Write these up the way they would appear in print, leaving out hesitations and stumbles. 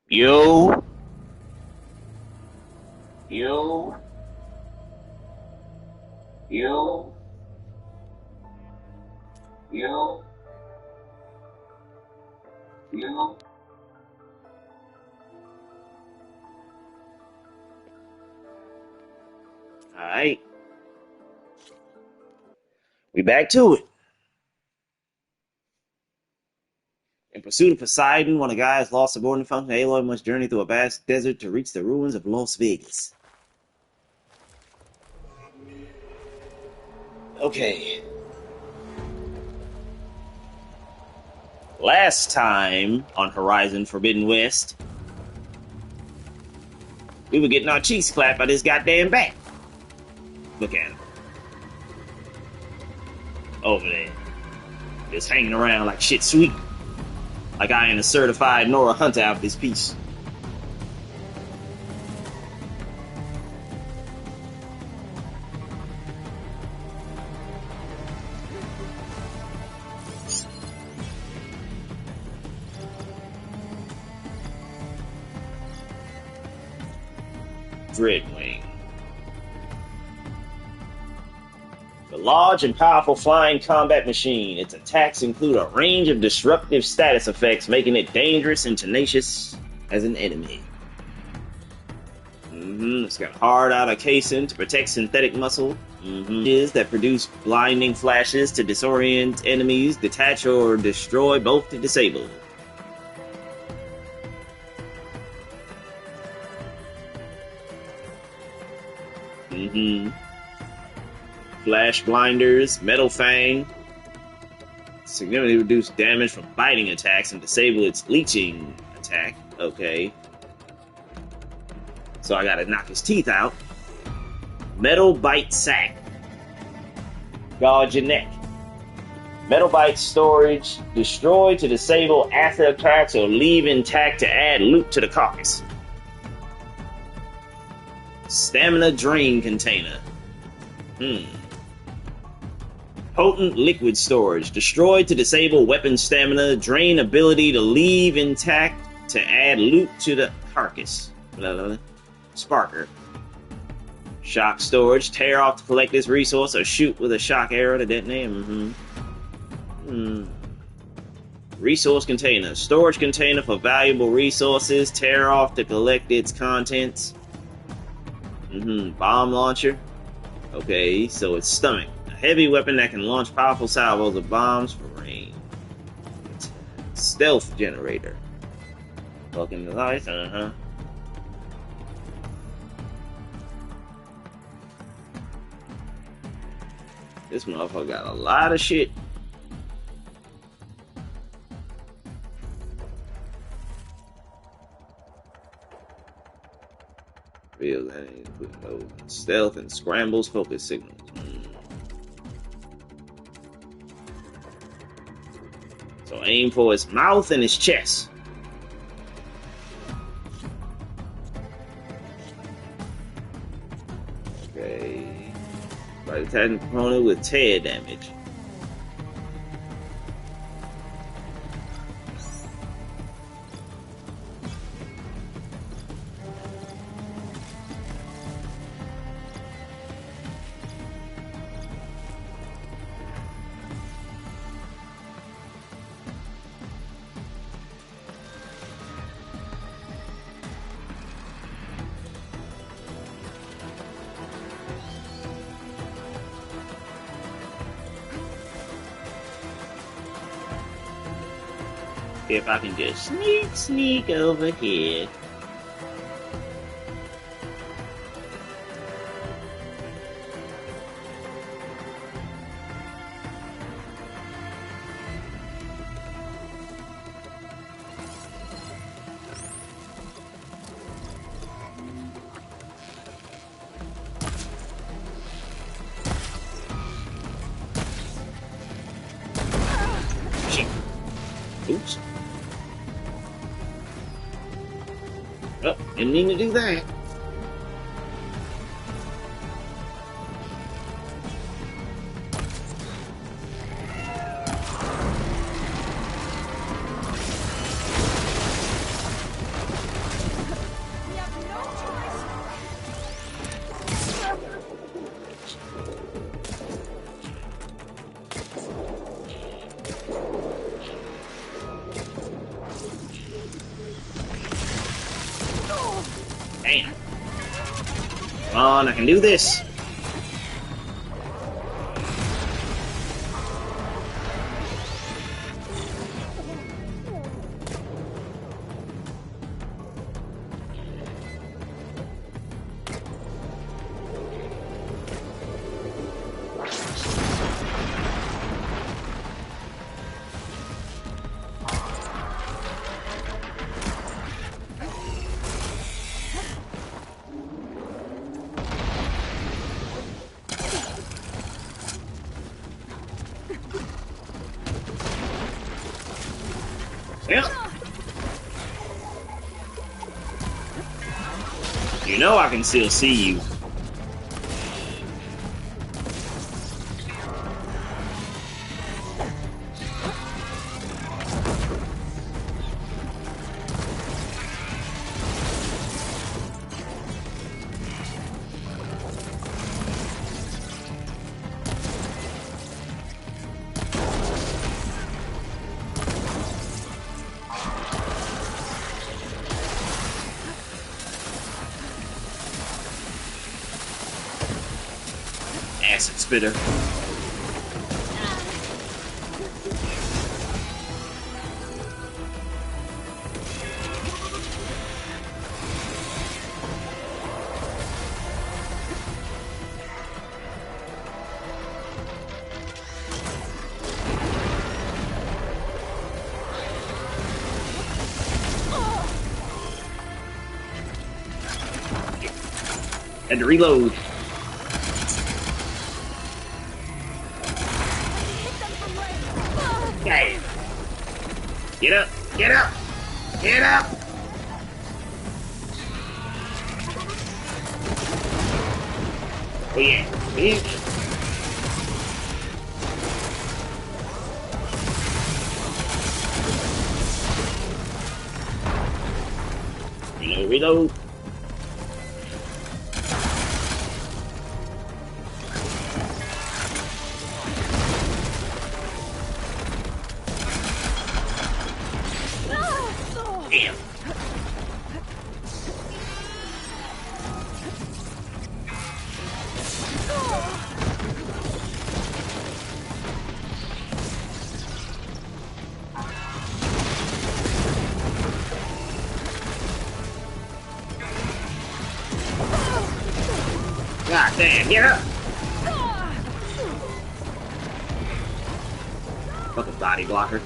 Yo, yo, yo, yo, yo. Alright, we back to it. In pursuit of Poseidon, one of Gaia's lost subordinate function, Aloy must journey through a vast desert to reach the ruins of Las Vegas. Okay. Last time on Horizon Forbidden West, we were getting our cheeks clapped by this goddamn bat. Look at him. Over there. Just hanging around like shit sweet. Like I ain't a certified Nora Hunter out this piece. Dreadwing. A large and powerful flying combat machine. Its attacks include a range of disruptive status effects, making it dangerous and tenacious as an enemy. It's got hard outer casing to protect synthetic muscle. Is that produce blinding flashes to disorient enemies, detach or destroy both to disable. Flash blinders, metal fang. Significantly reduce damage from biting attacks and disable its leeching attack. Okay. So I gotta knock his teeth out. Metal bite sack. Guard your neck. Metal bite storage. Destroy to disable after attacks or leave intact to add loot to the carcass. Stamina drain container. Potent liquid storage. Destroy to disable weapon stamina. Drain ability to leave intact to add loot to the carcass. Sparker. Shock storage. Tear off to collect this resource or shoot with a shock arrow to detonate. Resource container. Storage container for valuable resources. Tear off to collect its contents. Bomb launcher. Okay, so it's stomach. A heavy weapon that can launch powerful salvos of bombs for range. Stealth generator. Welcome to life. This motherfucker got a lot of shit. Real that ain't including those. Stealth and scrambles focus signals. So aim for his mouth and his chest. Okay. By attacking the opponent with tear damage. If I can just sneak over here. Shit. Oops. Oh, didn't mean to do that. Come on, I can do this. Yep. You know I can still see you. Acid spitter. Had to reload. Okay. Get up! Get up! Get up! Oh yeah, bitch. Reload, reload. Damn. God damn, get up! Fucking body blocker.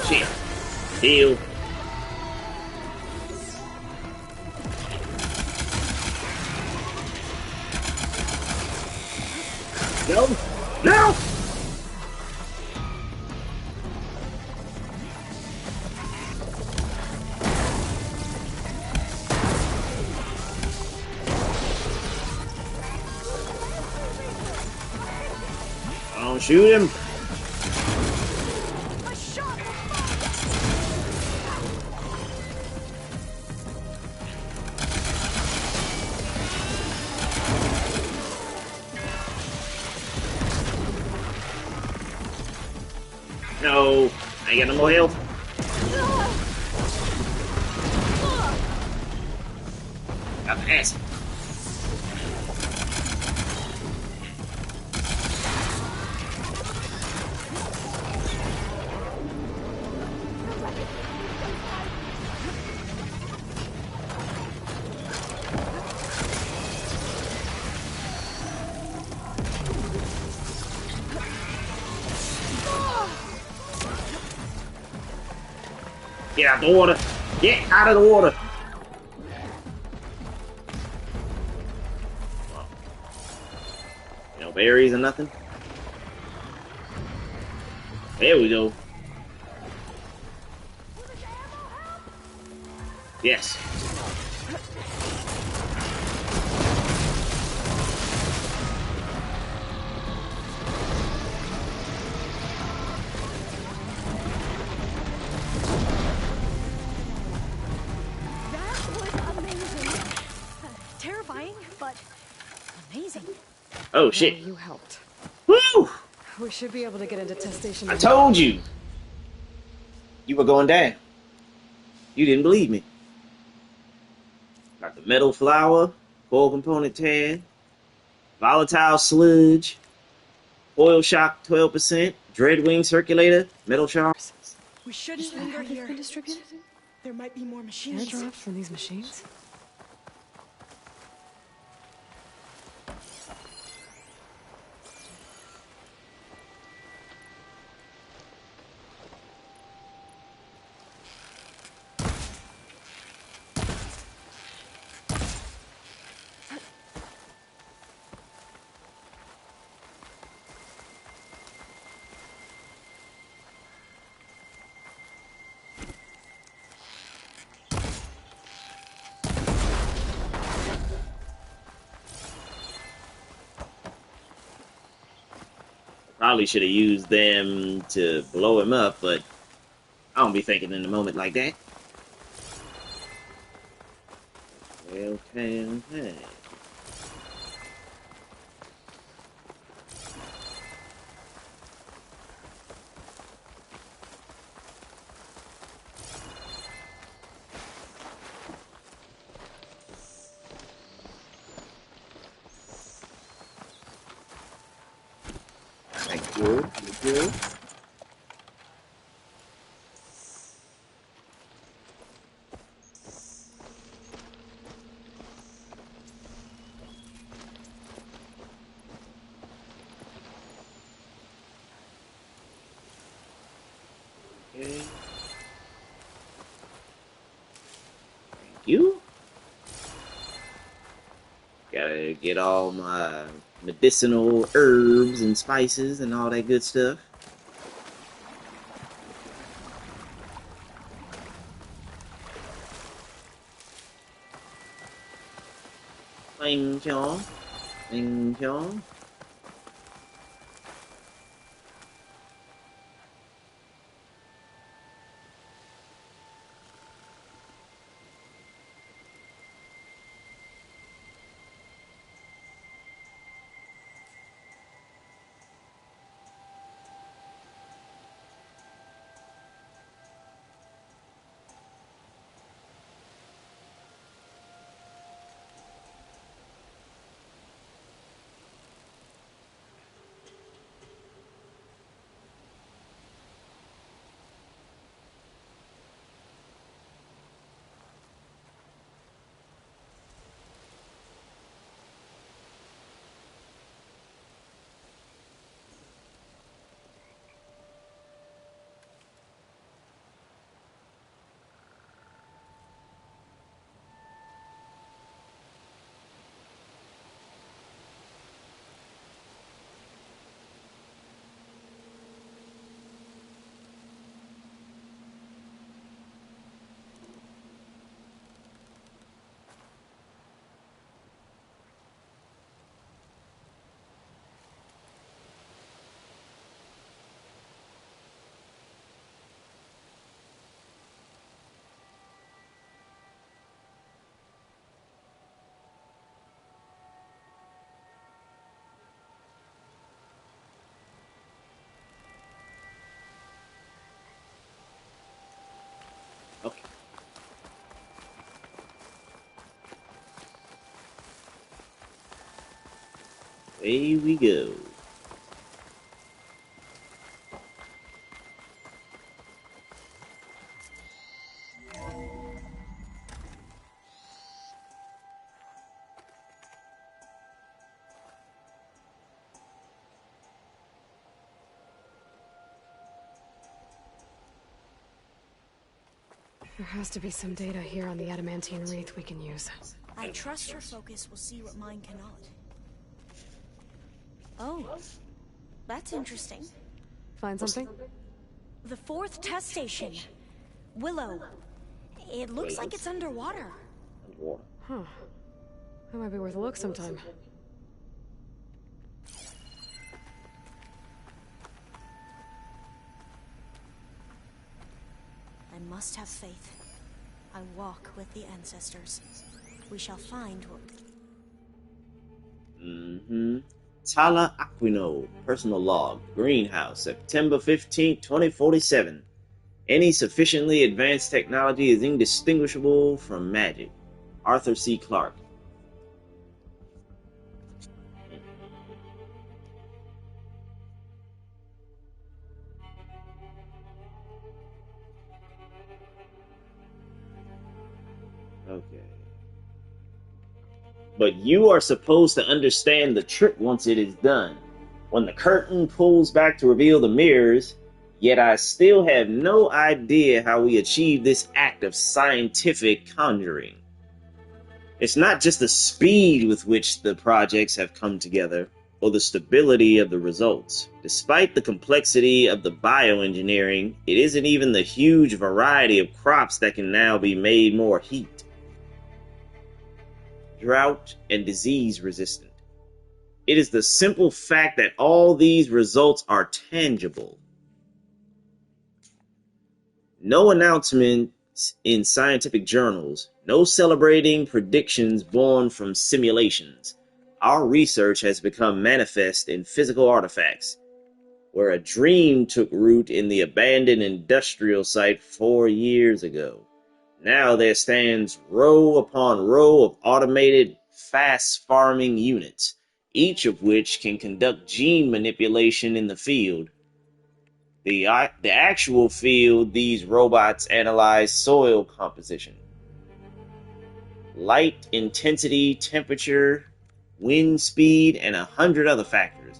Shit. Heal. No! No! Don't shoot him. No, I ain't got no more health. Got past it. Get out the water. Get out of the water. No berries or nothing. There we go. Yes. Amazing. Oh shit. Well, you helped. Woo! We should be able to get into test station. I told you. You were going down. You didn't believe me. Got the metal flower, core component tag, volatile sludge, oil shock 12%, dreadwing circulator, metal shards. We shouldn't Is that linger how you've here. been distributed? There might be more machines. Airdrops from these machines? Probably should have used them to blow him up, but I don't be thinking in the moment like that. Okay, okay. Thank you. Thank you. Okay. Thank you. Gotta get all my medicinal herbs and spices and all that good stuff. Thank you. Thank you. Away we go. There has to be some data here on the adamantine wreath we can use. I trust your focus will see what mine cannot. Oh, that's interesting. Find something? The fourth test station. Willow. It looks like it's underwater. Underwater. Huh. That might be worth a look sometime. I must have faith. I walk with the ancestors. We shall find what... Tala Aquino, personal log, greenhouse, September 15th, 2047. Any sufficiently advanced technology is indistinguishable from magic. Arthur C. Clarke. Okay. But you are supposed to understand the trick once it is done. When the curtain pulls back to reveal the mirrors, yet I still have no idea how we achieve this act of scientific conjuring. It's not just the speed with which the projects have come together, or the stability of the results. Despite the complexity of the bioengineering, it isn't even the huge variety of crops that can now be made more heat, drought, and disease resistant. It is the simple fact that all these results are tangible. No announcements in scientific journals, no celebrating predictions born from simulations. Our research has become manifest in physical artifacts, where a dream took root in the abandoned industrial site 4 years ago. Now there stands row upon row of automated, fast farming units, each of which can conduct gene manipulation in the field. The actual field, these robots analyze soil composition, light intensity, temperature, wind speed, and 100 other factors.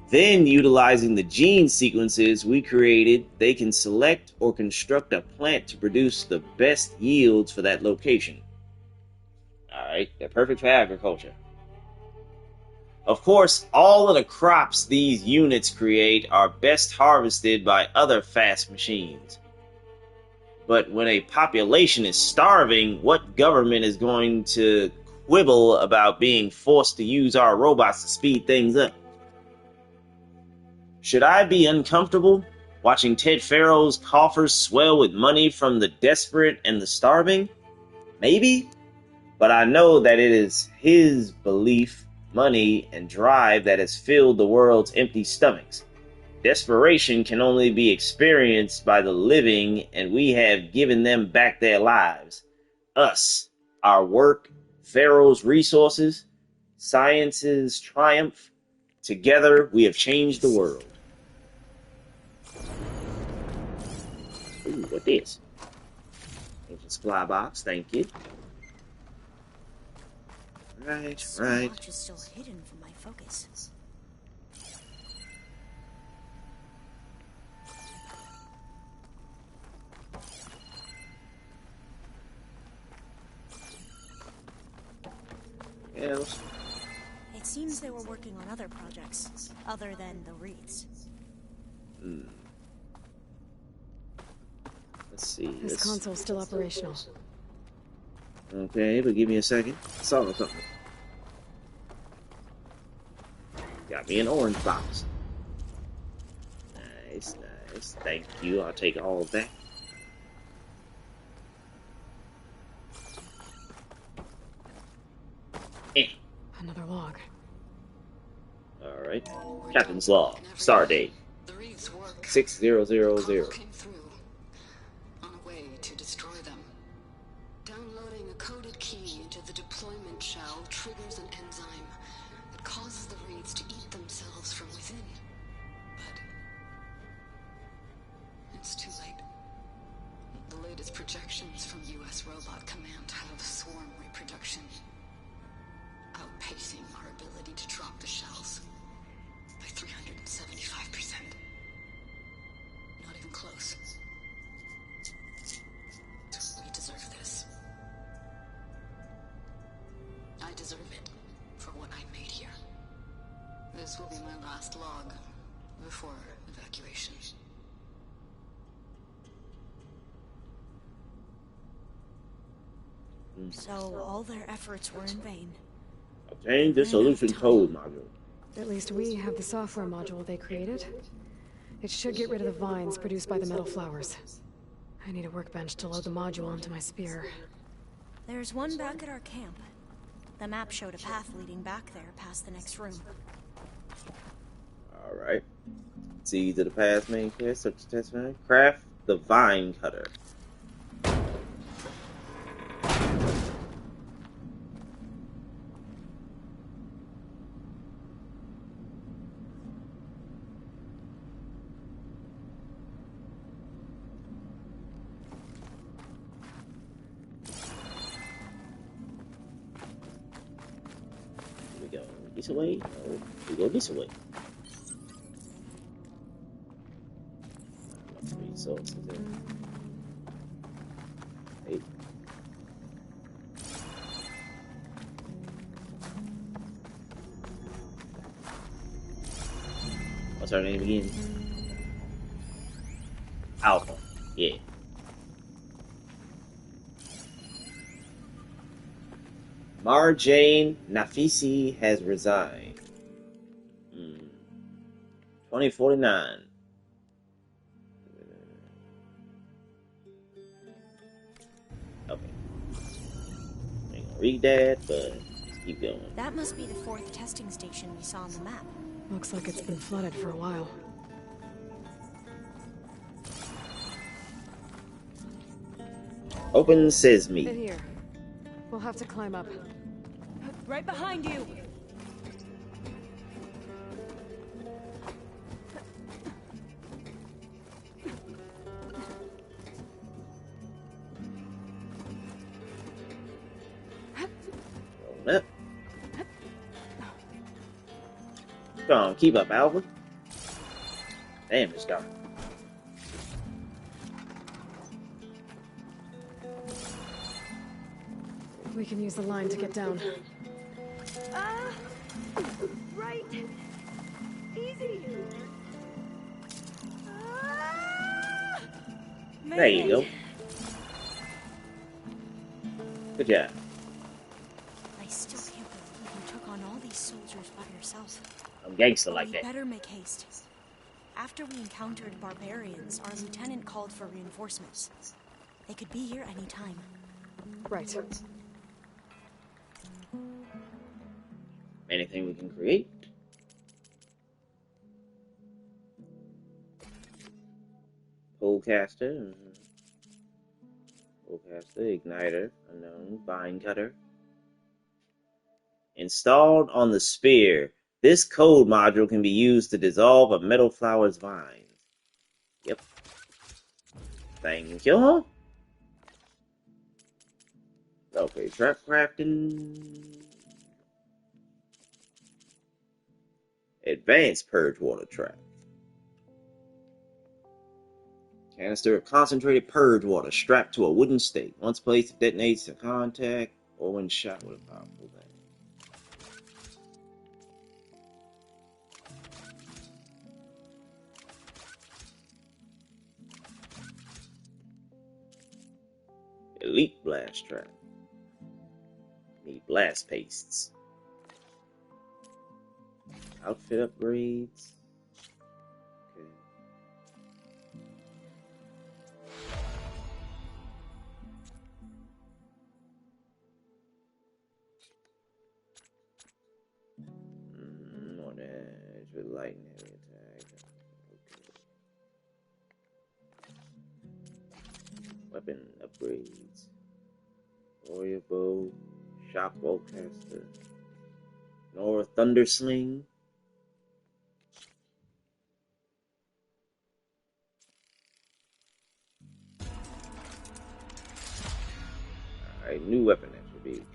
Then, utilizing the gene sequences we created, they can select or construct a plant to produce the best yields for that location. Alright, they're perfect for agriculture. Of course, all of the crops these units create are best harvested by other fast machines. But when a population is starving, what government is going to quibble about being forced to use our robots to speed things up? Should I be uncomfortable watching Ted Farrow's coffers swell with money from the desperate and the starving? Maybe. But I know that it is his belief, money, and drive that has filled the world's empty stomachs. Desperation can only be experienced by the living, and we have given them back their lives. Us, our work, Pharaoh's resources, science's triumph. Together, we have changed the world. Ooh, what this? Ancient supply box, thank you. Right. So much is still hidden from my focus. Else. It seems they were working on other projects, other than the wreaths. Let's see. This console's still operational. Okay, but give me a second. I saw something. Got me an orange box. Nice, nice. Thank you. I'll take all of that. Another log. Alright. Captain's log. Star date. 6000. Came through on a way to destroy them. Downloading a coded key into the deployment shell triggers an enzyme that causes the reeds to It's too late. The latest projections from U.S. Robot Command have swarm reproduction outpacing our ability to drop the shells by 375%. Not even close. We deserve this. I deserve it for what I made here. This will be my last log before evacuation. So all their efforts were in vain. Obtain the solution code module. At least we have the software module they created. It should get rid of the vines produced by the metal flowers. I need a workbench to load the module onto my spear. There's one back at our camp. The map showed a path leading back there past the next room. Alright. See to the past main quest, search the test man. Craft the vine cutter. We go this way? No, we go this way. Resources there. Hey. What's her name again? Alpha. Yeah. Marjane Nafisi has resigned. 2049. Okay. I ain't gonna read that, but let's keep going. That must be the 4th testing station we saw on the map. Looks like it's been flooded for a while. Open sesame. In here. We'll have to climb up. Right behind you! Roll up. Come on, keep up, Alpha. Damn, it's dark. We can use the line to get down. Right! Easy! There you go. Good job. I still can't believe you took on all these soldiers by yourself. I'm gangster like We that. better make haste. After we encountered barbarians, our lieutenant called for reinforcements. They could be here any time. Right. Anything we can create? Polecaster. Polecaster, igniter, unknown, vine cutter. Installed on the spear. This code module can be used to dissolve a metal flower's vines. Yep. Thank you. Okay, trap crafting. Advanced purge water trap. Canister of concentrated purge water strapped to a wooden stake. Once placed, it detonates to contact or when shot with a powerful gun. Elite blast trap. Need blast pastes. Outfit upgrades. Okay. More damage with lightning heavy attack. Okay. Weapon upgrades. Warrior bow, shock bowcaster, Nor thunder sling. Alright, new weapon attributes.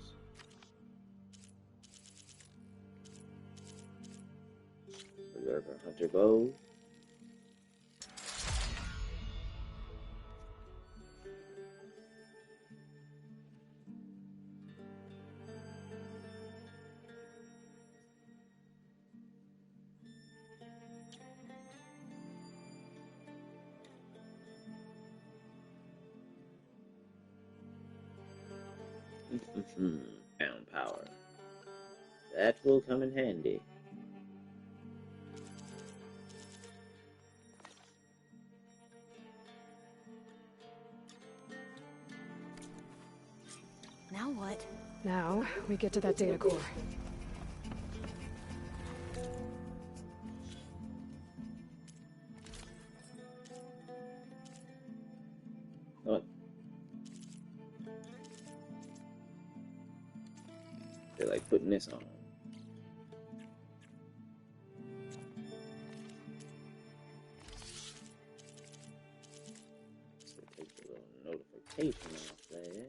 Reserve a hunter bow. Found power. That will come in handy. Now what? Now, we get to that data core. What? They're like putting this on. So take the little notification off there.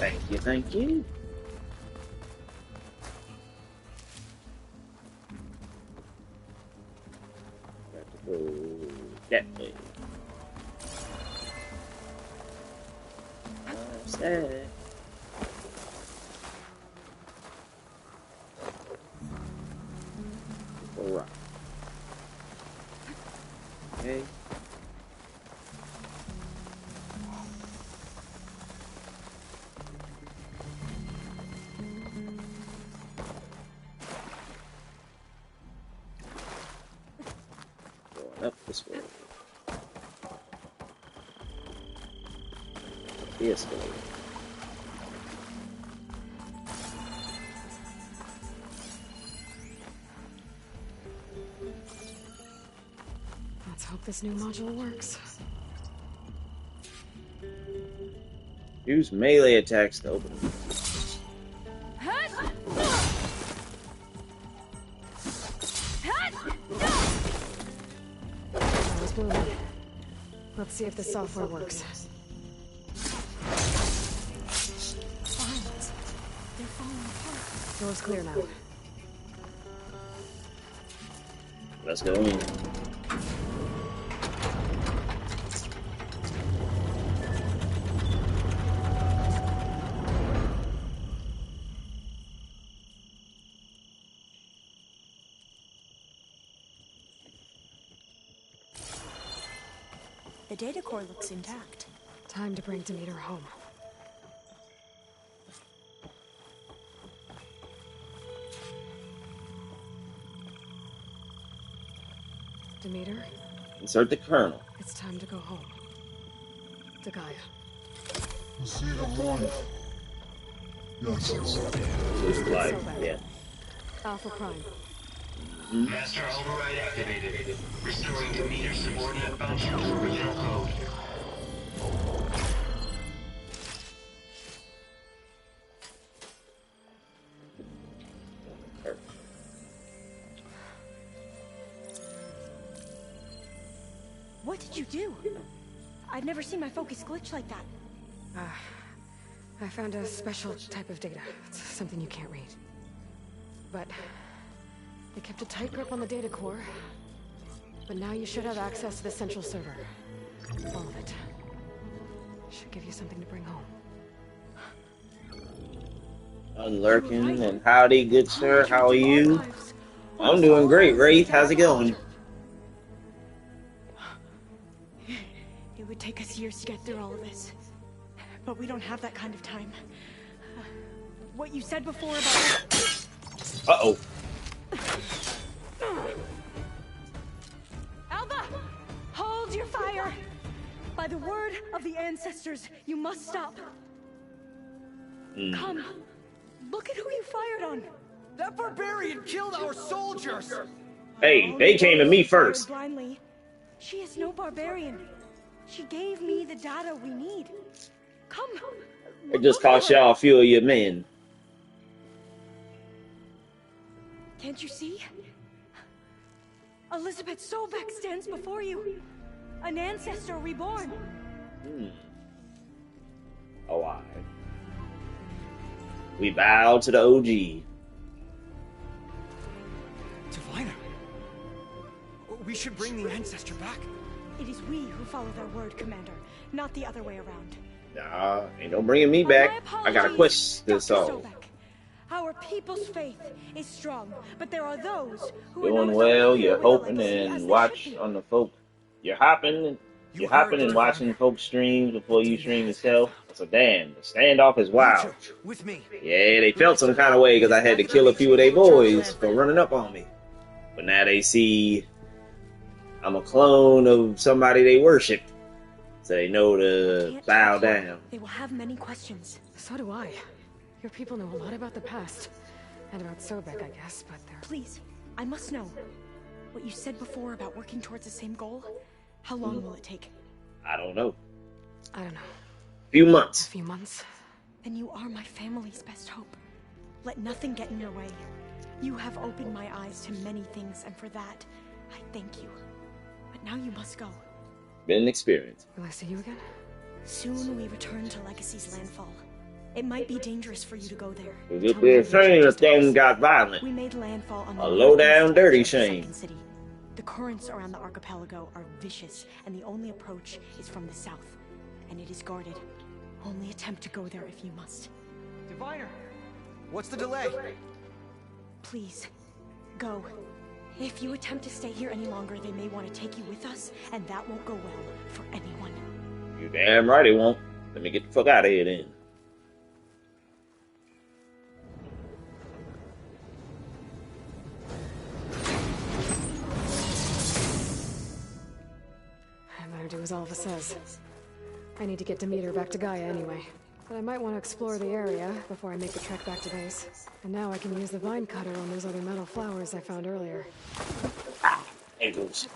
Thank you, thank you. Got to go that way. Sad. Alright. Okay. Up this way. The escalator. Let's hope this new module works. Use melee attacks to open it. That was booming. Let's see if the software works. Vines. They're falling apart. Door's clear now. Let's go in. The data core looks intact. Time to bring Demeter home. Demeter, Insert the kernel. it's time to go home. To Gaia. See the light. Yes, Lose life. So bad. Yeah. Alpha Prime. Master override activated. Restoring Demeter's subordinate function to original code. What did you do? I've never seen my focus glitch like that. I found a special type of data. It's something you can't read. But it kept a tight grip on the data core. But now you should have access to the central server. All of it. Should give you something to bring home. Unlurking and howdy, good sir. How are you? I'm doing great, Wraith. How's it going? It would take us years to get through all of this. But we don't have that kind of time. What you said before about... Uh-oh. Alba! Hold your fire! By the word of the ancestors, you must stop. Come. Look at who you fired on. That barbarian killed our soldiers! Hey, they came to me first. Blindly. She is no barbarian. She gave me the data we need. Come. It just cost y'all a few of your men. Can't you see? Elizabeth Sobek stands before you. An ancestor reborn. Oh, I. We bow to the OG. Diviner. We should bring the ancestor back. It is we who follow their word, Commander, not the other way around. Nah, ain't no bringing me back. I got a quest to solve. Our people's faith is strong, but there are those who Doing are well. not You're hoping and watch on the folk. You're hopping and watching folks streams before you stream yourself. So damn, the standoff is wild. With me. Yeah, they felt some kind of way because I had to kill a few of their boys for running up on me. But now they see I'm a clone of somebody they worship, so they know to bow down. They will have many questions. So do I. Your people know a lot about the past. And about Sobek, I guess, but they're... Please, I must know. What you said before about working towards the same goal? How long will it take? I don't know. I don't know. Few A months. few months? Then you are my family's best hope. Let nothing get in your way. You have opened my eyes to many things, and for that, I thank you. But now you must go. Been an experience. Will I see you again? Soon we return to Legacy's landfall. It might be dangerous for you to go there. It'd be a shame if things got violent. We made landfall on the A low-down, northeast dirty edge of the shame. sunken city. The currents around the archipelago are vicious, and the only approach is from the south. And it is guarded. Only attempt to go there if you must. Diviner, what's the delay? Please, go. If you attempt to stay here any longer, they may want to take you with us, and that won't go well for anyone. You damn right it won't. Let me get the fuck out of here then. I better do as Alva says. I need to get Demeter back to Gaia anyway. But I might want to explore the area before I make the trek back to base. And now I can use the vine cutter on those other metal flowers I found earlier. Ankles.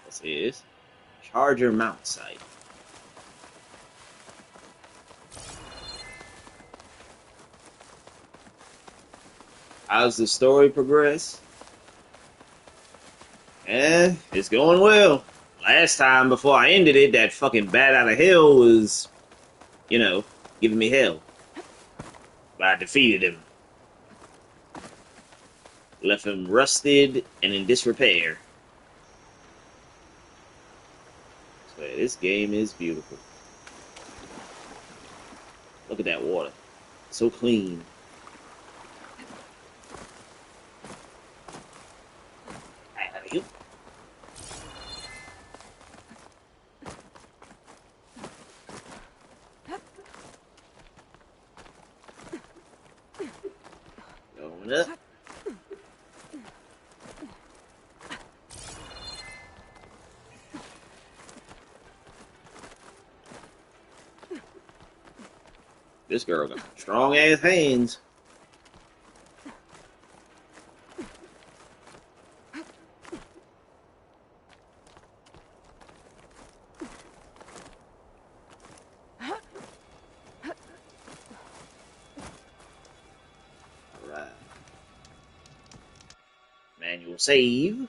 This is Charger Mount Site. How's the story progress? It's going well. Last time before I ended it, that fucking bat out of hell was, you know, giving me hell. But I defeated him. Left him rusted and in disrepair. So this game is beautiful. Look at that water. So clean. You. Going up. This girl got strong ass hands. save.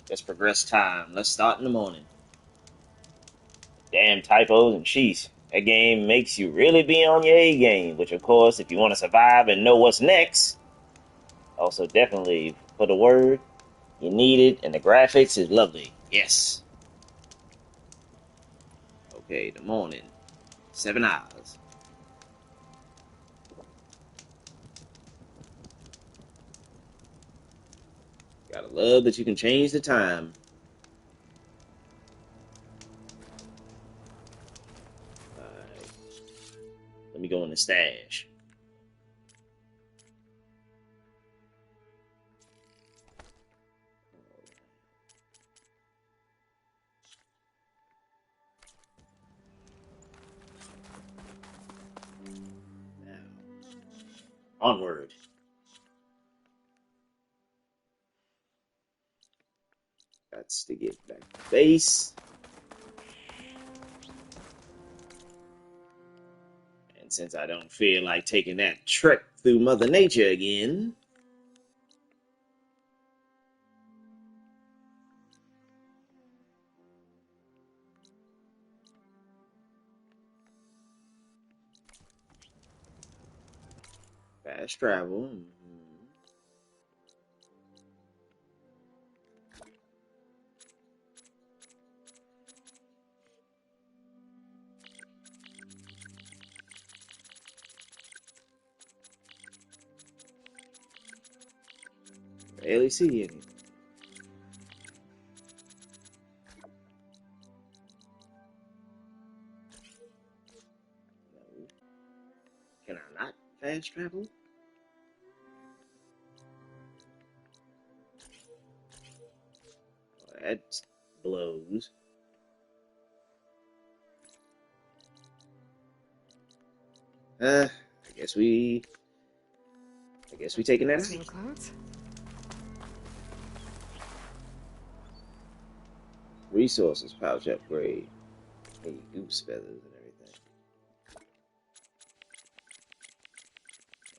Let's progress time. Let's start in the morning. Damn typos and sheesh. That game makes you really be on your A game, which of course, if you want to survive and know what's next, also definitely for the word, you need it, and the graphics is lovely. Yes. Okay, the morning. 7 hours. Gotta love that you can change the time. Alright. Let me go in the stash. Now, onward. Got to get back to base. And since I don't feel like taking that trek through Mother Nature again, fast travel. Barely see anything. No. Can I not fast travel? Oh, that blows. I guess we taking that Some out. clouds? Resources pouch upgrade. Hey, goose feathers and everything.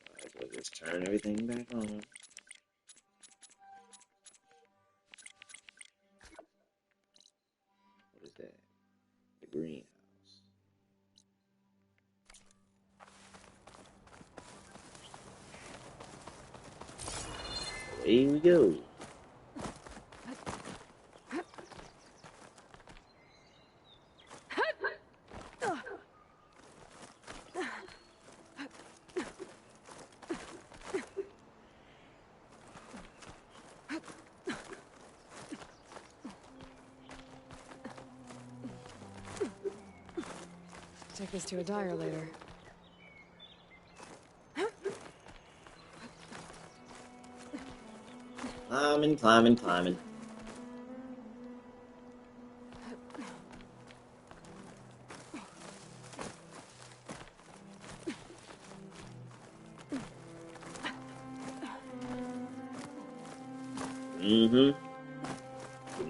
Alright, we'll just turn everything back on. What is that? The greenhouse. Away we go. Take this to a dyer later. Climbing, climbing, climbing.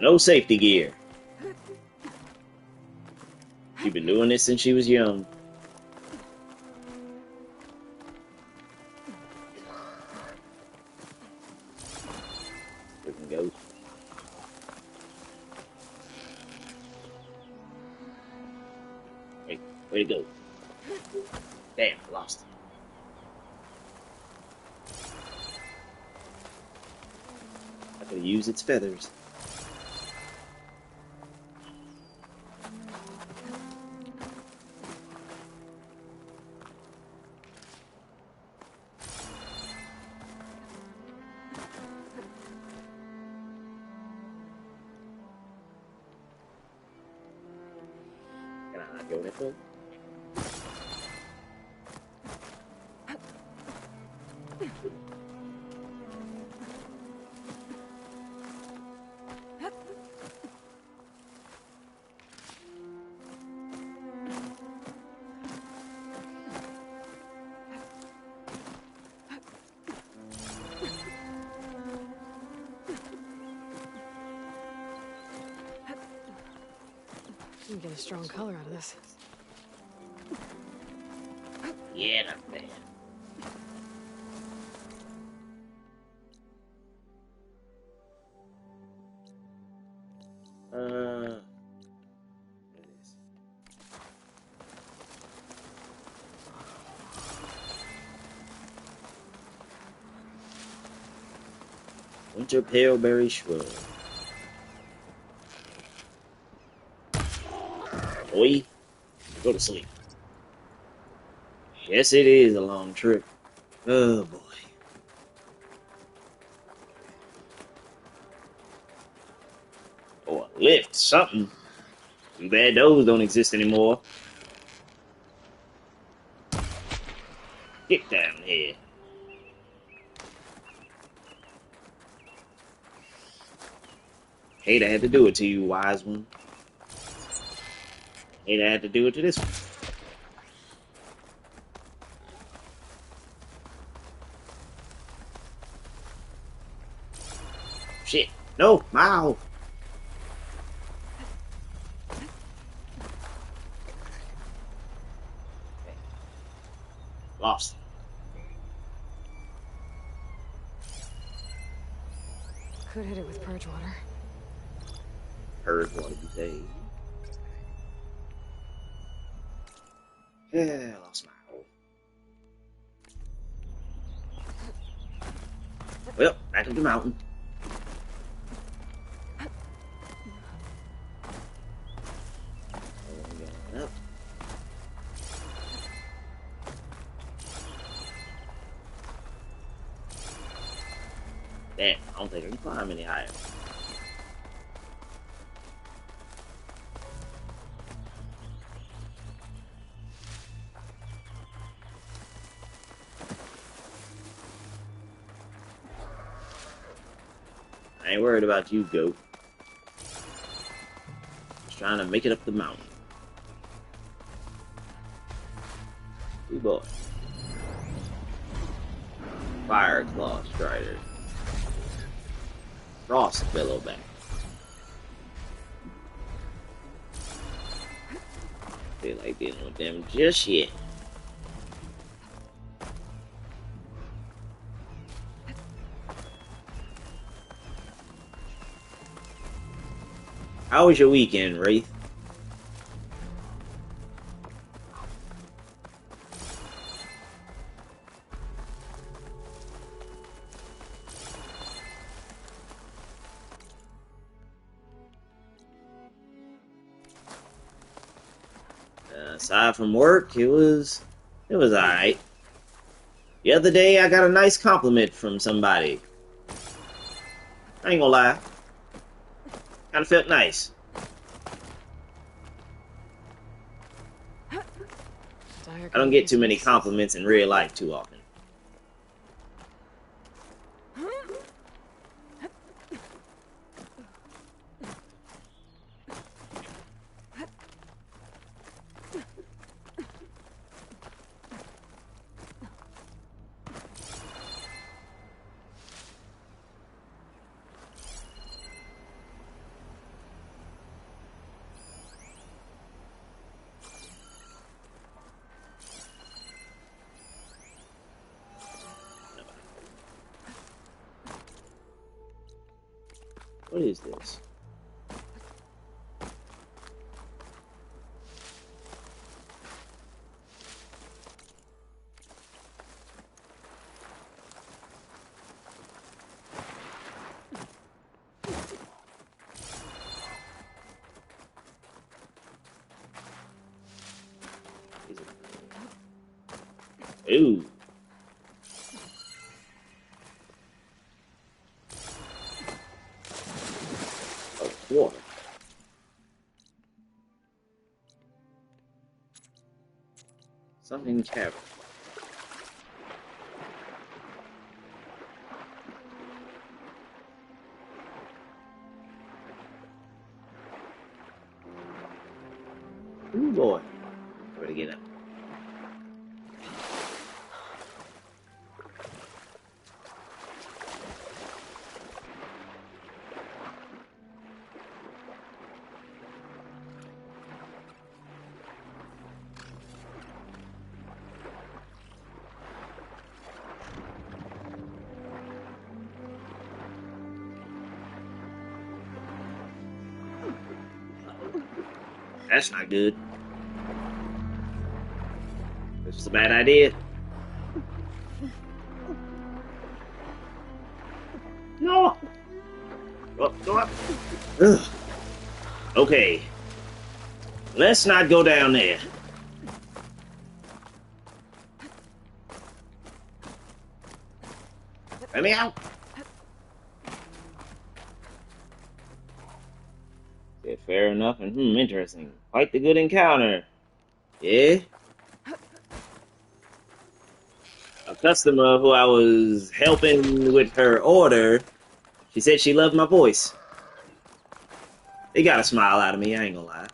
No safety gear. She's been doing this since she was young. Freaking ghost. Hey, where'd it go? Damn, I lost it. I could use its feathers. Can I not go that way? You can get a strong color out of this. Yeah, not bad. What is this? Winter paleberry shrub. Boy, go to sleep. Yes, it is a long trip. Oh boy. Or a lift, something. Too bad those don't exist anymore. Get down here. Hate I had to do it to you, wise one. Hate I had to do it to this one. Shit. No, Mao. Lost. Could hit it with purge water. Heard what you say. Yeah, lost my hole. Well, back up the mountain. Going up. Damn, I don't think I can climb any higher. I ain't worried about you, goat. Just trying to make it up the mountain. Good boy. Fire Claw Strider. Frost Billowback. Feel like dealing with them just yet. How was your weekend, Wraith? Aside from work, it was alright. The other day, I got a nice compliment from somebody. I ain't gonna lie. Kinda felt nice. I don't get too many compliments in real life too often. What is this? Ooh. Water. Something cavern. Ooh boy. Where to get up? That's not good. This is a bad idea. No! Go up. Ugh. Okay. Let's not go down there. Let me out. Yeah, fair enough and interesting. Quite the good encounter. Yeah? A customer who I was helping with her order, she said she loved my voice. They got a smile out of me, I ain't gonna lie.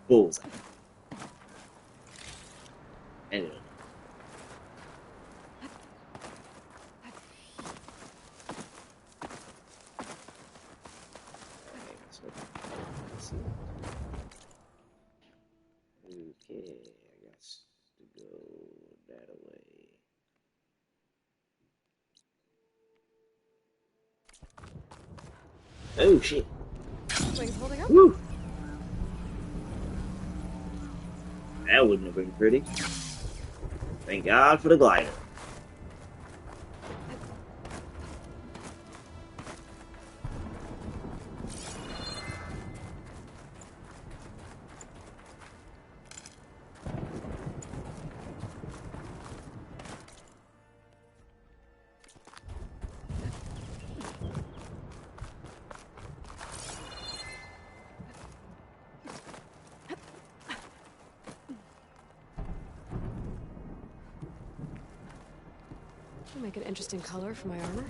Bullseye. Anyway. Okay, I guess to go that way. Oh shit. Wings holding up? Woo! That wouldn't have been pretty. Thank God for the glider. It'll make an interesting color for my armor.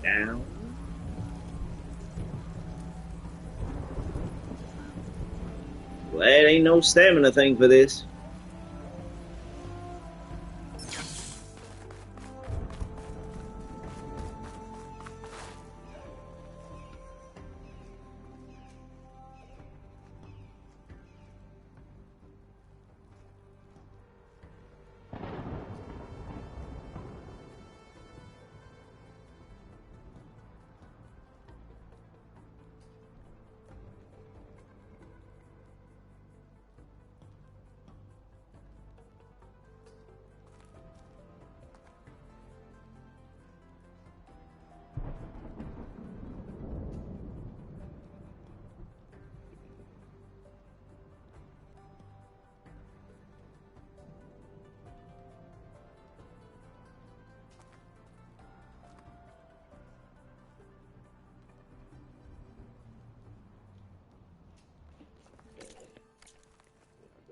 Down. Glad ain't no stamina thing for this.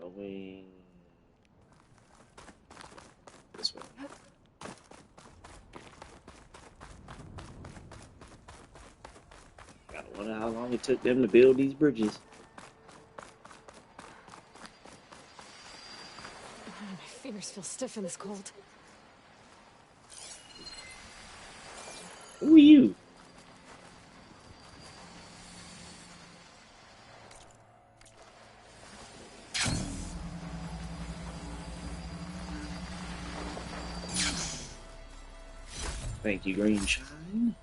Going this way. Gotta wonder how long it took them to build these bridges. My fingers feel stiff in this cold. Who are you? Thank you, Green Shine.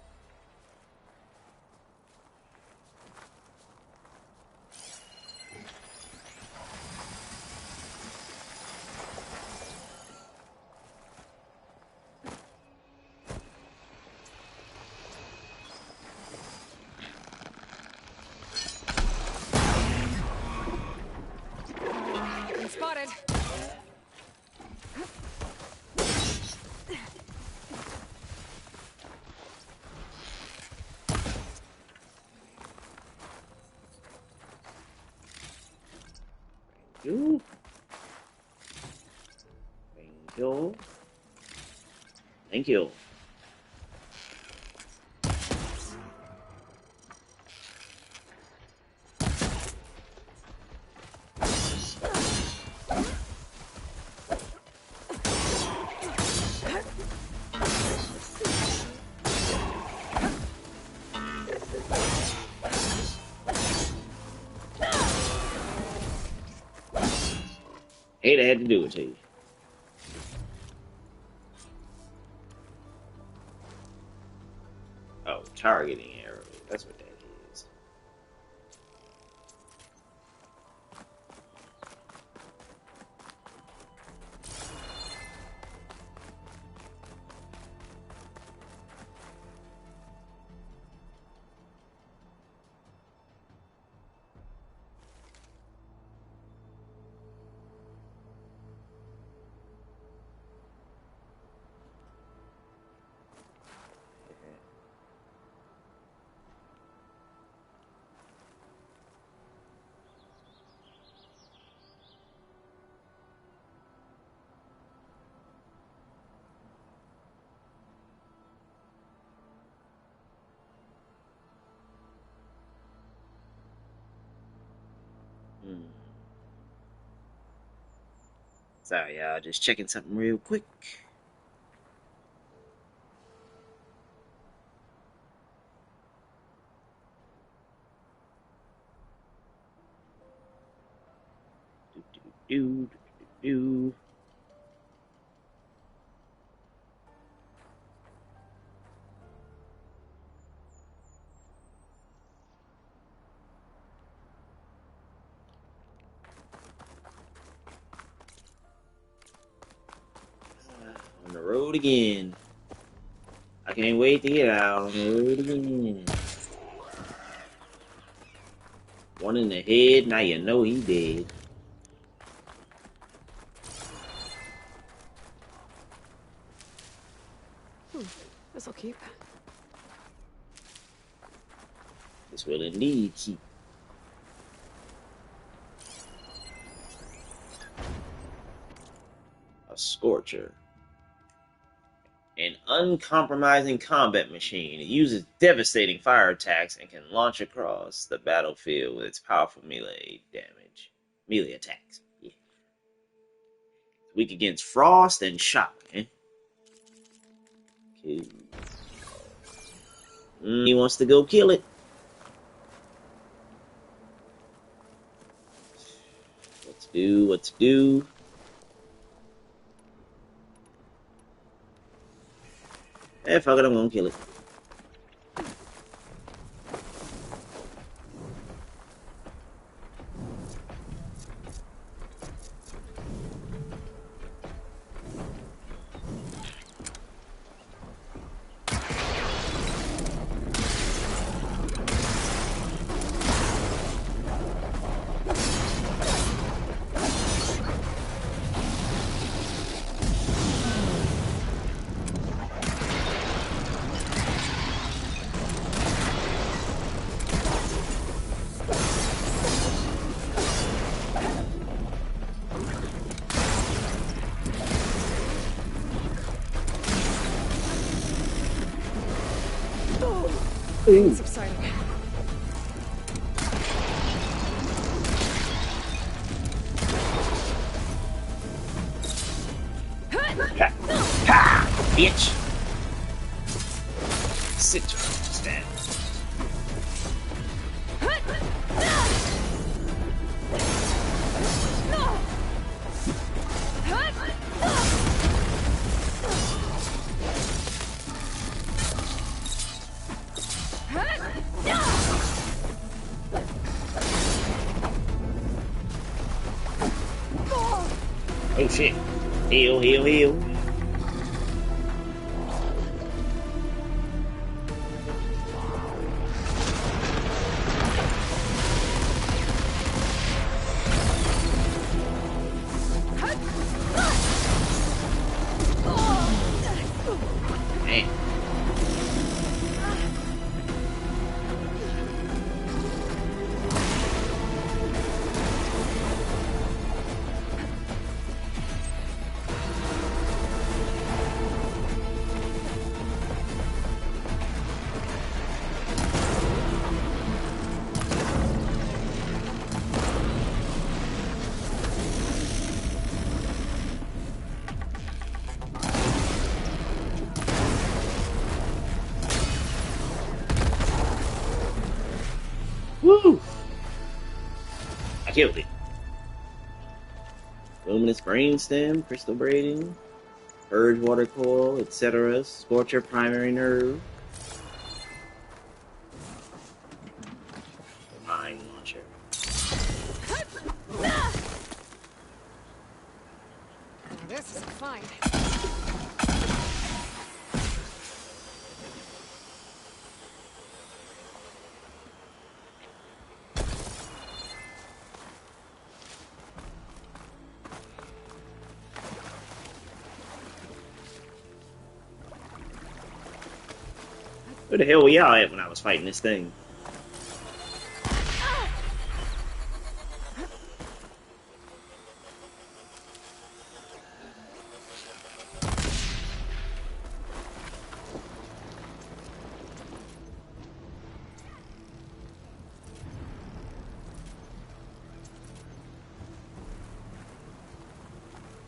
Been spotted. You. Thank you. Thank you. Hate I had to do it to you. Oh, targeting arrow. That's what that is. Sorry, y'all. Just checking something real quick. Do. On the road again. I can't wait to get out on the road again. One in the head, now you know he dead. This'll keep. This will indeed keep. A Scorcher. An uncompromising combat machine. It uses devastating fire attacks and can launch across the battlefield with its powerful melee damage. Melee attacks. Yeah. Weak against frost and shock. Okay. He wants to go kill it. What to do? Eh, fuck it, I'm gonna kill it. It's exciting. Ha! Bitch! Sit down. Stand. Oh shit. Heal. Damn. Woo! I killed it. Boom Magnus brainstem, crystal braiding, purge water coil, etc. Scorcher primary nerve. Mine launcher. Now this is fine. Where the hell were y'all at when I was fighting this thing?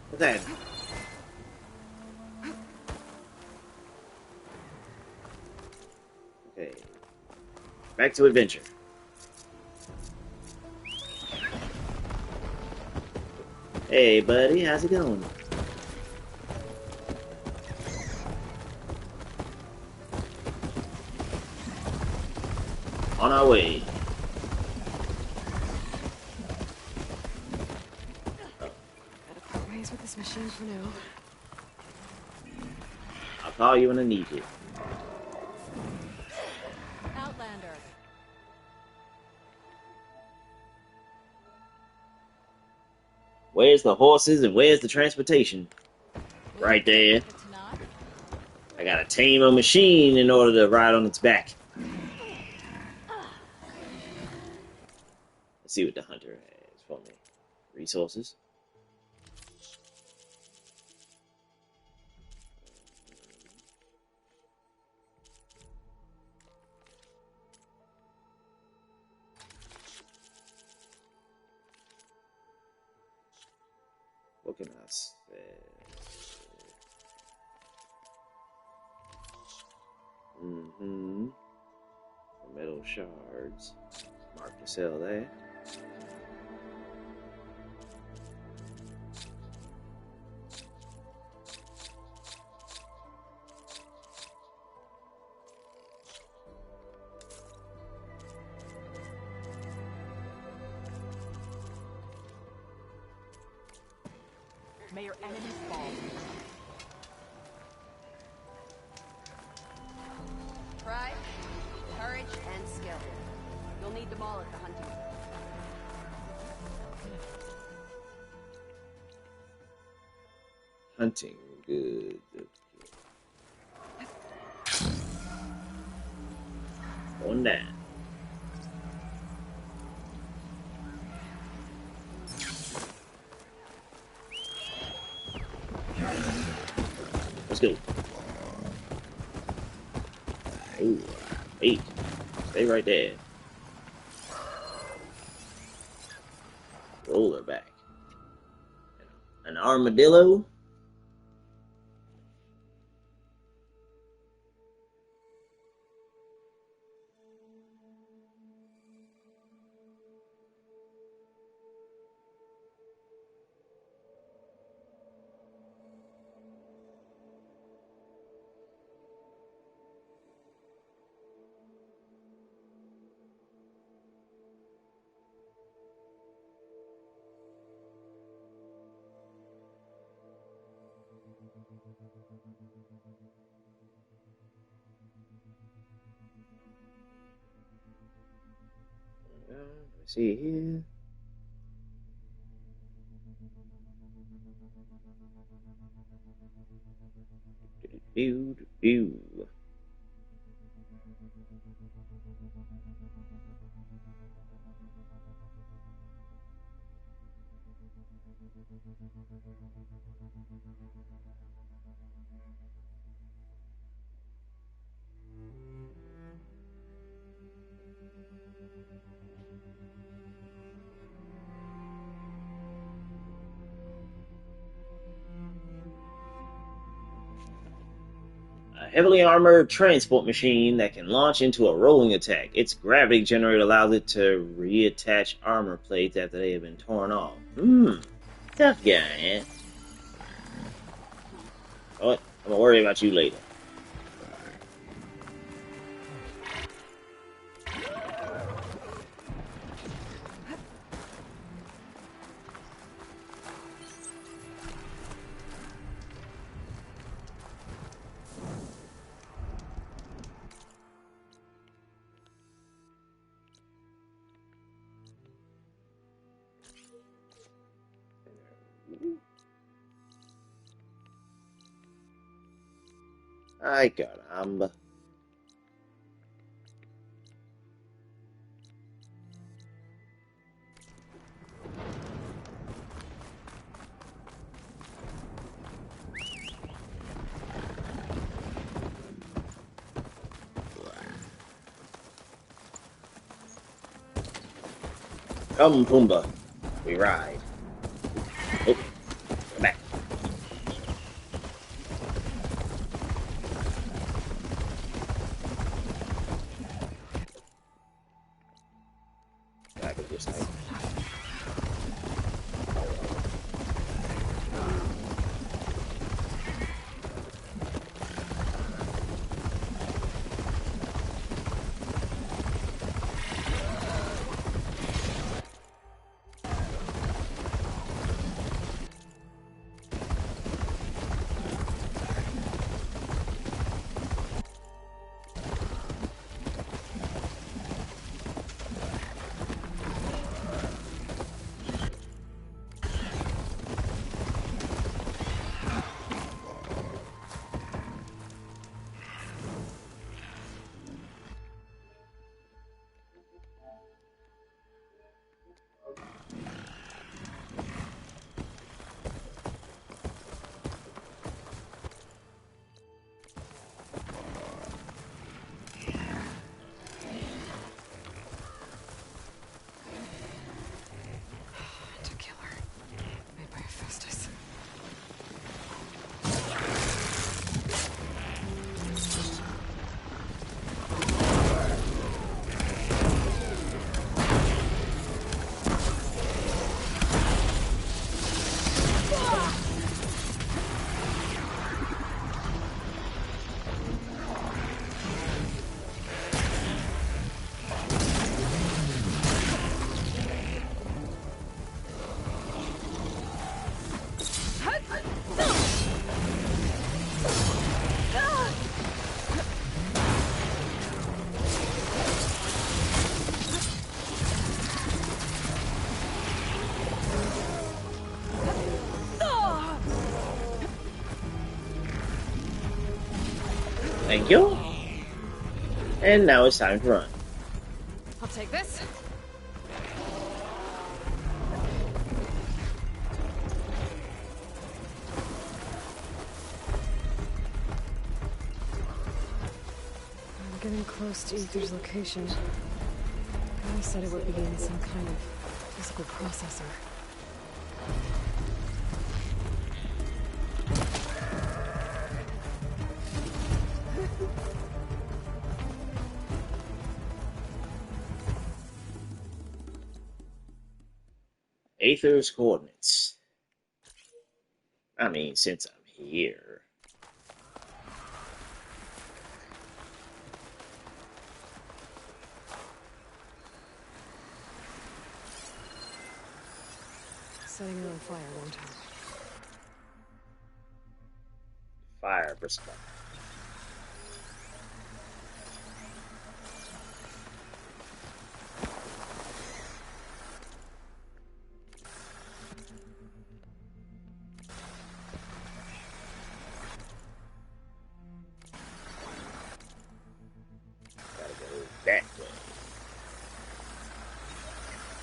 What's that? Okay. Back to adventure. Hey, buddy, how's it going? On our way. Gotta part ways with this machine for now. I'll call you when I need you. Outlander. Where's the horses and where's the transportation? Right there. I gotta tame a machine in order to ride on its back. Let's see what the hunter has for me. Resources. What can I say? Metal shards. Mark to sell that. May your enemies fall. Pride, courage, and skill. You'll need them all at the hunting. Hunting, good. Going down. Let's go. Ooh, wait. Stay right there. Roll her back. An armadillo? Let me see here. Do. A heavily armored transport machine that can launch into a rolling attack. Its gravity generator allows it to reattach armor plates after they have been torn off. Tough guy, eh? What? I'm gonna worry about you later. Ay, caramba. Come, Pumbaa. We ride. Oh, come back. Back at this thing. To kill her. Made by Hephaestus. Thank you. And now it's time to run. I'll take this. I'm getting close to Ether's location. Gaia said it would be in some kind of physical processor. Aether's coordinates. I mean, since I'm here. Setting her on fire won't help. Fire perspective. Gotta go that way.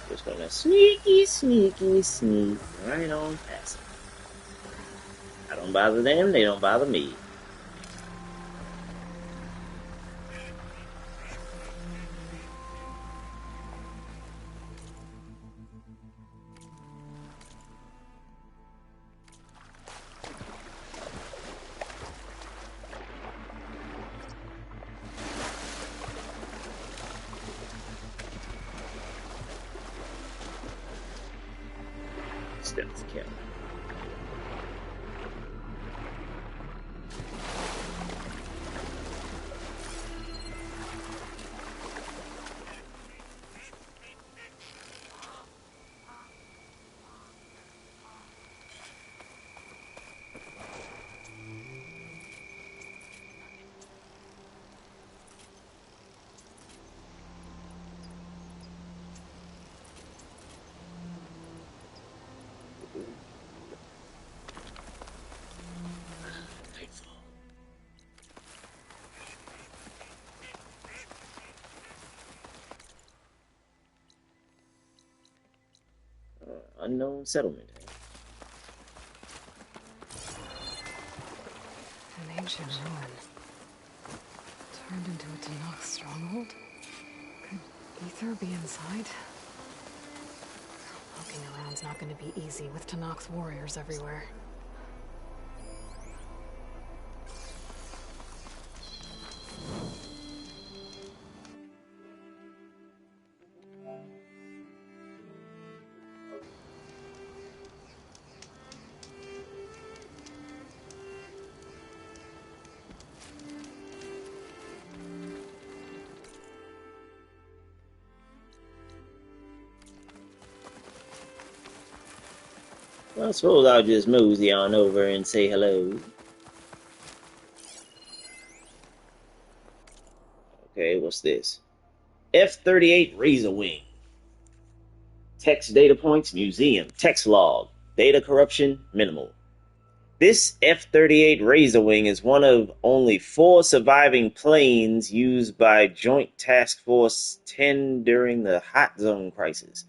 Just gonna sneaky sneak right on past them. I don't bother them, they don't bother me. Steps kept. Unknown settlement. An ancient ruin. Turned into a Tanakh stronghold? Could Ether be inside? Poking around's not gonna be easy with Tanakh's warriors everywhere. Well, I suppose I'll just mosey on over and say hello. Okay, what's this? F-38 Razor Wing. Text data points, museum. Text log. Data corruption, minimal. This F-38 Razor Wing is one of only 4 surviving planes used by Joint Task Force 10 during the Hot Zone crisis.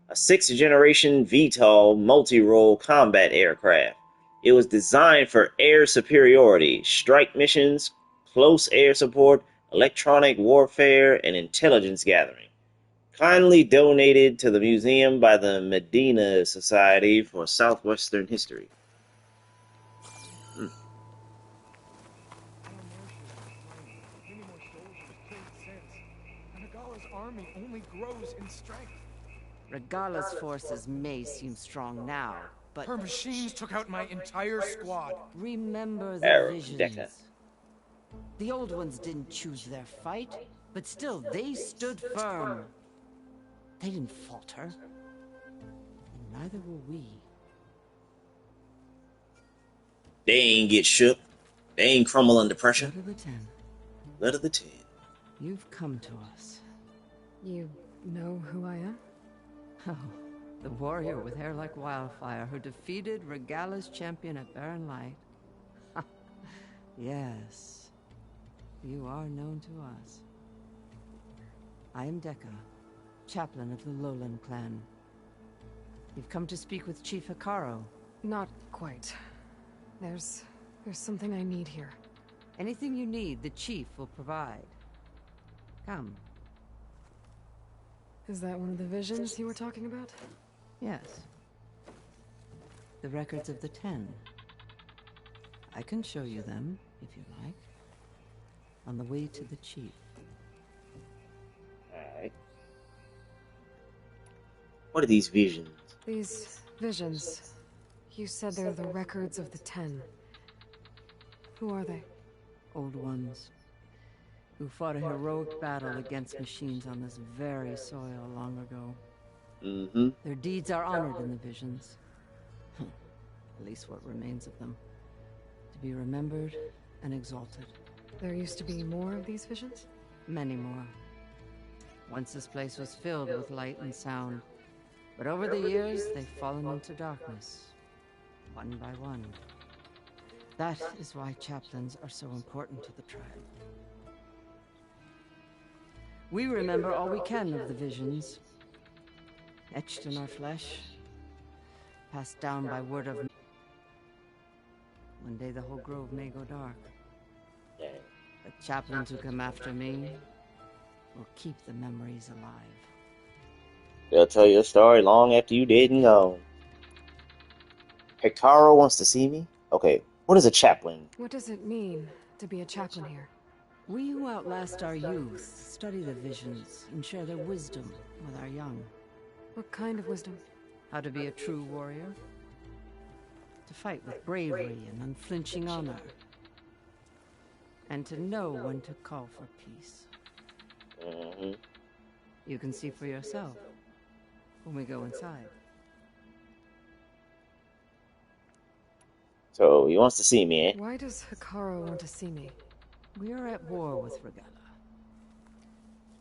A 6th-generation VTOL multi-role combat aircraft. It was designed for air superiority, strike missions, close air support, electronic warfare, and intelligence gathering. Kindly donated to the museum by the Medina Society for Southwestern History. Army only grows in strength. Regala's forces may seem strong now, but her machines took out my entire squad. Remember the Arrow, visions. Deca. The old ones didn't choose their fight, but still they stood firm. They didn't falter. And neither will we. They ain't get shook. They ain't crumble under pressure. Blood of the 10. Blood of the 10. You've come to us. You know who I am? Oh, the warrior with hair like wildfire who defeated Regala's champion at Barren Light. Yes, you are known to us. I am Deca, chaplain of the Lowland clan. You've come to speak with Chief Hikaru. Not quite. There's something I need here. Anything you need, the chief will provide. Come. Is that one of the visions you were talking about? Yes. The records of the 10. I can show you them, if you like. On the way to the chief. Alright. What are these visions? These visions. You said they're the records of the 10. Who are they? Old ones. Who fought a heroic battle against machines on this very soil long ago. Mm-hmm. Their deeds are honored in the visions. At least what remains of them. To be remembered and exalted. There used to be more of these visions? Many more. Once this place was filled with light and sound. But over the years, they've fallen into darkness. One by one. That is why chaplains are so important to the tribe. We remember all we can of the visions. Etched in our flesh. Passed down by word of... One day the whole grove may go dark. But chaplains who come after me will keep the memories alive. They'll tell you a story long after you dead and gone. Hikaru wants to see me? Okay, what is a chaplain? What does it mean to be a chaplain here? We who outlast our youth study the visions and share their wisdom with our young. What kind of wisdom? how to be a true warrior, to fight with bravery and unflinching honor, and to know when to call for peace. You can see for yourself when we go inside. So he wants to see me, eh? Why does Hikaru want to see me? We are at war with Regalla.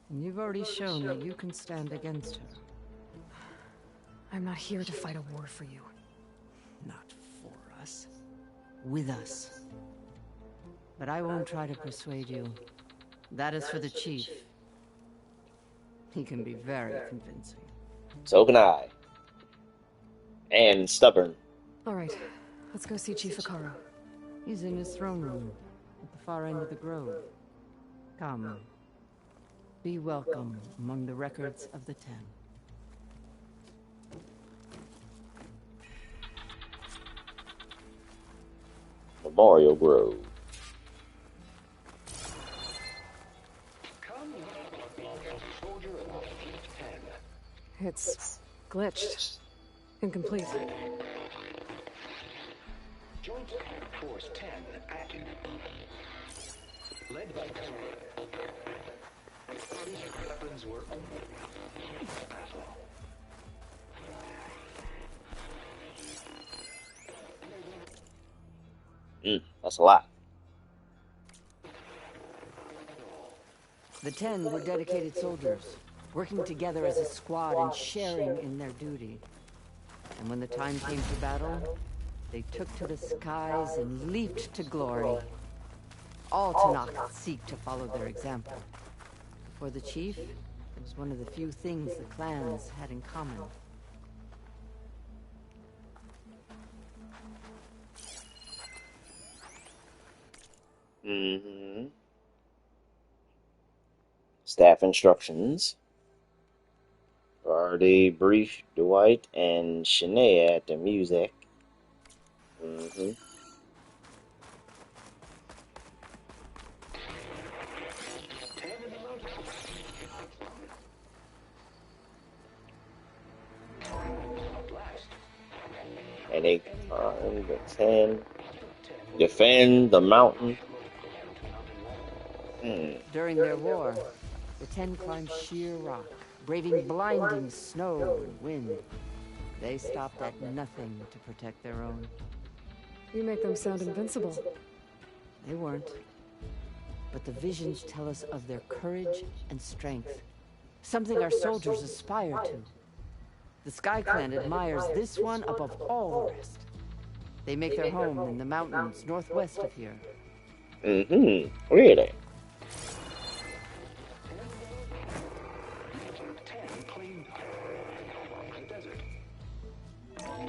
And you've already shown that you can stand against her. I'm not here to fight a war for you. Not for us. With us. But I won't try to persuade you. That is for the chief. He can be very convincing. So can I. And stubborn. All right, let's go see Chief Hikaru. He's in his throne room, at the far end of the grove. Come. Be welcome among the records of the Ten. Memorial Grove. It's glitched. Incomplete. Joint Force 10 active. Led by weapons were That's a lot. The 10 were dedicated soldiers, working together as a squad and sharing in their duty. And when the time came for battle, they took to the skies and leaped to glory. All Tanakh seek to follow their example. For the chief, it was one of the few things the clans had in common. Staff instructions. Already briefed Dwight and Shanae at the music. And they climb the 10. Defend the mountain. During their war, the 10 climbed sheer rock, braving blinding snow and wind. They stopped at nothing to protect their own. You make them sound invincible. They weren't. But the visions tell us of their courage and strength. Something our soldiers aspire to. The Sky Clan admires this one above all the rest. They make their home in the mountains northwest of here. Really?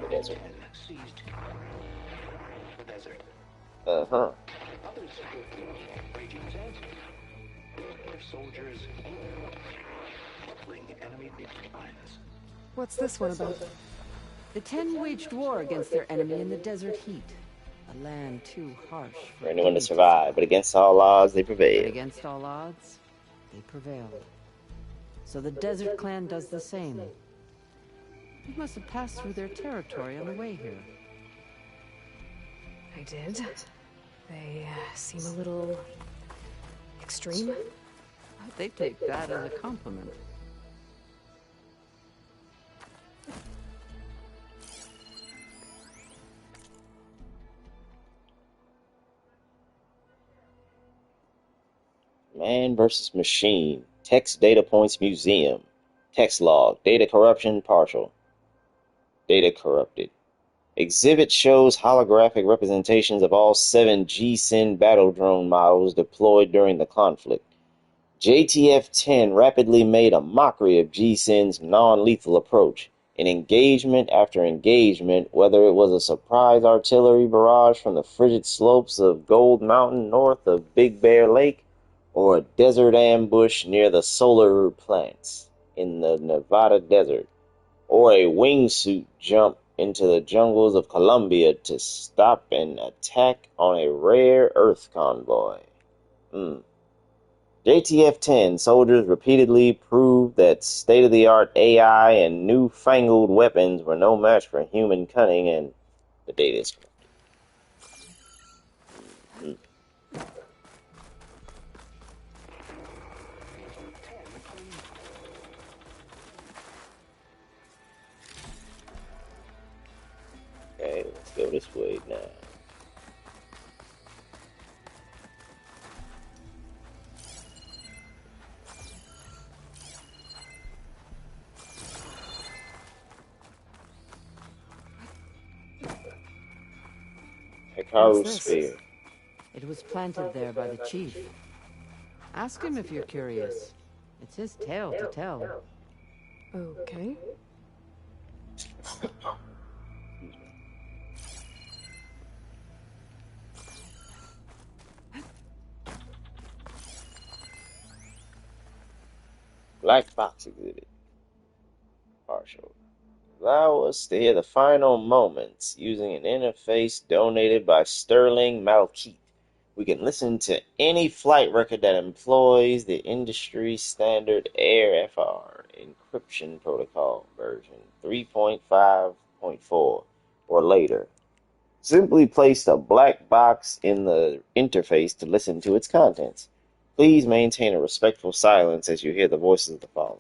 The desert. Others raging sands. Their soldiers battling enemy lines. What's this one about? The 10 waged war against their enemy in the desert heat. A land too harsh For anyone to survive, but against all odds, they But prevail. against all odds, they prevailed. So the Desert Clan does the same. You must have passed through their territory on the way here. I did. They seem a little extreme. They take that as a compliment. Man versus Machine. Text Data Points Museum. Text log. Data corruption partial. Data corrupted. Exhibit shows holographic representations of all 7 G-Sin battle drone models deployed during the conflict. JTF-10 rapidly made a mockery of G-Sin's non-lethal approach. In engagement after engagement, whether it was a surprise artillery barrage from the frigid slopes of Gold Mountain north of Big Bear Lake, or a desert ambush near the solar plants in the Nevada desert, or a wingsuit jump into the jungles of Colombia to stop an attack on a rare Earth convoy. JTF-10 soldiers repeatedly proved that state-of-the-art AI and newfangled weapons were no match for human cunning, and the data is corrupted. Okay, let's go this way now. Hikaru Sphere. It was planted there by the chief. Ask him if you're curious. It's his tale to tell. Okay. Black box exhibit. Partial. Allow us to hear the final moments using an interface donated by Sterling Malkeith. We can listen to any flight record that employs the industry standard AIR-FR encryption protocol version 3.5.4 or later. Simply place a black box in the interface to listen to its contents. Please maintain a respectful silence as you hear the voices of the following.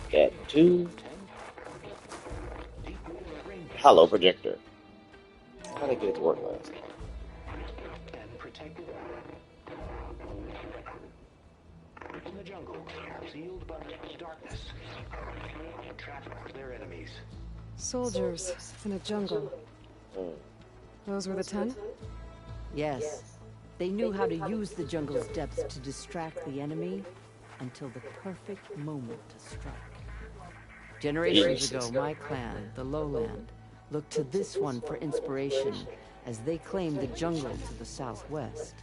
Get to Hello projector. How did I get it to work last time? In the jungle, sealed but darkness. Trapped their enemies. Soldiers in a jungle. Those were the 10? Yes. They knew how to use the jungle's depths to distract the enemy until the perfect moment to strike. Generations ago, my clan, the Lowland, looked to this one for inspiration as they claimed the jungle to the southwest.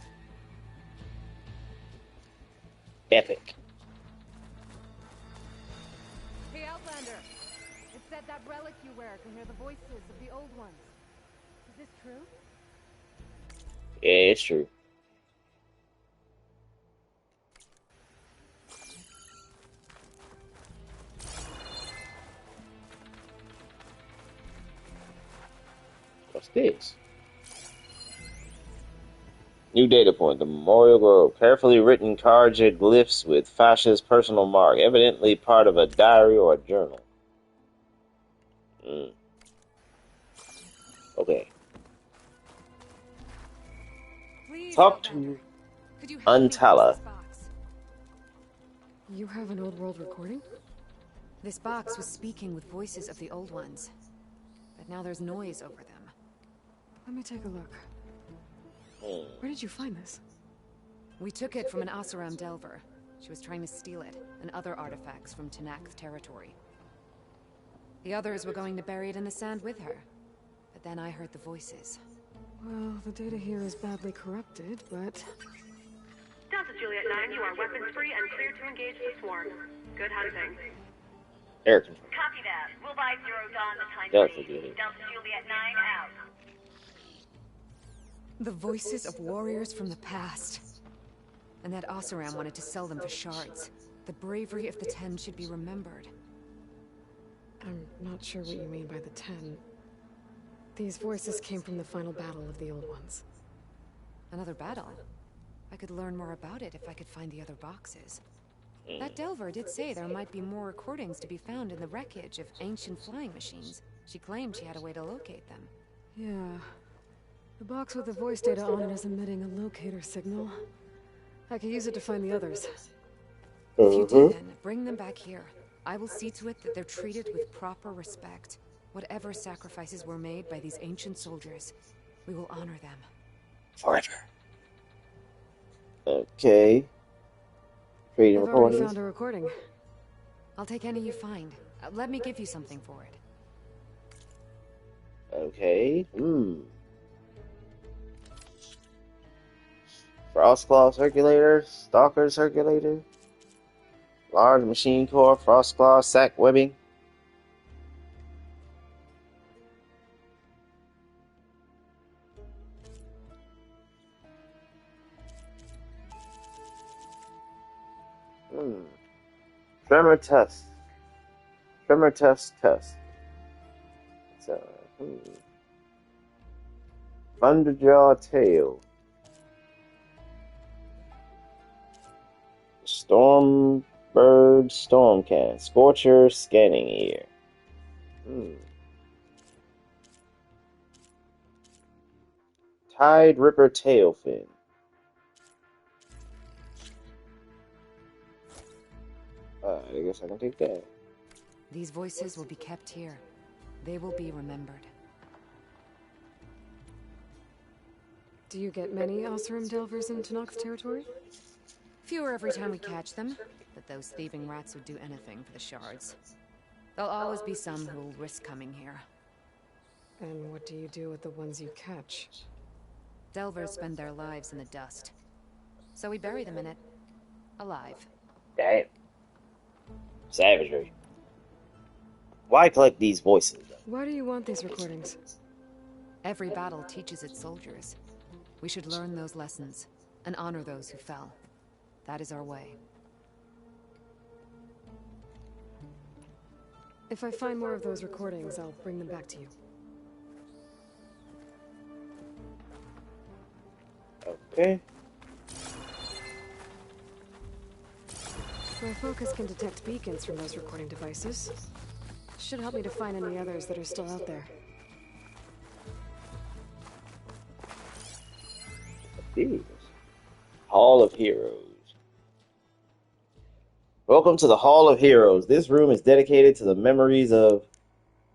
Epic. Hey, Outlander. It said that relic you wear can hear the voices of the old ones. Is this true? Yeah, it's true. What's this? New data point. The Memorial Grove. Carefully written cards or glyphs with Fasha's personal mark. Evidently part of a diary or a journal. Okay. Please, Talk Outlander. to Could you help me Untala. fix this box? You have an old world recording? This box was speaking with voices of the old ones. But now there's noise over them. Let me take a look. Where did you find this? We took it from an Oseram Delver. She was trying to steal it, and other artifacts from Tenakth territory. The others were going to bury it in the sand with her. But then I heard the voices. Well, the data here is badly corrupted, but... Delta Juliet 9, you are weapons free and clear to engage the swarm. Good hunting. Air control. Copy that. We'll buy 0 Dawn the time Delta please. Juliet. Delta Juliet 9 out. The voices of warriors from the past. And that Oseram wanted to sell them for shards. The bravery of the 10 should be remembered. I'm not sure what you mean by the 10. These voices came from the final battle of the old ones. Another battle? I could learn more about it if I could find the other boxes. That Delver did say there might be more recordings to be found in the wreckage of ancient flying machines. She claimed she had a way to locate them. Yeah. The box with the voice data on it is emitting a locator signal. I could use it to find the others. If you do, then bring them back here. I will see to it that they're treated with proper respect. Whatever sacrifices were made by these ancient soldiers, we will honor them. Forever. Okay. Freedom I've already recordings. found a recording. I'll take any you find. Let me give you something for it. Okay. Frostclaw circulator, Stalker circulator. Large machine core, frost claw, sack webbing. Tremor tusk. Tremor tusk tusk. So, Thunderjaw tail. Stormbird storm cannon. Scorcher scanning ear. Tide Ripper tail fin. I guess I can take that. These voices will be kept here. They will be remembered. Do you get many Oseram Delvers into Nox territory? Fewer every time we catch them, but those thieving rats would do anything for the shards. There'll always be some who'll risk coming here. And what do you do with the ones you catch? Delvers spend their lives in the dust. So we bury them in it. Alive. Damn. Savagery. Why collect these voices? Why do you want these recordings? Every battle teaches its soldiers. We should learn those lessons and honor those who fell. That is our way. If I find more of those recordings, I'll bring them back to you. Okay. My focus can detect beacons from those recording devices. Should help me to find any others that are still out there. Jeez. Hall of Heroes. Welcome to the Hall of Heroes. This room is dedicated to the memories of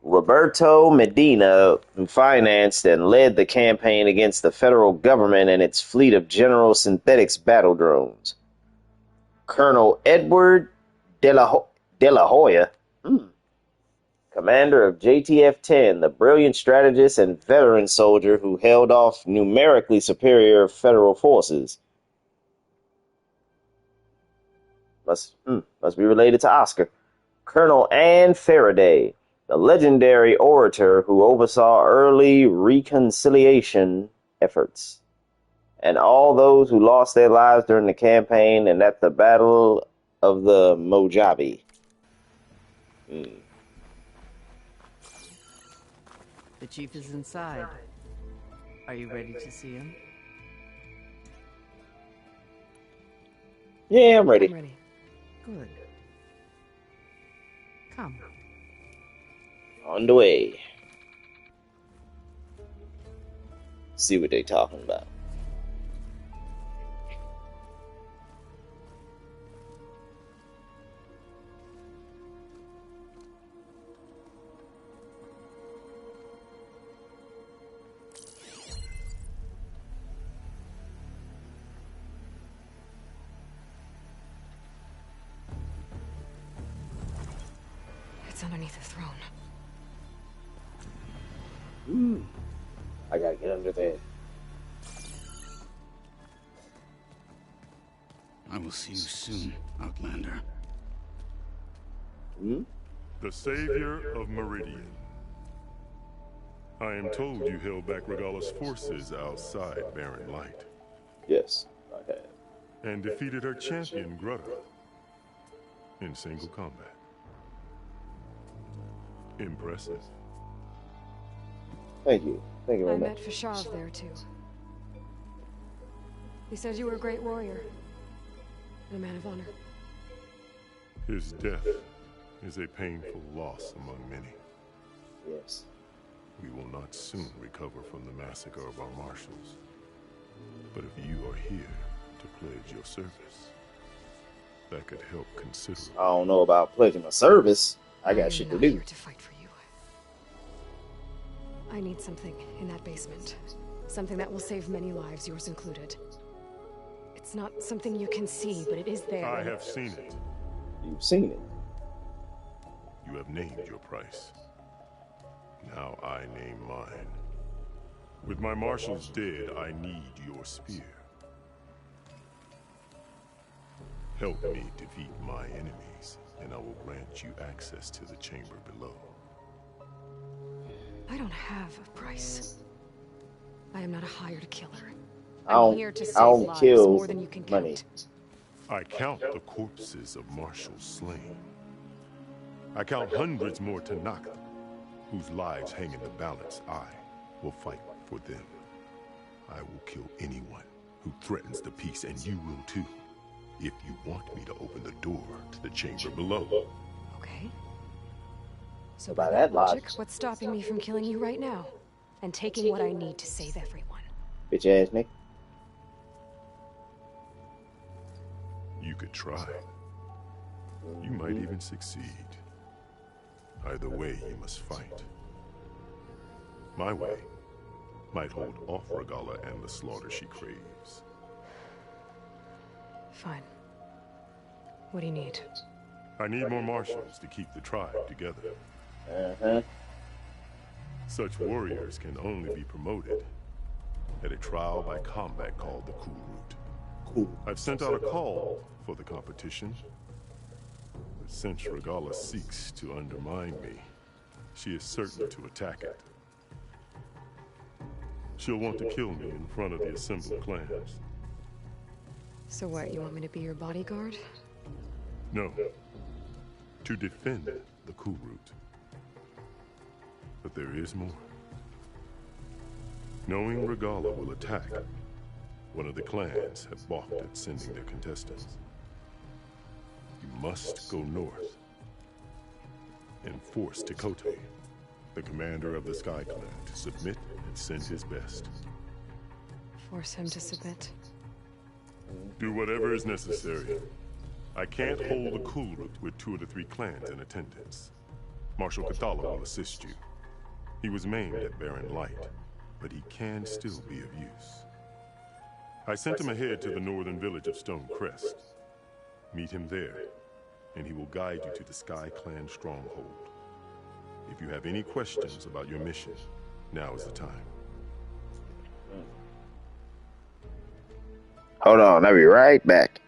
Roberto Medina, who financed and led the campaign against the federal government and its fleet of General Synthetics battle drones. Colonel Edward De La Hoya, commander of JTF-10, the brilliant strategist and veteran soldier who held off numerically superior federal forces. Must be related to Oscar. Colonel Ann Faraday, the legendary orator who oversaw early reconciliation efforts, and all those who lost their lives during the campaign and at the Battle of the Mojave. The chief is inside. Are you ready to see him? Yeah, I'm ready. I'm ready. Good. Come. On the way. See what they talking about. It's underneath the throne. I gotta get under there. I will see you soon, Outlander. The savior of Meridian. I am told you held back Regala's forces outside Barren Light. Yes, I have. And defeated her champion, Grutta, in single combat. Impressive. Thank you. Thank you I very met much. Fashav there too. He said you were a great warrior. And a man of honor. His death is a painful loss among many. Yes. We will not soon recover from the massacre of our marshals. But if you are here to pledge your service, that could help considerably. I don't know about pledging my service. I got shit to do. Here to fight for you. I need something in that basement. Something that will save many lives, yours included. It's not something you can see, but it is there. I have seen it. You've seen it. You have named your price. Now I name mine. With my marshals dead, I need your spear. Help me defeat my enemies, and I will grant you access to the chamber below. I don't have a price. I am not a hired killer. I I'm here to save don't lives kill more than you can money. count. I count the corpses of marshals slain. I count hundreds more to knock them, whose lives hang in the balance. I will fight for them. I will kill anyone who threatens the peace, and you will too, if you want me to open the door to the chamber below. Okay. So By by that that logic, logic. what's stopping me from killing you right now? And taking what I need to save everyone? Bitch ass nigga. You could try. You might even succeed. Either way, you must fight. My way might hold off Regala and the slaughter she craves. Fine. What do you need? I need more marshals to keep the tribe together. Uh-huh. Such warriors can only be promoted at a trial by combat called the Cool Route. Cool. I've sent out a call for the competition, but since Regala seeks to undermine me, she is certain to attack it. She'll want to kill me in front of the assembled clans. So what, you want me to be your bodyguard? No, to defend the Cool Route. But there is more. Knowing Regala will attack, one of the clans have balked at sending their contestants. You must go north and force Tekote, the commander of the Sky Clan, to submit and send his best. Force him to submit? Do whatever is necessary. I can't hold the Cool Route with 2 of the 3 clans in attendance. Marshal Cathala will assist you. He was maimed at Barren Light, but he can still be of use. I sent him ahead to the northern village of Stone Crest. Meet him there, and he will guide you to the Sky Clan stronghold. If you have any questions about your mission, now is the time. Hold on, I'll be right back.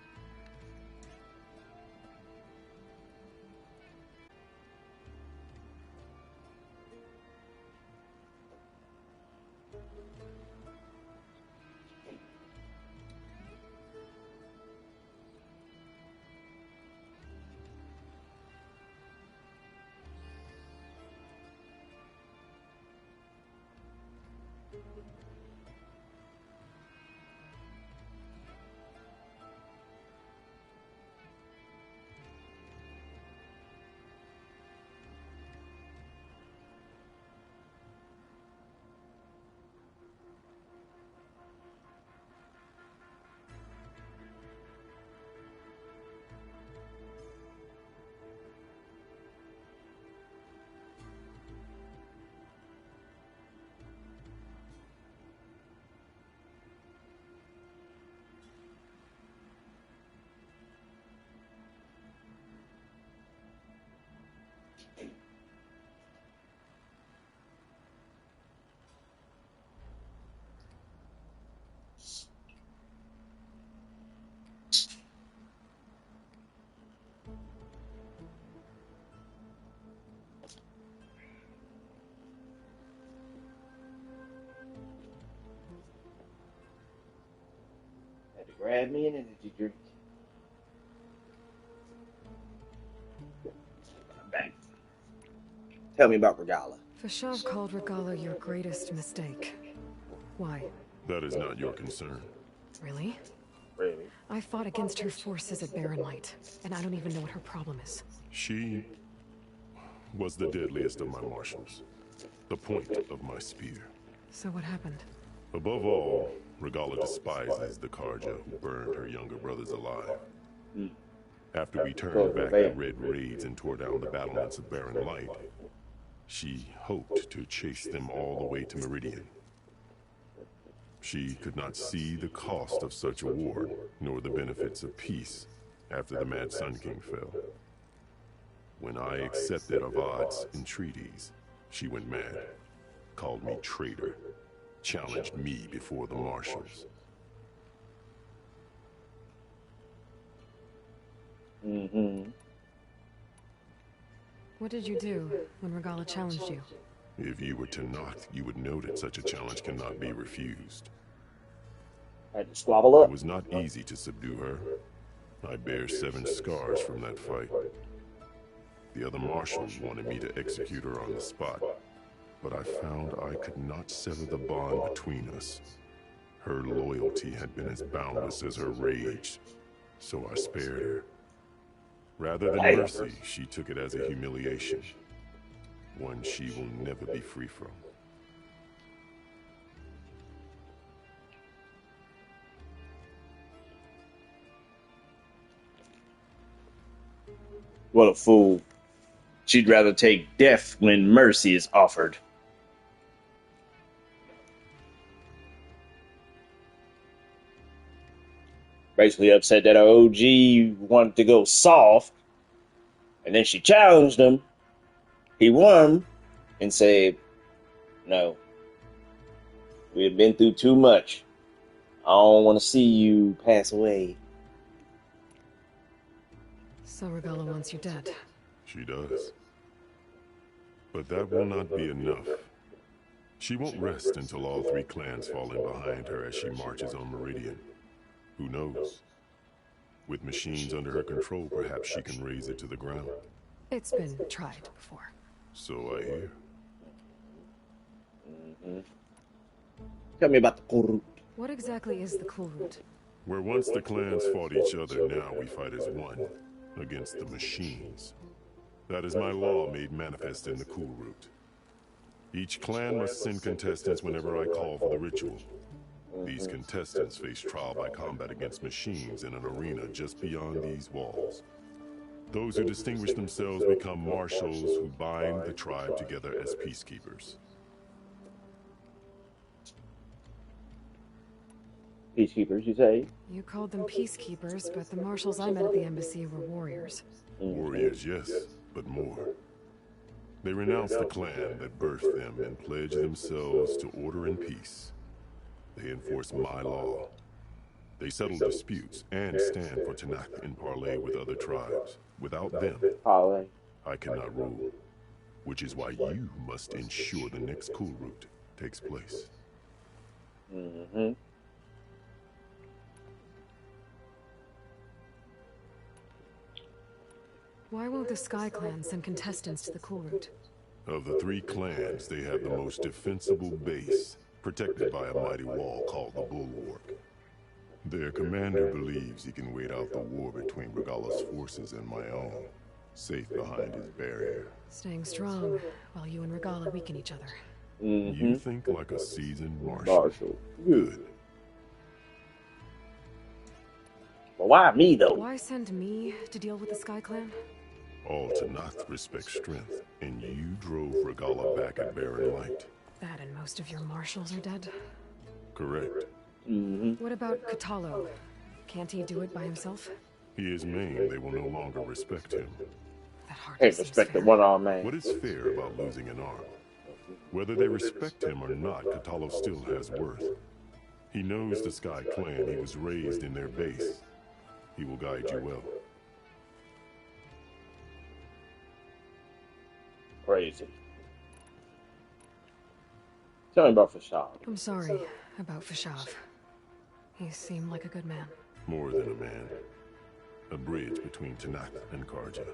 Had to grab me an energy drink. I'm back. Tell me about Regala. Fashav called Regala your greatest mistake. Why? That is not your concern. Really? Really? I fought against her forces at Barren Light, and I don't even know what her problem is. She was the deadliest of my marshals, the point of my spear. So what happened? Above all, Regala despises the Karja who burned her younger brothers alive. After we turned back the Red Raids and tore down the battlements of Barren Light, she hoped to chase them all the way to Meridian. She could not see the cost of such a war, nor the benefits of peace after the Mad Sun King fell. When I accepted Avad's entreaties, she went mad, called me traitor, challenged me before the marshals. Mm-hmm. What did you do when Regala challenged you? If you were Tanakh, you would know that such a challenge cannot be refused. I had to squabble up. It was not easy to subdue her. I bear 7 scars from that fight. The other marshals wanted me to execute her on the spot, but I found I could not sever the bond between us. Her loyalty had been as boundless as her rage, so I spared her. Rather than mercy, she took it as a humiliation, one she will never be free from. What a fool. She'd rather take death when mercy is offered. Basically upset that our OG wanted to go soft, and then she challenged him. He won and said, no, we have been through too much. I don't want to see you pass away. So Regala wants you dead. She does. But that will not be enough. She won't rest until all 3 clans fall in behind her as she marches on Meridian. Who knows? With machines under her control, perhaps she can raise it to the ground. It's been tried before. So I hear. Mm-hmm. Tell me about the Kurut. What exactly is the Kurut? Where once the clans fought each other, now we fight as one, against the machines. That is my law made manifest in the Kurut. Each clan must send contestants whenever I call for the ritual. These contestants face trial by combat against machines in an arena just beyond these walls. Those who distinguish themselves become marshals who bind the tribe together as peacekeepers. Peacekeepers, you say? You called them peacekeepers, but the marshals I met at the embassy were warriors. Warriors, yes, but more. They renounce the clan that birthed them and pledge themselves to order and peace. They enforce my law. They settle disputes and stand for Tanakh in parley with other tribes. Without them, I cannot rule. Which is why you must ensure the next Kurut takes place. Mm-hmm. Why won't the Sky Clan send contestants to the Kurut? Of the 3 clans, they have the most defensible base, protected by a mighty wall called the Bulwark. Their commander believes he can wait out the war between Regala's forces and my own, safe behind his barrier. Staying strong, while you and Regala weaken each other. Mm-hmm. You think like a seasoned marshal. Good. But why me, though? Why send me to deal with the Sky Clan? All Tanakh respect strength, and you drove Regala back at Barren Light. That and most of your marshals are dead? Correct. Mm-hmm. What about Katalo? Can't he do it by himself? He is maimed, they will no longer respect him. That Hey, respect the one-arm man. What is fair about losing an arm? Whether they respect him or not, Katalo still has worth. He knows the Sky Clan, he was raised in their base. He will guide you well. Crazy. Tell me about Fashav. I'm sorry about Fashav. He seemed like a good man. More than a man. A bridge between Tanakh and Karja.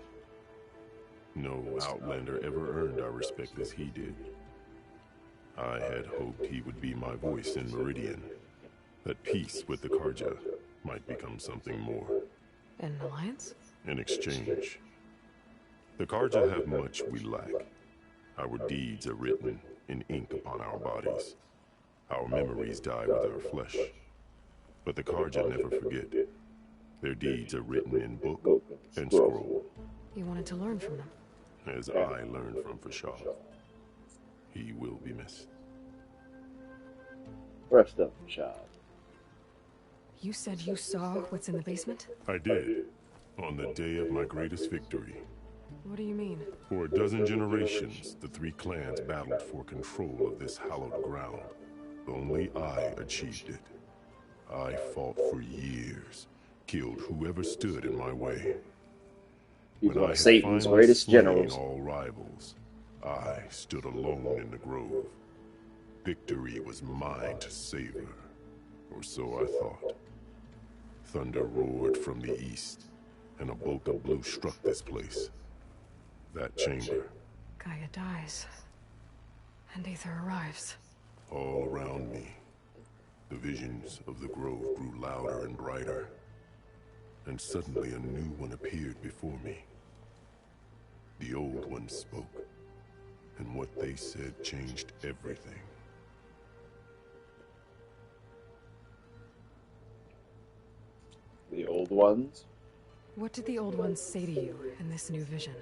No Outlander ever earned our respect as he did. I had hoped he would be my voice in Meridian. That peace with the Karja might become something more. An alliance? In exchange. The Karja have much we lack. Our deeds are written in ink upon our bodies. Our memories die with our flesh. But the Karja never forget. Their deeds are written in book and scroll. You wanted to learn from them? As I learned from Fashav. He will be missed. Rest up, Fashav. You said you saw what's in the basement? I did. On the day of my greatest victory. What do you mean? For a dozen generations, the 3 clans battled for control of this hallowed ground. Only I achieved it. I fought for years, killed whoever stood in my way. He's When one I of had Satan's finally greatest slain generals. all rivals, I stood alone in the grove. Victory was mine to savor, or so I thought. Thunder roared from the east, and a bolt of blue struck this place. That chamber. Gaia dies. And Aether arrives. All around me, the visions of the grove grew louder and brighter. And suddenly a new one appeared before me. The old one spoke, and what they said changed everything. The old ones? What did the old ones say to you in this new vision?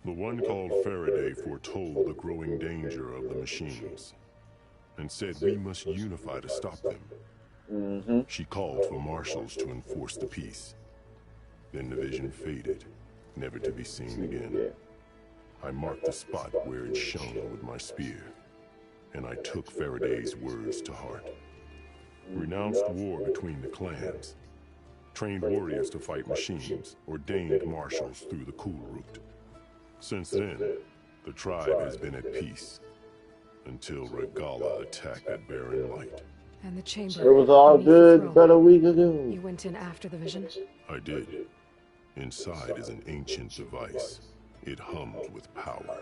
The one called Faraday foretold the growing danger of the machines, and said we must unify to stop them. She called for marshals to enforce the peace. Then the vision faded, never to be seen again. I marked the spot where it shone with my spear, and I took Faraday's words to heart. Renounced war between the clans, trained warriors to fight machines, ordained marshals through the cool route. Since then, the tribe has been at peace, until Regala attacked at Barren Light. And the chamber. It was all beneath the good throne. but a week ago. You went in after the vision? I did. Inside is an ancient device. It hums with power.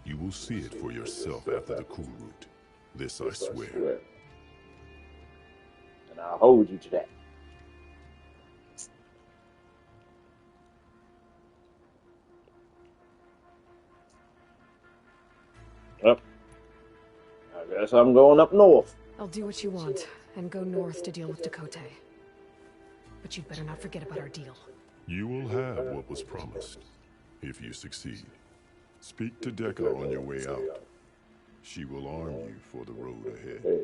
You will see it for yourself after the cool route. This I swear. And I'll hold you to that. Well, I guess I'm going up north. I'll do what you want and go north to deal with Dakota. But you'd better not forget about our deal. You will have what was promised, if you succeed. Speak to Decca on your way out. She will arm you for the road ahead. Hey.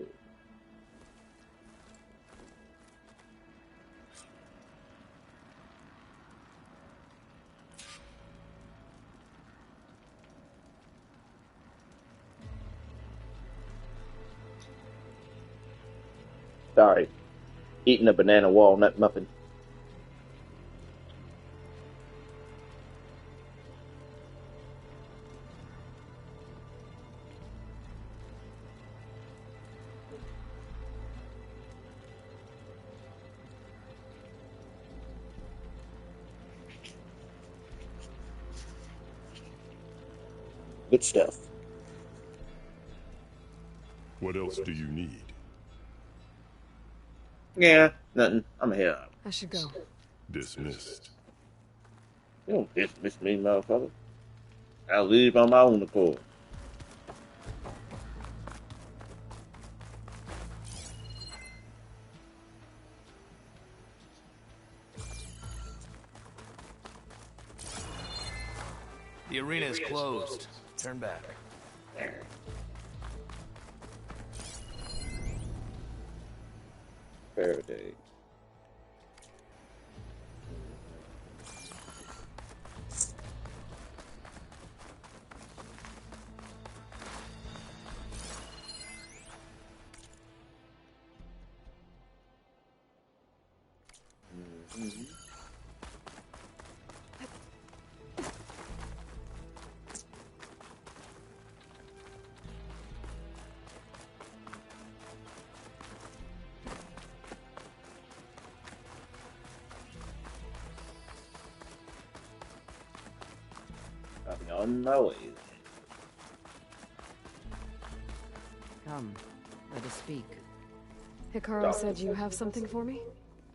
Sorry, eating a banana walnut muffin. Good stuff. What else do you need? Yeah, nothing. I'm here. I should go. Dismissed. You don't dismiss me, motherfucker. I'll leave on my own accord. The arena is closed. Turn back. Faraday. I'll be on my way. Come, let us speak. Hikaru said you have something for me?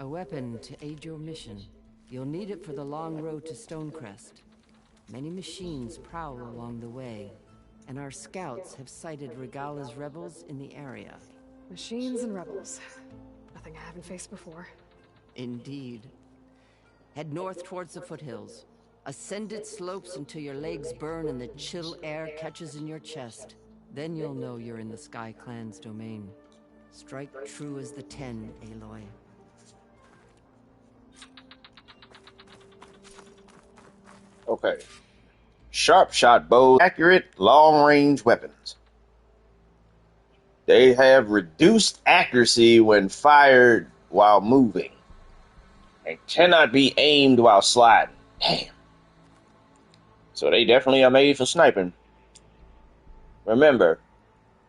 A weapon to aid your mission. You'll need it for the long road to Stonecrest. Many machines prowl along the way, and our scouts have sighted Regala's rebels in the area. Machines and rebels. Nothing I haven't faced before. Indeed. Head north towards the foothills. Ascend its slopes until your legs burn and the chill air catches in your chest. Then you'll know you're in the Sky Clan's domain. Strike true as the 10, Aloy. Okay. Sharp shot bows, accurate long-range weapons. They have reduced accuracy when fired while moving and cannot be aimed while sliding. Damn. So they definitely are made for sniping. Remember,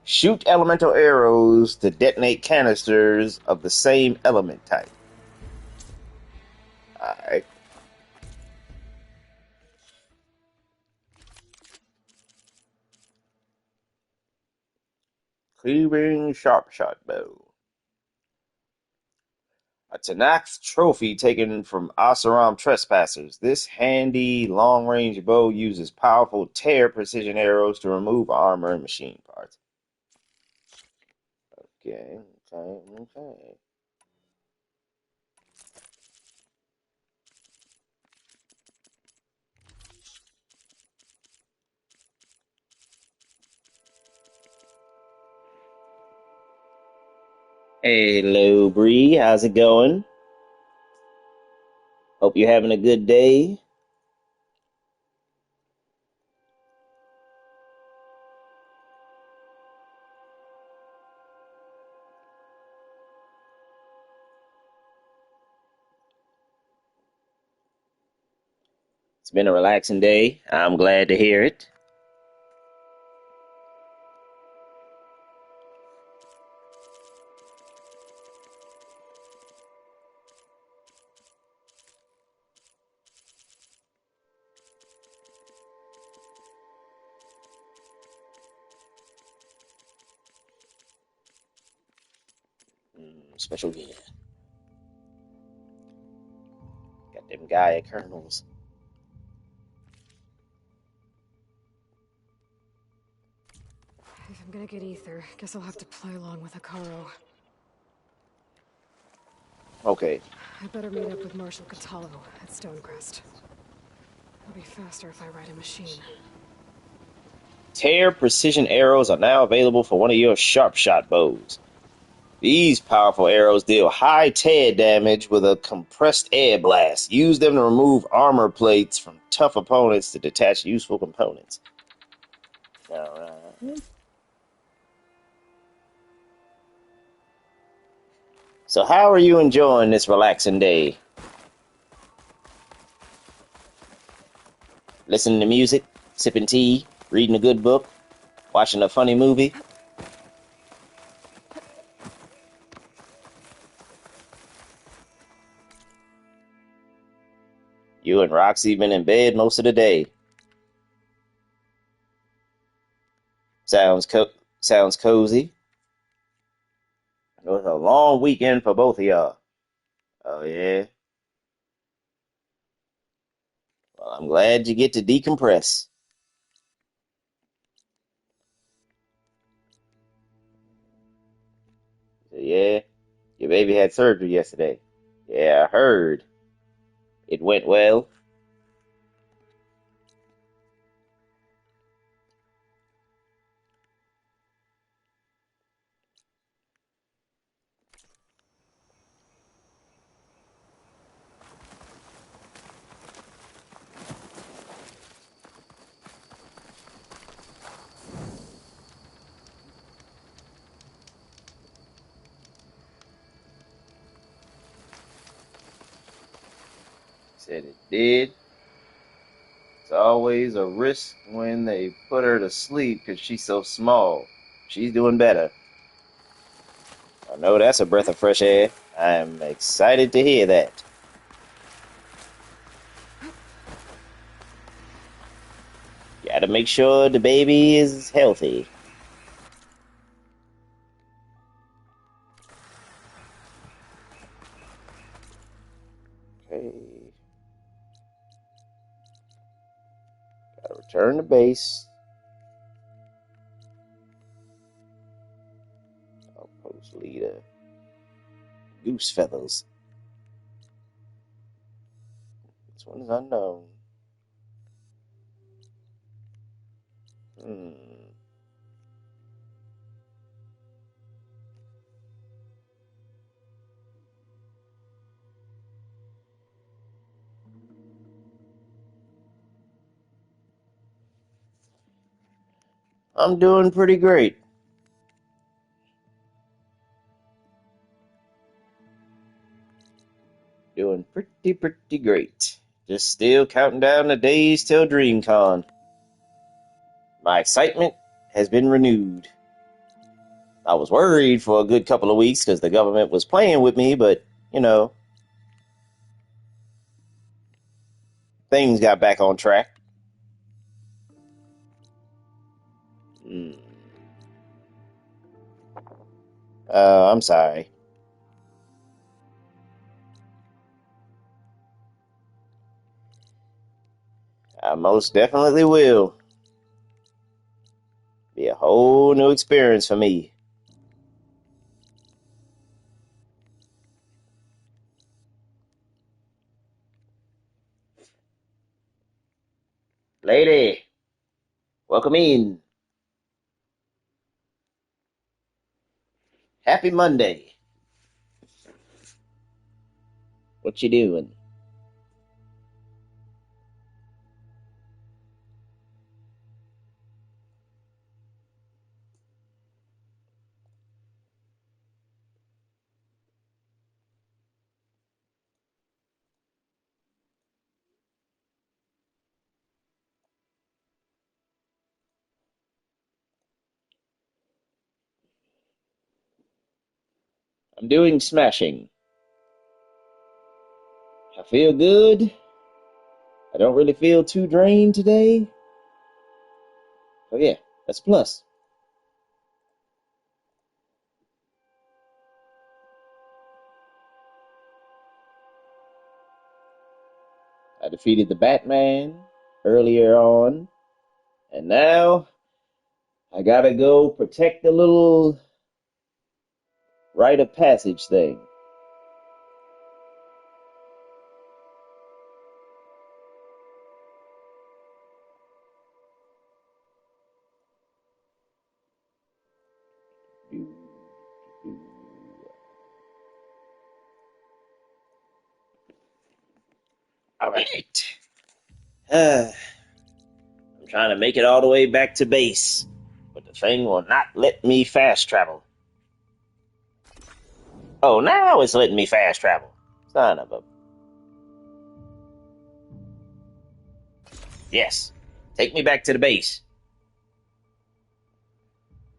shoot elemental arrows to detonate canisters of the same element type. Alright. Cleaving sharp shot bow. A Tanakh trophy taken from Asaram trespassers. This handy long-range bow uses powerful tear precision arrows to remove armor and machine parts. Okay. Hello, Bree. How's it going? Hope you're having a good day. It's been a relaxing day. I'm glad to hear it. Special gear. Got them Gaia kernels. If I'm gonna get ether, guess I'll have to play along with Akaro. Okay. I better meet up with Marshal Catallo at Stonecrest. It'll be faster if I ride a machine. Tear precision arrows are now available for one of your sharp shot bows. These powerful arrows deal high tear damage with a compressed air blast. Use them to remove armor plates from tough opponents to detach useful components. Alright. So how are you enjoying this relaxing day? Listening to music, sipping tea, reading a good book, watching a funny movie? You and Roxy been in bed most of the day. Sounds cozy. It was a long weekend for both of y'all. Oh yeah. Well, I'm glad you get to decompress. So, yeah, your baby had surgery yesterday. Yeah, I heard. It went well. Said it did. It's always a risk when they put her to sleep because she's so small. She's doing better. I know that's a breath of fresh air. I'm excited to hear that. Gotta make sure the baby is healthy. Okay. Gotta return to base. Outpost leader. Goose feathers. This one is unknown. I'm doing pretty great. Doing pretty great. Just still counting down the days till DreamCon. My excitement has been renewed. I was worried for a good couple of weeks because the government was playing with me, but, you know, things got back on track. I'm sorry. I most definitely will. Be a whole new experience for me. Lady, welcome in. Happy Monday. What you doing? I'm doing smashing. I feel good. I don't really feel too drained today. So yeah, that's a plus. I defeated the Batman earlier on. And now I gotta go protect the little rite of passage thing. Alright. I'm trying to make it all the way back to base, but the thing will not let me fast travel. Oh, now it's letting me fast travel. Son of a... Yes. Take me back to the base.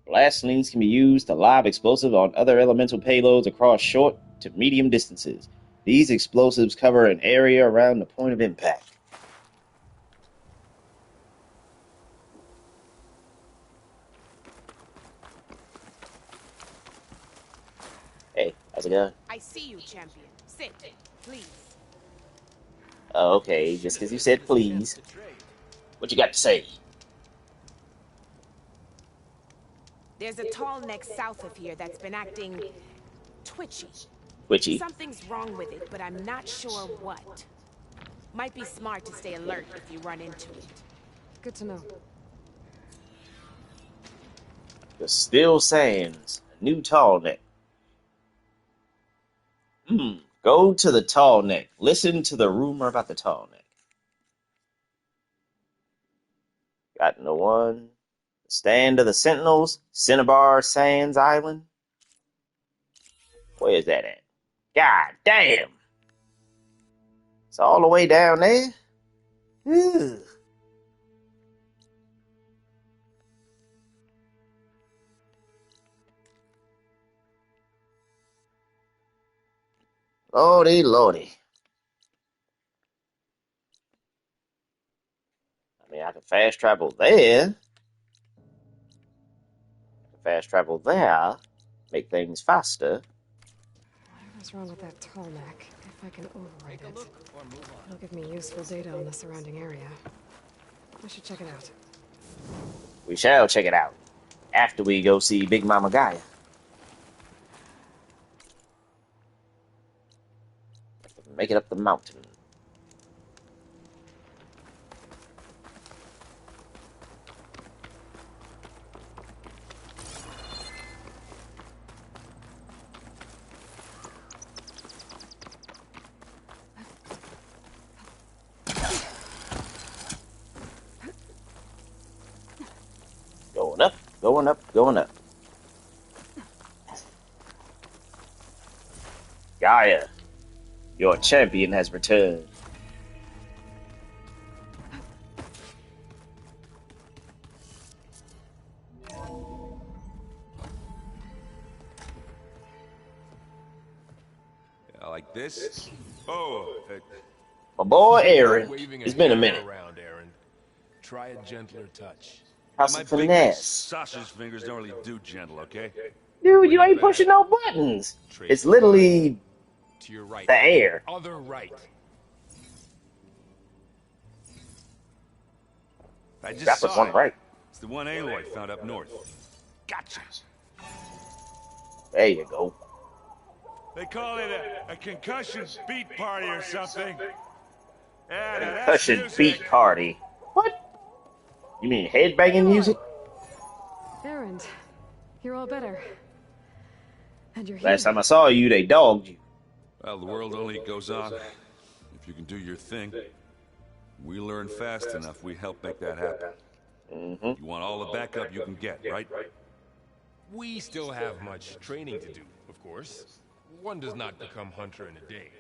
Blast slings can be used to lob explosives on other elemental payloads across short to medium distances. These explosives cover an area around the point of impact. Hey, how's it going? I see you, champion. Sit, please. Oh, okay, just because you said please. What you got to say? There's a tall neck south of here that's been acting twitchy. Twitchy? Something's wrong with it, but I'm not sure what. Might be smart to stay alert if you run into it. Good to know. The Still Sands, a new tall neck. Go to the tall neck. Listen to the rumor about the tall neck. Got no one. The Stand of the Sentinels, Cinnabar Sands Island. Where is that at? God damn! It's all the way down there? Ugh. Lordy, lordy. I mean, I can fast travel there. Fast travel there. Make things faster. Whatever's wrong with that tall neck, if I can override it, it'll give me useful data on the surrounding area. I should check it out. We shall check it out. After we go see Big Mama Gaia. Make it up the mountain. Going up, going up, going up. Gaia, your champion has returned. this. Oh, My boy Aaron. Waving It's been a hammer minute. around, Aaron. Try a gentler touch. How's my some big, big finesse? sausage fingers don't really do gentle, okay? Dude, you ain't pushing no buttons. It's literally to your right. the air. Other right. I just That was saw one it. right. It's the one Aloy found up north. Gotcha. There you go. They call it a concussion beat party or something. Yeah, now that's Concussion music. beat party. What? You mean headbanging music? Aaron, you're all better. And you're Last here. time I saw you, they dogged you. Well, the world only goes on if you can do your thing. We learn fast enough, we help make that happen. You want all the backup you can get, right? We still have much training to do, of course. One does not become hunter in a day.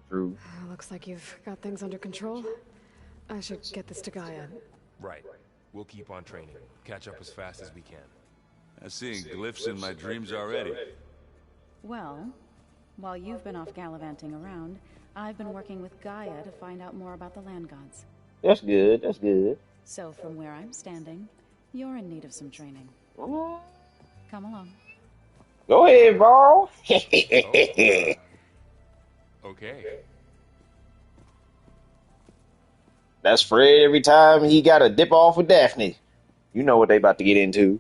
True. Looks like you've got things under control. I should get this to Gaia. Right. We'll keep on training. Catch up as fast as we can. I'm seeing glyphs in my dreams already. Well, while you've been off gallivanting around, I've been working with Gaia to find out more about the land gods. That's good. That's good. So from where I'm standing, you're in need of some training. Come along. Go ahead, bro. Okay. That's Fred every time he got a dip off with Daphne. You know what they about to get into.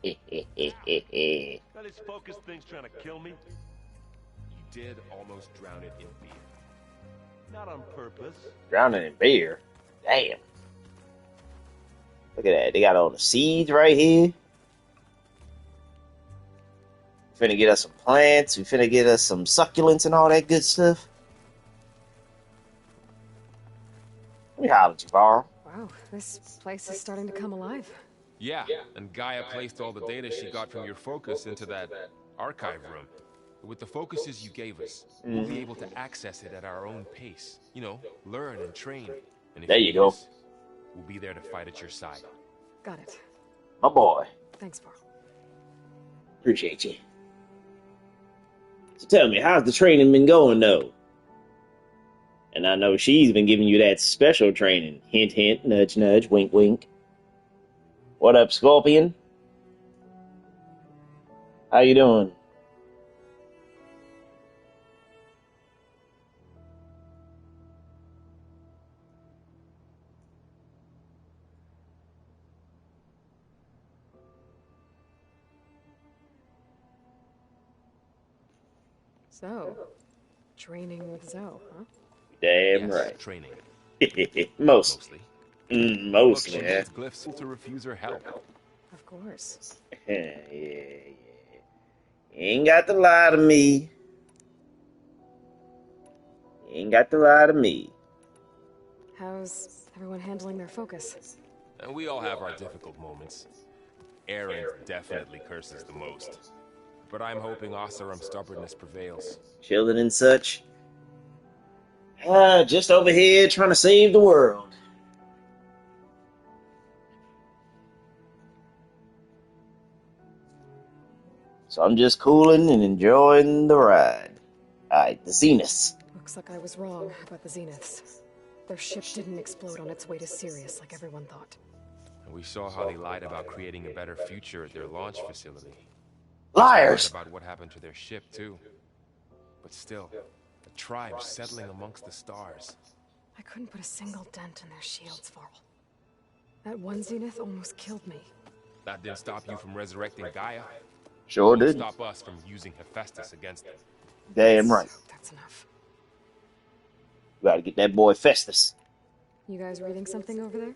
Got this focus thing's trying to kill me. You did almost drown it in beer. Not on purpose. Drowning in beer. Damn. Look at that. They got all the seeds right here. Finna get us some plants. We finna get us some succulents and all that good stuff. Let me holler at you, Varl. Wow, this place is starting to come alive. Yeah, and Gaia placed all the data she got from your focus into that archive room. With the focuses you gave us, we'll be able to access it at our own pace. You know, learn and train. And if There you go. miss, we'll be there to fight at your side. Got it. My boy. Thanks, Varl. Appreciate you. So tell me, how's the training been going, though? And I know she's been giving you that special training. Hint, hint, nudge, nudge, wink, wink. What up, Scorpion? How you doing? So, training with Zoe, huh? Damn Yes, right. Training. Mostly. Mostly, Look, she yeah. needs glyphs to refuse her help. Of course. Yeah. You ain't got to lie to me. You ain't got to lie to me. How's everyone handling their focus? And we all have our difficult moments. Aaron definitely curses the most. But I'm hoping Oseram's stubbornness prevails. Chilling and such. Just over here trying to save the world. So I'm just cooling and enjoying the ride. Alright, the Zeniths. Looks like I was wrong about the Zeniths. Their ship didn't explode on its way to Sirius like everyone thought. And we saw how they lied about creating a better future at their launch facility. Liars! They lied about what happened to their ship, too. But still, a tribe settling amongst the stars. I couldn't put a single dent in their shields, Varl. That one Zenith almost killed me. That didn't stop you from resurrecting Gaia. Sure It won't did. stop us from using Hephaestus against them. Damn right. That's enough. Gotta get that boy Festus. You guys reading something over there?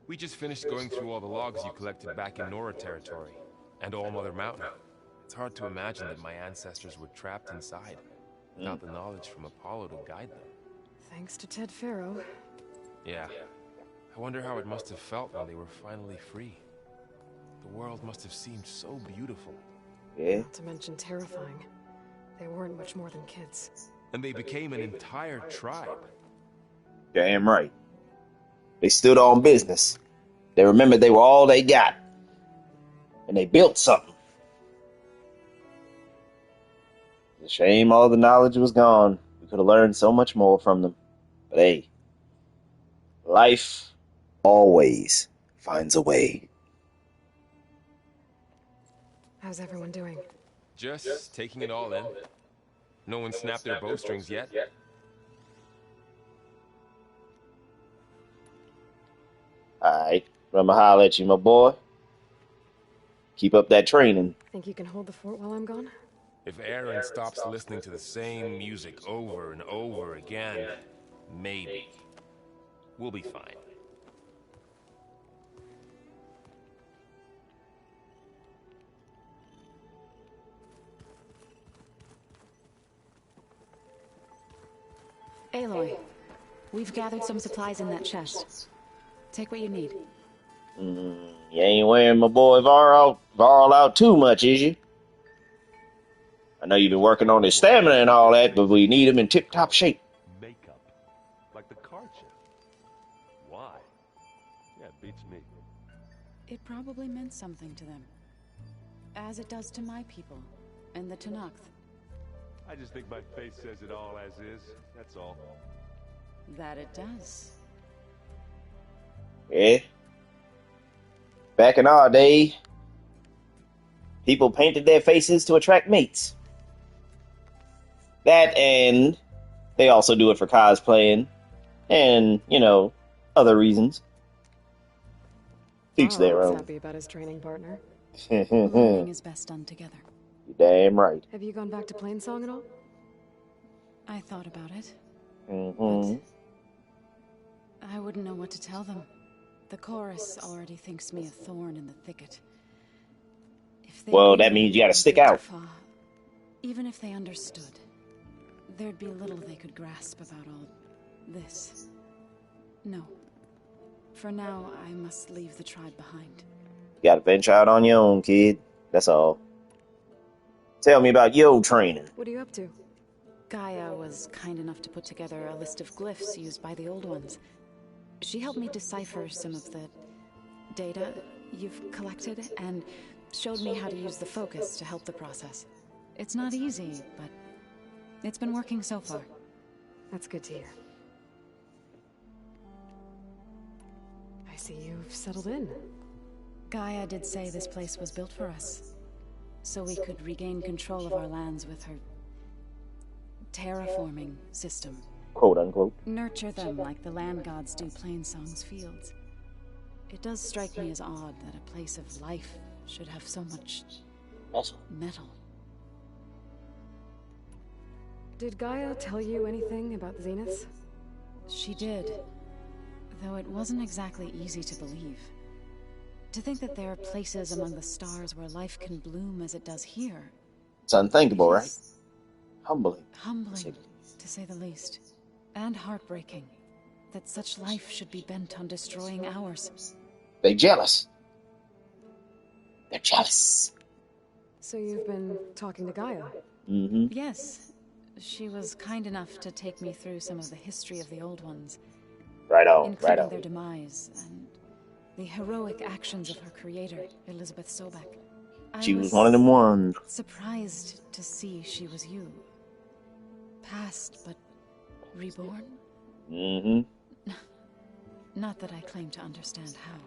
We just finished going through all the logs you collected back in Nora territory, and All Mother Mountain. It's hard to imagine that my ancestors were trapped inside, without the knowledge from Apollo to guide them. Thanks to Ted Faro. Yeah. I wonder how it must have felt when they were finally free. The world must have seemed so beautiful. Yeah. Not to mention terrifying. They weren't much more than kids. And they became an entire tribe. Damn right. They stood on business. They remembered they were all they got. And they built something. a shame all the knowledge was gone. We could have learned so much more from them. But hey, life always finds a way. How's everyone doing? Just taking it all in. No one snapped their bowstrings yet. Alright, I'ma holler at you, my boy. Keep up that training. Think you can hold the fort while I'm gone? If Aaron stops listening to the same music over and over again, maybe. We'll be fine. Aloy, we've gathered some supplies in that chest. Take what you need. You ain't wearing my boy Varl out too much, is you? I know you've been working on his stamina and all that, but we need him in tip-top shape. Makeup. Like the card chip. Why? Yeah, beats me. It probably meant something to them. As it does to my people, and the Tenakth. I just think my face says it all as is, that's all. That it does. Yeah. Back in our day, people painted their faces to attract mates. That, and they also do it for cosplaying, and, you know, other reasons. Each their own. Happy about his training partner. Learning is best done together. You're damn right. Have you gone back to Plainsong at all? I thought about it. Mm-hmm. I wouldn't know what to tell them. The chorus already thinks me a thorn in the thicket. Well, that means you gotta stick out. Even if they understood, there'd be little they could grasp about all this. No. For now, I must leave the tribe behind. You gotta venture out on your own, kid. That's all. Tell me about your training. What are you up to? Gaia was kind enough to put together a list of glyphs used by the Old Ones. She helped me decipher some of the data you've collected and showed me how to use the focus to help the process. It's not easy, but it's been working so far. That's good to hear. I see you've settled in. Gaia did say this place was built for us, so we could regain control of our lands with her terraforming system. Quote unquote. Nurture them like the land gods do Plainsong's fields. It does strike me as odd that a place of life should have so much metal. Did Gaia tell you anything about the Zeniths? She did, though it wasn't exactly easy to believe. To think that there are places among the stars where life can bloom as it does here. It's unthinkable, right? Humbling. Humbling, to say the least. And heartbreaking that such life should be bent on destroying ours. They jealous. They're jealous. So you've been talking to Gaia? Mm-hmm. Yes. She was kind enough to take me through some of the history of the Old Ones. Right on, including right on. Their demise and the heroic actions of her creator, Elizabeth Sobek. She was one of them ones. Surprised to see she was you. Past, but reborn? Mm-hmm. Not that I claim to understand how.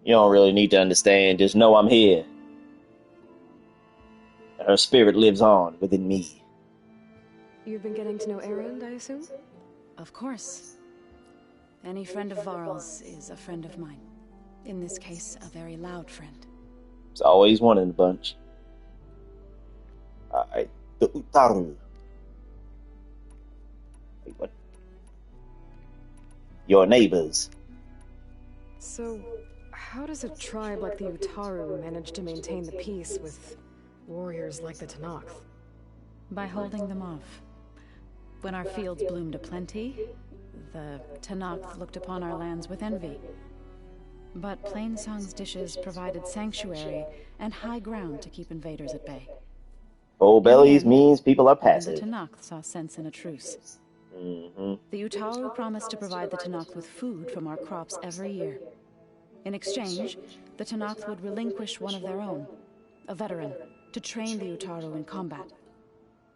You don't really need to understand. Just know I'm here. Her spirit lives on within me. You've been getting to know Erend, I assume? Of course. Any friend of Varl's is a friend of mine. In this case, a very loud friend. There's always one in the bunch. Alright. The Utaru. Wait, what? Your neighbors. So, how does a tribe like the Utaru manage to maintain the peace with warriors like the Tenakth? By holding them off. When our fields bloomed aplenty, the Tenakth looked upon our lands with envy. But Plainsong's dishes provided sanctuary and high ground to keep invaders at bay. Full bellies means people are passive. The Tenakth saw sense in a truce. Mm-hmm. The Utaru promised to provide the Tenakth with food from our crops every year. In exchange, the Tenakth would relinquish one of their own, a veteran, to train the Utaru in combat.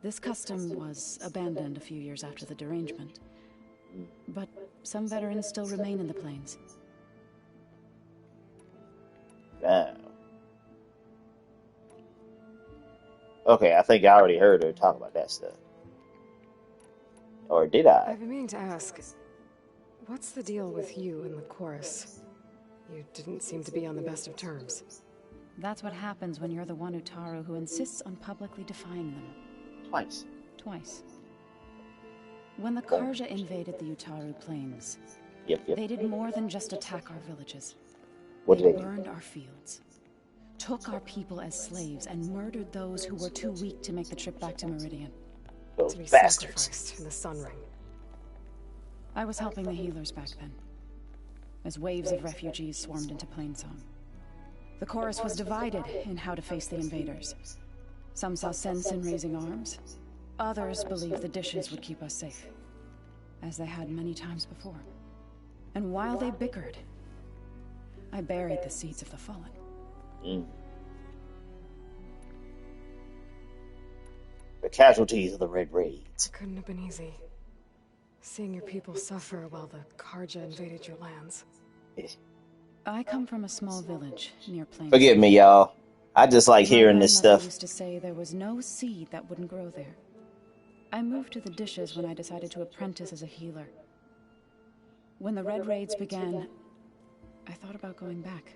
This custom was abandoned a few years after the derangement, but some veterans still remain in the plains. Damn. Okay, I think I already heard her talk about that stuff. Or did I? I've been meaning to ask, what's the deal with you and the chorus? You didn't seem to be on the best of terms. That's what happens when you're the one Utaru who insists on publicly defying them. Twice. Twice. When the Karja invaded the Utaru plains, Yep. they did more than just attack our villages. What did they do? Burned our fields, took our people as slaves, and murdered those who were too weak to make the trip back to Meridian. Those to be bastards. sacrificed in the sun ring. I was helping the healers back then, as waves of refugees swarmed into Plainsong. The chorus was divided in how to face the invaders. Some saw sense in raising arms. Others believed the dishes would keep us safe, as they had many times before. And while they bickered, I buried the seeds of the fallen. The casualties of the Red Raids. Couldn't have been easy. Seeing your people suffer while the Karja invaded your lands. I come from a small village near Plains. Forgive me, y'all. I just like hearing this My grandmother stuff. used to say there was no seed that wouldn't grow there. I moved to the dishes when I decided to apprentice as a healer. When the Red Raids began, I thought about going back.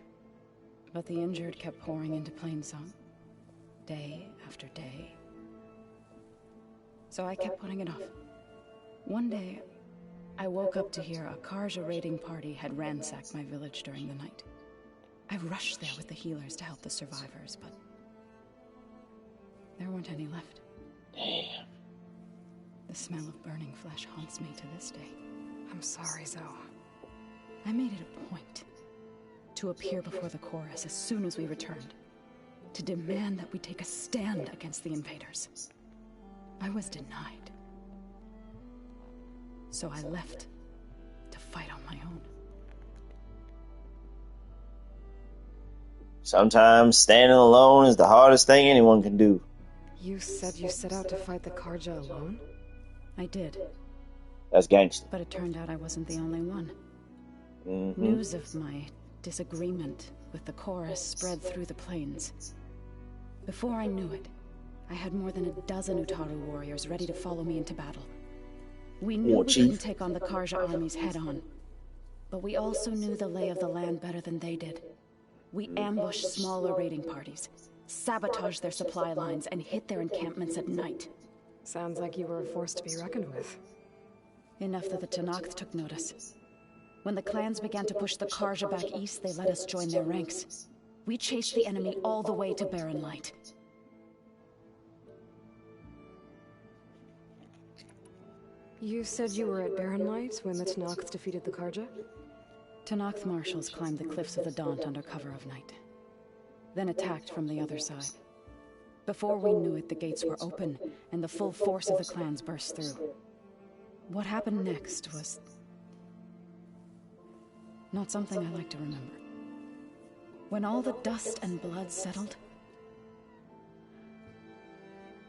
But the injured kept pouring into Plainsong, day after day. So I kept putting it off. One day, I woke up to hear a Karja raiding party had ransacked my village during the night. I rushed there with the healers to help the survivors, but there weren't any left. Damn. The smell of burning flesh haunts me to this day. I'm sorry, Zoe. I made it a point to appear before the chorus as soon as we returned, to demand that we take a stand against the invaders. I was denied. So I left to fight on my own. Sometimes standing alone is the hardest thing anyone can do. You said you set out to fight the Karja alone? I did. That's gangster. But it turned out I wasn't the only one. Mm-hmm. News of my disagreement with the chorus spread through the plains. Before I knew it, I had more than a dozen Utaru warriors ready to follow me into battle. We knew we couldn't take on the Karja armies head-on, but we also knew the lay of the land better than they did. We ambushed smaller raiding parties, sabotaged their supply lines, and hit their encampments at night. Sounds like you were a force to be reckoned with. Enough that the Tenakth took notice. When the clans began to push the Karja back east, they let us join their ranks. We chased the enemy all the way to Barren Light. You said you were at Barren Light when the Tenakth defeated the Karja? Tenakth marshals climbed the cliffs of the Daunt under cover of night, then attacked from the other side. Before we knew it, the gates were open, and the full force of the clans burst through. What happened next was not something I like to remember. When all the dust and blood settled,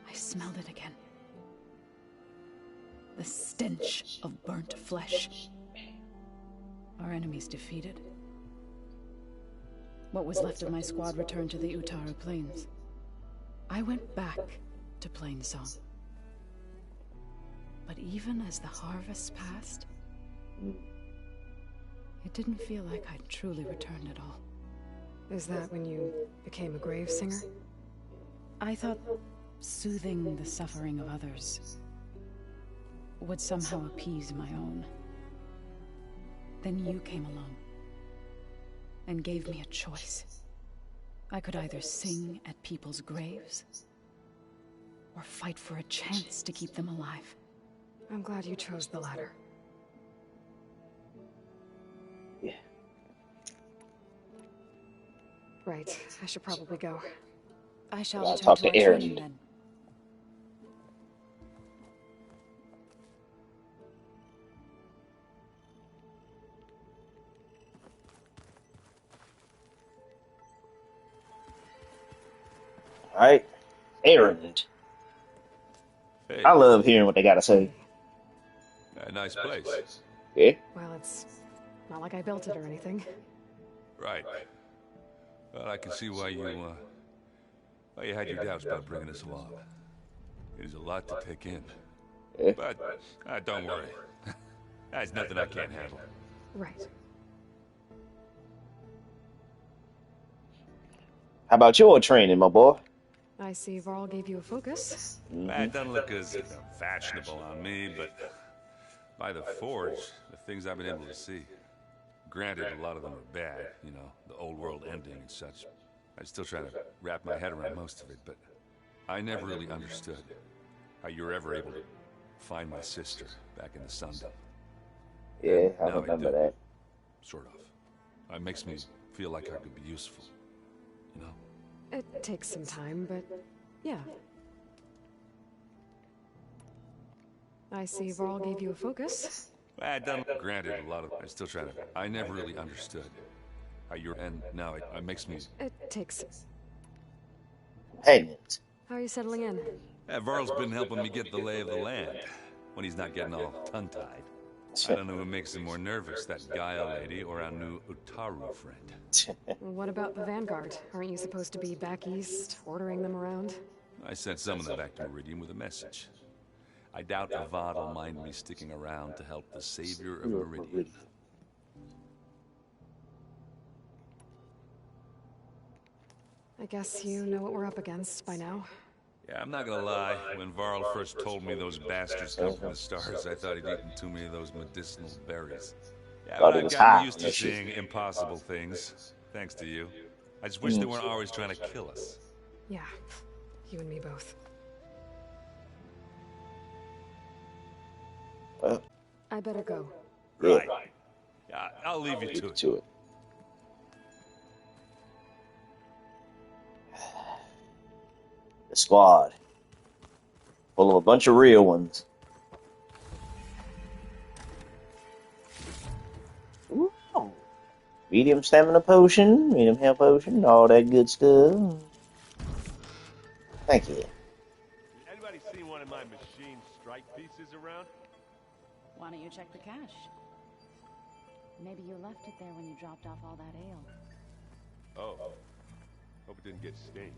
I smelled it again. The stench of burnt flesh. Our enemies defeated. What was left of my squad returned to the Utaru Plains. I went back to Plainsong. But even as the harvests passed, it didn't feel like I'd truly returned at all. Is that when you became a grave singer? I thought soothing the suffering of others would somehow appease my own. Then you came along and gave me a choice. I could either sing at people's graves or fight for a chance to keep them alive. I'm glad you chose the latter. Yeah. Right, I should probably go. I shall I'll return talk to to our Aaron. training then. Alright. Errand. Hey. I love hearing what they gotta say. A nice place. Yeah. Well, it's not like I built it or anything. Right. Well, I can see why you had your doubts about bringing us along. It is a lot to take in. Yeah. But don't worry. That's nothing I can't handle. Right. How about your training, my boy? I see Varl gave you a focus. It doesn't look as fashionable on me, but by the Forge, the things I've been able to see. Granted, a lot of them are bad, you know, the old world ending and such. I'm still trying to wrap my head around most of it, but I never really understood how you were ever able to find my sister back in the Sundom. Yeah, I remember that. Sort of. It makes me feel like I could be useful, you know? It takes some time, but yeah. I see Varl gave you a focus. Granted, a lot of I'm still trying to. I never really understood how you're, and now it makes me. It takes. Hey. How are you settling in? Varl's been helping me get the lay of the land when he's not getting all tongue-tied. I don't know who makes him more nervous, that Gaia lady or our new Utaru friend. What about the Vanguard? Aren't you supposed to be back east, ordering them around? I sent some of them back to Meridian with a message. I doubt Avad will mind me sticking around to help the savior of Meridian. I guess you know what we're up against by now. Yeah, I'm not gonna lie. When Varl first told me those bastards come from the stars, I thought he'd eaten too many of those medicinal berries. Yeah, but I've gotten used to seeing impossible things, thanks to you. I just wish they weren't always trying to kill us. Yeah, you and me both. I better go. Right. Yeah, I'll leave you to it. The squad. Full of a bunch of real ones. Ooh. Medium stamina potion, medium health potion, all that good stuff. Thank you. Anybody seen one of my machine strike pieces around? Why don't you check the cache? Maybe you left it there when you dropped off all that ale. Oh. Hope it didn't get stained.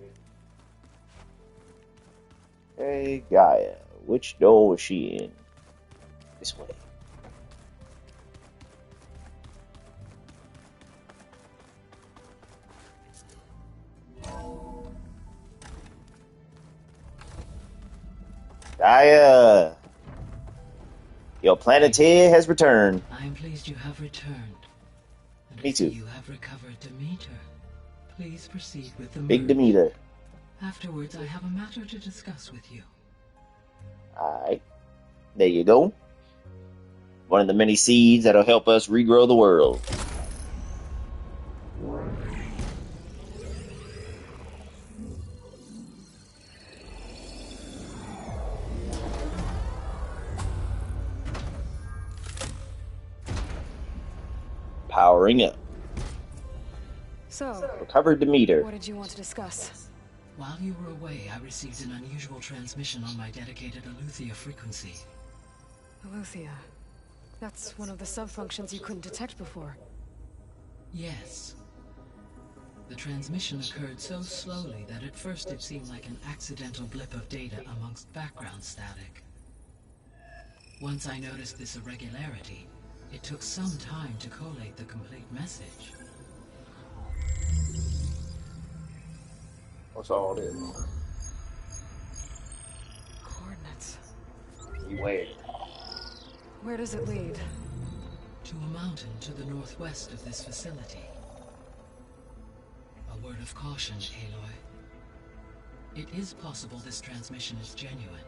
Hey, Gaia. Which door was she in? This way. Gaia! Your planeteer has returned. I am pleased you have returned. And Me too. You have recovered Demeter. Please proceed with the Big merge. Demeter. Afterwards, I have a matter to discuss with you. Alright. There you go. One of the many seeds that'll help us regrow the world. Powering up. So, Recovered Demeter. what did you want to discuss? While you were away, I received an unusual transmission on my dedicated Aletheia frequency. Aletheia. That's one of the sub-functions you couldn't detect before. Yes. The transmission occurred so slowly that at first it seemed like an accidental blip of data amongst background static. Once I noticed this irregularity, it took some time to collate the complete message. What's all this? Coordinates. Beware. Where does it lead? To a mountain to the northwest of this facility. A word of caution, Aloy. It is possible this transmission is genuine.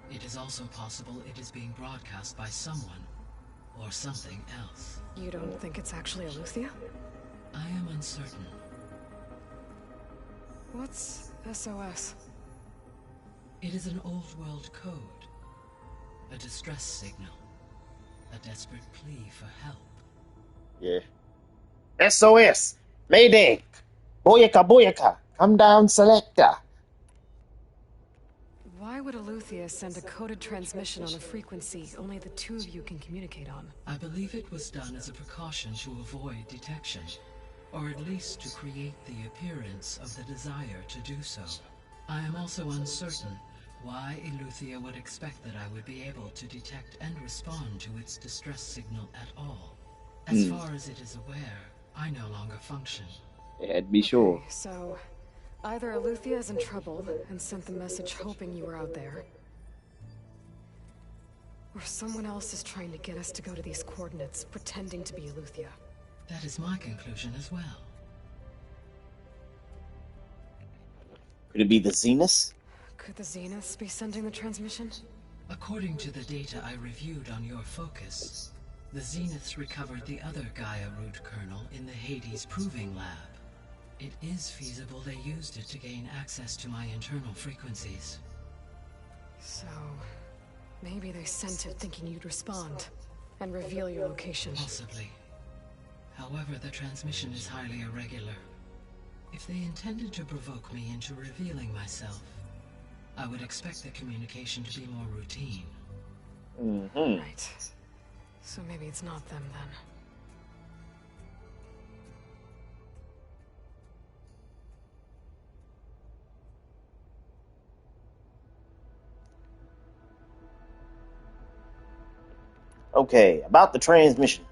It is also possible it is being broadcast by someone or something else. You don't think it's actually Aletheia? I am uncertain. What's SOS? It is an old world code. A distress signal. A desperate plea for help. Yeah. SOS! Mayday! Boyaka, boyaka! Come down, selector! Why would Eleuthia send a coded transmission on a frequency only the two of you can communicate on? I believe it was done as a precaution to avoid detection, or at least to create the appearance of the desire to do so. I am also uncertain why Eleuthia would expect that I would be able to detect and respond to its distress signal at all. As far as it is aware, I no longer function. It had to be sure. So, either Eleuthia is in trouble and sent the message hoping you were out there, or someone else is trying to get us to go to these coordinates, pretending to be Eleuthia. That is my conclusion as well. Could it be the Zeniths? Could the Zeniths be sending the transmission? According to the data I reviewed on your focus, the Zeniths recovered the other Gaia root kernel in the Hades Proving Lab. It is feasible they used it to gain access to my internal frequencies. So, maybe they sent it thinking you'd respond and reveal your location. Possibly. However, the transmission is highly irregular. If they intended to provoke me into revealing myself, I would expect the communication to be more routine. Right. So maybe it's not them then. Okay, about the transmission.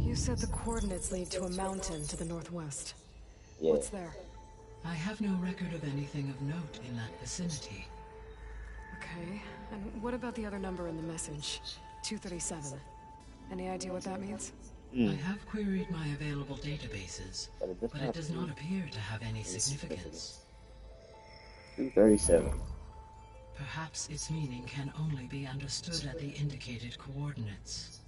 You said the coordinates lead to a mountain to the northwest. Yeah. What's there? I have no record of anything of note in that vicinity. Okay, and what about the other number in the message? 237. Any idea what that means? I have queried my available databases, but it does not appear to have any significance. 237. Perhaps its meaning can only be understood at the indicated coordinates.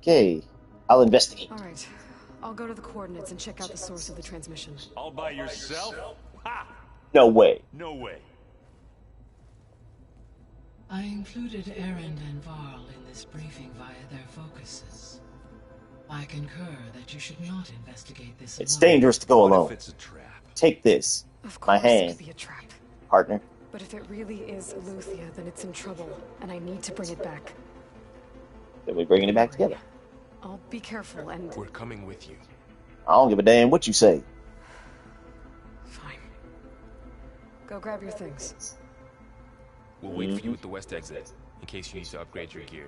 Okay, I'll investigate. All right, I'll go to the coordinates and check out the source of the transmission. All by yourself? Ha! No way. No way. I included Erend and Varl in this briefing via their focuses. I concur that you should not investigate this It's alone. dangerous to go What alone. if it's a trap? Take this, Of my course hand, it could be a trap. partner. But if it really is Eleuthia, then it's in trouble, and I need to bring it back. Then we're bringing it back together. I'll be careful and... We're coming with you. I don't give a damn what you say. Fine. Go grab your things. We'll wait for you at the west exit, in case you need to upgrade your gear.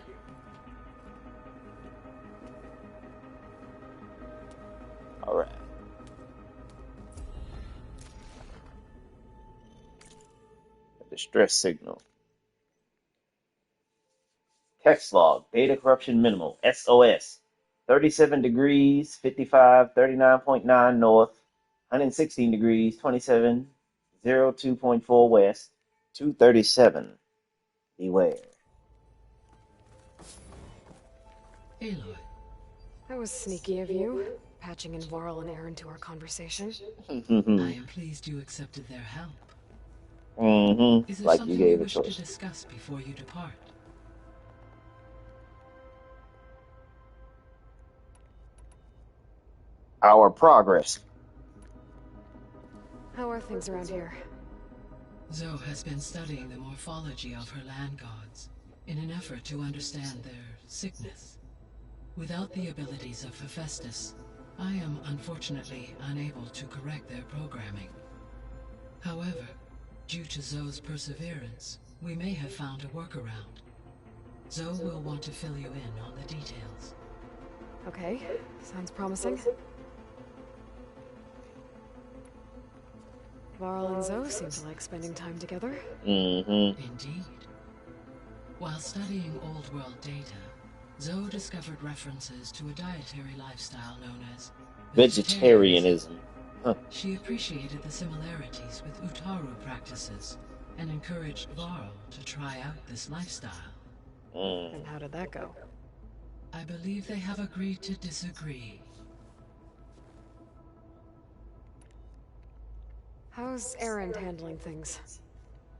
Alright. Distress signal. Text log. Data corruption minimal. SOS. 37 degrees, 55, 39.9 north. 116 degrees, 27, 02.4 west. 237. Beware. Aloy. That was sneaky of you, patching in Varl and Erend to our conversation. I am pleased you accepted their help. Is there Like something you gave you a wish choice. to discuss before you depart? Our progress. How are things around here? Zoe has been studying the morphology of her land gods in an effort to understand their sickness. Without the abilities of Hephaestus, I am unfortunately unable to correct their programming. However, due to Zoe's perseverance, we may have found a workaround. Zoe will want to fill you in on the details. Okay, sounds promising. Varl and Zoe seem to like spending time together. Indeed. While studying old world data, Zoe discovered references to a dietary lifestyle known as Vegetarianism. Huh. She appreciated the similarities with Utaru practices and encouraged Varl to try out this lifestyle. And how did that go? I believe they have agreed to disagree. How's Erend handling things?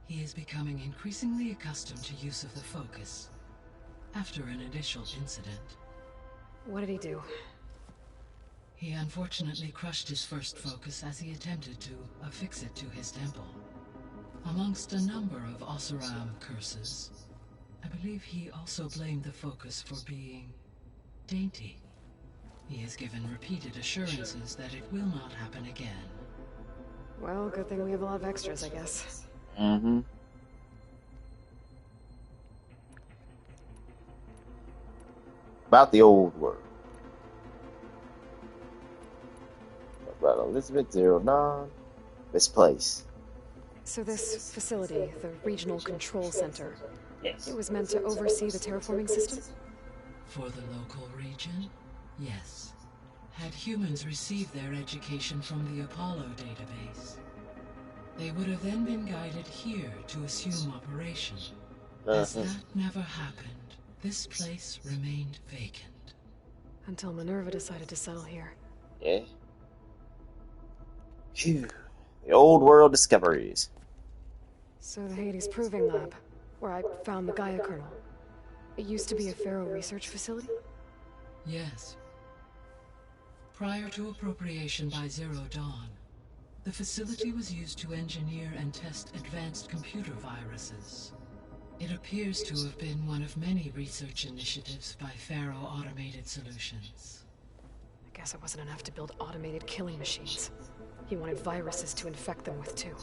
He is becoming increasingly accustomed to use of the focus after an initial incident. What did he do? He unfortunately crushed his first focus as he attempted to affix it to his temple. Amongst a number of Oseram curses, I believe he also blamed the focus for being dainty. He has given repeated assurances that it will not happen again. Well, good thing we have a lot of extras, I guess. Mm-hmm. About the old world. About Elizabeth, Zero Dawn. This place. So this facility, the Regional Control Center, yes, it was meant to oversee the terraforming system? For the local region, yes. Had humans received their education from the Apollo database, they would have then been guided here to assume operation. As that never happened, this place remained vacant. Until Minerva decided to settle here. Yeah. Phew. The old world discoveries. So the Hades Proving Lab, where I found the Gaia kernel. It used to be a Pharaoh research facility? Yes. Prior to appropriation by Zero Dawn, the facility was used to engineer and test advanced computer viruses. It appears to have been one of many research initiatives by Pharaoh Automated Solutions. I guess it wasn't enough to build automated killing machines. He wanted viruses to infect them with, too.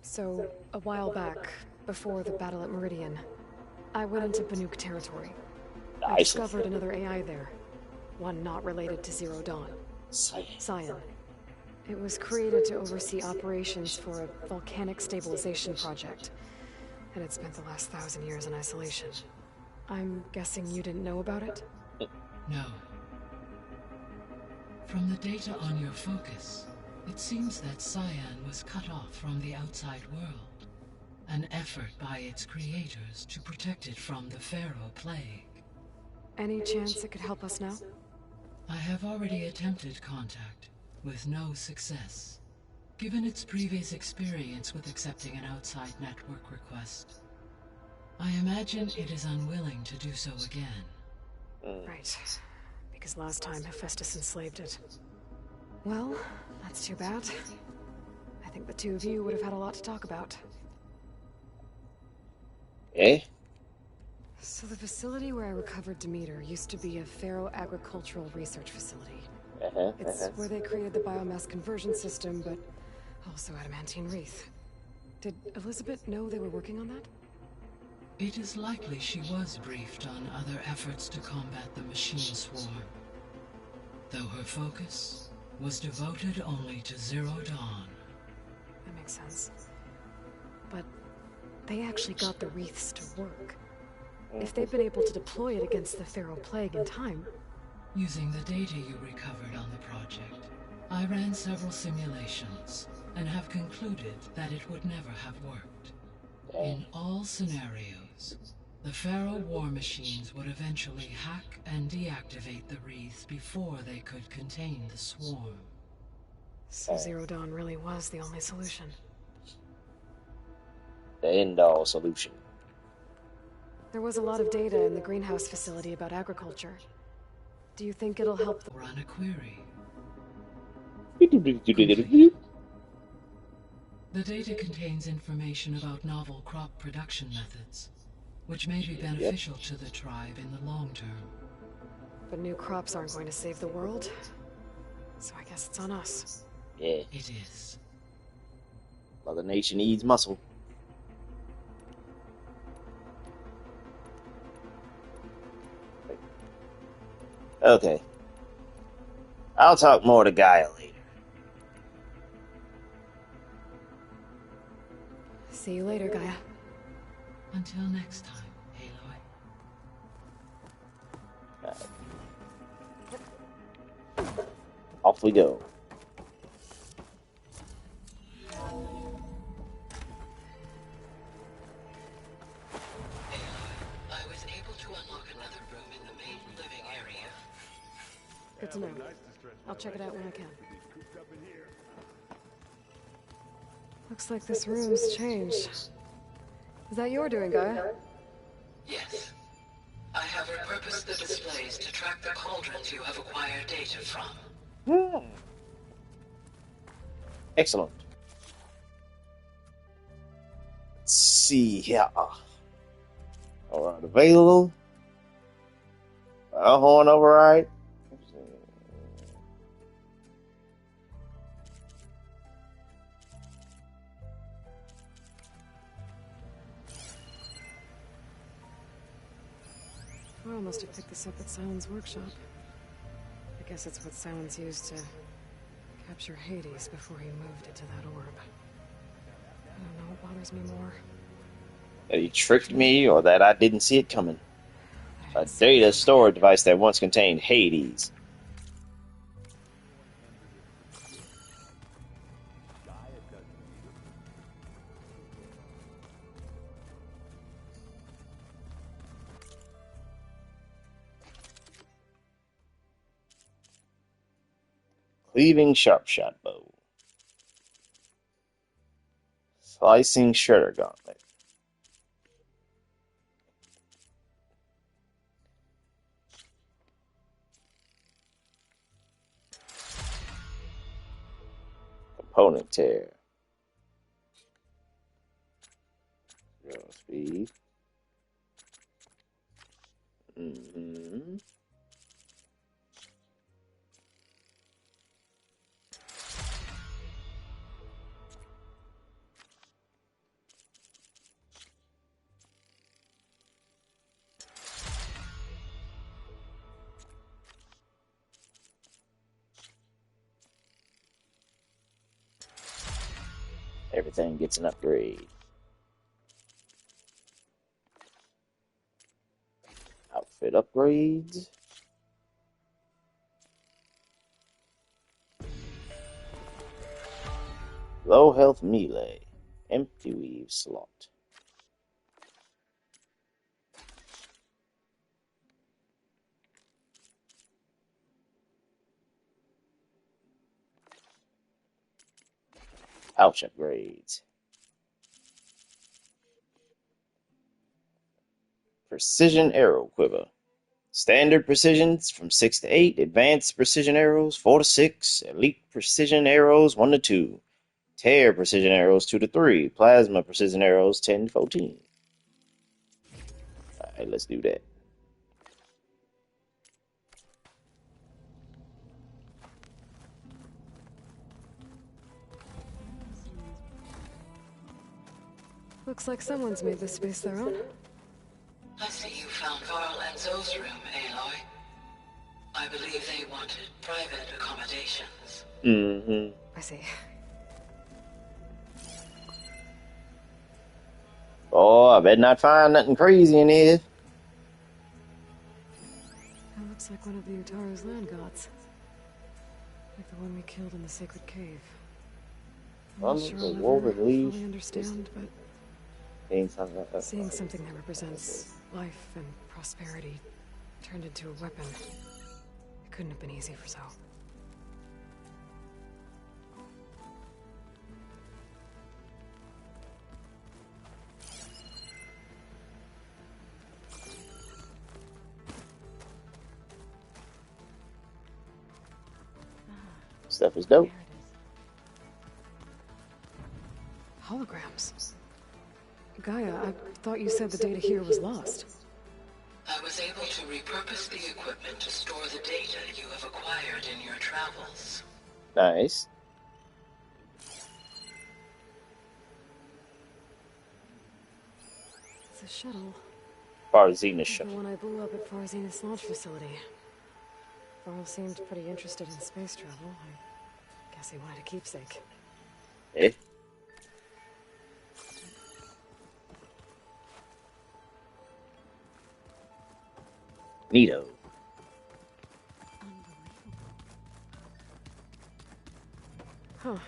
So, a while back, before the battle at Meridian, I went into Banuk territory. I discovered another AI there. One not related to Zero Dawn. Scion. It was created to oversee operations for a volcanic stabilization project. And it spent the last 1,000 years in isolation. I'm guessing you didn't know about it? No. From the data on your focus, it seems that Scion was cut off from the outside world. An effort by its creators to protect it from the Pharaoh plague. Any chance it could help us now? I have already attempted contact, with no success. Given its previous experience with accepting an outside network request, I imagine it is unwilling to do so again. Right. Because last time Hephaestus enslaved it. Well, that's too bad. I think the two of you would have had a lot to talk about. Eh? So the facility where I recovered Demeter used to be a Pharaoh agricultural research facility. It's where they created the biomass conversion system, but also adamantine wreath. Did Elizabeth know they were working on that? It is likely she was briefed on other efforts to combat the machine swarm, though her focus was devoted only to Zero Dawn. That makes sense. But they actually got the wreaths to work. If they've been able to deploy it against the Pharaoh plague in time... Using the data you recovered on the project, I ran several simulations and have concluded that it would never have worked. In all scenarios, the Pharaoh war machines would eventually hack and deactivate the wreaths before they could contain the swarm. So Zero Dawn really was the only solution. The end-all solution. There was a lot of data in the greenhouse facility about agriculture. Do you think it'll help run a query? The data contains information about novel crop production methods, which may be beneficial to the tribe in the long term. But new crops aren't going to save the world, so I guess it's on us. Yeah. It is. Mother Nation needs muscle. Okay. I'll talk more to Gaia later. See you later, Gaia. Until next time, Aloy. Off we go. Good to know. I'll check it out when I can. Looks like this room's changed. Is that your doing, Gaia? Yes. I have repurposed the displays to track the cauldrons you have acquired data from. Excellent. Let's see here. Alright, available. Horn override. Carl must have picked this up at Silent's workshop. I guess it's what Silence used to capture Hades before he moved it to that orb. I don't know what bothers me more. That he tricked me, or that I didn't see it coming. A data storage device that once contained Hades. Cleaving sharpshot bow. Slicing shredder gauntlet. Component tear. Zero speed. Everything gets an upgrade. Outfit upgrades. Low health melee. Empty weave slot. Pouch upgrades. Precision arrow quiver. Standard precisions from 6 to 8. Advanced precision arrows 4 to 6. Elite precision arrows 1 to 2. Tear precision arrows 2 to 3. Plasma precision arrows 10 to 14. Alright, let's do that. Looks like someone's made this space their own. I see you found Varl and Zoe's room, Aloy. I believe they wanted private accommodations. I see. Oh, I bet not find nothing crazy in here. That looks like one of the Utaro's land gods. Like the one we killed in the sacred cave. I'm not sure I'll ever fully understand, but seeing something that represents life and prosperity turned into a weapon, it couldn't have been easy for Zoe. Stuff is dope. Holograms. Gaia, I thought you said the data here was lost. I was able to repurpose the equipment to store the data you have acquired in your travels. Nice. It's a shuttle. Farzina shuttle. The one I blew up at Farzina's launch facility. Varl seemed pretty interested in space travel. I guess he wanted a keepsake. Eh? Neato. Huh.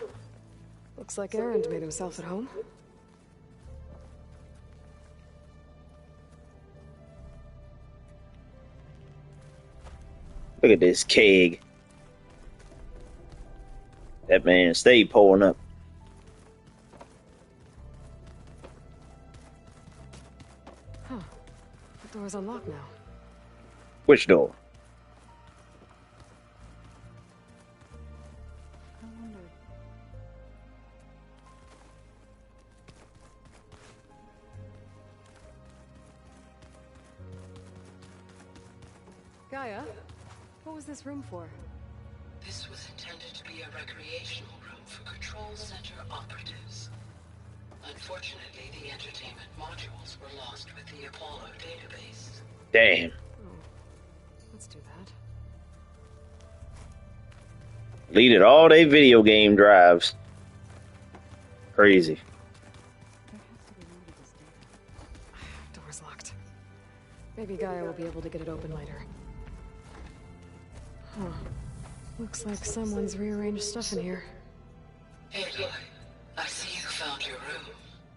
Looks like Erend made himself at home. Look at this keg. That man stayed pulling up. Huh. The door's unlocked now. Which door? I wonder. Gaia, what was this room for? This was intended to be a recreational room for Control Center operatives. Unfortunately, the entertainment modules were lost with the Apollo database. Damn. Oh, let's do that. Deleted all they video game drives. Crazy. Door's locked. Maybe Gaia will be able to get it open later. Huh. Looks like someone's rearranged stuff in here. Aloy, I see you found your room.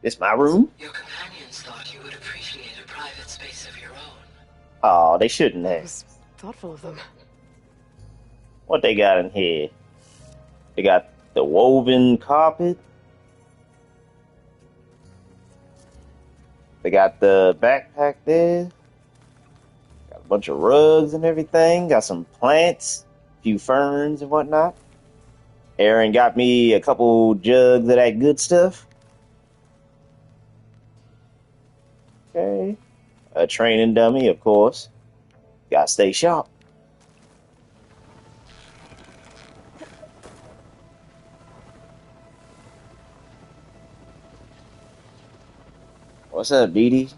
This my room? Your companions thought you would appreciate a private space of your own. Oh, they shouldn't That have. was thoughtful of them. What they got in here? They got the woven carpet. They got the backpack there. Got a bunch of rugs and everything. Got some plants, a few ferns and whatnot. Aaron got me a couple jugs of that good stuff. Okay. A training dummy, of course. Gotta stay sharp. What's up, Dee Dee?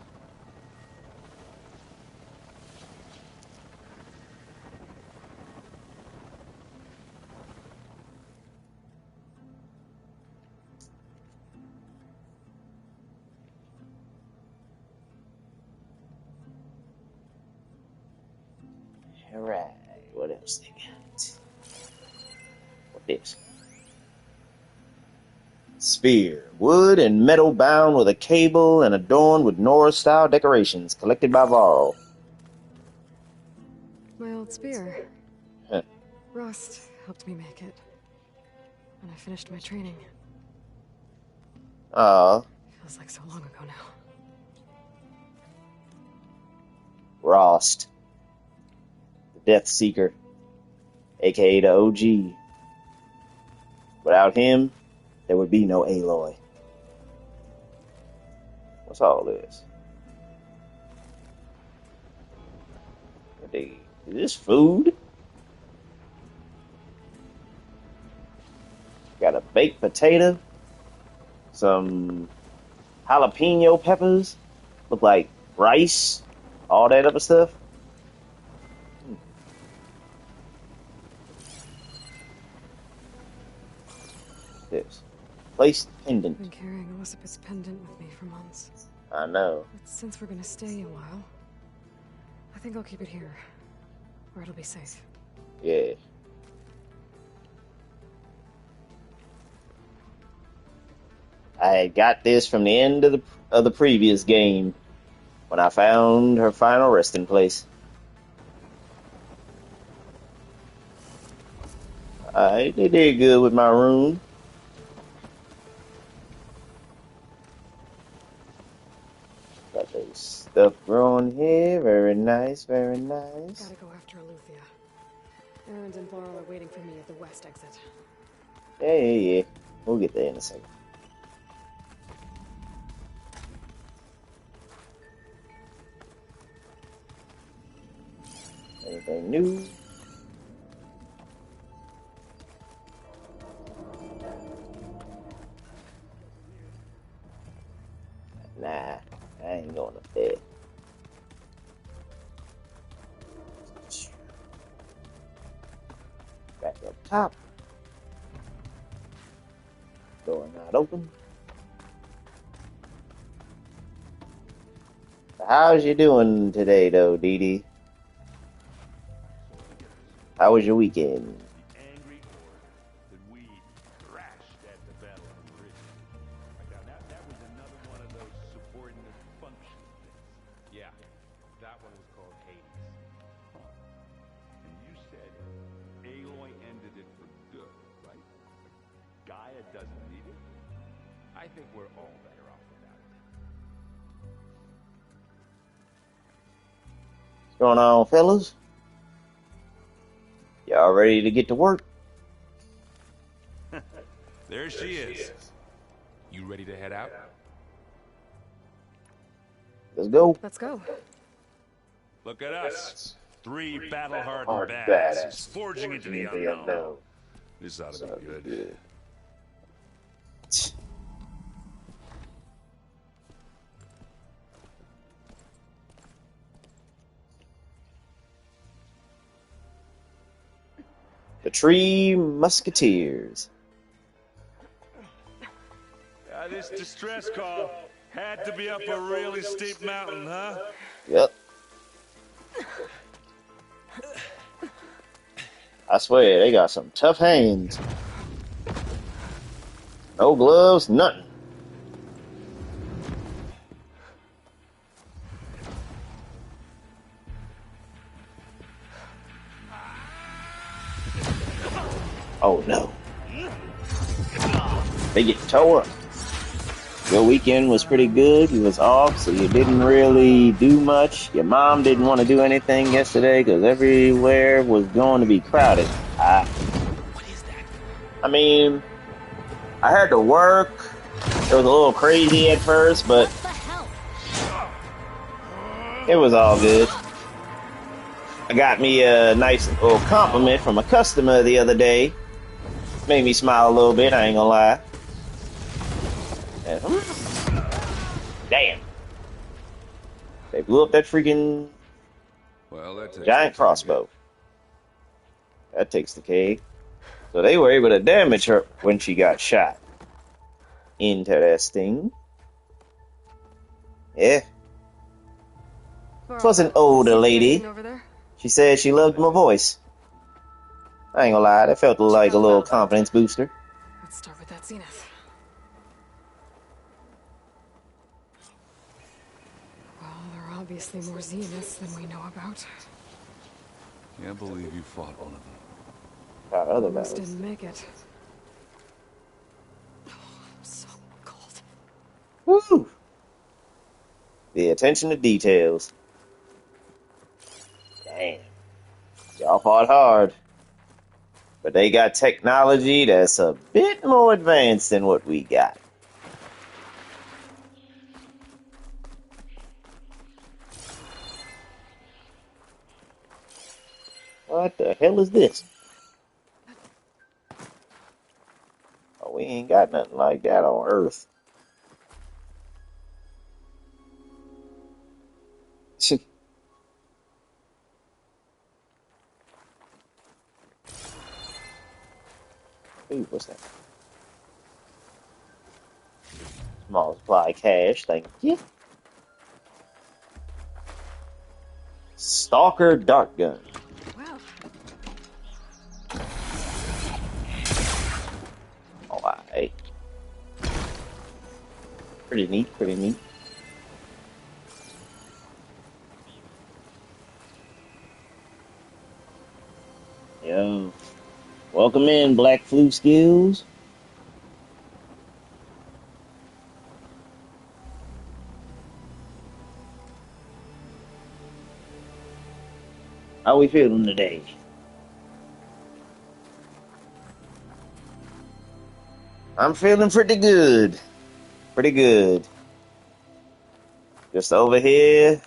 Alright, what else they got? What this? Spear, wood and metal bound with a cable and adorned with Norse-style decorations, collected by Varl. My old spear. Huh. Rust helped me make it. When I finished my training. Feels like so long ago now. Rost. The Death Seeker. AKA the OG. Without him, there would be no Aloy. What's all this? Is this food? Got a baked potato, some jalapeno peppers, look like rice, all that other stuff. This placed pendant. I've been carrying Elizabeth's pendant with me for months. I know. But since we're gonna stay a while, I think I'll keep it here, where it'll be safe. Yeah. I got this from the end of the previous game, when I found her final resting place. Alright, they did good with my room. Got this stuff growing here. Very nice, very nice. Gotta go after Aletheia. Aaron and Varl are waiting for me at the west exit. Yeah. We'll get there in a second. Anything new? Nah, I ain't going up there. Back up top. Door not open. So how's you doing today, though, Dee Dee? How was your weekend? Angry horde that we crashed at the Battle of the Bridge. That was another one of those subordinate function things. Yeah, that one was called Hades. And you said Gaia doesn't need it. I think we're all better off without it. What's going on, fellas? Y'all ready to get to work? There she is. You ready to head out? Let's go. Let's go. Look at us. 3 battle-hardened badasses forging into the unknown. This ought to be good. The Three Musketeers. This distress call had to be up a really steep mountain, huh? Yep. I swear, they got some tough hands. No gloves, nothing. Oh no. They get tore up. Your weekend was pretty good. You was off, so you didn't really do much. Your mom didn't want to do anything yesterday because everywhere was going to be crowded. What is that? I mean, I had to work. It was a little crazy at first, but it was all good. I got me a nice little compliment from a customer the other day. Made me smile a little bit, I ain't gonna lie. Damn. They blew up that freaking giant crossbow. That takes the cake. So they were able to damage her when she got shot. Interesting. Yeah. This was an older lady. She said she loved my voice. I ain't gonna lie, that felt like a little confidence booster. Let's start with that zenith. Well, there are obviously more zeniths than we know about. Can't believe you fought one of them. Got other Almost battles. didn't make it. Oh, I'm so cold. Woo! The attention to details. Damn. Y'all fought hard. But they got technology that's a bit more advanced than what we got. What the hell is this? Oh, we ain't got nothing like that on Earth. Ooh, what's that? Small supply cash, thank you. Stalker dart gun. Wow. Alright. Pretty neat, pretty neat. Yo. Welcome in, Black Flu Skills. How we feeling today? I'm feeling pretty good. Pretty good. Just over here,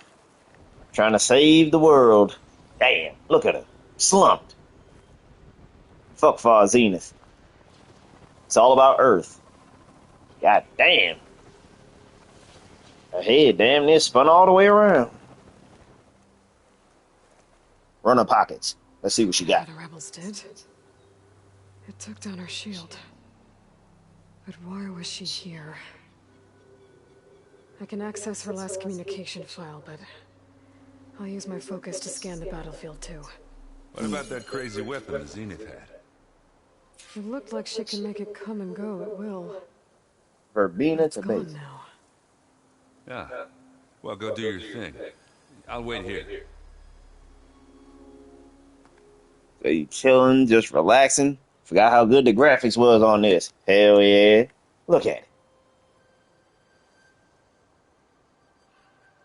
trying to save the world. Damn, look at her. Slumped. Fuck Far Zenith. It's all about Earth. God damn. Her head damn near spun all the way around. Run her pockets. Let's see what she got. The rebels did. It took down her shield. But why was she here? I can access her last communication file, but I'll use my focus to scan the battlefield too. What about that crazy weapon the Zenith had? It looked like she can make it come and go at will. Verbena to Gone base. now. Yeah. Well, go do your thing. I'll wait here. So you chilling, just relaxing? Forgot how good the graphics was on this. Hell yeah. Look at it.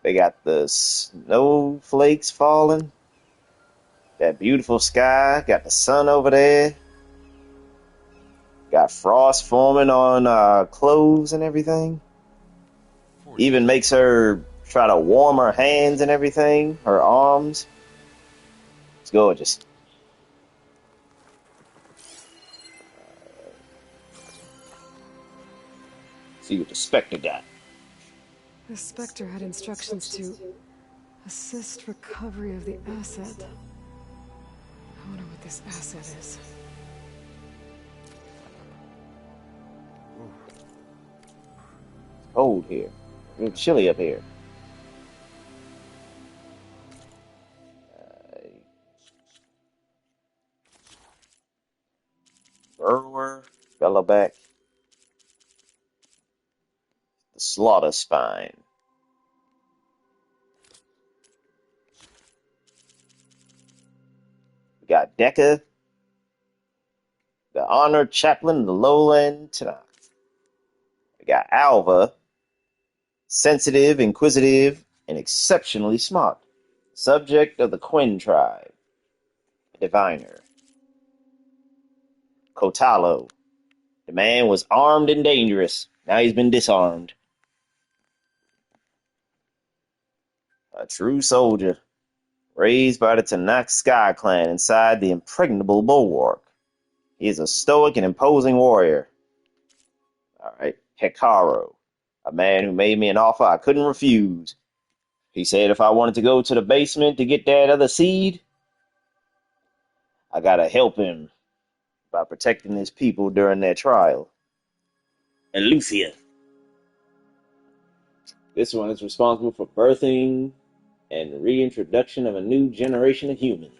They got the snowflakes falling. That beautiful sky. Got the sun over there. Got frost forming on clothes and everything. Even makes her try to warm her hands and everything. Her arms. It's gorgeous. See what the Spectre got. The Spectre had instructions to assist recovery of the asset. I wonder what this asset is. It's cold here. It's chilly up here. Burrower, Bellaback, the Slaughter Spine. We got Deca, the Honored Chaplain of the Lowland Tanakh. We got Alva, sensitive, inquisitive, and exceptionally smart. Subject of the Quinn tribe. A diviner. Kotalo. The man was armed and dangerous. Now he's been disarmed. A true soldier. Raised by the Tanakh Sky Clan inside the impregnable bulwark. He is a stoic and imposing warrior. Alright. Hekaru. A man who made me an offer I couldn't refuse. He said if I wanted to go to the basement to get that other seed, I gotta help him by protecting his people during their trial. And Lucia. This one is responsible for birthing and reintroduction of a new generation of humans.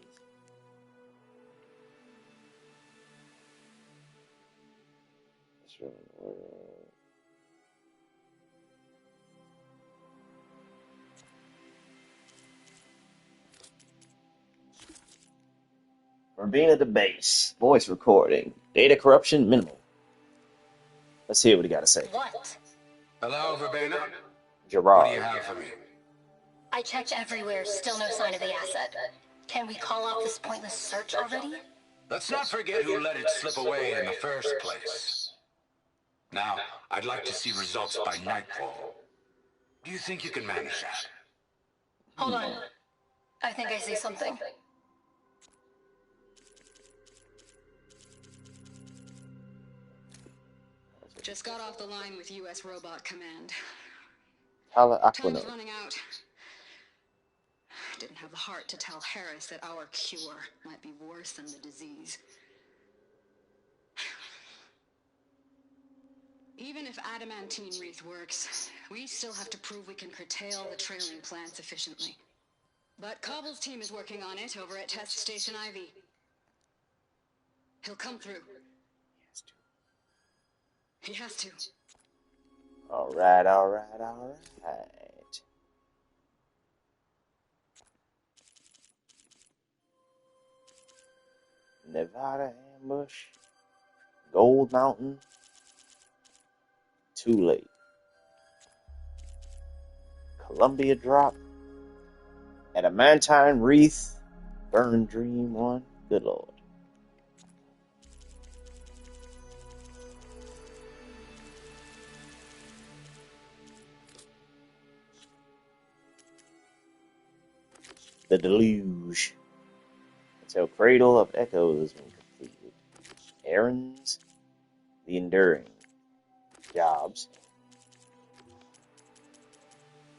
Verbena at the base. Voice recording. Data corruption minimal. Let's hear what he got to say. What? Hello, Verbena? Gerard. What do you have for me? I checked everywhere, still no sign of the asset. Can we call off this pointless search already? Let's not forget who let it slip away in the first place. Now, I'd like to see results by nightfall. Do you think you can manage that? Hold on. I think I see something. Just got off the line with U.S. Robot Command. Time is running out. Didn't have the heart to tell Harris that our cure might be worse than the disease. Even if adamantine wreath works, we still have to prove we can curtail the trailing plants efficiently. But Cobble's team is working on it over at Test Station Ivy. He'll come through. He has to. Alright. Nevada ambush. Gold Mountain. Too late. Columbia drop. Adamantine wreath. Burn Dream 1. Good lord. The Deluge. Until Cradle of Echoes when completed. Errands. The Enduring. Jobs.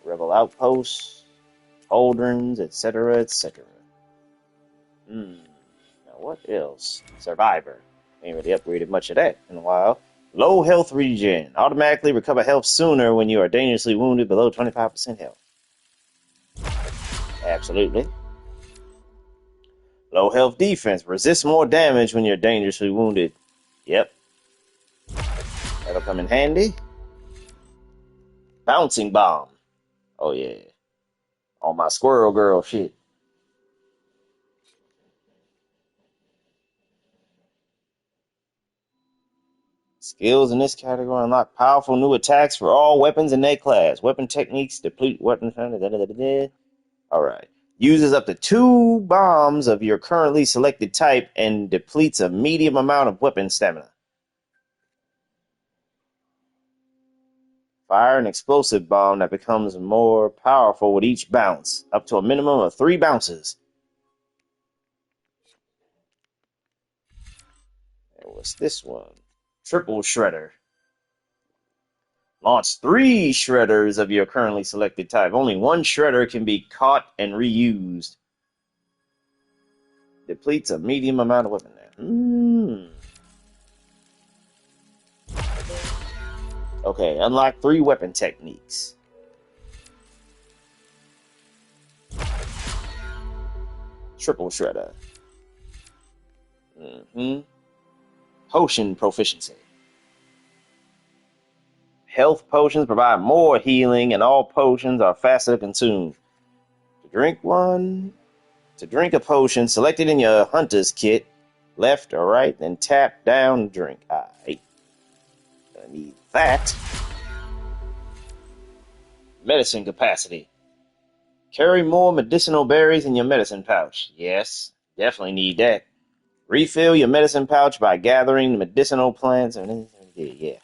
Rebel Outposts. Cauldrons, etc., etc. Now what else? Survivor. Ain't really upgraded much of that in a while. Low health regen. Automatically recover health sooner when you are dangerously wounded below 25% health. Absolutely. Low health defense. Resist more damage when you're dangerously wounded. Yep. That'll come in handy. Bouncing bomb. Oh yeah. On my squirrel girl shit. Skills in this category unlock powerful new attacks for all weapons in their class. Weapon techniques deplete weapon. All right. Uses up to 2 bombs of your currently selected type and depletes a medium amount of weapon stamina. Fire an explosive bomb that becomes more powerful with each bounce, up to a minimum of 3 bounces. And what's this one? Triple Shredder. Launch 3 shredders of your currently selected type. Only 1 shredder can be caught and reused. Depletes a medium amount of weapon. Okay, unlock 3 weapon techniques. Triple Shredder. Potion proficiency. Health potions provide more healing, and all potions are faster to consume. To drink a potion selected in your hunter's kit, left or right, then tap down to drink. Alright. I need that. Medicine capacity. Carry more medicinal berries in your medicine pouch. Yes, definitely need that. Refill your medicine pouch by gathering medicinal plants. Yeah.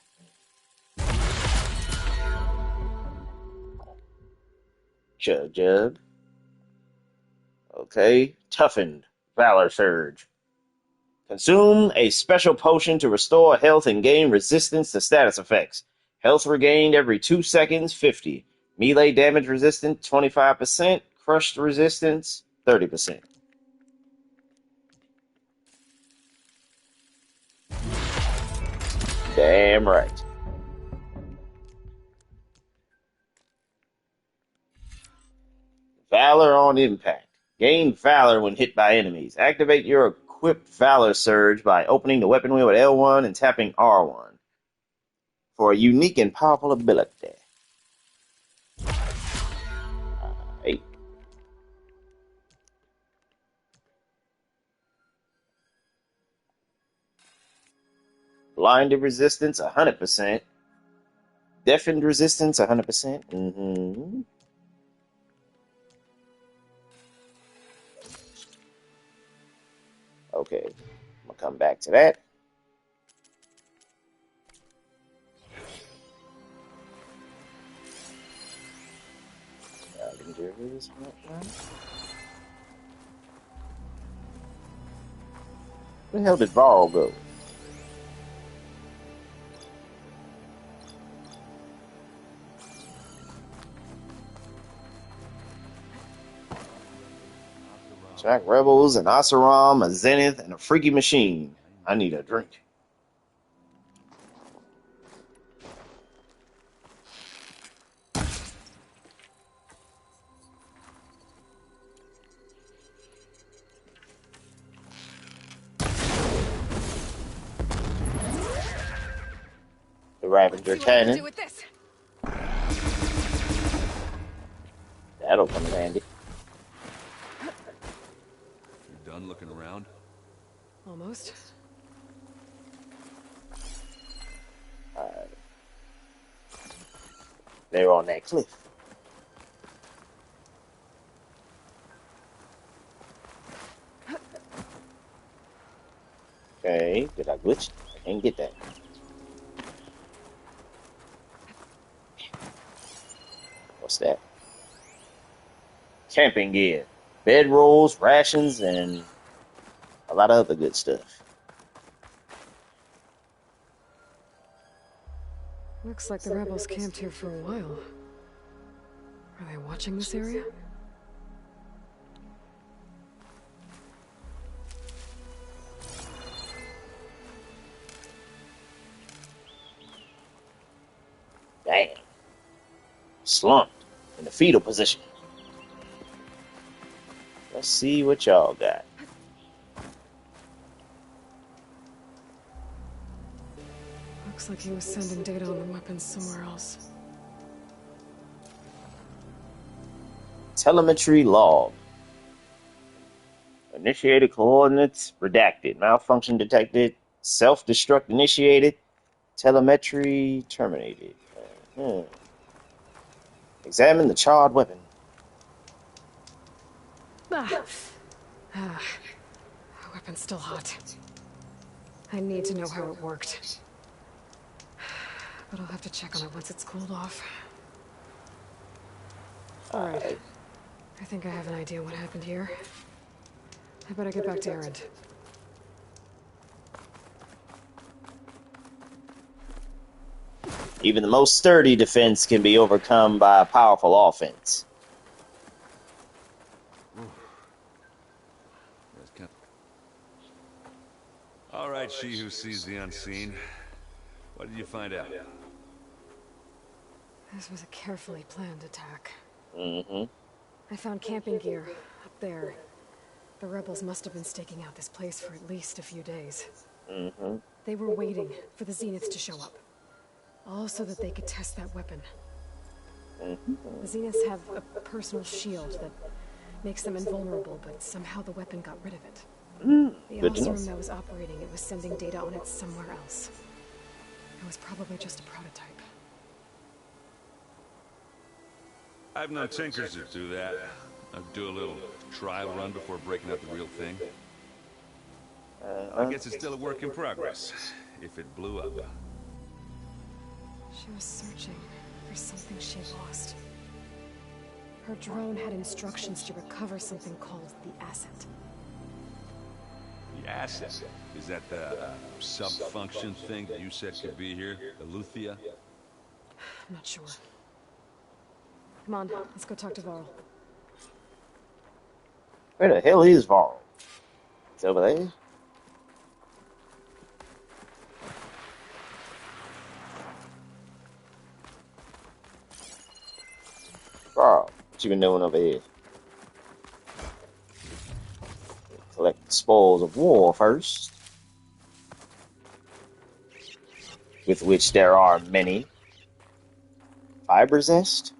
Jug. Okay. Toughened. Valor Surge. Consume a special potion to restore health and gain resistance to status effects. Health regained every 2 seconds, 50. Melee damage resistant, 25%. Crushed resistance, 30%. Damn right. Valor on impact. Gain Valor when hit by enemies. Activate your equipped Valor Surge by opening the weapon wheel with L1 and tapping R1 for a unique and powerful ability. Right. Blinded resistance, 100%. Deafened resistance, 100%. Okay, I'm gonna come back to that. Where the hell did Varl go? Track Rebels, an Oseram, a Zenith, and a Freaky Machine. I need a drink. The Ravager Cannon. That'll come in handy. You done looking around? Almost. Alright. They're on that cliff. Okay, did I glitch? I can't get that. What's that? Camping gear. Bedrolls, rations, and a lot of other good stuff. Looks like the rebels camped here for a while. Are they watching this area? Damn. Slumped in the fetal position. Let's see what y'all got. Looks like he was sending data on the weapons somewhere else. Telemetry log. Initiated coordinates redacted. Malfunction detected. Self-destruct initiated. Telemetry terminated. Examine the charred weapon. The weapon's still hot. I need to know how it worked. But I'll have to check on it once it's cooled off. Alright. I think I have an idea what happened here. I better get back to Erend. Even the most sturdy defense can be overcome by a powerful offense. All right, she who sees the unseen. What did you find out? This was a carefully planned attack. Mm-hmm. I found camping gear up there. The rebels must have been staking out this place for at least a few days. Mm-hmm. They were waiting for the Zeniths to show up. All so that they could test that weapon. Mm-hmm. The Zeniths have a personal shield that makes them invulnerable, but somehow the weapon got rid of it. The Osram that was operating it was sending data on it somewhere else. It was probably just a prototype. I've known tinkers that do that. I'd do a little trial run before breaking out the real thing. I guess it's still a work in progress, if it blew up. She was searching for something she lost. Her drone had instructions to recover something called the asset. The asset? Is that the sub-function thing that you said could be here? Eleuthia? I'm not sure. Come on, let's go talk to Varl. Where the hell is Varl? It's over there? Varl, what you been doing over here? Collect the spoils of war first. With which there are many. Fiber zest?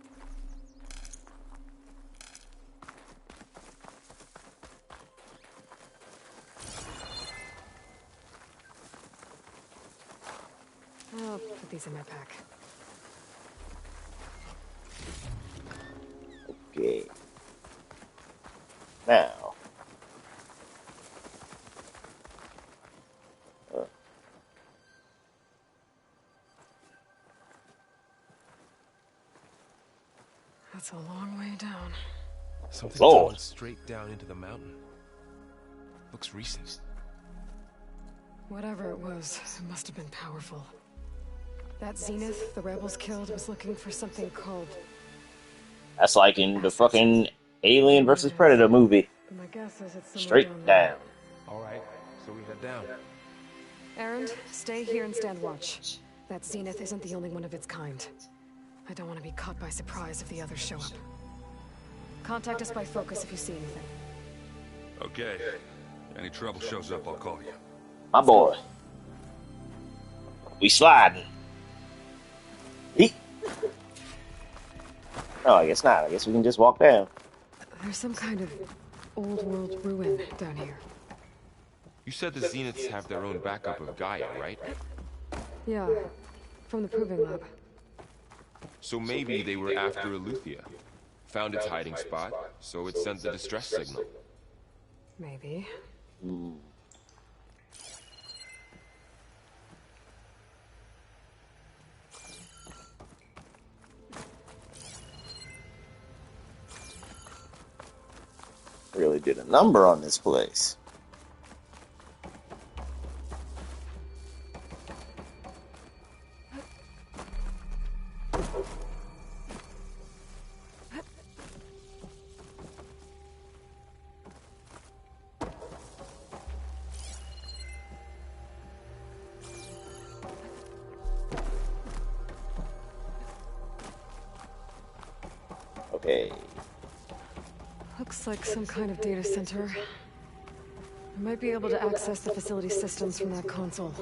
I'll put these in my pack. Okay. Now. That's a long way down. Something tunneled straight down into the mountain. Looks recent. Whatever it was, it must have been powerful. That Zenith the rebels killed was looking for something called... That's like in the fucking Alien vs. Predator movie. But my guess is it's Straight down. Alright, so we head down. Erend, stay here and stand watch. That Zenith isn't the only one of its kind. I don't want to be caught by surprise if the others show up. Contact us by focus if you see anything. Okay. Any trouble shows up, I'll call you. My boy. We sliding. Eek. No, I guess not. I guess we can just walk down. There's some kind of old world ruin down here. You said the Zeniths have their own backup of Gaia, right? Yeah, from the proving lab. So maybe they were after Eleuthia. Found its hiding spot, so it sent the distress signal. Maybe. Really did a number on this place. Okay. Looks like some kind of data center. I might be able to access the facility systems from that console.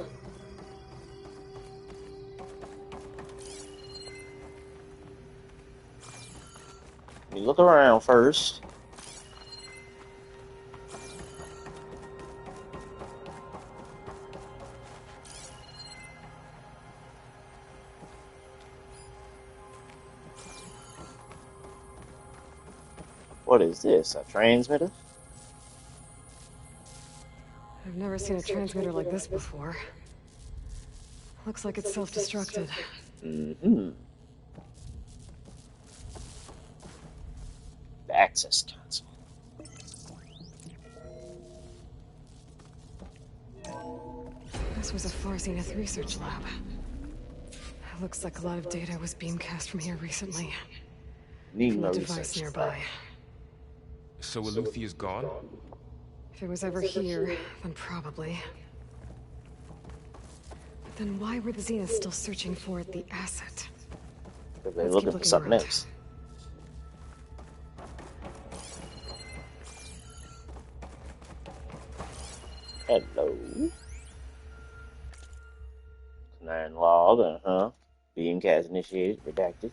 Let me look around first. What is this? A transmitter? I've never seen a transmitter like this before. Looks like it's self-destructed. Mm-hmm. The access console. This was a Far Zenith research lab. It looks like a lot of data was beamcast from here recently. From a device nearby. So Eleuthea's gone? If it was ever here, then probably. But then why were the Zeniths still searching for the asset? Because they're looking for something else. Hello. Command log, Beamcast initiated, redacted.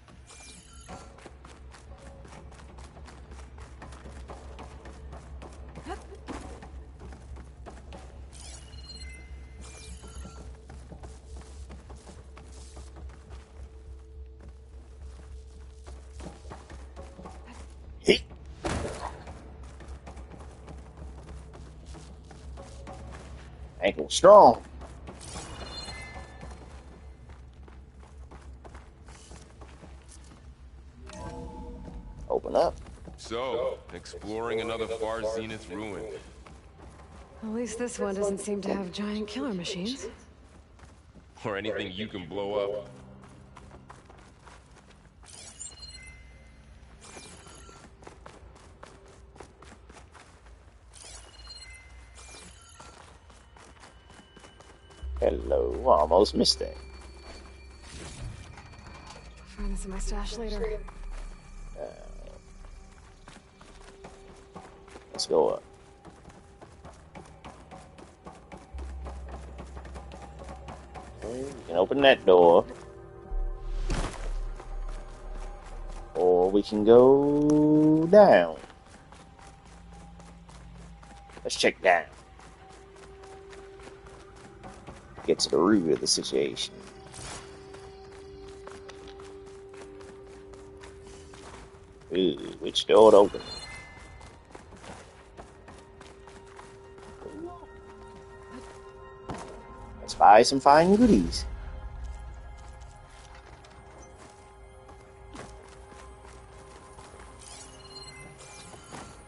Ankle strong. Open up. So, exploring another Far Zenith ruin. At least this one doesn't seem to have giant killer machines. Or anything you can blow up. Hello, almost missed that. I'll find this in my stash later. Let's go up. Okay, you can open that door. Or we can go down. Let's check down. Get to the root of the situation. Ooh, which door to open? Let's buy some fine goodies.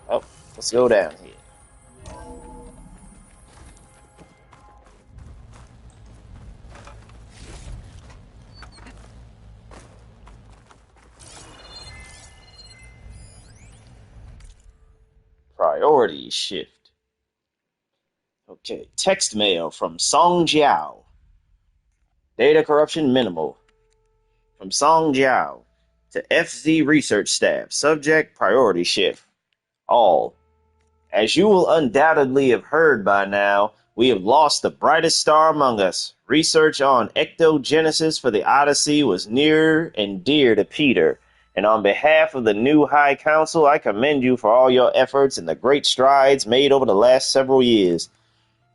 Oh, let's go down here. Priority shift. Okay, text mail from Song Jiao. Data corruption minimal. From Song Jiao to FZ research staff. Subject priority shift. All. As you will undoubtedly have heard by now, we have lost the brightest star among us. Research on ectogenesis for the Odyssey was near and dear to Peter. And on behalf of the new High Council, I commend you for all your efforts and the great strides made over the last several years.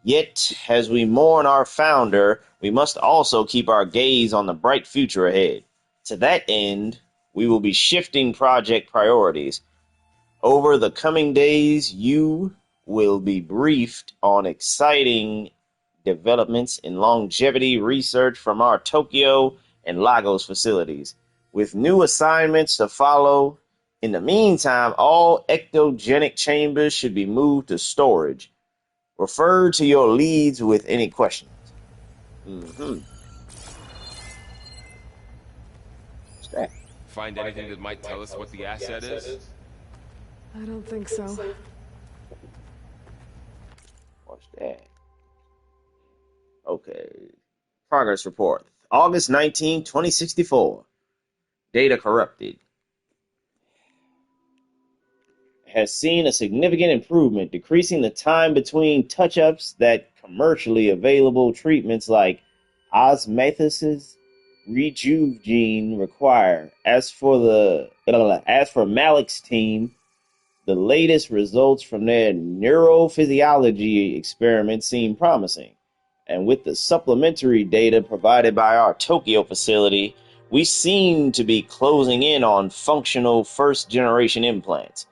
Yet, as we mourn our founder, we must also keep our gaze on the bright future ahead. To that end, we will be shifting project priorities. Over the coming days, you will be briefed on exciting developments in longevity research from our Tokyo and Lagos facilities, with new assignments to follow. In the meantime, all ectogenic chambers should be moved to storage. Refer to your leads with any questions. What's that? Find anything that might tell us what the asset is? I don't think so. What's that? Okay. Progress report. August 19, 2064. Data corrupted. Has seen a significant improvement, decreasing the time between touch-ups that commercially available treatments like osmosis rejuve gene require. As for Malik's team, the latest results from their neurophysiology experiments seem promising. And with the supplementary data provided by our Tokyo facility, we seem to be closing in on functional first-generation implants.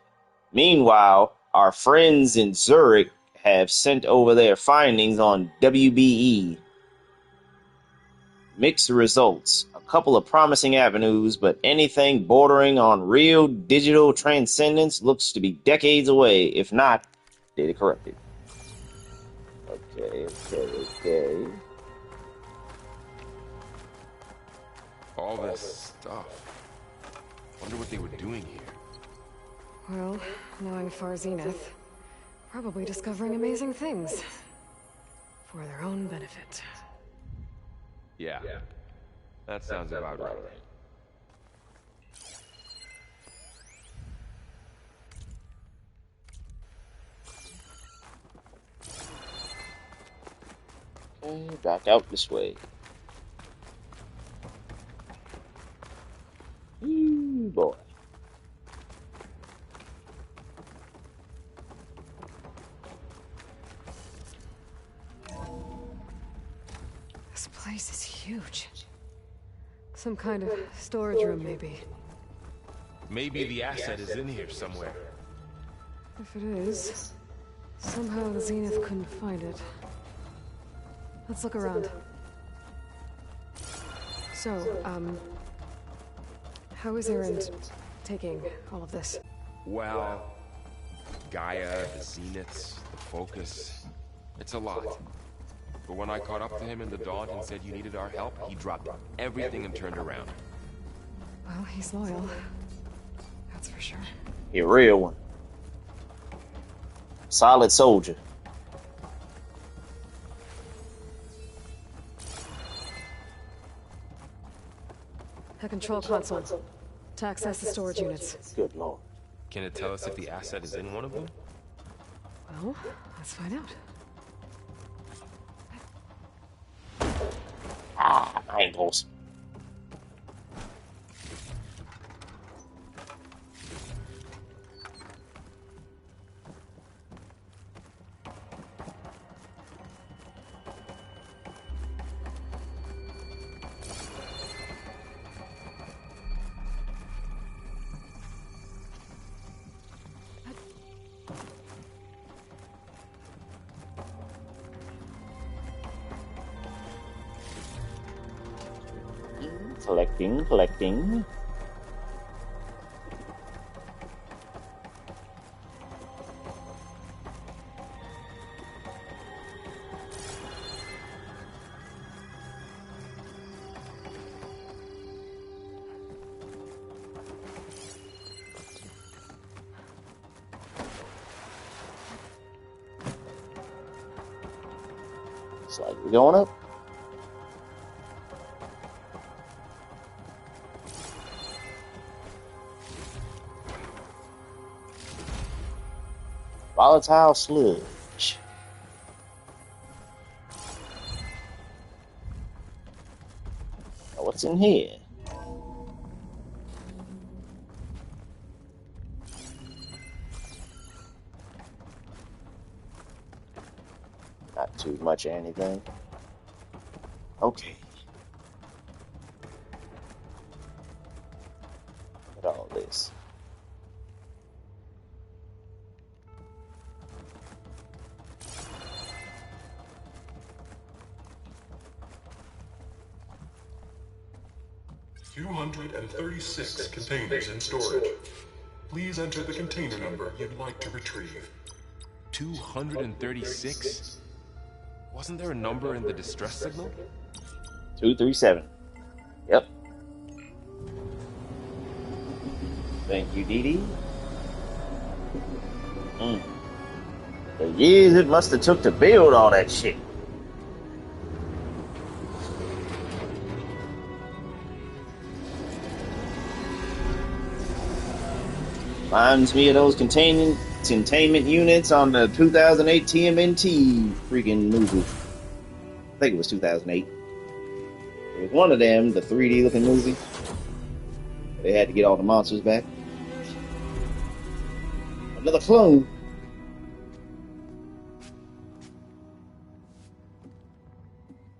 Meanwhile, our friends in Zurich have sent over their findings on WBE. Mixed results. A couple of promising avenues, but anything bordering on real digital transcendence looks to be decades away, if not data corrupted. Okay. All this stuff. Wonder what they were doing here. Well, knowing Far Zenith, probably discovering amazing things. For their own benefit. Yeah. That sounds about right. Okay, back out this way. Ooh, boy. This place is huge. Some kind of storage room, maybe. Maybe the asset is in here somewhere. If it is, somehow the Zenith couldn't find it. Let's look around. So, how is Erend taking all of this? Well, Gaia, the Zeniths, the Focus. It's a lot. But when I caught up to him in the Daunt and said you needed our help, he dropped everything and turned around. Well, he's loyal. That's for sure. He a real one. Solid soldier. A control console. To access the storage units. Good lord. Can it tell us if the asset is in one of them? Well, let's find out. Ah, ankles. Collecting. It's like we're going up. Volatile sludge. Now what's in here? Not too much of anything. Okay. Look at all this. $236 containers in storage. Please enter the container number you'd like to retrieve. 236? Wasn't there a number in the distress signal? 237. Yep. Thank you, Dee Dee. The years it must have took to build all that shit. Reminds me of those containment units on the 2008 TMNT freaking movie. I think it was 2008. It was one of them, the 3D looking movie. They had to get all the monsters back. Another clone.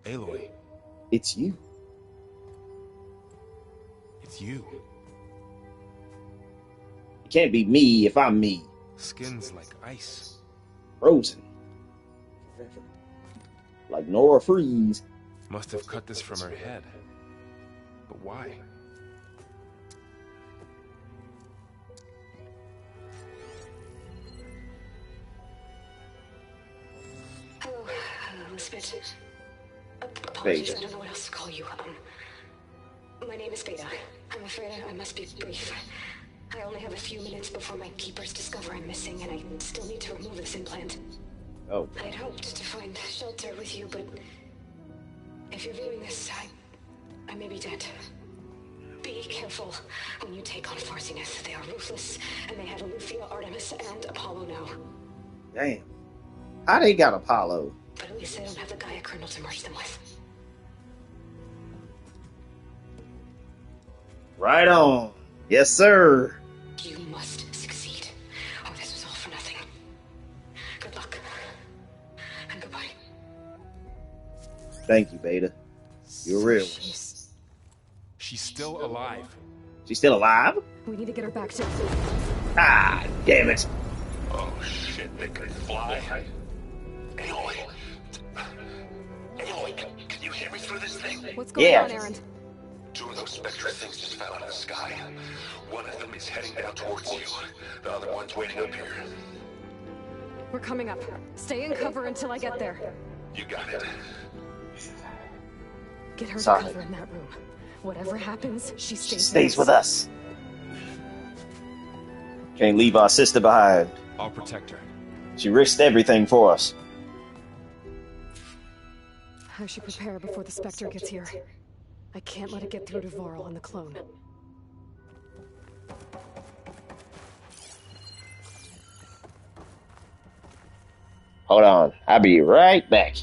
Aloy. It's you. It's you. It can't be me if I'm me. Skin's like ice. Frozen. Like Nora Freeze. Must have cut this from her head. But why? Hello, Spit. Apologies, I don't know what else to call you. My name is Beta. I'm afraid I must be brief. I only have a few minutes before my keepers discover I'm missing, and I still need to remove this implant. Oh. I'd hoped to find shelter with you, but if you're viewing this, I may be dead. Be careful when you take on Farsiness. They are ruthless, and they have Aletheia, Artemis, and Apollo now. Damn. How they got Apollo? But at least they don't have the Gaia kernel to merge them with. Right on. Yes, sir. You must succeed, or this was all for nothing. Good luck. And goodbye. Thank you, Beta. You're real. She's still alive. She's still alive? We need to get her back to... Ah, damn it. Oh, shit, they can fly. Aloy, can you hear me through this thing? What's going on, Aaron? Two of those Spectre things just fell out of the sky. One of them is heading down towards you. The other one's waiting up here. We're coming up. Stay in cover until I get there. You got it. Get her to Sorry. cover in that room. Whatever happens, she Stays with us. Can't leave our sister behind. I'll protect her. She risked everything for us. I should prepare before the Spectre gets here. I can't let it get through to Voral and the clone. Hold on. I'll be right back.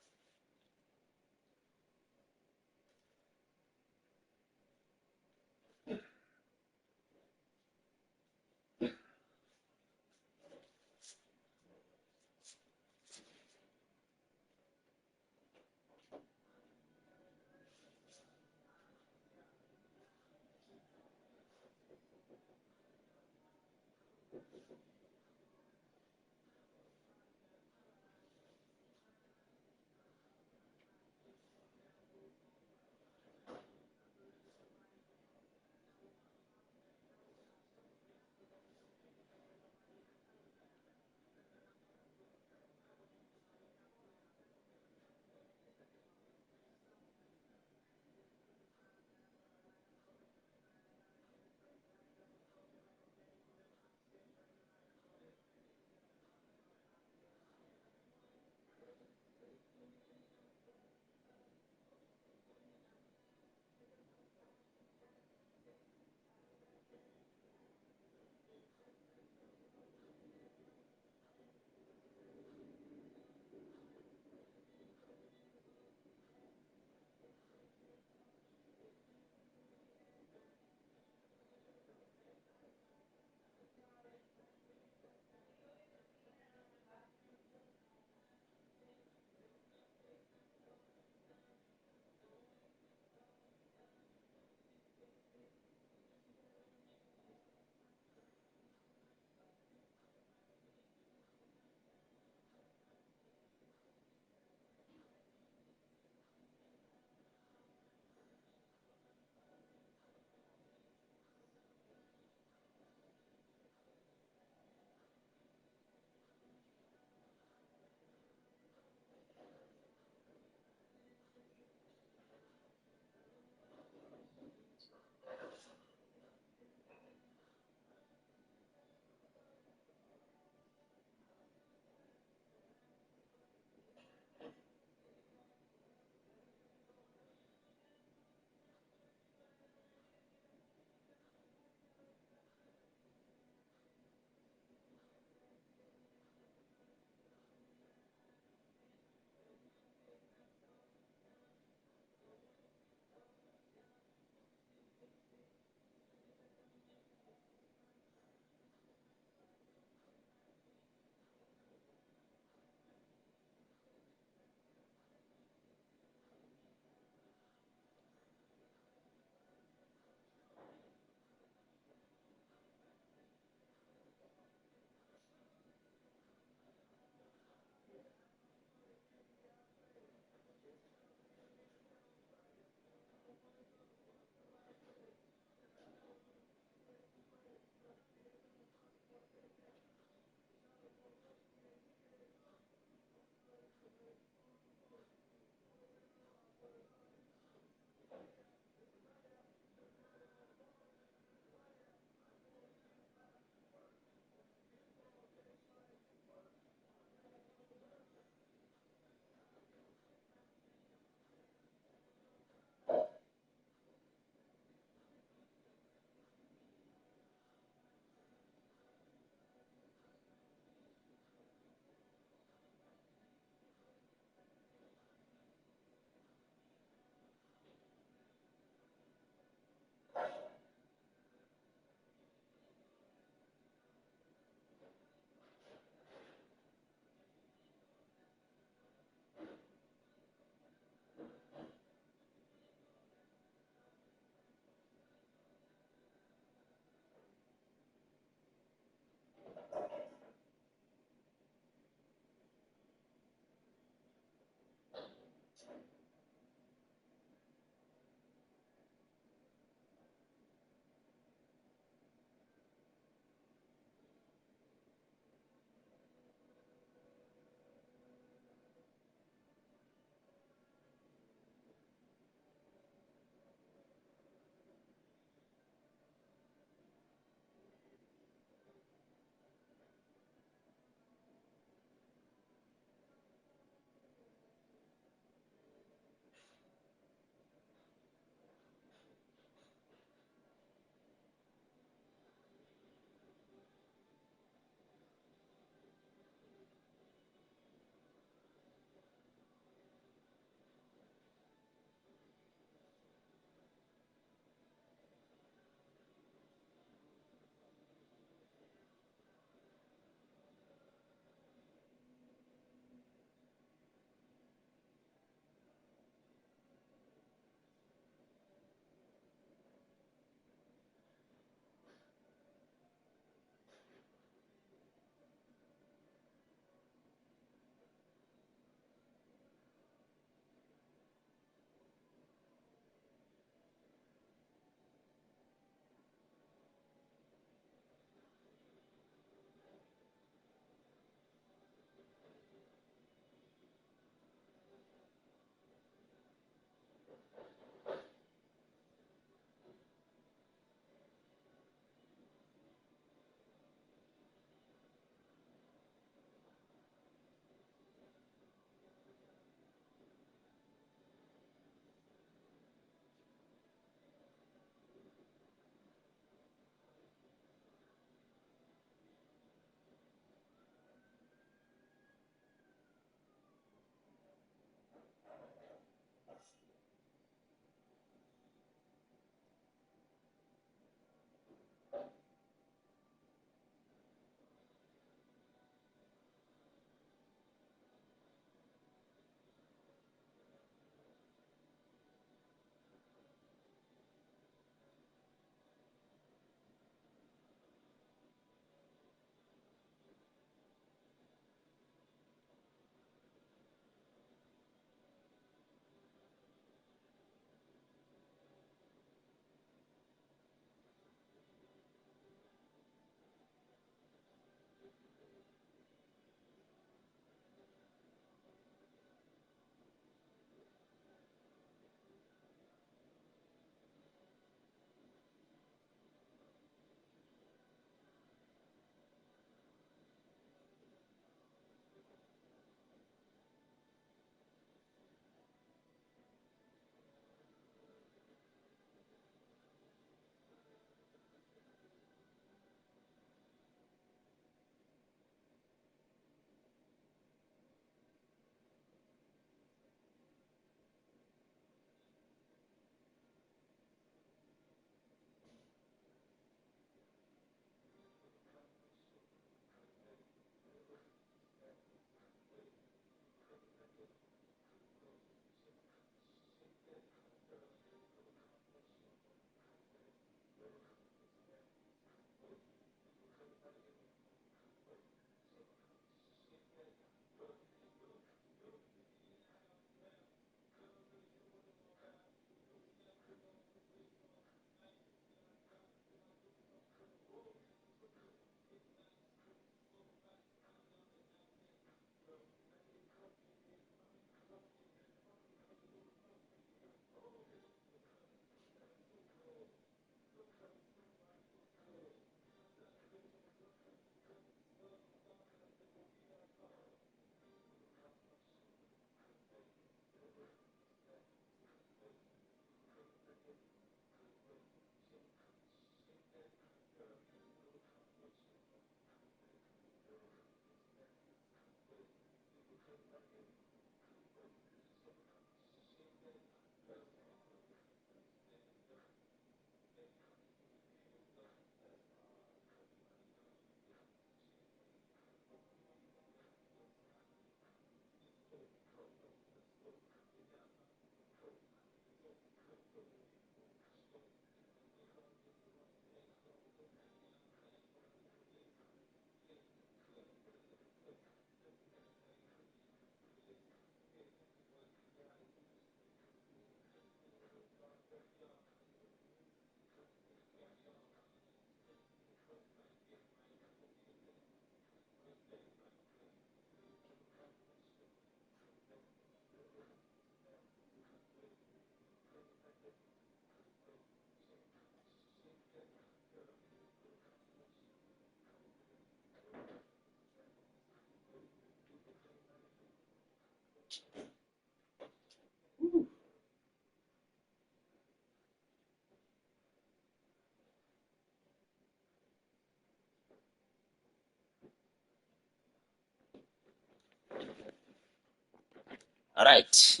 All right.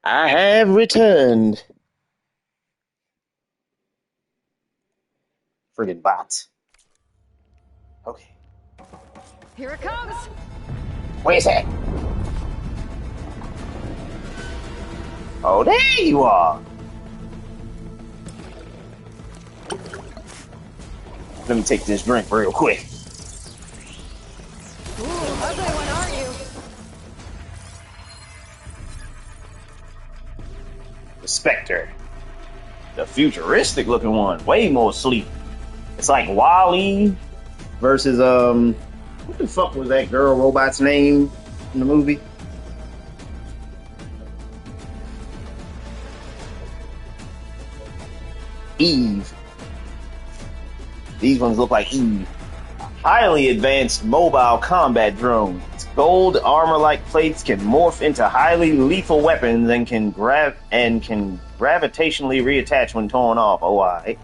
I have returned. Friggin' bot. Okay. Here it comes! Where's that? Oh, there you are. Let me take this drink real quick. Ooh, ugly one, aren't you? The Spectre. The futuristic looking one. Way more sleek. It's like WALL-E versus, what the fuck was that girl robot's name in the movie? Eve. These ones look like Eve. Highly advanced mobile combat drone. Its gold armor-like plates can morph into highly lethal weapons and can gravitationally reattach when torn off. Oh, alright.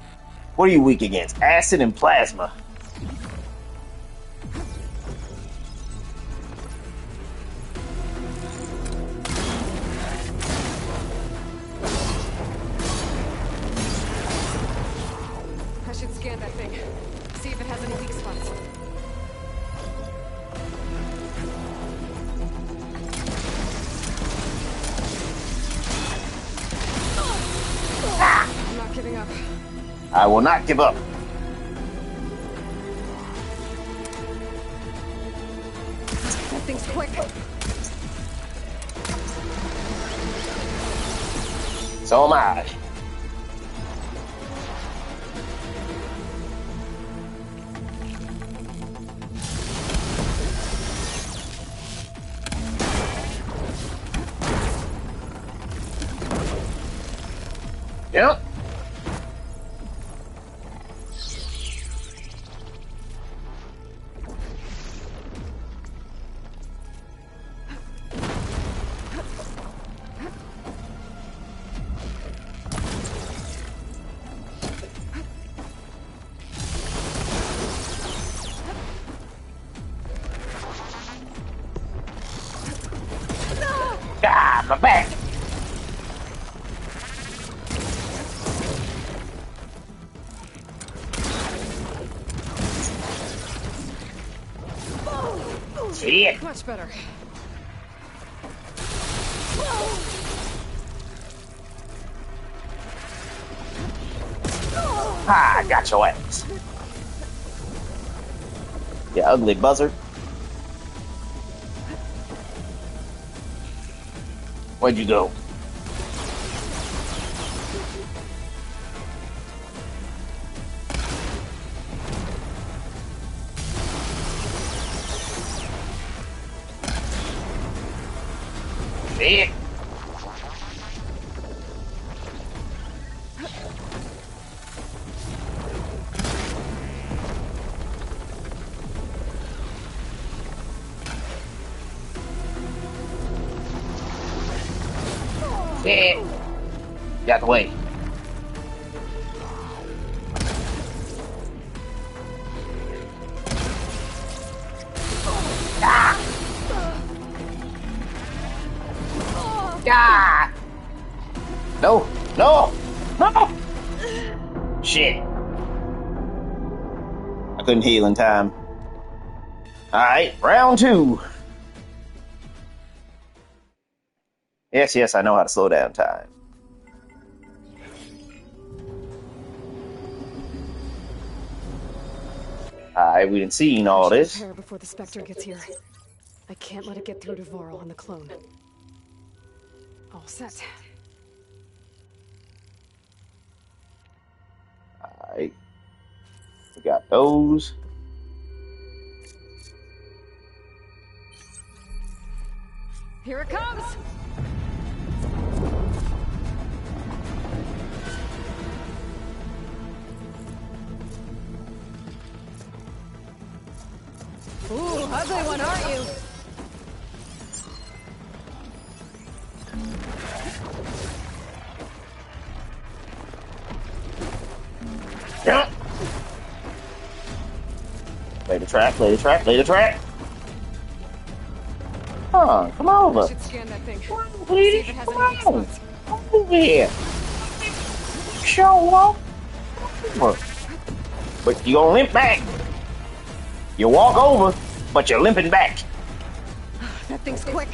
What are you weak against? Acid and plasma. I should scan that thing. See if it has any weak spots. I'm not giving up. I will not give up. That thing's quick. So am I. Yep. Ah, my back. Shit. Much better. Ah, I got your ass. You ugly buzzard. Where'd you go? Shit. Shit. Get out the way. Ah. Ah. No! No! No! Shit. I couldn't heal in time. Alright, round 2. Yes, I know how to slow down time. Alright, we didn't seen all this. Prepare before the Spectre gets here. I can't let it get through to Voral and the clone. All set. Alright. We got those. Here it comes! Ooh, ugly one, aren't you? Yeah. Lay the trap, lay the trap, lay the trap. Oh, come over. I should scan that thing. Please, See if it has come any weak on. spots. Over here. Show up. Over. But you gonna limp back. You walk over, but you're limping back. That thing's quick.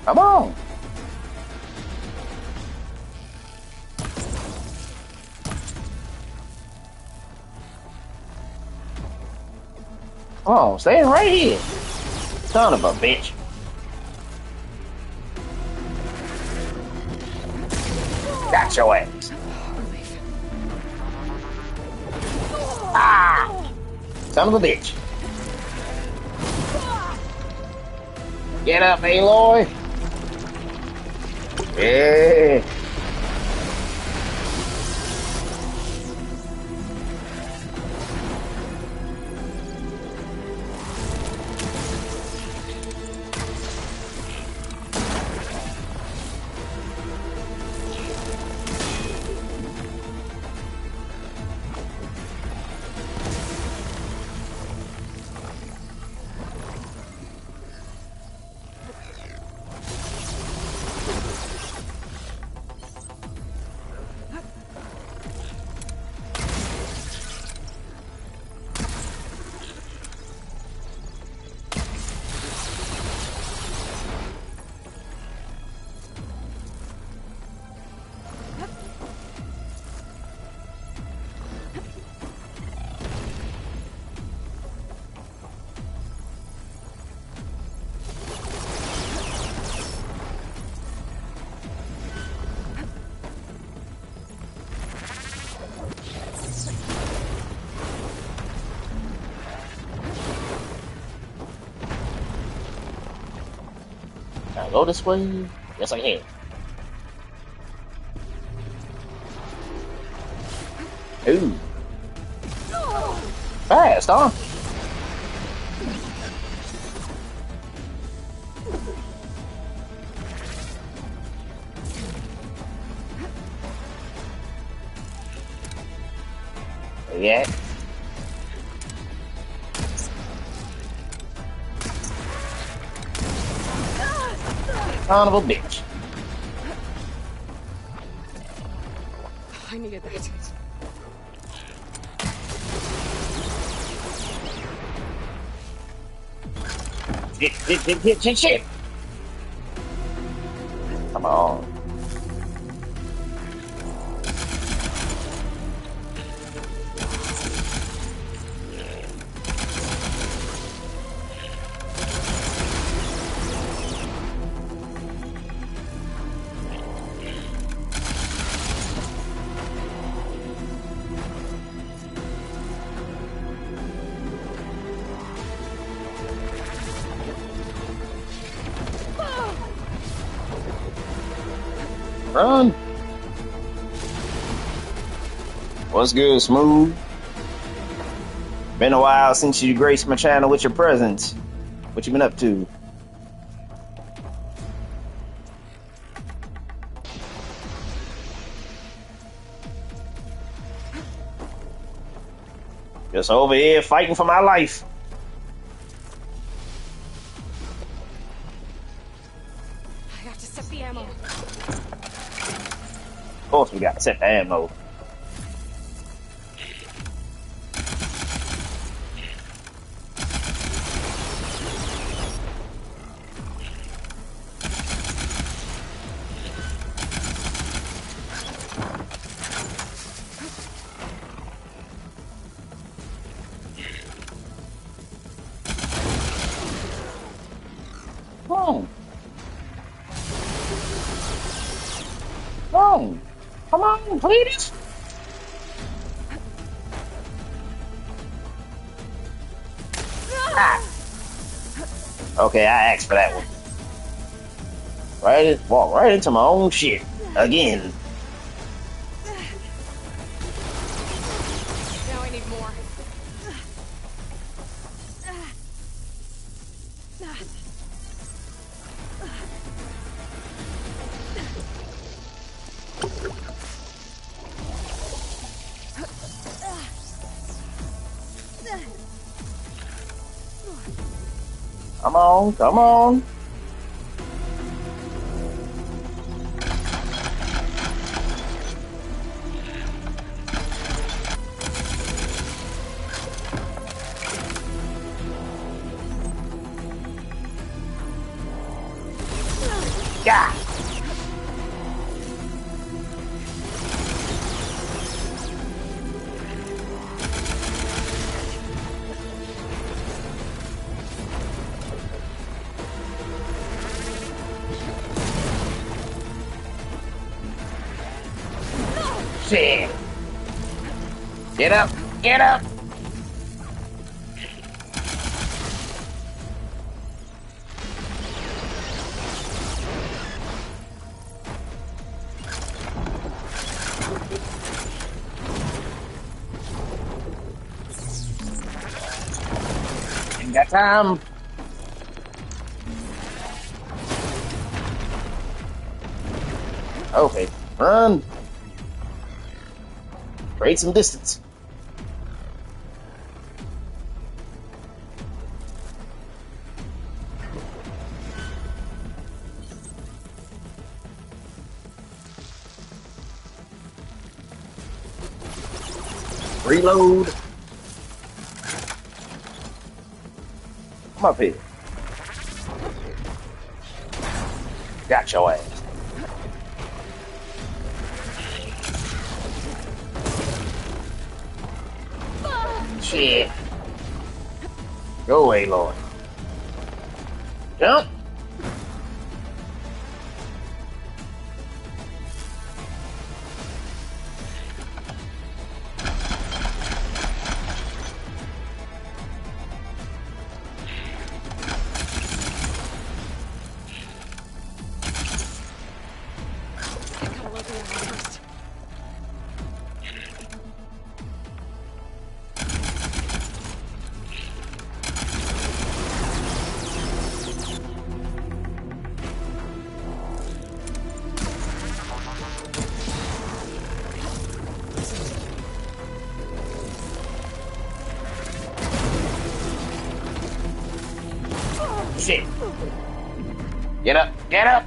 Come on. Come on, stand right here. Son of a bitch. Got your ass. Ah! Son of a bitch. Get up, Aloy. Yeah. Can I go this way? Yes, I can. Ooh. Fast, huh? Yeah. Son of a bitch. I needed that. Shit. Come on. Run. What's good, Smooth? Been a while since you graced my channel with your presence. What you been up to? Just over here fighting for my life. I have to set the ammo. Of course, we got to set the ammo. Come on, please. Ah. Okay, I asked for that one. Walk right into my own shit again. Now I need more. Come on, come on. Yeah. Shit. Get up, get up. Ain't got time. Okay, run. Create some distance. Reload. Come up here. Got your ass. Shit. Go away, Lord. Jump. Shit. Get up, get up.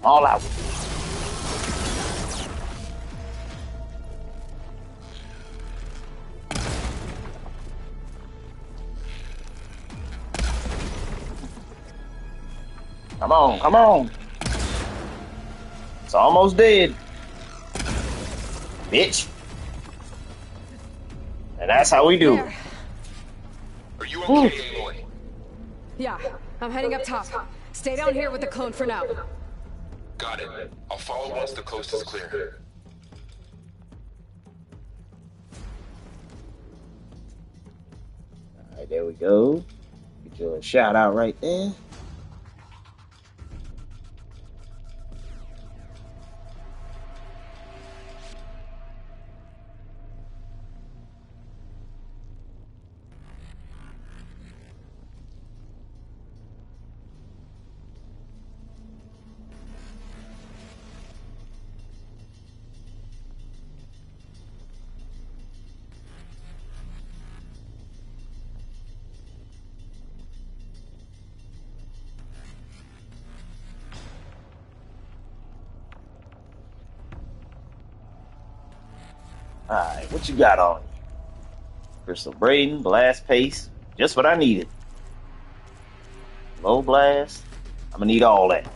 All out. Come on, come on. It's almost dead. Bitch. And that's how we do. Are you okay, Aloy? Yeah, I'm heading up top. Stay down here with the clone for now. Got it. I'll follow once the coast is clear. Alright, there we go. Get you a shout out right there. Alright, what you got on you? Crystal Braden, blast paste. Just what I needed. Low blast. I'm gonna need all that.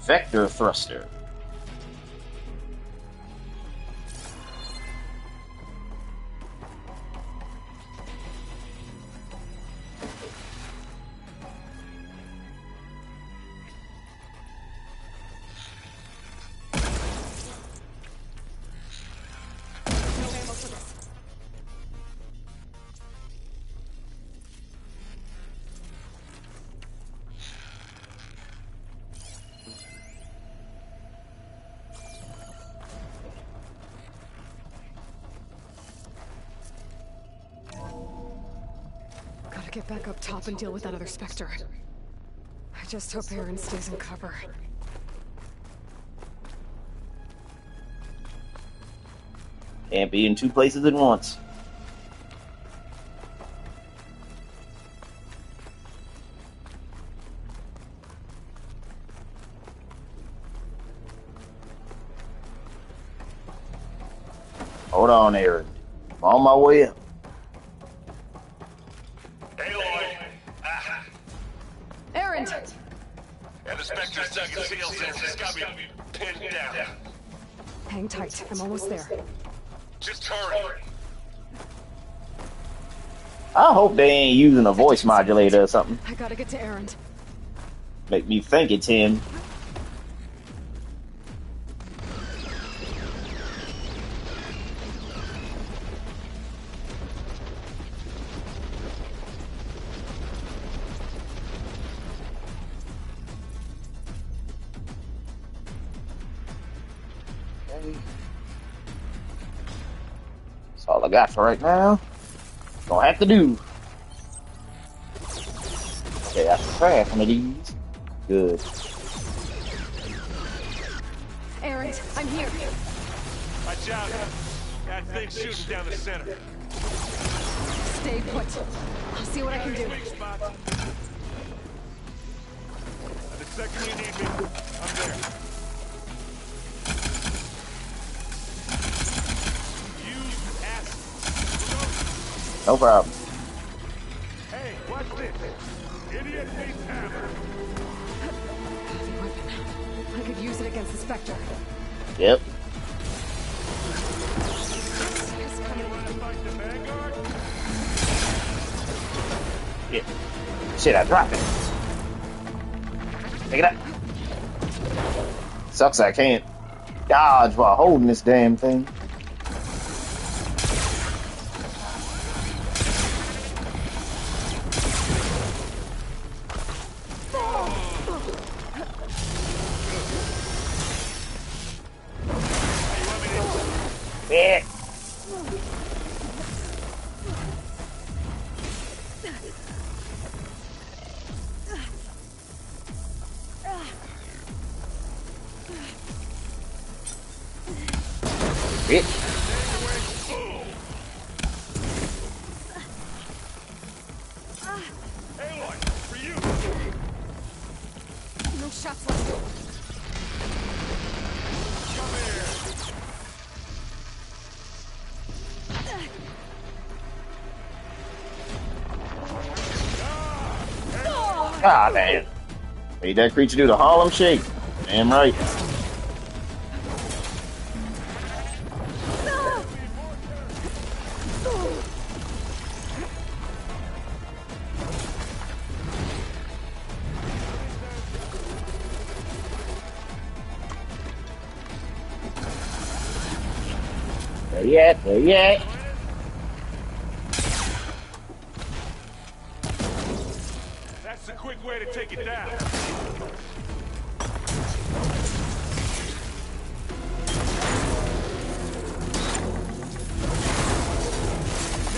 Vector thruster. Gotta get back up top and deal with that other Spectre. I just hope Aaron stays in cover. Can't be in two places at once. Hold on, Aaron. I'm on my way up. Aaron! Yeah, the Spectre's dug his heels in. He's got me pinned down. Hang tight. I'm almost there. Just hurry. I hope they ain't using a voice modulator or something. I gotta get to Aaron. Make me think it's him. That's all I got for right now. Gonna have to do. Okay, I can craft one of these. Good. Aaron, I'm here. Watch out. That thing's shooting down the center. Stay put. I'll see what I can do. The second you need me, I'm there. No problem. Hey, what's this? Idiot needs hammer. Heavy weapon. I could use it against the Spectre. Yep. Yeah. Shit, I dropped it. Pick it up. Sucks I can't dodge while holding this damn thing. Yeah. Bitch. For you. No shots left. Come here. Ah, man. Made that creature do the Harlem Shake. Damn right. Where you at? That's the quick way to take it down.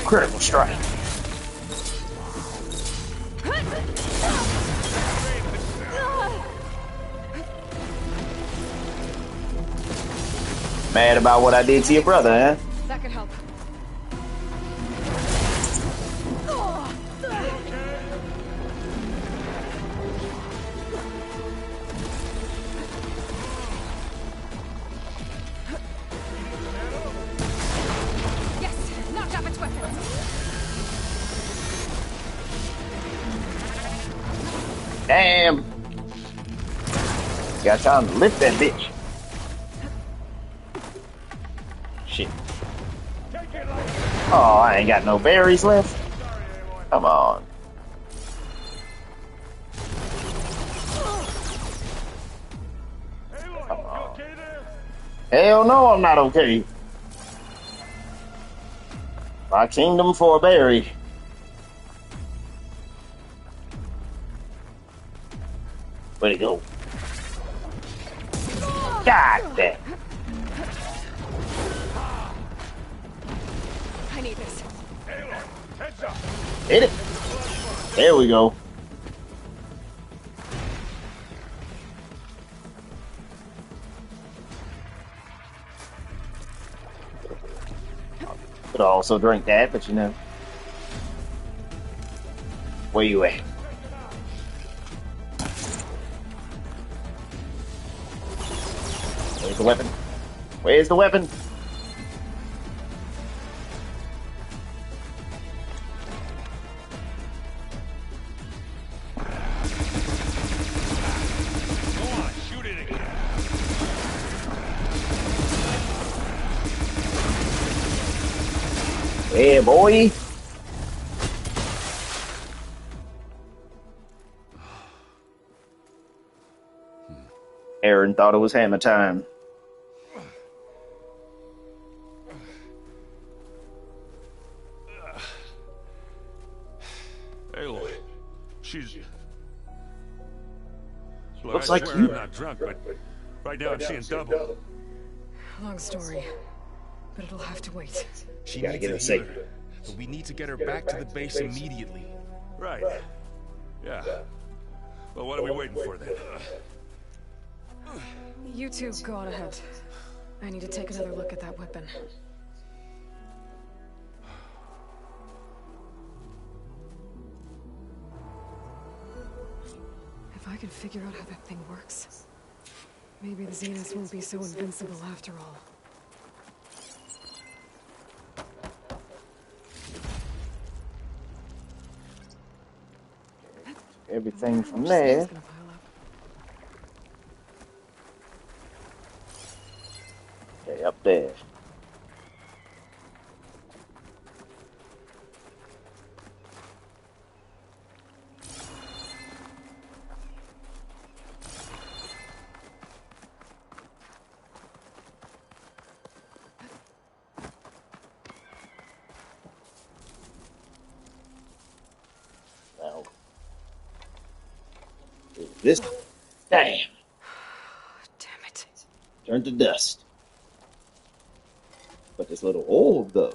Critical strike. Mad about what I did to your brother, huh? That could help. Damn. Got time to lift that bitch. Shit. Oh, I ain't got no berries left. Come on. Come on. Hell no, I'm not okay. My kingdom for a berry. Where'd it go? God damn. I need this. Hit it. There we go. Could also drink that, but you know. Where you at? Where's the weapon? Where's the weapon? Yeah, boy. Aaron thought it was hammer time. Aloy, she's... Look, Looks I like swear you. I'm not drunk, but right now I'm seeing double. Long story, but it'll have to wait. She Gotta needs get a her safe. healer, but we need to get her back to the base immediately. Right. Yeah. Well, what are we waiting for then? You two go on ahead. I need to take another look at that weapon. If I can figure out how that thing works, maybe the Zeniths won't be so invincible after all. Everything from there. Okay, up there. Now, this damn. Damn it. Turned to dust. But this little orb though.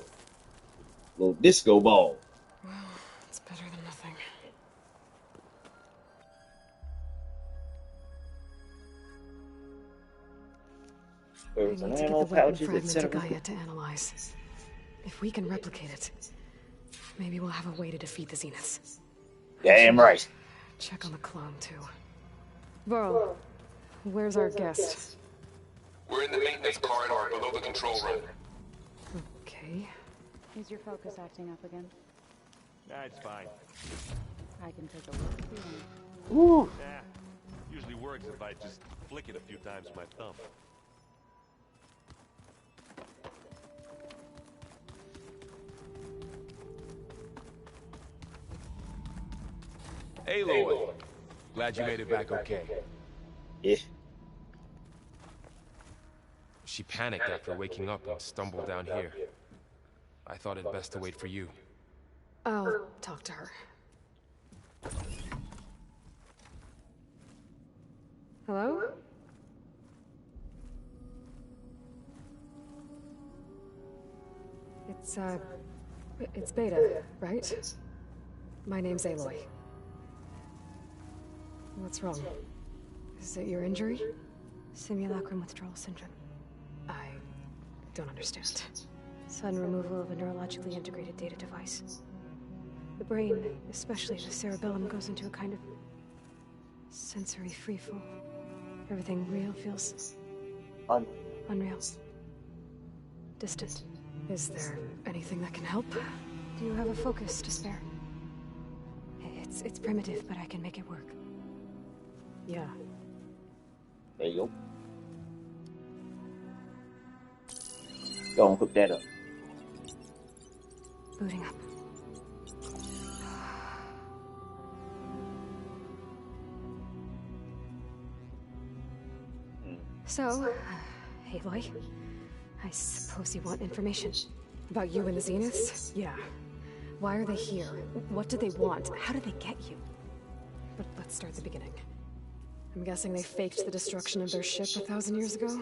Little disco ball. Well, it's better than nothing. There was I an need to get ammo the weapon pouches, fragment to etc. Gaia to analyze. If we can replicate it, maybe we'll have a way to defeat the Zeniths. Damn right. Check on the clone, too. Varl, where's our guest? We're in the maintenance corridor below the control room. Okay. Is your focus acting up again? That's fine. I can take a look if you Ooh. want. Yeah. Usually works if I just flick it a few times with my thumb. Aloy, glad you made it back okay. Yeah. She panicked after waking up and stumbled down here. I thought it best to wait for you. I'll talk to her. Hello? It's Beta, right? My name's Aloy. What's wrong? Is it your injury? Simulacrum withdrawal syndrome. I don't understand. Sudden removal of a neurologically integrated data device. The brain, especially the cerebellum, goes into a kind of sensory freefall. Everything real feels unreal. Distant. Is there anything that can help? Do you have a focus to spare? It's primitive, but I can make it work. Yeah. There you go. Go and hook that up. Booting up. So, Aloy, I suppose you want information. About you and the Zeniths? Yeah. Why are they here? What do they want? How did they get you? But let's start at the beginning. I'm guessing they faked the destruction of their ship 1,000 years ago?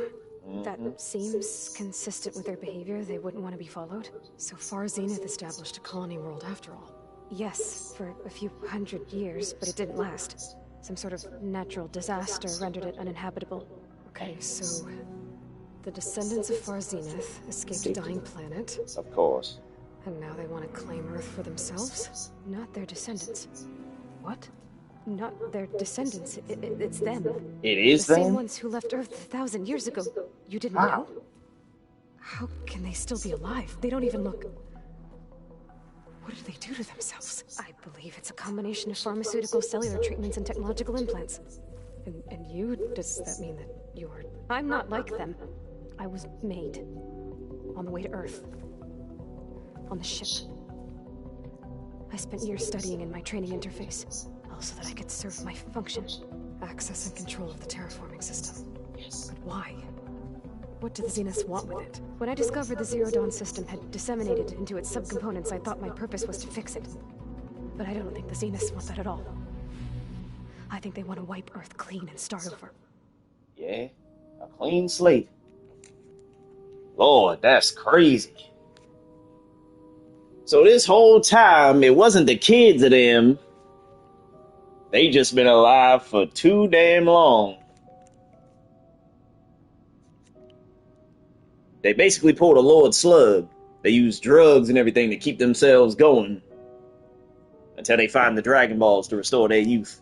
That seems consistent with their behavior. They wouldn't want to be followed. So far, Zenith established a colony world after all. Yes, for a few hundred years, but it didn't last. Some sort of natural disaster rendered it uninhabitable. Okay, so the descendants of Far Zenith escaped a dying planet. Of course. And now they want to claim Earth for themselves? Not their descendants. What? Not their descendants. It's them. It is the them? same ones who left Earth 1,000 years ago. You didn't know? How can they still be alive? They don't even look... What did they do to themselves? I believe it's a combination of pharmaceutical, cellular treatments, and technological implants. And you? Does that mean that you're... I'm not like them. I was made. On the way to Earth. On the ship. I spent years studying in my training interface, so that I could serve my function. Access and control of the terraforming system. Yes. But why? What do the Zeniths want with it? When I discovered the Zero Dawn system had disseminated into its subcomponents, I thought my purpose was to fix it. But I don't think the Zeniths want that at all. I think they want to wipe Earth clean and start over. Yeah, a clean slate. Lord, that's crazy. So this whole time, it wasn't the kids of them. They just been alive for too damn long. They basically pulled a Lord Slug. They used drugs and everything to keep themselves going until they find the Dragon Balls to restore their youth.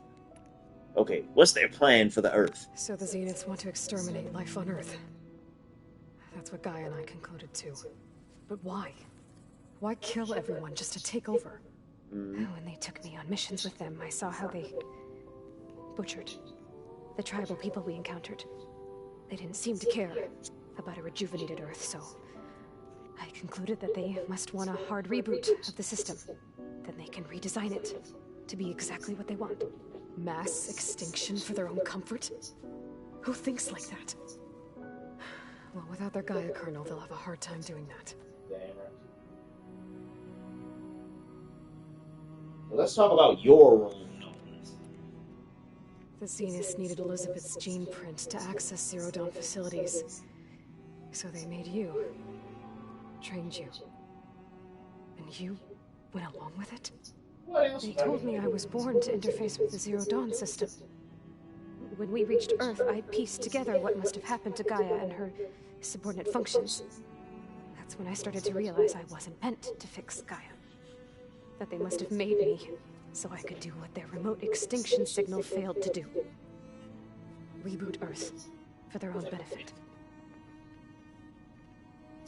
Okay, what's their plan for the Earth? So the Zeniths want to exterminate life on Earth. That's what Gaia and I concluded too. But why? Why kill everyone just to take over? When they took me on missions with them, I saw how they butchered the tribal people we encountered. They didn't seem to care about a rejuvenated Earth, so I concluded that they must want a hard reboot of the system. Then they can redesign it to be exactly what they want. Mass extinction for their own comfort? Who thinks like that? Well, without their Gaia kernel, they'll have a hard time doing that. Damn right. Let's talk about your role. The Zeniths needed Elizabeth's gene print to access Zero Dawn facilities. So they made you. Trained you. And you went along with it? They told me I was born to interface with the Zero Dawn system. When we reached Earth, I pieced together what must have happened to Gaia and her subordinate functions. That's when I started to realize I wasn't meant to fix Gaia. That they must have made me so I could do what their remote extinction signal failed to do. Reboot Earth for their own benefit.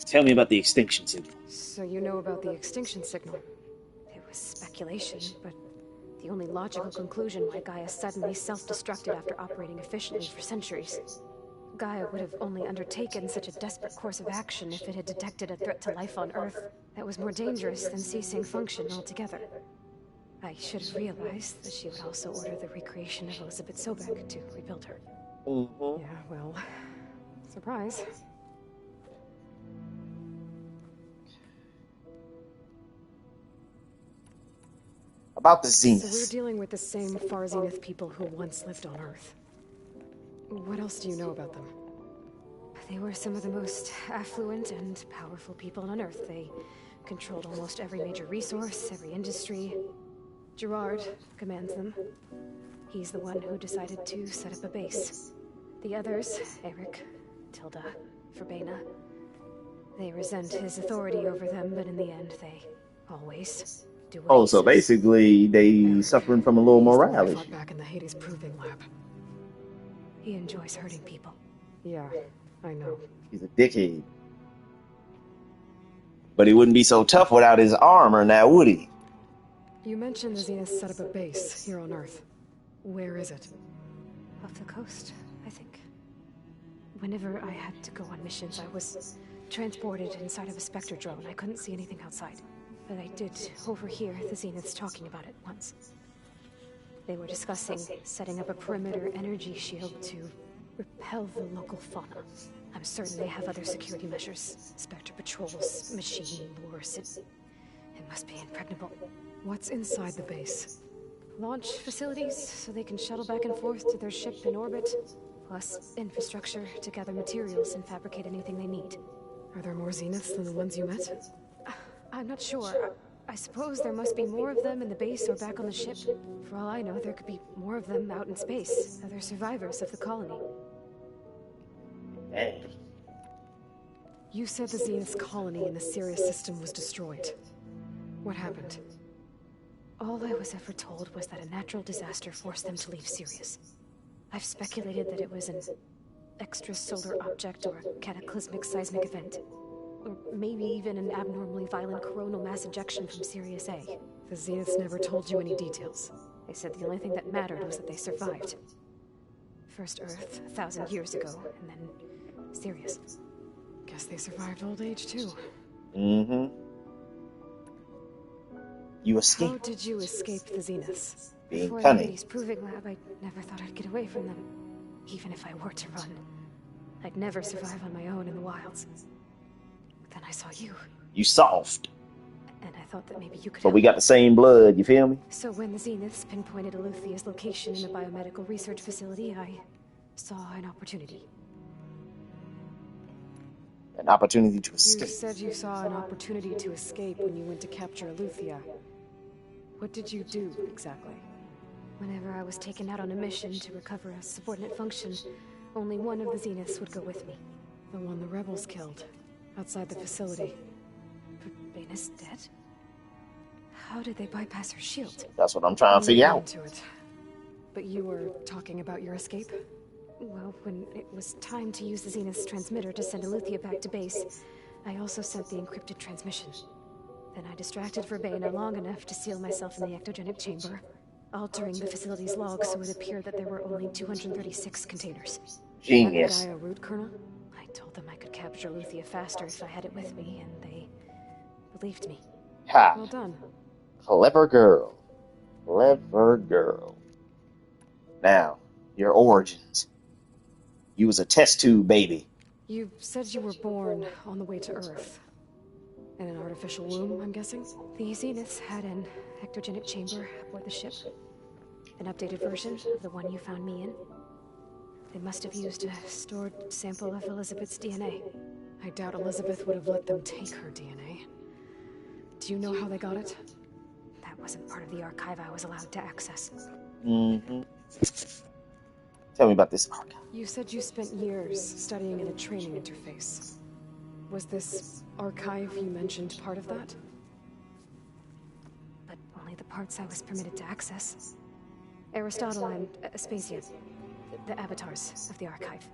Tell me about the extinction signal. So you know about the extinction signal? It was speculation, but the only logical conclusion why Gaia suddenly self-destructed after operating efficiently for centuries. Gaia would have only undertaken such a desperate course of action if it had detected a threat to life on Earth that was more dangerous than ceasing function altogether. I should have realized that she would also order the recreation of Elizabeth Sobek to rebuild her. Yeah, well, surprise. About the Zenith. So we're dealing with the same Far Zenith people who once lived on Earth. What else do you know about them? They were some of the most affluent and powerful people on Earth. They controlled almost every major resource, every industry. Gerard commands them. He's the one who decided to set up a base. The others, Eric, Tilda, Verbena, they resent his authority over them, but in the end, they always do what he So says. basically, they suffering from a little morality. Fought back in the Hades Proving Lab. He enjoys hurting people. Yeah, I know. He's a dickhead. But he wouldn't be so tough without his armor now, would he? You mentioned the Zenith set up a base here on Earth. Where is it? Off the coast, I think. Whenever I had to go on missions, I was transported inside of a Spectre drone. I couldn't see anything outside. But I did overhear the Zeniths talking about it once. They were discussing setting up a perimeter energy shield to repel the local fauna. I'm certain they have other security measures. Spectre patrols, machine lures. It must be impregnable. What's inside the base? Launch facilities, so they can shuttle back and forth to their ship in orbit. Plus, infrastructure to gather materials and fabricate anything they need. Are there more Zeniths than the ones you met? I'm not sure. I suppose there must be more of them in the base or back on the ship. For all I know, there could be more of them out in space. Other survivors of the colony. Hey. You said the Zenith's colony in the Sirius system was destroyed. What happened? All I was ever told was that a natural disaster forced them to leave Sirius. I've speculated that it was an extrasolar object or a cataclysmic seismic event. Or maybe even an abnormally violent coronal mass ejection from Sirius A. The Zeniths never told you any details. They said the only thing that mattered was that they survived. First Earth, 1,000 years ago, and then Sirius. Guess they survived old age, too. Mm-hmm. You How escaped. did you escape the Zeniths? Being Before cunning. Lady's proving lab, I never thought I'd get away from them. Even if I were to run. I'd never survive on my own in the wilds. But then I saw you, You soft. and I thought that maybe you could But help. we got the same blood, you feel me? So when the Zeniths pinpointed Aluthia's location in a biomedical research facility, I saw an opportunity. An opportunity to You escape. said you saw an opportunity to escape when you went to capture Aluthia. What did you do, exactly? Whenever I was taken out on a mission to recover a subordinate function, only one of the Zeniths would go with me. The one the rebels killed, outside the facility. But Baina's dead? How did they bypass her shield? That's what I'm trying to figure We'll out. get into it. But you were talking about your escape? Well, when it was time to use the Zenith's transmitter to send Aluthia back to base, I also sent the encrypted transmission. Then I distracted Verbena long enough to seal myself in the ectogenic chamber, altering the facility's log so it appeared that there were only 236 containers. Genius. Gaia root kernel? I told them I could capture Aluthia faster if I had it with me, and they believed me. Ha. Well done. Clever girl. Clever girl. Now, your origins. You was a test tube baby. You said you were born on the way to Earth. In an artificial womb, I'm guessing? The Zeniths had an ectogenic chamber aboard the ship. An updated version of the one you found me in. They must have used a stored sample of Elizabeth's DNA. I doubt Elizabeth would have let them take her DNA. Do you know how they got it? That wasn't part of the archive I was allowed to access. Mm-hmm. Tell me about this archive. You said you spent years studying in a training interface. Was this archive you mentioned part of that? But only the parts I was permitted to access. Aristotle and Aspasia, the avatars of the archive,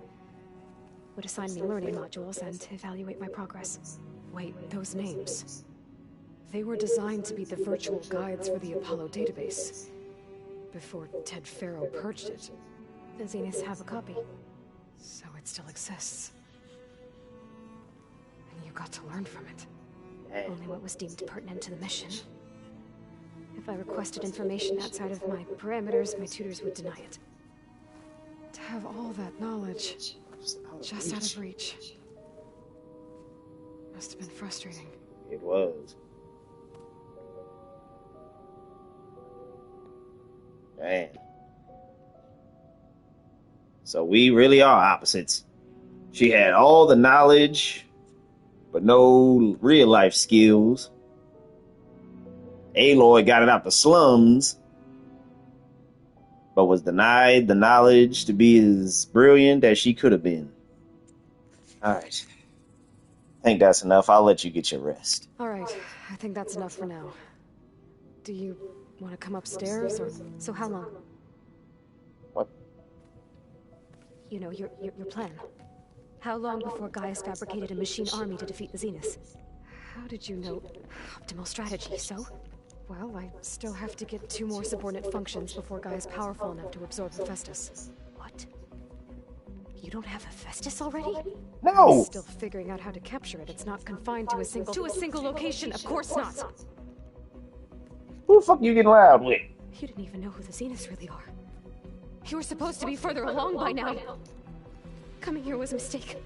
would assign me learning modules and evaluate my progress. Wait, those names. They were designed to be the virtual guides for the Apollo database. Before Ted Farrow purged it. The Zeniths have a copy. So it still exists. And you got to learn from it. Hey. Only what was deemed pertinent to the mission. If I requested information outside of my parameters, my tutors would deny it. To have all that knowledge just out of reach. Must have been frustrating. It was. Man. So we really are opposites. She had all the knowledge, but no real life skills. Aloy got it out the slums, but was denied the knowledge to be as brilliant as she could have been. Alright. I think that's enough. I'll let you get your rest. Alright, I think that's enough for now. Do you want to come upstairs, or... So how long? What? You know, your plan. How long before Gaia's fabricated a machine army to defeat the Zeniths? How did you know? Optimal strategy, so? Well, I still have to get 2 more subordinate functions before Gaia's powerful enough to absorb Hephaestus. What? What? You don't have Hephaestus already? No! I'm still figuring out how to capture it. It's not confined to a single location. Of course not. Who the fuck you getting loud with? You didn't even know who the Zeniths really are. You were supposed to be further along by now. Coming here was a mistake.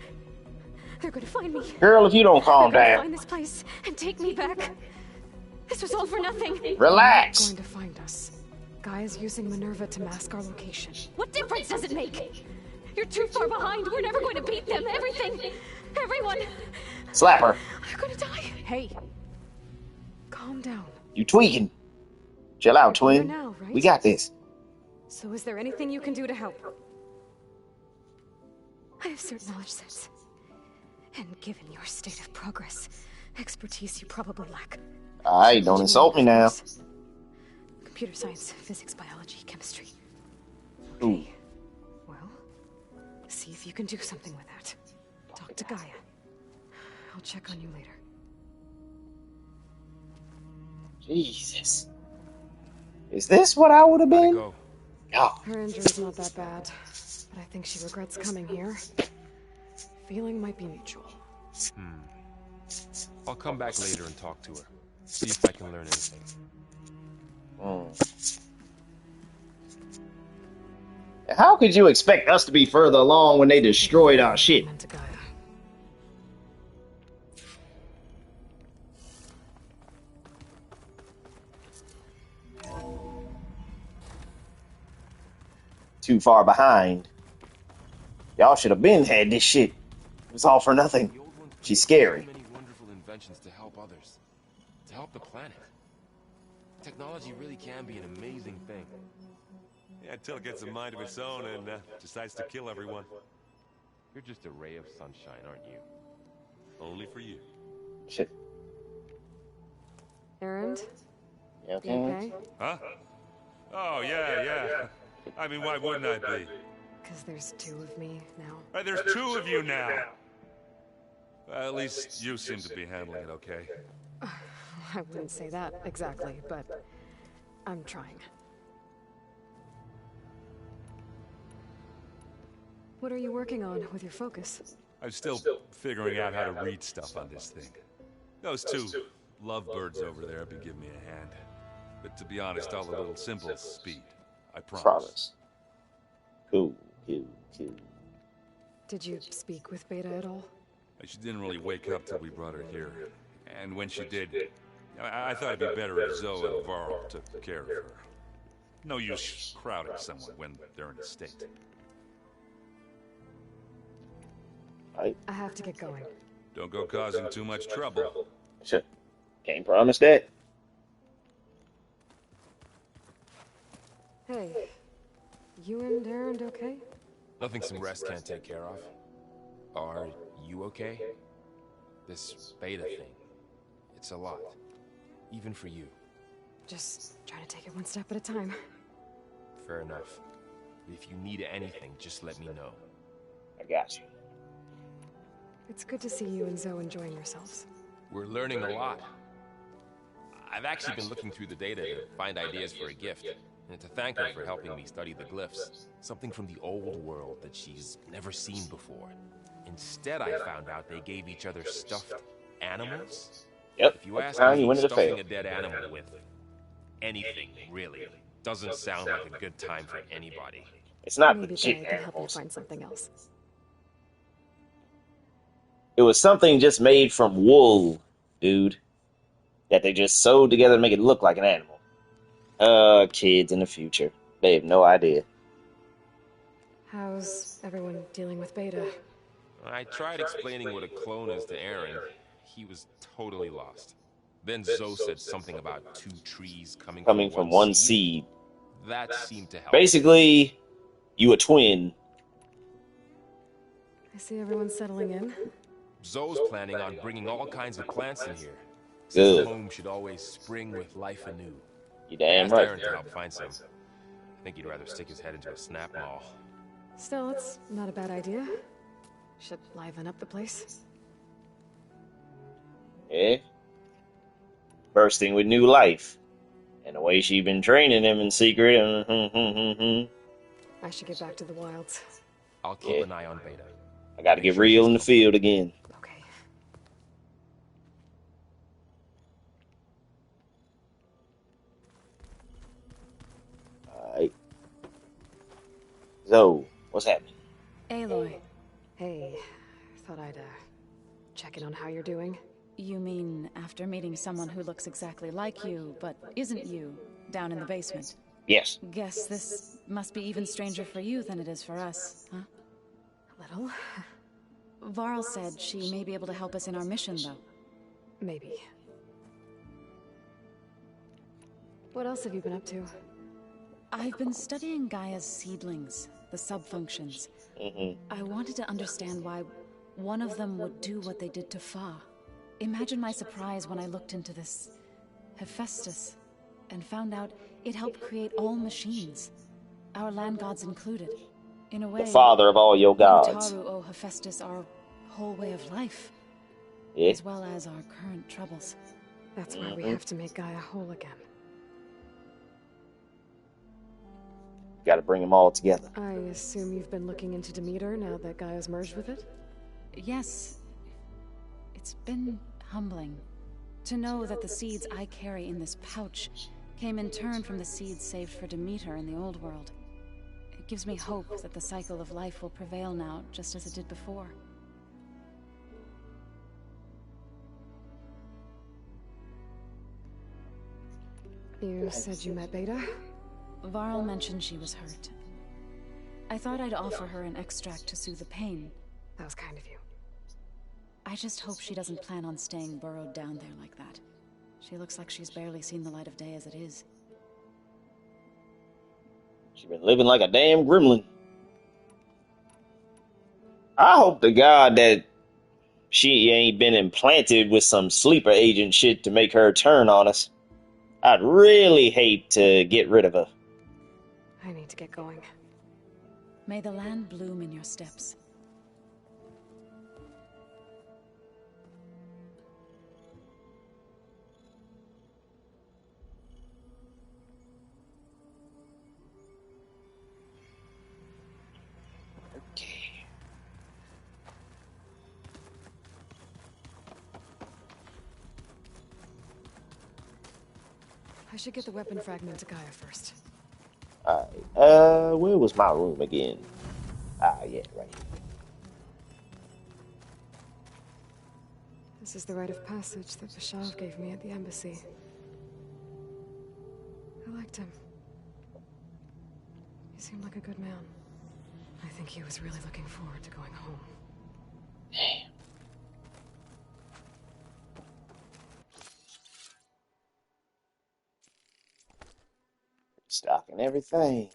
They're gonna find me. Girl, if you don't calm They're gonna down. find this place and take me back. This was all for nothing. Relax. They're going to find us. Gaia's using Minerva to mask our location. What difference does it make? You're too far behind. We're never going to beat them. Everyone. Slap her. You're gonna die. Hey, calm down. You tweaking. Chill out, You're here twin. now, right? We got this. So is there anything you can do to help? I have certain knowledge sets. And given your state of progress, expertise you probably lack. Alright, don't insult me now. Computer science, physics, biology, chemistry. Ooh. Well, see if you can do something with that. Talk to Gaia. I'll check on you later. Jesus. Is this what I would have been? God. Her injury's not that bad, but I think she regrets coming here. Feeling might be mutual. I'll come back later and talk to her. See if I can learn anything. How could you expect us to be further along when they destroyed our shit? Too far behind. Y'all should have been had this shit. It was all for nothing. She's scary. Many wonderful inventions to help others, to help the planet. Technology really can be an amazing thing. Yeah, until it gets a mind of its own and decides to kill everyone. You're just a ray of sunshine, aren't you? Only for you. Shit. Errand? You okay? Huh? Oh, yeah. I mean, why wouldn't I be? Because there's two of me now. There's two of you now. Well, at least you seem to be handling it okay. I wouldn't say that exactly, but I'm trying. What are you working on with your focus? I'm still figuring out how to read stuff on this thing. Those two lovebirds over there have been giving me a hand. But to be honest, all the little symbols speed. I promise. Cool. Did you speak with Beta at all? She didn't really wake up till we brought her here. And when she did, I thought it'd be better if Zoe and Varl took care of her. No use crowding someone when they're in a state. I have to get going. Don't go causing too much trouble. Sure. Can't promise that. Hey, you and Errand okay? Nothing some rest can't take care of. Are you okay? This Beta thing, it's a lot. Even for you. Just trying to take it one step at a time. Fair enough. If you need anything, just let me know. I got you. It's good to see you and Zoe enjoying yourselves. We're learning a lot. I've actually been looking through the data to find ideas for a gift. And to thank her for helping me study the glyphs. Something from the old world that she's never seen before. Instead, I found out they gave each other stuffed animals. Yep. If you ask you me, wanted to stuffing fail. a dead animal with anything, really, doesn't sound like a good time for anybody. It's not Maybe legit Gaia can help you animals. find something else. It was something just made from wool, dude. That they just sewed together to make it look like an animal. Kids in the future. They have no idea. How's everyone dealing with Beta? I tried explaining what a clone is to Aaron. He was totally lost. Then Zoe said something about two trees coming From one seed. That seemed to help. Basically, you a twin. I see everyone settling in. Zoe's planning on bringing all kinds of plants in here. Good. Says home should always spring with life anew. You damn Asked right. Aaron to help find some. I think he'd rather stick his head into a snap mall. Still, it's not a bad idea. Should liven up the place. Yeah. Bursting with new life. And the way she been training him in secret. I should get back to the wilds. I'll keep an eye on Beta. I gotta get real in the field again. Okay. Alright. So, what's happening? Aloy. Hey, thought I'd, check in on how you're doing. You mean after meeting someone who looks exactly like you, but isn't you, down in the basement? Yes. Guess this must be even stranger for you than it is for us, huh? A little. Varl said she may be able to help us in our mission, though. Maybe. What else have you been up to? I've been studying Gaia's seedlings, the subfunctions. I wanted to understand why one of them would do what they did to Fa. Imagine my surprise when I looked into this Hephaestus and found out it helped create all machines, our land gods included. In a way, the father of all your gods. Utaru owe Hephaestus our whole way of life, yeah. as well as our current troubles. That's why we have to make Gaia whole again. Got to bring them all together. I assume you've been looking into Demeter now that Gaia's merged with it? Yes. It's been humbling to know that the seeds I carry in this pouch came in turn from the seeds saved for Demeter in the old world. It gives me hope that the cycle of life will prevail now, just as it did before. You said you met Beta? Varl mentioned she was hurt. I thought I'd offer her an extract to soothe the pain. That was kind of you. I just hope she doesn't plan on staying burrowed down there like that. She looks like she's barely seen the light of day as it is. She's been living like a damn gremlin. I hope to God that she ain't been implanted with some sleeper agent shit to make her turn on us. I'd really hate to get rid of her. I need to get going. May the land bloom in your steps. I should get the weapon fragment to Gaia first. Alright, where was my room again? Ah, yeah, right here. This is the rite of passage that Bashav gave me at the embassy. I liked him. He seemed like a good man. I think he was really looking forward to going home. Damn. Stocking everything.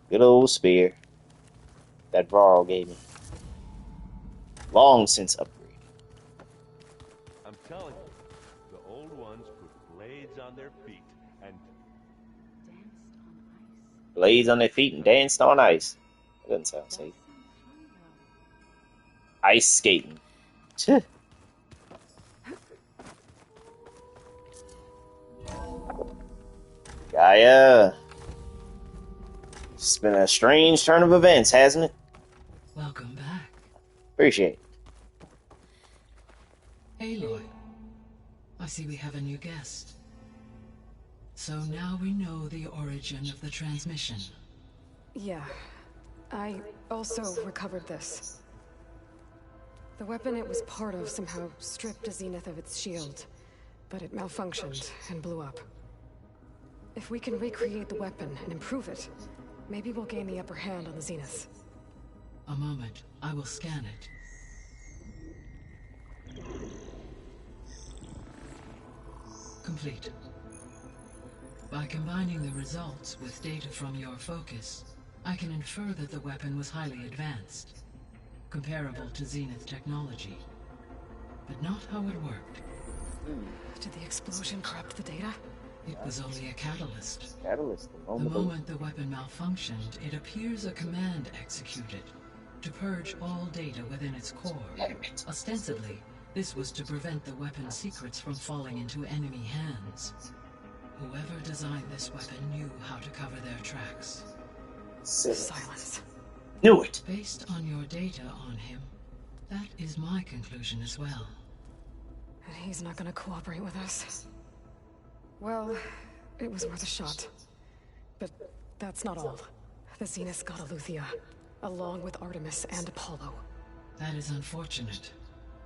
Good old spear that Varl gave me. Long since upgraded. I'm telling you, the old ones put blades on their feet and Blades on their feet and danced on ice. That doesn't sound safe. Ice skating. Gaia. It's been a strange turn of events, hasn't it? Welcome back. Appreciate it. Aloy, I see we have a new guest. So now we know the origin of the transmission. Yeah. I also recovered this. The weapon it was part of somehow stripped Zenith of its shield, but it malfunctioned and blew up. If we can recreate the weapon and improve it, maybe we'll gain the upper hand on the Zenith. A moment, I will scan it. Complete. By combining the results with data from your focus, I can infer that the weapon was highly advanced, comparable to Zenith technology, but not how it worked. Did the explosion corrupt the data? It was only a catalyst. Catalyst. The moment the weapon malfunctioned, it appears a command executed. to purge all data within its core. Ostensibly, this was to prevent the weapon's secrets from falling into enemy hands. Whoever designed this weapon knew how to cover their tracks. Silence. Knew it. Based on your data on him, that is my conclusion as well. And he's not gonna cooperate with us. Well, it was worth a shot. But that's not all. The Zenith got Aletheia, along with Artemis and Apollo. That is unfortunate.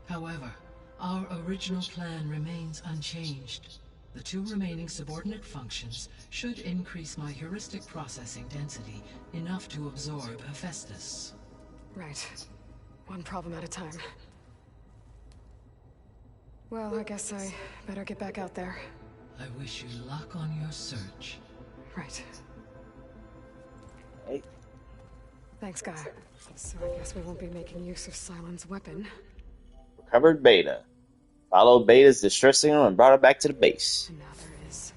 However, our original plan remains unchanged. The 2 remaining subordinate functions should increase my heuristic processing density enough to absorb Hephaestus. Right. One problem at a time. Well, I guess I better get back out there. I wish you luck on your search. Right. Hey. Thanks, Gaia. So I guess we won't be making use of Cylon's weapon. Recovered Beta. Followed Beta's distress signal and brought it back to the base. And now there is.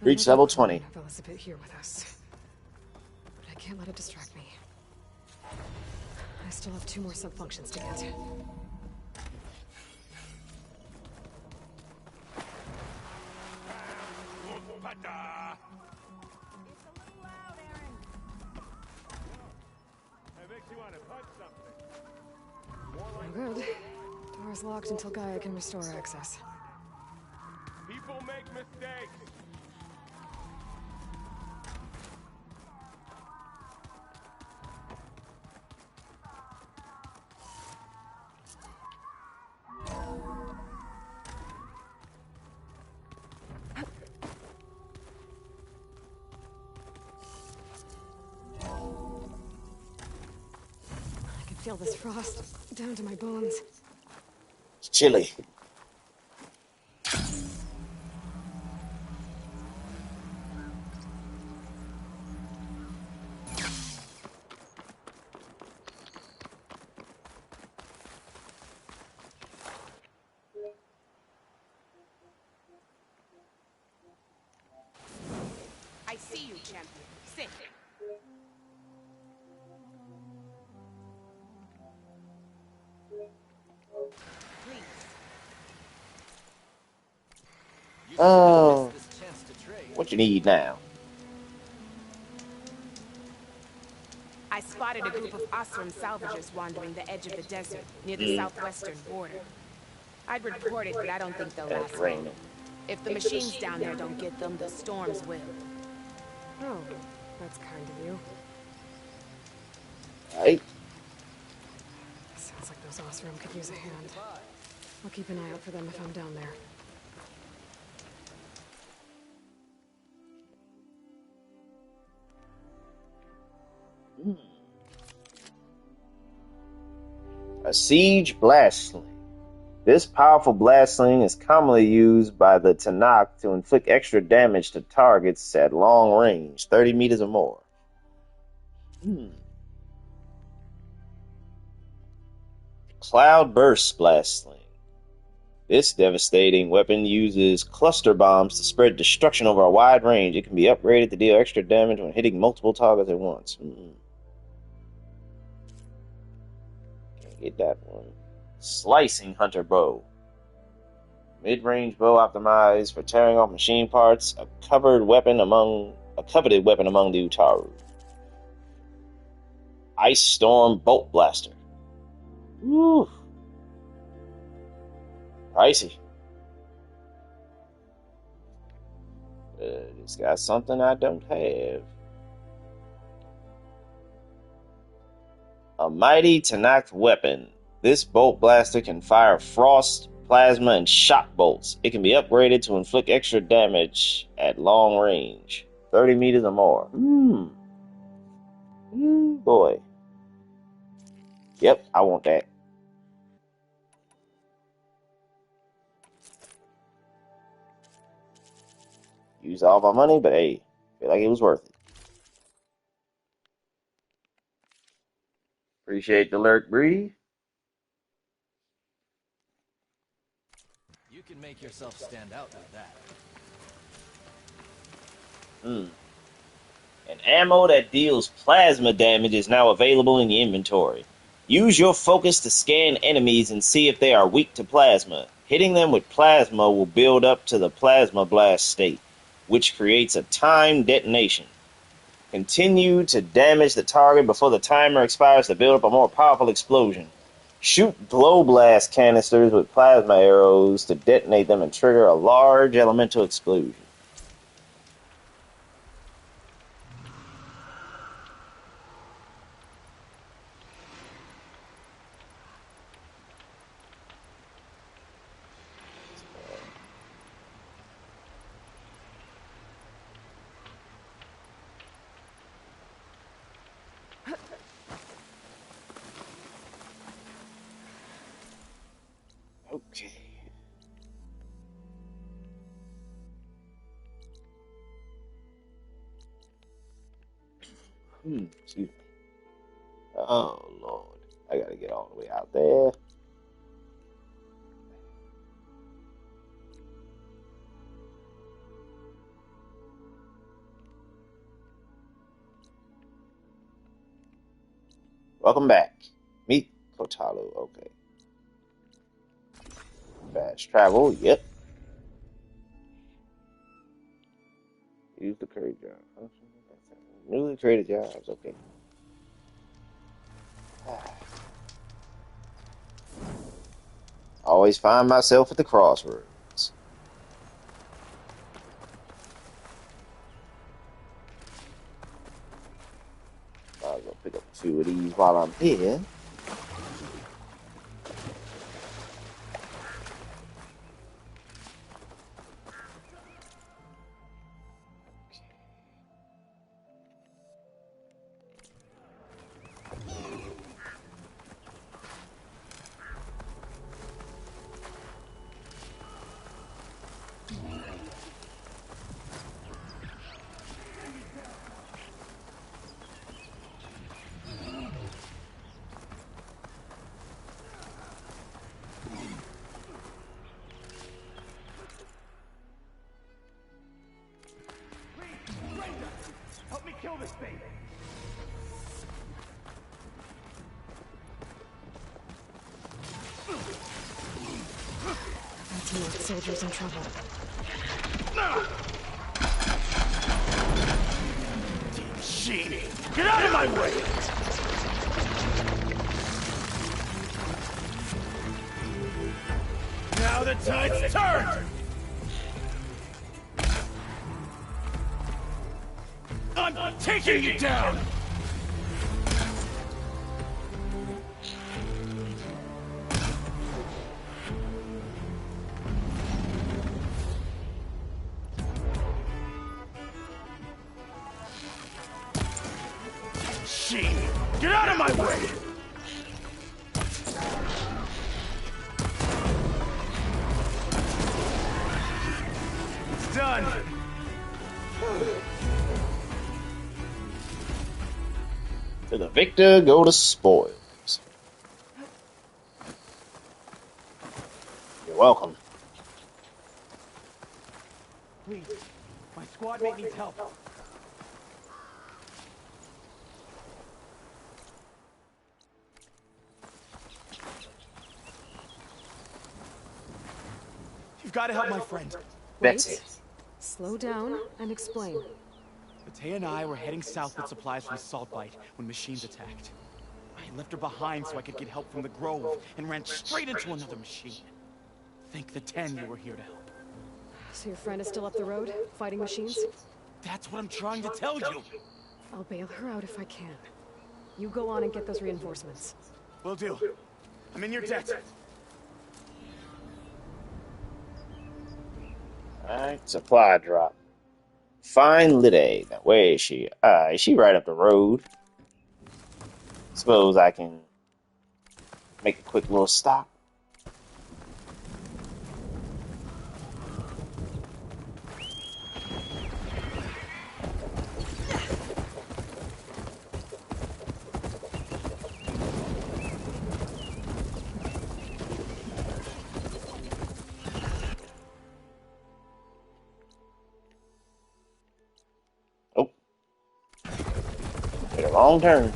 Reach level 20. Velocipede here with us. But I can't let it distract me. I still have 2 more sub-functions to get. I'm good. Door's locked until Gaia can restore access. People make mistakes. I can feel this frost down to my bones. It's chilly. I see you, champion. Sit. Oh. What you need now? I spotted a group of Osram salvagers wandering the edge of the desert near the southwestern border. I'd report it, but I don't think they'll last long. If the machines down there don't get them, the storms will. Oh, that's kind of you. Right. Sounds like those Osram could use a hand. I'll keep an eye out for them if I'm down there. A siege blast sling. This powerful blast sling is commonly used by the Tanakh to inflict extra damage to targets at long range, 30 meters or more. Cloud burst blast sling. This devastating weapon uses cluster bombs to spread destruction over a wide range. It can be upgraded to deal extra damage when hitting multiple targets at once. Can't get that one. Slicing hunter bow. Mid-range bow optimized for tearing off machine parts. A coveted weapon among the Utaru. Ice storm bolt blaster. Woo. Pricey. It's got something I don't have. A mighty Tanakh weapon. This bolt blaster can fire frost, plasma, and shock bolts. It can be upgraded to inflict extra damage at long range, 30 meters or more. Boy. Yep, I want that. Use all my money, but hey, feel like it was worth it. Appreciate the lurk, Bree. You can make yourself stand out with that. An ammo that deals plasma damage is now available in the inventory. Use your focus to scan enemies and see if they are weak to plasma. Hitting them with plasma will build up to the plasma blast state, which creates a timed detonation. Continue to damage the target before the timer expires to build up a more powerful explosion. Shoot glow blast canisters with plasma arrows to detonate them and trigger a large elemental explosion. Okay. Excuse me. Oh, Lord. I gotta get all the way out there. Welcome back. Meet Kotalu. Okay. Fast travel. Yep. Use the curry job. Newly created jobs. Okay. Always find myself at the crossroads. I'll go pick up a few of these while I'm here. Help me kill this thing! That's more soldiers in trouble. Machine! Get out of my way! Now the tide's turned! I'm taking you down! Machine! Get out of my way! It's done! To the victor go the spoils. You're welcome. Please, my squad mate needs help. You've got to help my friend. That's it. Slow down and explain. Mattea and I were heading south with supplies from Saltbite when machines attacked. I left her behind so I could get help from the Grove and ran straight into another machine. Thank the 10 you were here to help. So your friend is still up the road, fighting machines? That's what I'm trying to tell you. I'll bail her out if I can. You go on and get those reinforcements. Will do. I'm in your debt. Alright, supply drop. Find Lydia. Now, where is she? Is she right up the road? Suppose I can make a quick little stop. Made a wrong turn.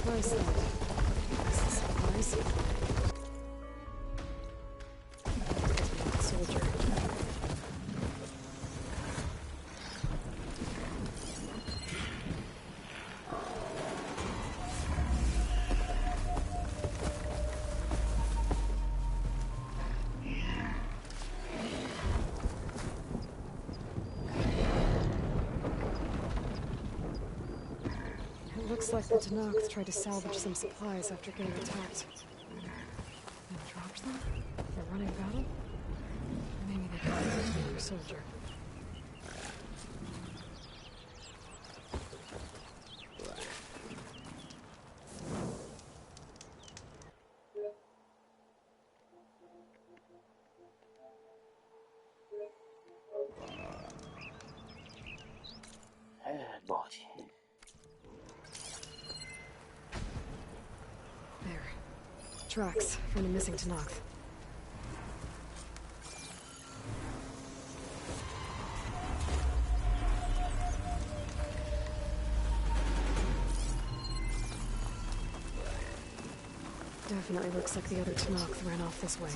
Nice light. Supplies. Soldier. Looks like the Tenakth tried to salvage some supplies after getting attacked. And dropped them? They're running battle? Maybe they got another soldier. Tracks from the missing Tenakth. Definitely looks like the other Tenakth ran off this way.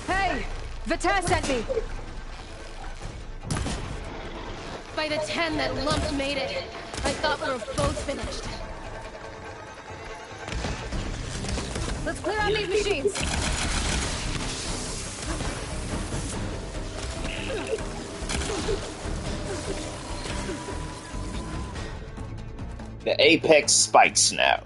Hey! Vita sent me! By the 10 that Lump made it, I thought we were both finished. Let's clear out these machines! The apex spikes now.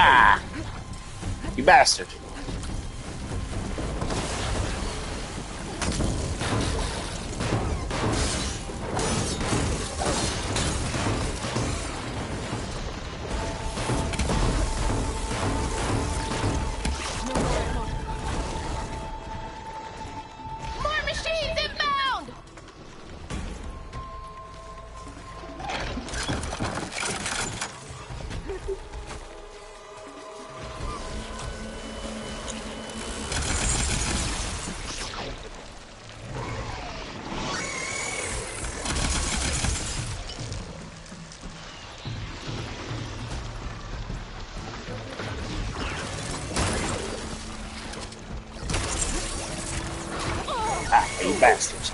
Ah! You bastard. More machines inbound! Ah, you bastards.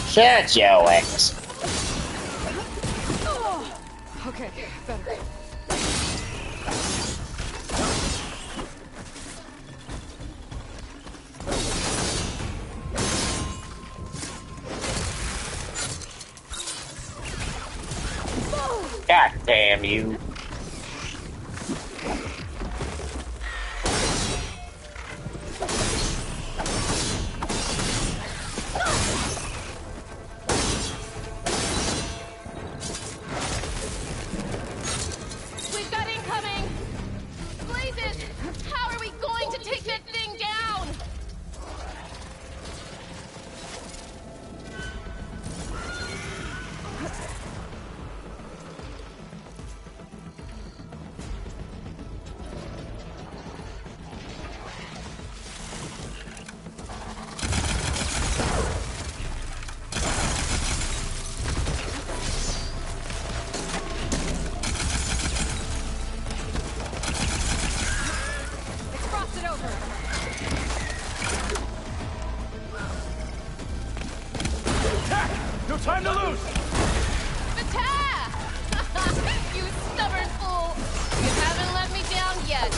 Shut your ass. Okay, better. God damn you. We've got incoming! Blazes! How are we going to take that thing down? It's frosted over! No time to lose! Vita! You stubborn fool! You haven't let me down yet.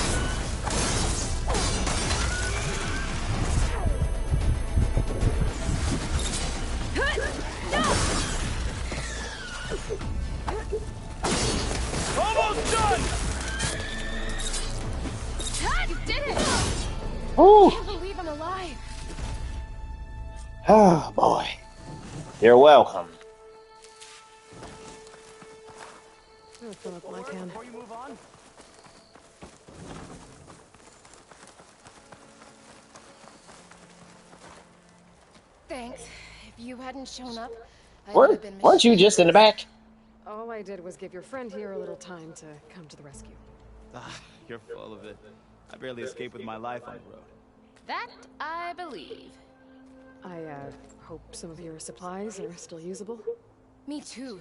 Oh boy. You're welcome. I'll fill up my can. Before you move on, Thanks. If you hadn't shown up, I would have been Weren't you just in the back? All I did was give your friend here a little time to come to the rescue. you're full of it. I barely escaped with my life on the road. That I believe. I, hope some of your supplies are still usable. Me too.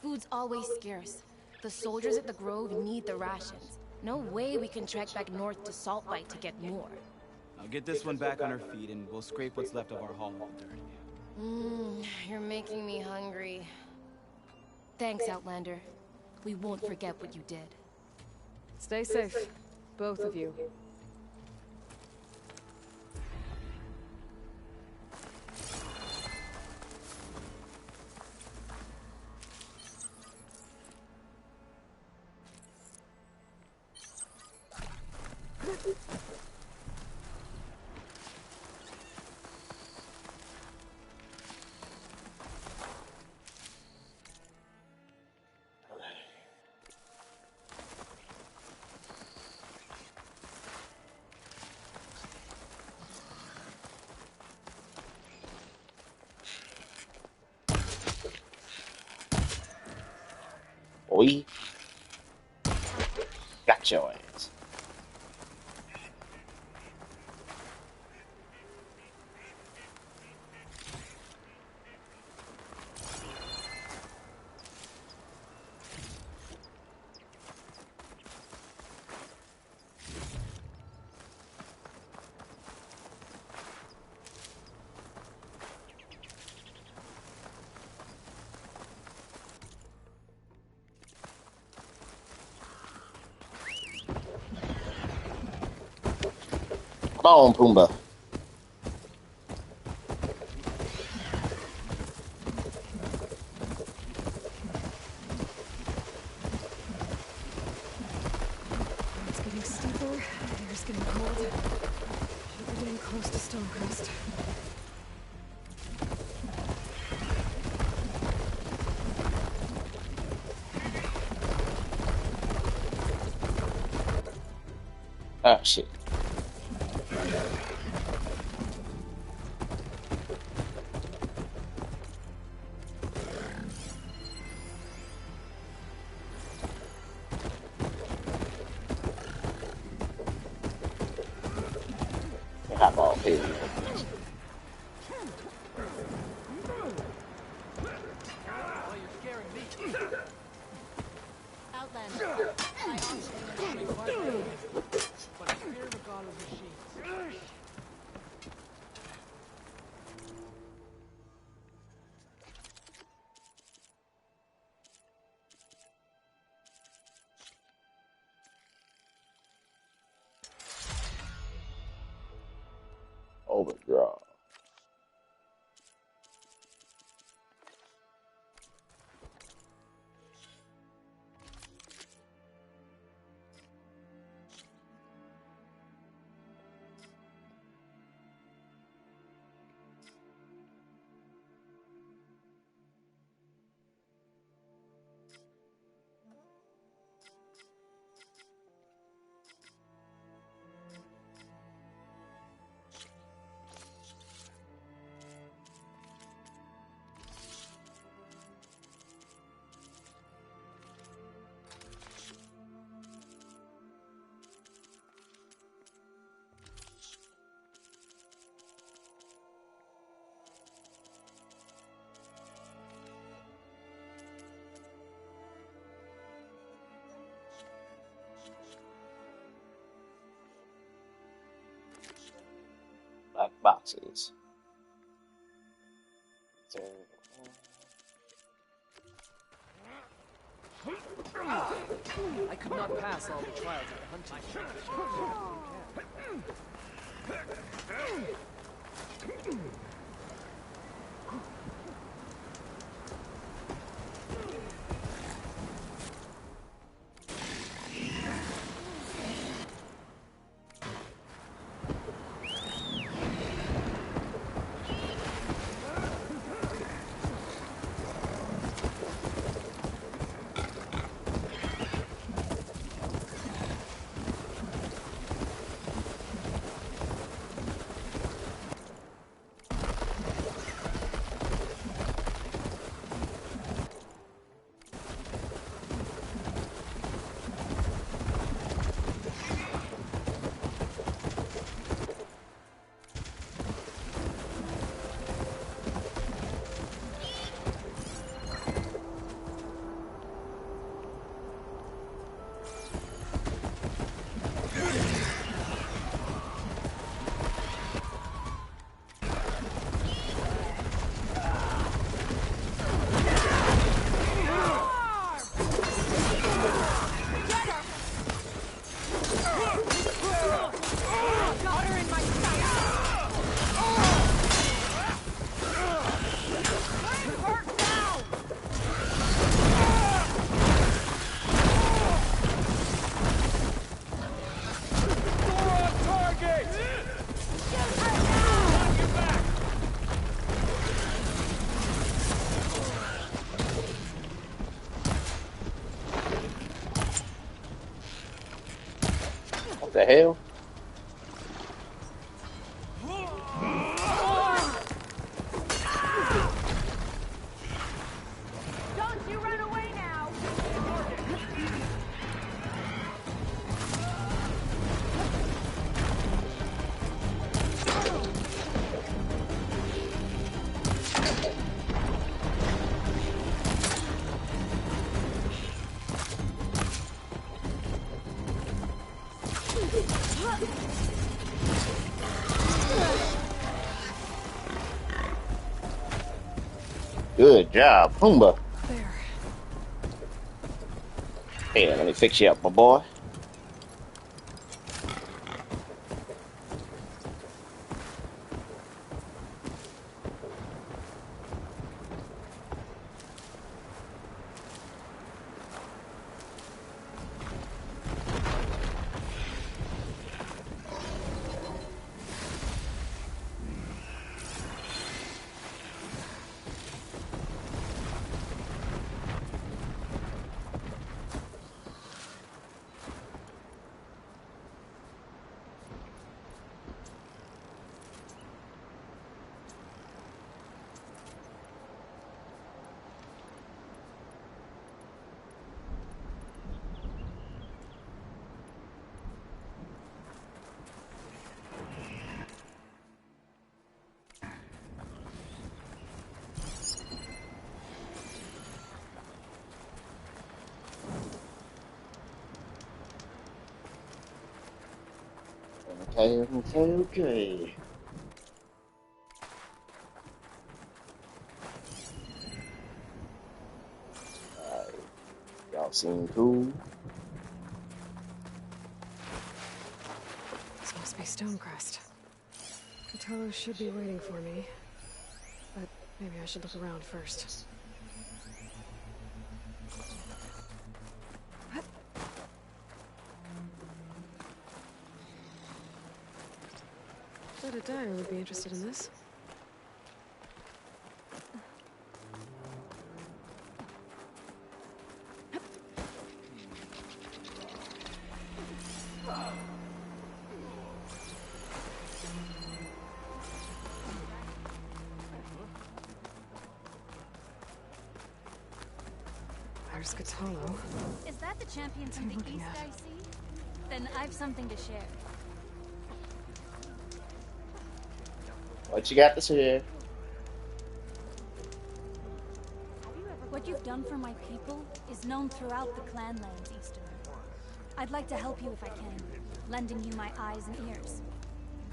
Food's always scarce. The soldiers at the Grove need the rations. No way we can trek back north to Saltbite to get more. I'll get this one back on her feet and we'll scrape what's left of our haul of dirt. You're making me hungry. Thanks, Outlander. We won't forget what you did. Stay safe, both of you. Boy. Got your ass. Come on, Pumbaa. It's getting steeper, the air's getting cold. Should be getting close to Stonecrest. Oh, shit. Hop off here. Outlander. Overdraw. Black boxes. I could not pass all the trials at the hunting. the hell? Don't you run away now! Good job, Pumbaa. There. Hey, let me fix you up, my boy. Okay. Y'all seem cool. This must be Stonecrest. Cthulhu should be waiting for me. But maybe I should look around first. Bet a dyer would be interested in this. There's Cthulhu. Is that the champion from the east I see? Then I've something to share. What you got to say? What you've done for my people is known throughout the clan lands, Easterner. I'd like to help you if I can, lending you my eyes and ears.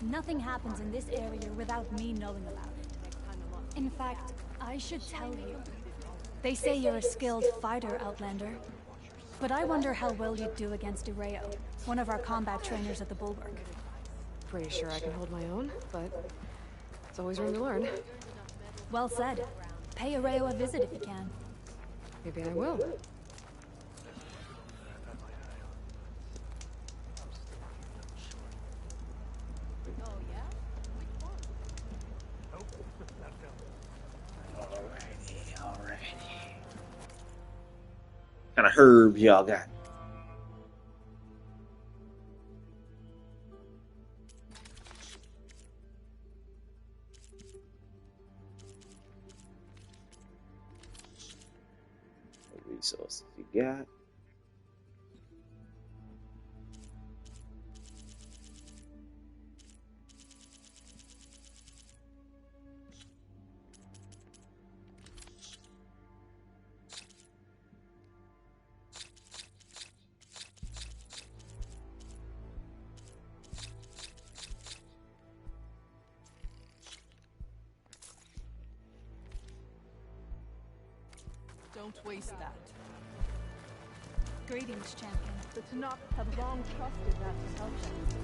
Nothing happens in this area without me knowing about it. In fact, I should tell you. They say you're a skilled fighter, Outlander. But I wonder how well you'd do against Areo, one of our combat trainers at the Bulwark. Pretty sure I can hold my own, but it's always room to learn. Well said. Pay Areo a visit if you can. Maybe I will. What kind of herbs y'all got? What resources you got? Don't waste that. Greetings, champion. The Tanakh have long trusted that subject.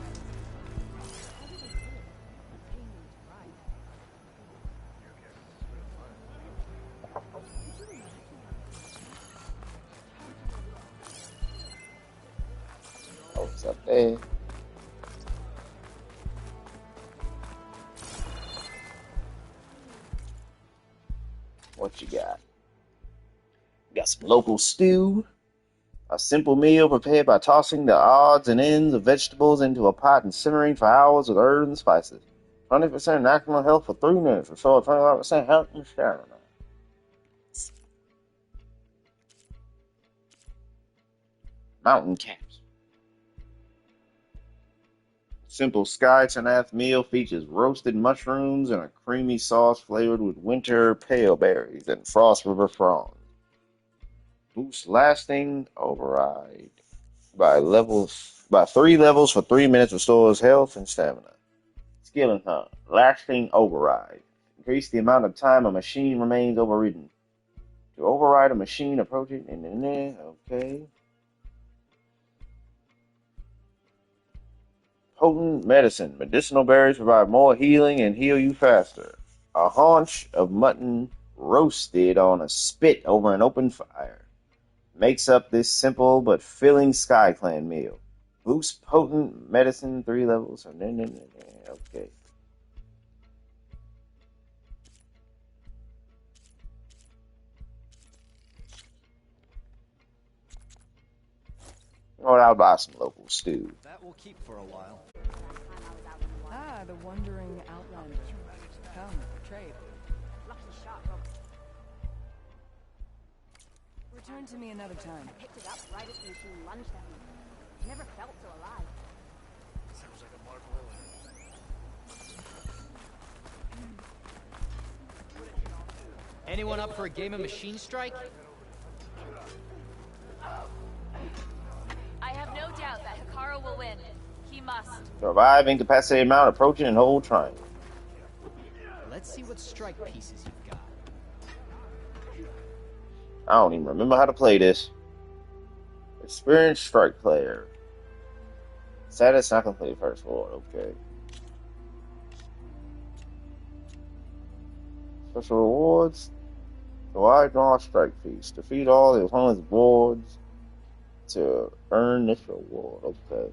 Oh, what's up there? What you got? Got some local stew. A simple meal prepared by tossing the odds and ends of vegetables into a pot and simmering for hours with herbs and spices. 20% maximum health for 3 minutes, restore 25% health and stamina. Mountain caps. Simple Sky Tanath meal features roasted mushrooms and a creamy sauce flavored with winter pale berries and Frost River prawns. Boost lasting override by 3 levels for 3 minutes, restores health and stamina. Skill enhancement. Lasting override. Increase the amount of time a machine remains overridden. To override a machine, approach it okay. Potent medicine. Medicinal berries provide more healing and heal you faster. A haunch of mutton roasted on a spit over an open fire makes up this simple but filling Sky Clan meal. Boost potent medicine 3 levels. Okay. Or I'll buy some local stew. That will keep for a while. Ah, the wandering outlander. Come, trade. Lucky shot, Return to me another time. I picked it up right as the machine lunged at me. Never felt so alive. Sounds like a Mark Lillard. Anyone up for a game of Machine Strike? I have no doubt that Hikaru will win. He must. Survive incapacitated mount approaching and hold triangle. Let's see what strike pieces you've got. I don't even remember how to play this. Experienced strike player. Status not complete first ward, okay. Special rewards. So I draw a strike piece. Defeat all the opponent's boards to earn this reward, okay.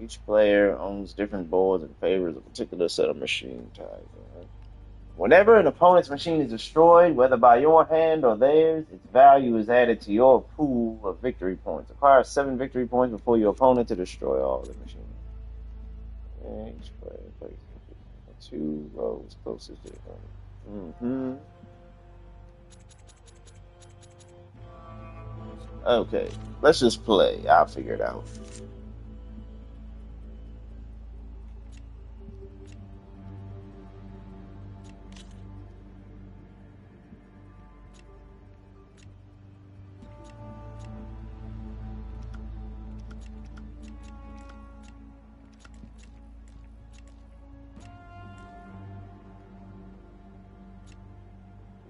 Each player owns different boards and favors a particular set of machine types. Right? Whenever an opponent's machine is destroyed, whether by your hand or theirs, its value is added to your pool of victory points. Acquire 7 victory points before your opponent to destroy all the machines. Each player places 2 rows closest to the opponent. Okay, let's just play. I'll figure it out.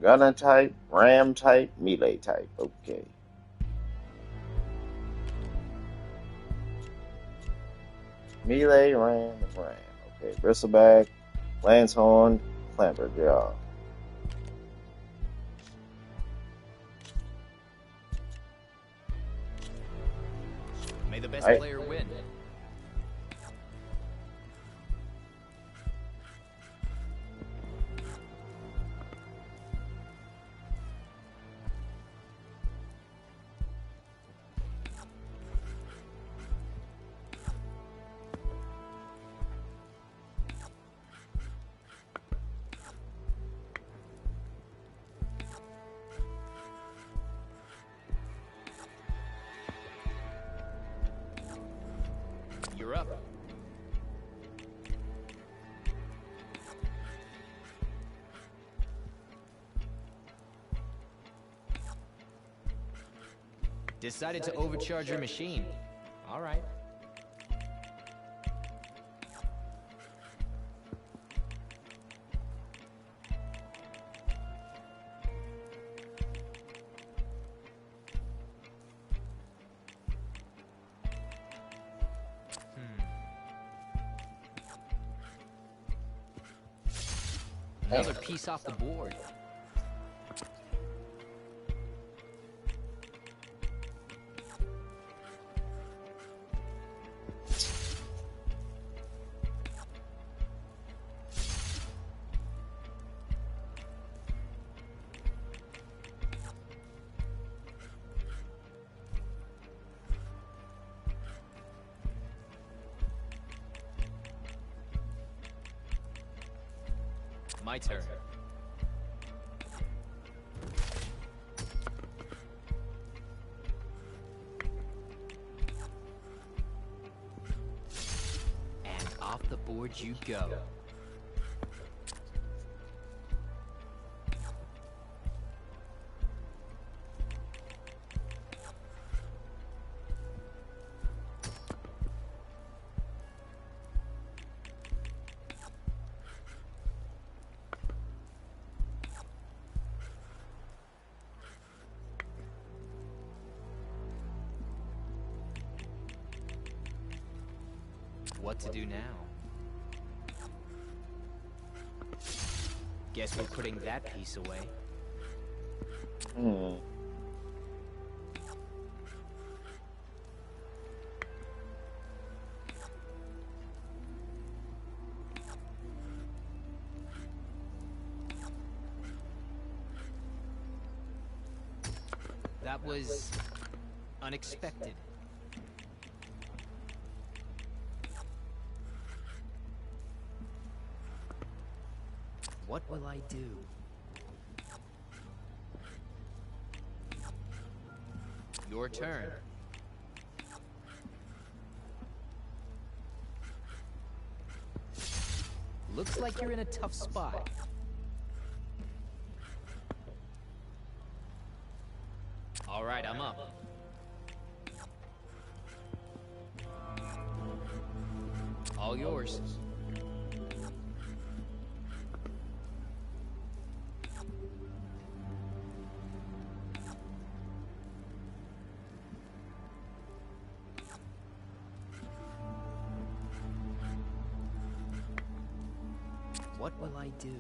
Gunner type, ram type, melee type. Okay. Melee, ram, and ram. Okay. Bristleback, lance horn, clamper jaw. May the best Right. player win. You're up. Decided to overcharge your machine. All right. Another piece off the board. My turn. And off the board you go. What to do now? Guess we're putting that piece away. That was unexpected. What will I do? Your turn. Looks like you're in a tough spot. All right, I'm up. All yours. What will I do?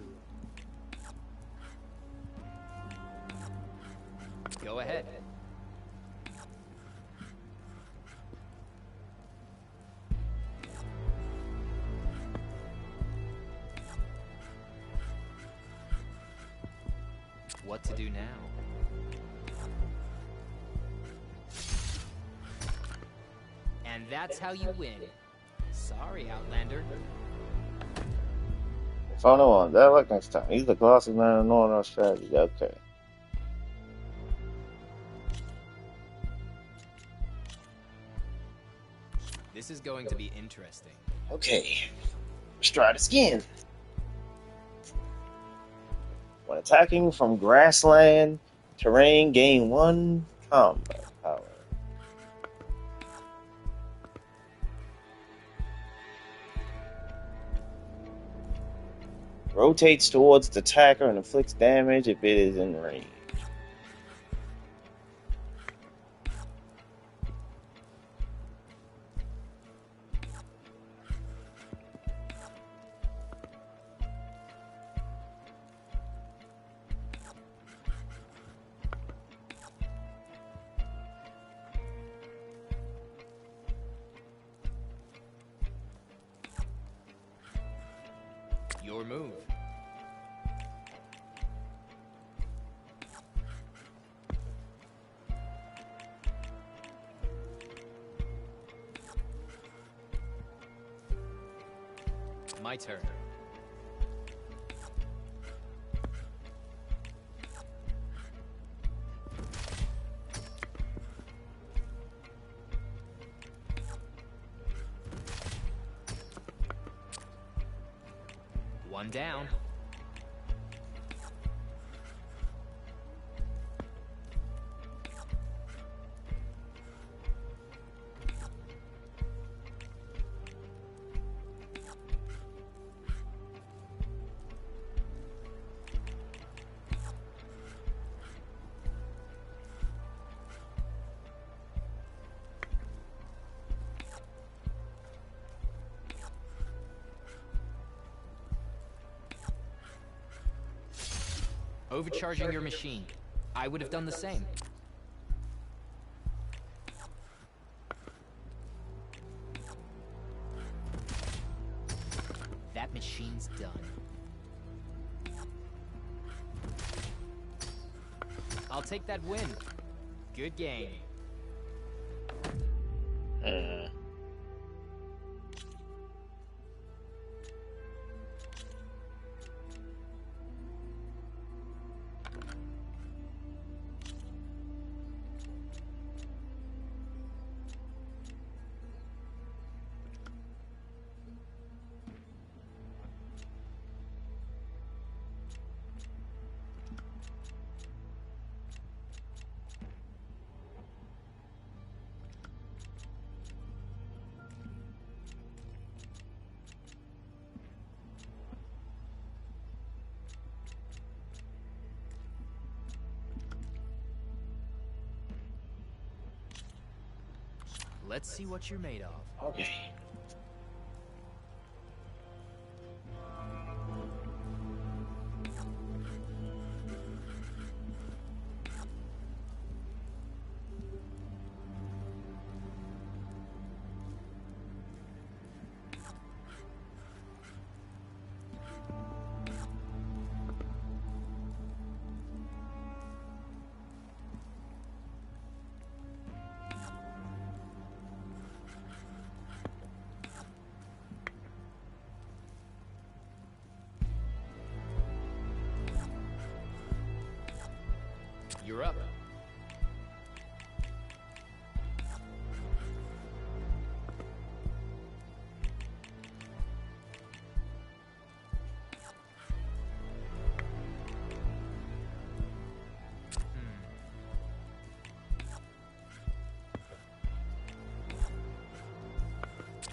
Go ahead. What to do now? And that's how you win. Sorry, Outlander. Final one. That luck next time. He's the classic man of knowing our strategy. Okay. This is going to be interesting. Okay. Let's try this again. When attacking from grassland terrain, gain 1 combat power. Rotates towards the attacker and inflicts damage if it is in range. Your move. My turn. One down. Overcharging your machine. I would have done the same. That machine's done. I'll take that win. Good game. Let's see what you're made of. Okay. You're up.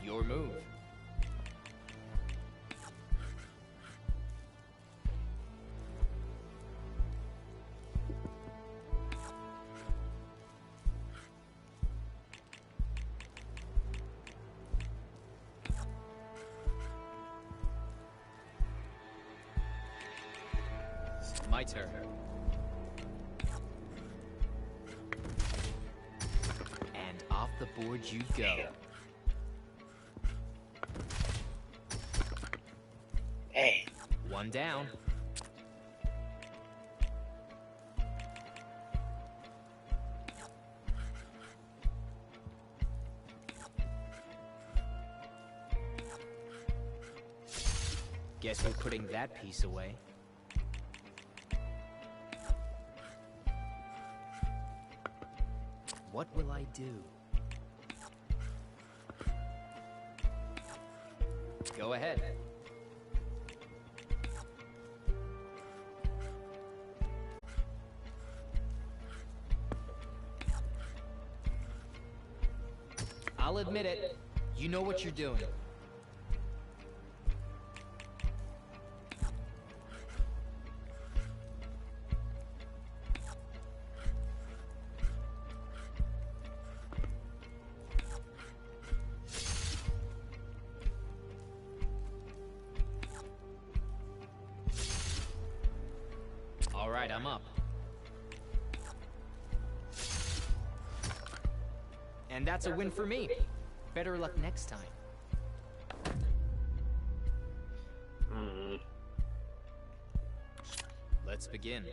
Your move. My turn. And off the board you go. Hey. One down. Guess we're putting that piece away. What will I do? Go ahead. I'll admit it. You know what you're doing. All right, I'm up. And that's a win for me. Better luck next time. Let's begin.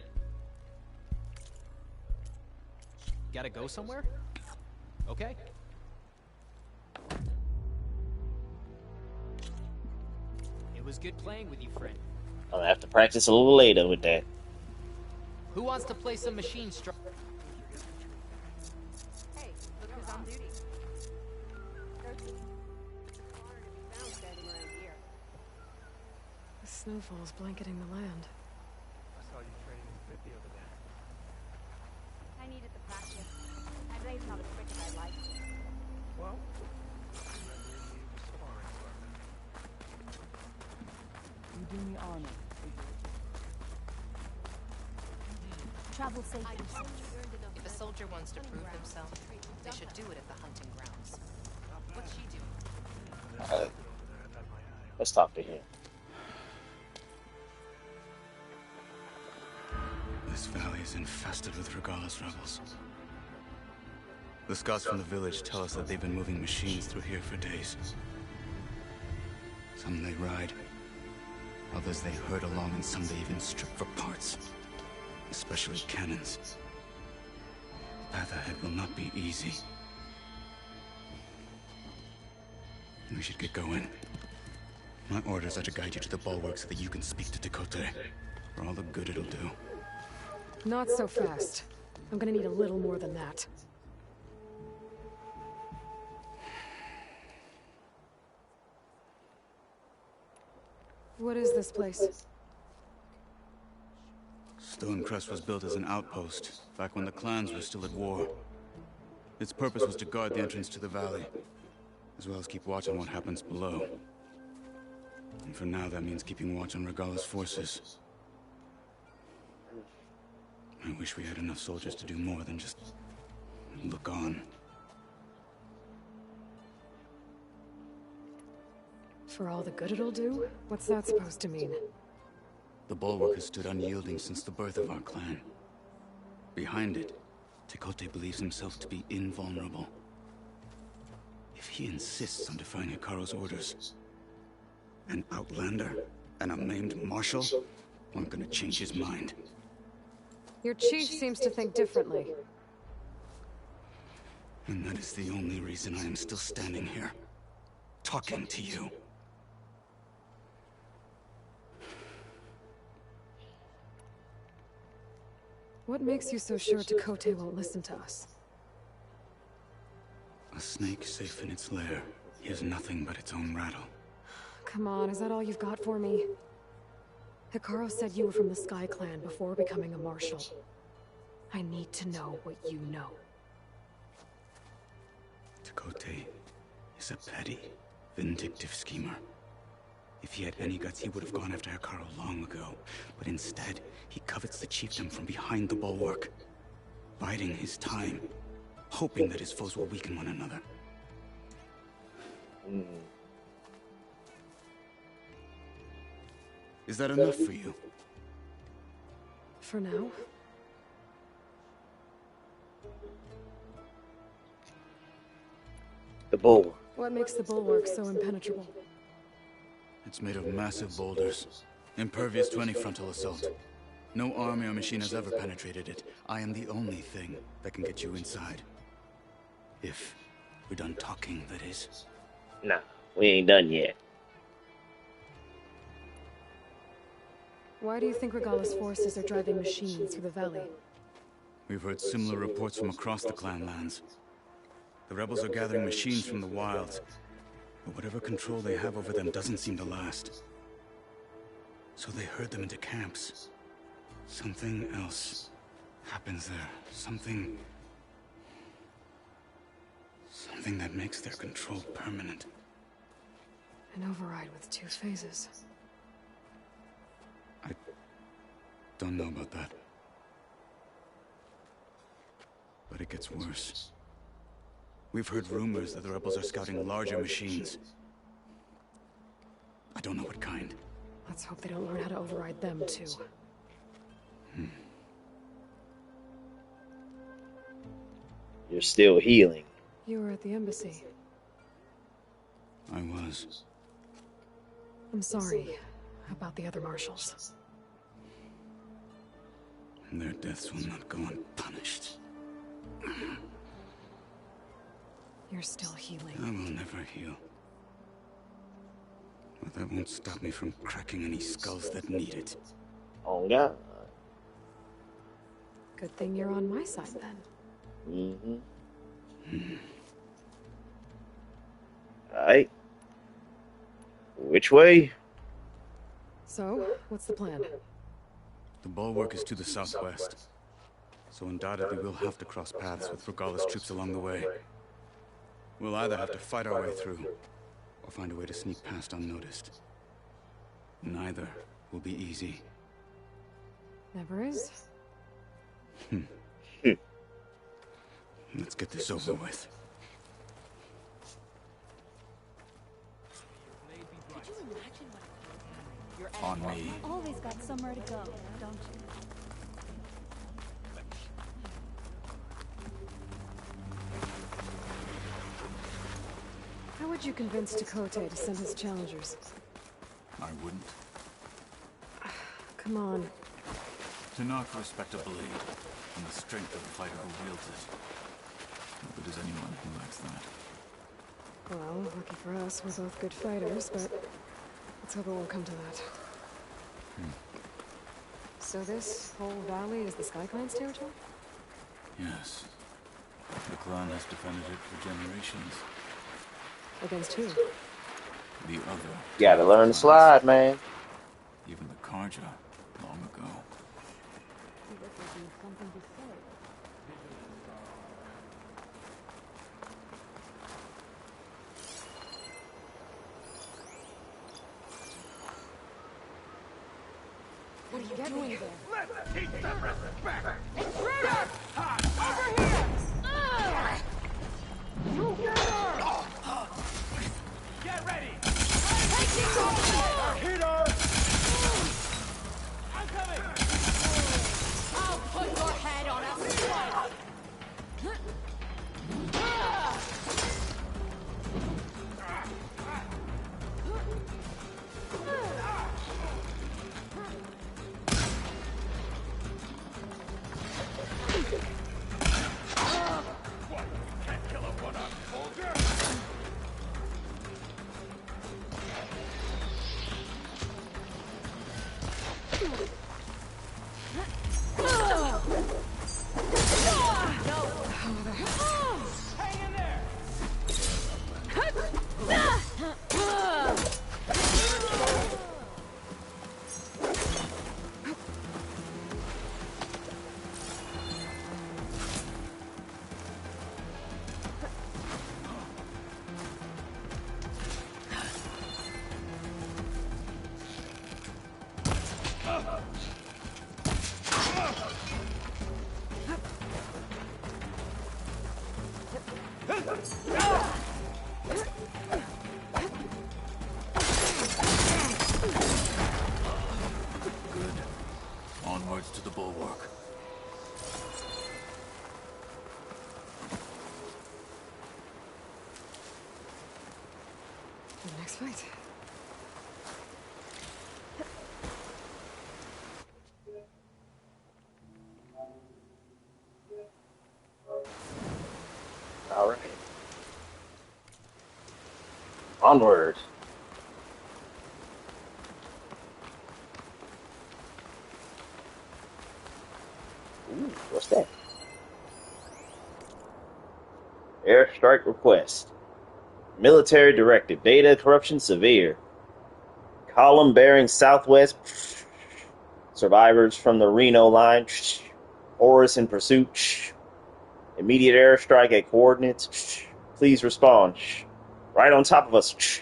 Gotta go somewhere? Okay. It was good playing with you, friend. I'll have to practice a little later with that. Who wants to play some machine strike? Hey, look who's on duty. Found standing around here. The snowfall's blanketing the land. I saw you training in 50 over there. I needed the practice. My blade's not as quick as I'd like. Well, You do me honor. Travel safely. If a soldier wants to prove himself, they should do it at the hunting grounds. What's she doing? Let's talk to him. This valley is infested with Regalla's rebels. The scouts from the village tell us that they've been moving machines through here for days. Some they ride, others they herd along, and some they even strip for parts. Especially cannons. The path ahead will not be easy. We should get going. My orders are to guide you to the bulwark so that you can speak to Dakota. For all the good it'll do. Not so fast. I'm gonna need a little more than that. What is this place? Stonecrest was built as an outpost, back when the clans were still at war. Its purpose was to guard the entrance to the valley, as well as keep watch on what happens below. And for now, that means keeping watch on Regalla's forces. I wish we had enough soldiers to do more than just look on. For all the good it'll do? What's that supposed to mean? The bulwark has stood unyielding since the birth of our clan. Behind it, Tekote believes himself to be invulnerable. If he insists on defying Hikaru's orders, an outlander and a maimed marshal aren't gonna change his mind. Your chief seems to think differently. And that is the only reason I am still standing here, talking to you. What makes you so sure Tekote won't listen to us? A snake safe in its lair hears nothing but its own rattle. Come on, is that all you've got for me? Hikaru said you were from the Sky Clan before becoming a marshal. I need to know what you know. Tekote is a petty, vindictive schemer. If he had any guts, he would have gone after Hikaru long ago. But instead, he covets the chiefdom from behind the bulwark, biding his time, hoping that his foes will weaken one another. Is that enough for you? For now. The bulwark. What makes the bulwark so impenetrable? It's made of massive boulders, impervious to any frontal assault. No army or machine has ever penetrated it. I am the only thing that can get you inside. If we're done talking, that is. Nah, we ain't done yet. Why do you think Regala's forces are driving machines through the valley? We've heard similar reports from across the clan lands. The rebels are gathering machines from the wilds, but whatever control they have over them doesn't seem to last. So they herd them into camps. Something else happens there. Something that makes their control permanent. An override with 2 phases. I don't know about that. But it gets worse. We've heard rumors that the rebels are scouting larger machines. I don't know what kind. Let's hope they don't learn how to override them, too. You're still healing. You were at the embassy. I was. I'm sorry about the other marshals. Their deaths will not go unpunished. You're still healing. I will never heal. But that won't stop me from cracking any skulls that need it. Oh, God. Good thing you're on my side, then. Alright. Which way? So, what's the plan? The bulwark is to the southwest. So undoubtedly we'll have to cross paths with Regala's troops along the way. We'll either have to fight our way through, or find a way to sneak past unnoticed. Neither will be easy. Never is. Let's get this over with. On me. Always got somewhere to go, don't you? How would you convince Tekote to send his challengers? I wouldn't. Come on. To knock respect a blade from the strength of the fighter who wields it. No good is anyone who lacks that. Well, lucky for us, we're both good fighters, but let's hope it won't come to that. So this whole valley is the Sky Clan's territory? Yes. The clan has defended it for generations. Against who? The other. You gotta learn to slide, man. Even the Karja, long ago. What are you doing there? Let's teach them respect! Intruder! Over here! You get her! Get ready! Take Onwards to the bulwark. The next fight. All right. Onward. Ooh, what's that? Airstrike request. Military directive. Data corruption severe. Column bearing southwest. Survivors from the Reno line. Horus in pursuit. Immediate airstrike at coordinates. Please respond. Right on top of us.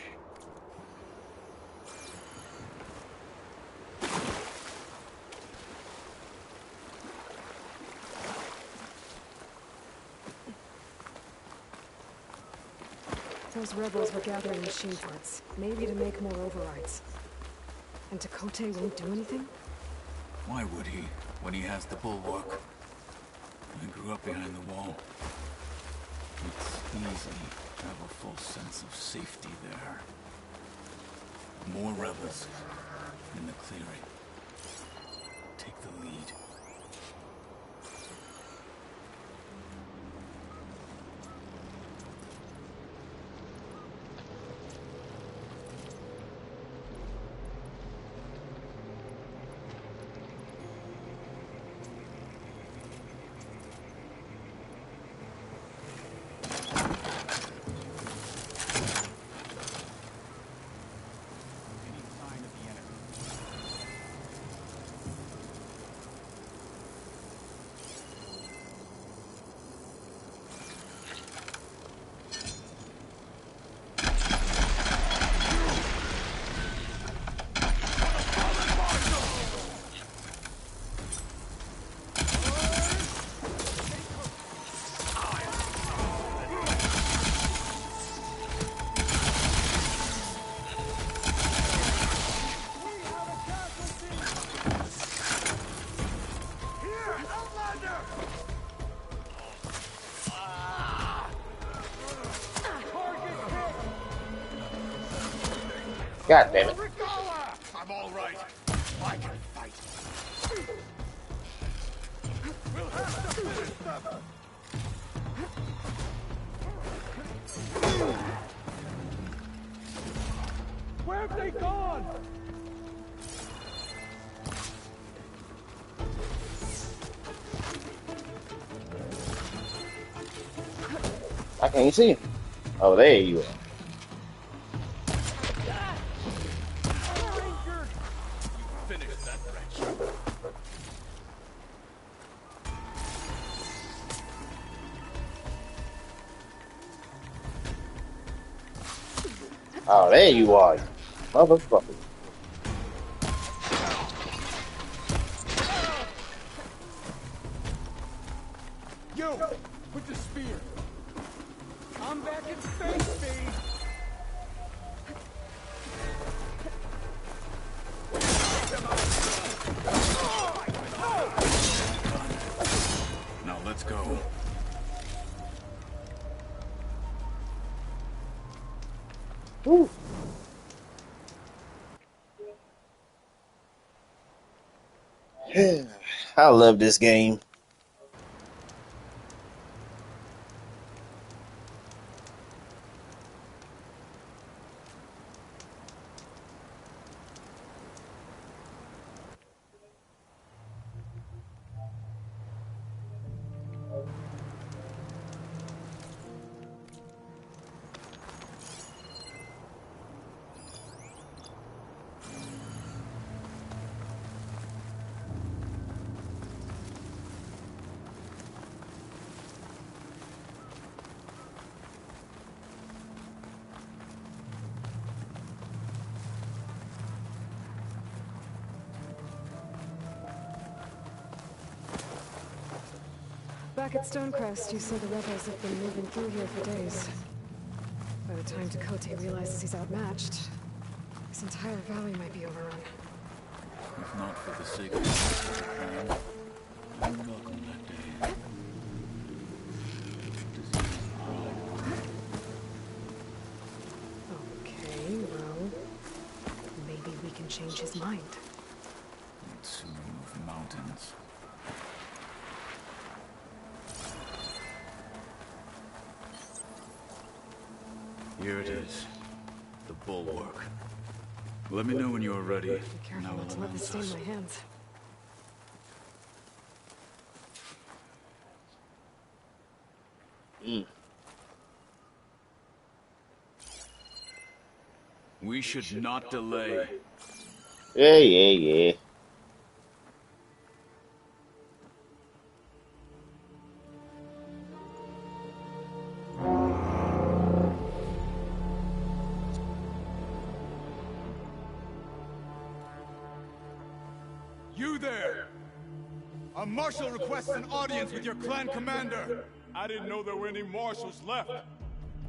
Those rebels were gathering machine parts, maybe to make more overrides. And Takote won't do anything? Why would he, when he has the bulwark? I grew up behind the wall. It's easy to have a full sense of safety there. More rebels in the clearing. Take the lead. God damn it. I'm all right. I can fight. We'll have to finish them. Where have they gone? I can't see him. Oh, there you are. Finish that wretch. Oh, there you are, you motherfucker. You, with the spear. I'm back in space, speed. Now let's go. Woo. I love this game. back at Stonecrest, you said the rebels have been moving through here for days. By the time Tekote realizes he's outmatched, this entire valley might be overrun. If not for the sake of Japan, I'm not on that day. Okay, well, maybe we can change his mind. Need to move mountains. Here it is. The bulwark. Let me know when you are ready. Be careful not to let this stain my hands. We should not delay. Yeah. You there! A marshal requests an audience with your clan commander. I didn't know there were any marshals left.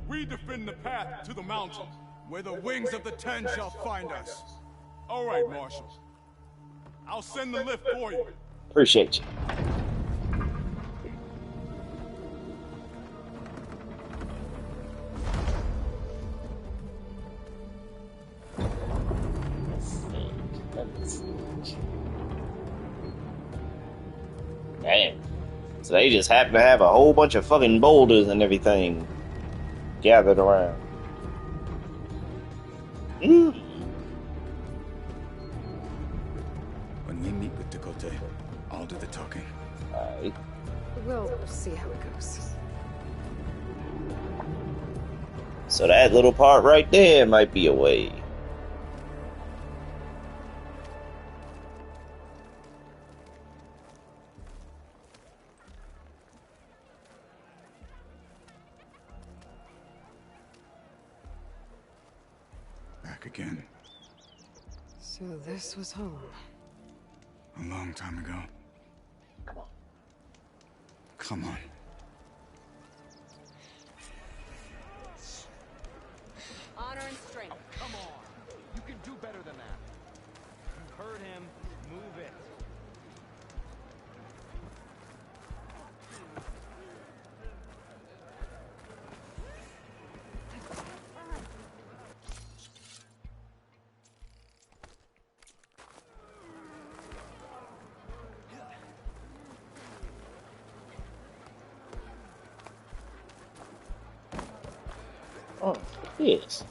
We defend the path to the mountain, where the wings of the Ten shall find us. All right, Marshal. I'll send the lift for you. Appreciate you. Damn. So they just happen to have a whole bunch of fucking boulders and everything gathered around. When we meet with Tekote, I'll do the talking. Alright. We'll see how it goes. So that little part right there might be a way. Back again. So this was home. A long time ago. Come on. Honor and strength. Come on. You can do better than that. You heard him. Move it. Oh, yes.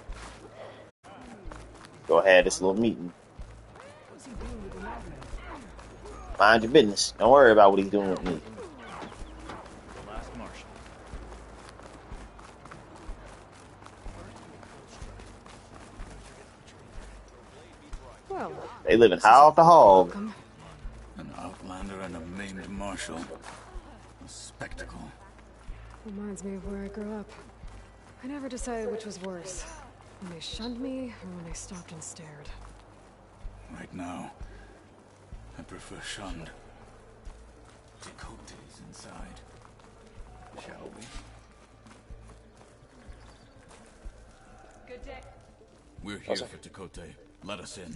Go ahead, this little meeting. Mind your business. Don't worry about what he's doing with me. The last marshal. Well, They living high off the hog. An outlander and a maimed marshal. A spectacle. Reminds me of where I grew up. I never decided which was worse. When they shunned me, or when they stopped and stared. Right now, I prefer shunned. Tekote's inside. Shall we? Good day. We're here for Tekote. Let us in.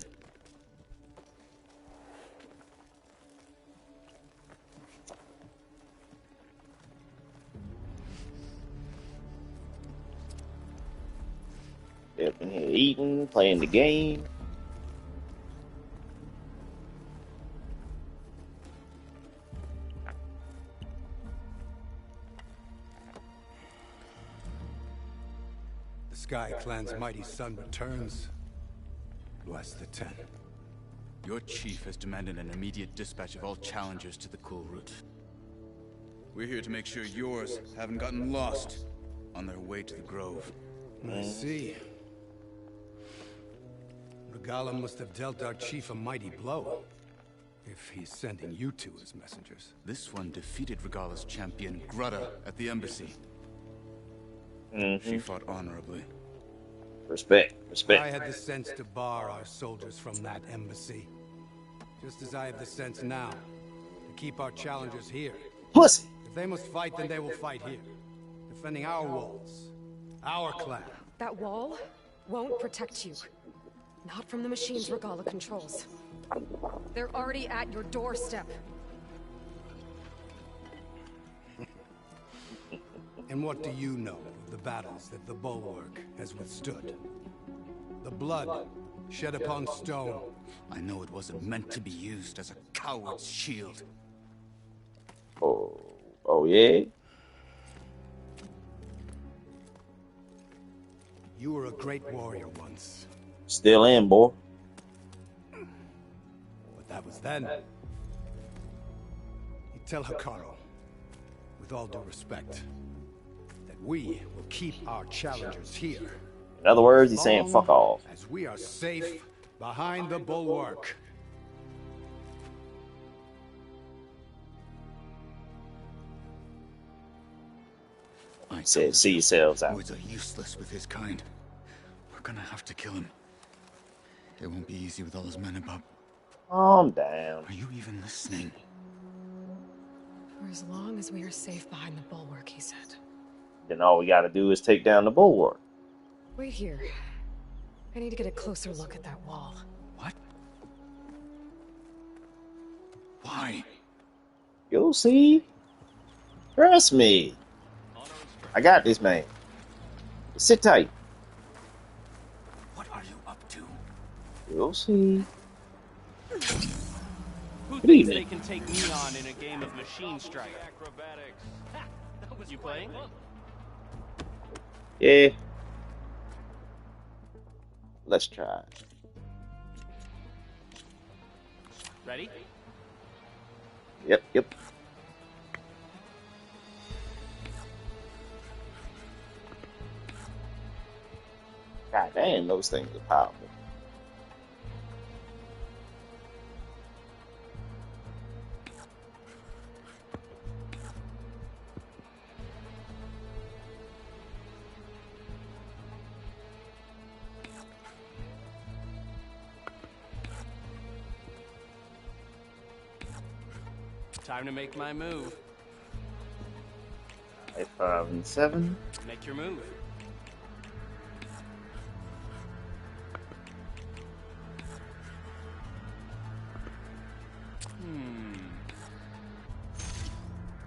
They're up in here eating, playing the game. The Sky Clan's mighty son returns. Bless the Ten. Your chief has demanded an immediate dispatch of all challengers to the Cool Route. We're here to make sure yours haven't gotten lost on their way to the Grove. I see. Regala must have dealt our chief a mighty blow, if he's sending you two as messengers. This one defeated Regala's champion, Grutta, at the embassy. She fought honorably. Respect. I had the sense to bar our soldiers from that embassy. Just as I have the sense now to keep our challengers here. Pussy! If they must fight, then they will fight here. Defending our walls. Our clan. That wall won't protect you. Not from the machines Regala controls. They're already at your doorstep. And what do you know of the battles that the Bulwark has withstood? The blood shed upon stone. I know it wasn't meant to be used as a coward's shield. Oh yeah? You were a great warrior once. Still am, boy. But that was then. You tell Hikaru, with all due respect, that we will keep our challengers here. In other words, he's saying fuck off. As we are safe behind the Bulwark. He said, see yourselves out. Words are useless with his kind. We're gonna have to kill him. It won't be easy with all his men above. Calm down. Are you even listening? For as long as we are safe behind the Bulwark, he said. Then all we gotta do is take down the Bulwark. Wait here. I need to get a closer look at that wall. What? Why? You'll see. Trust me. I got this, man. Sit tight. What are you up to? You'll see. Who Good thinks evening. they can take me on in a game of machine strike? Acrobatics. You playing? Yeah. Let's try. Ready? Yep. God damn, those things are powerful. Time to make my move. 5 and 7. Make your move.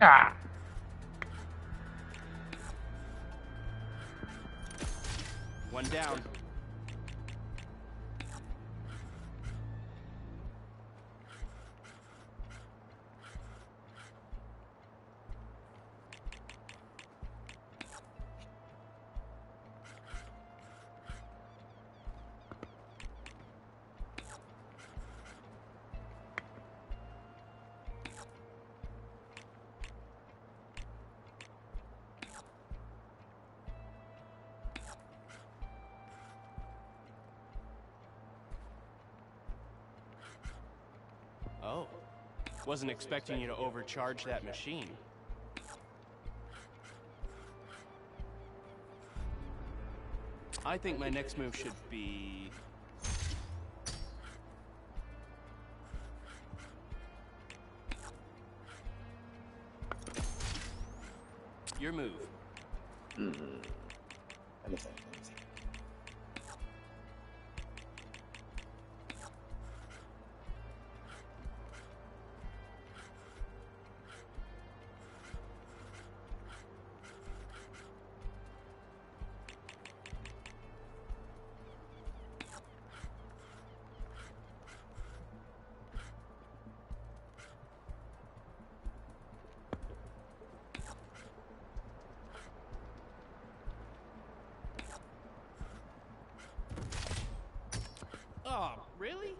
Ah. One down. Oh, wasn't expecting you to overcharge that machine. I think my next move should be... your move. Let me think. Oh, really?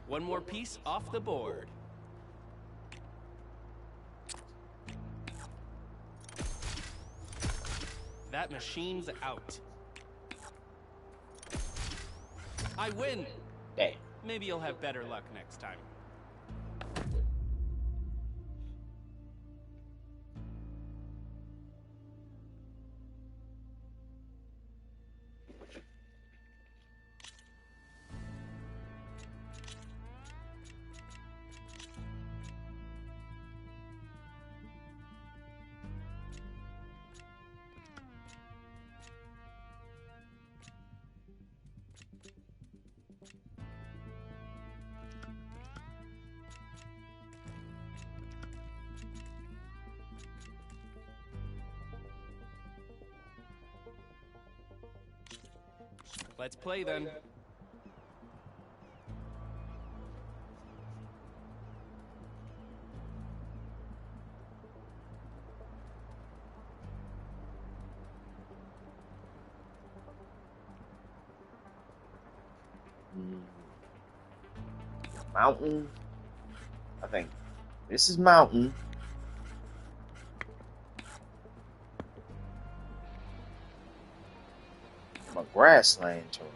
One more piece off the board. That machine's out. I win! Damn. Maybe you'll have better luck next time. Let's play then. Mountain. I think this is mountain. A grassland terrain.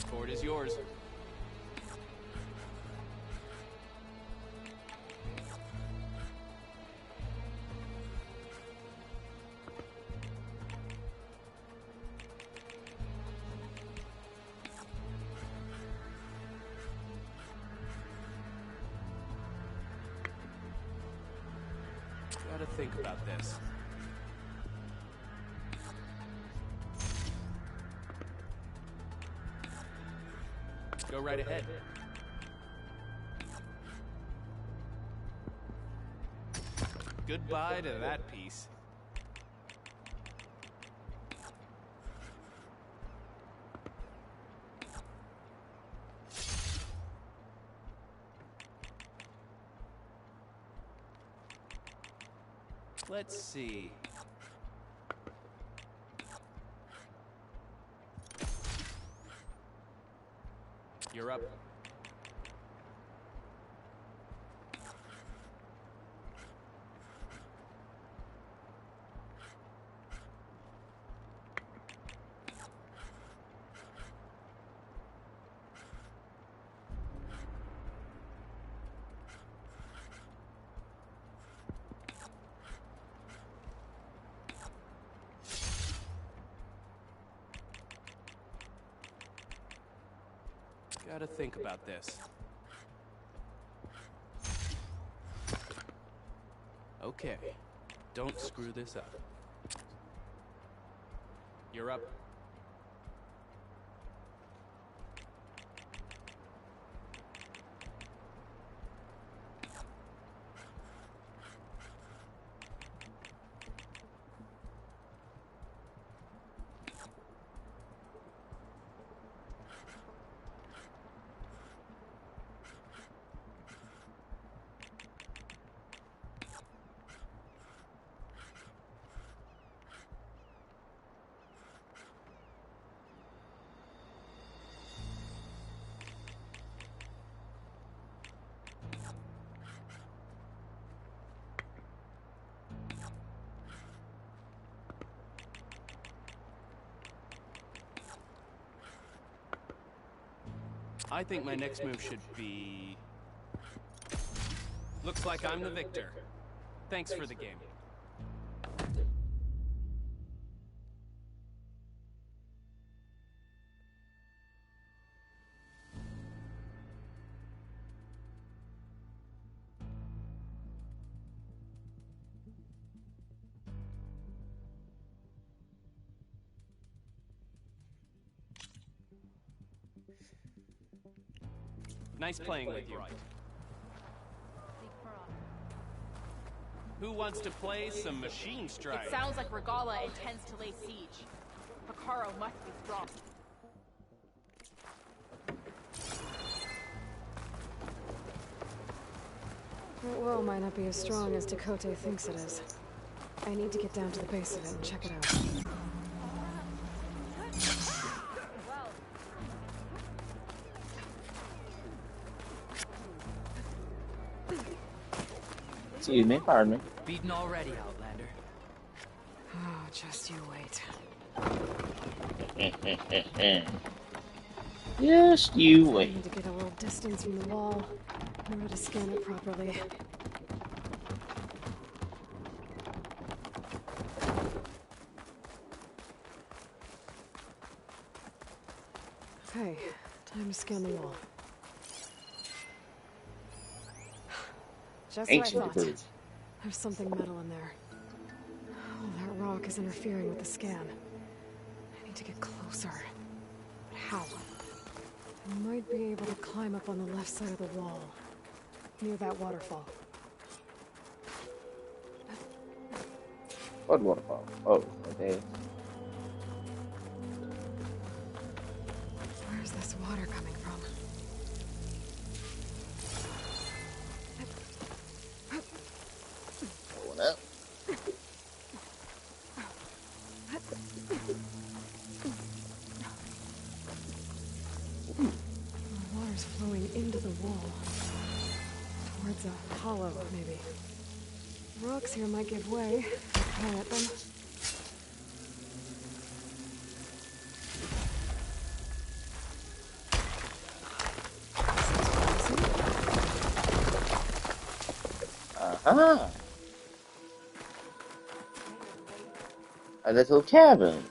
Ford is yours. Gotta think about this. Go right ahead. Goodbye to that piece. Let's see. You're up. Gotta think about this. Okay, don't screw this up. You're up. I think my next move should be... Looks like I'm the victor. Thanks for the game. Nice playing with you. Who wants to play some machine strike? It sounds like Regala intends to lay siege. Picaro must be strong. That well might not be as strong as Dakota thinks it is. I need to get down to the base of it and check it out. Excuse me, pardon me. Beaten already, Outlander. Oh, just you wait. Just you wait. I need to get a little distance from the wall in order to scan it properly. Okay, time to scan the wall. Just what I thought. There's something metal in there. Oh, that rock rock is interfering with the scan. I need to get closer. But how? I might be able to climb up on the left side of the wall, near that waterfall. What waterfall? Oh, okay. Where's this water coming from? Going up. The water's flowing into the wall. Towards a hollow, maybe. Rocks here might give way if I fly at them. Uh-huh. A little cabin.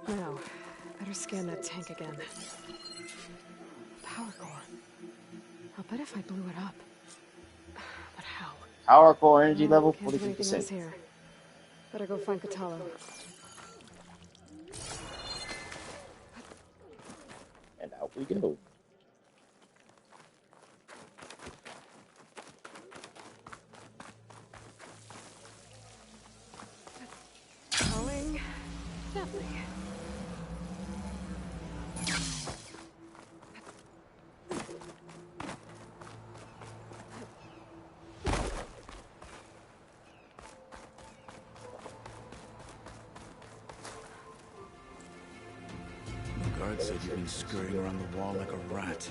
Now, better scan that tank again. Power core. I'll bet if I blew it up. But how? Power core energy level Can't do anything else 43%. here. Better go find Katalo. And out we go. Falling gently. The guard said you've been scurrying around the wall like a rat.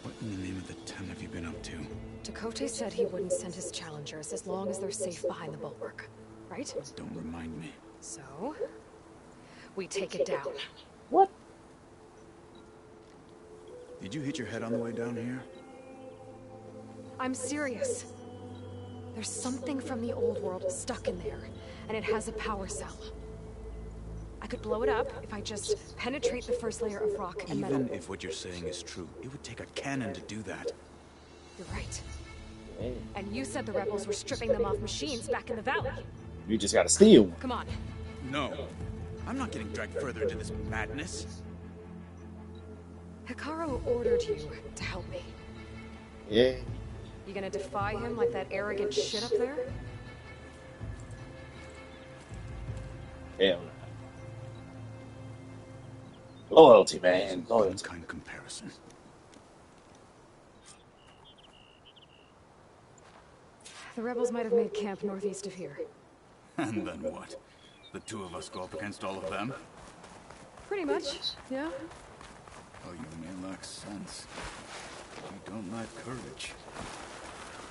What in the name of the 10 have you been up to? Dakote said he wouldn't send his challengers as long as they're safe behind the bulwark, right? Don't remind me. So, we take it down. What? Did you hit your head on the way down here? I'm serious. There's something from the old world stuck in there, and it has a power cell. I could blow it up if I just penetrate the first layer of rock and metal. Even if what you're saying is true, it would take a cannon to do that. You're right. And you said the rebels were stripping them off machines back in the valley. You just gotta steal one. Come on. No. I'm not getting dragged further into this madness. Hikaru ordered you to help me. Yeah. You gonna defy him like that arrogant shit up there? Hell no. Loyalty, man. Loyalty. Kind comparison. The rebels might have made camp northeast of here. And then what? The two of us go up against all of them? Pretty much, yeah. Oh, you may lack sense. You don't lack courage.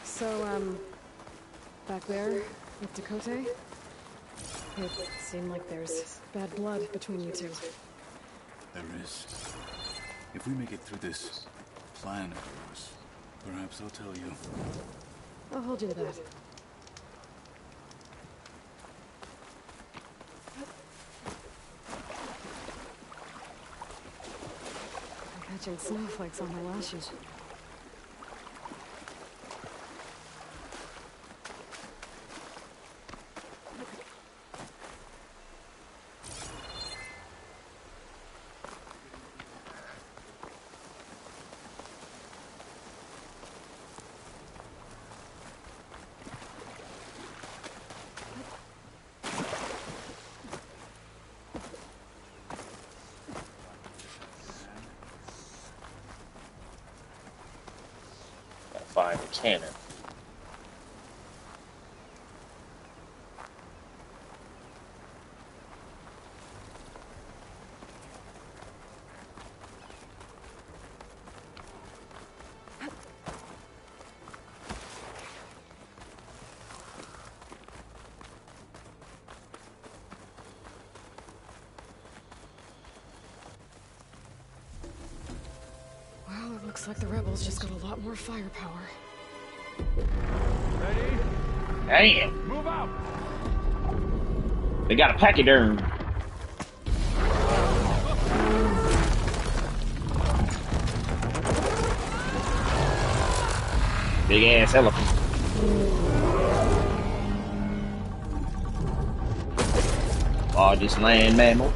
So, back there with Dakote, it seemed like there's bad blood between you two. There is. If we make it through this plan of yours, perhaps I'll tell you. I'll hold you to that. I'm catching snowflakes on my lashes. Find the cannon. Well, it looks like the rebels just got a lot more firepower. Ready? Damn. Move out. They got a pachyderm. Big ass elephant. Largest land mammal.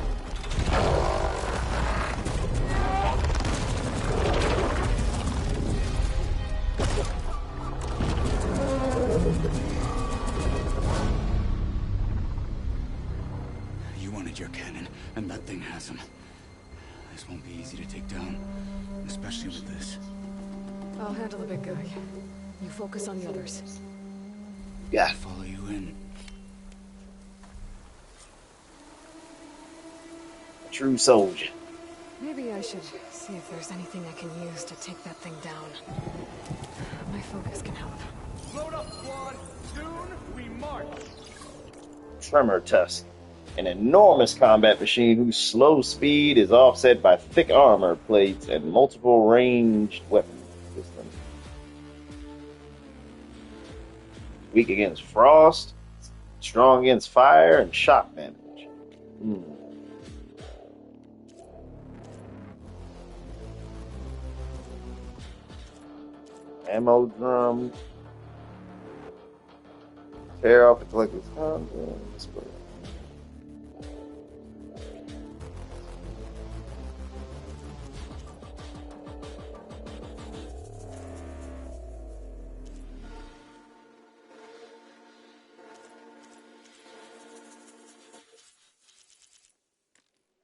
You wanted your cannon, and that thing has him. This won't be easy to take down, especially with this. I'll handle the big guy. You focus on the others. Yeah. I'll follow you in. A true soldier. Maybe I should see if there's anything I can use to take that thing down. My focus can help. Load up, squad. Soon we march. Tremor Tusk. An enormous combat machine whose slow speed is offset by thick armor plates and multiple ranged weapon systems. Weak against frost, strong against fire, and shock damage. Ammo drum. Tear off the collector's contents.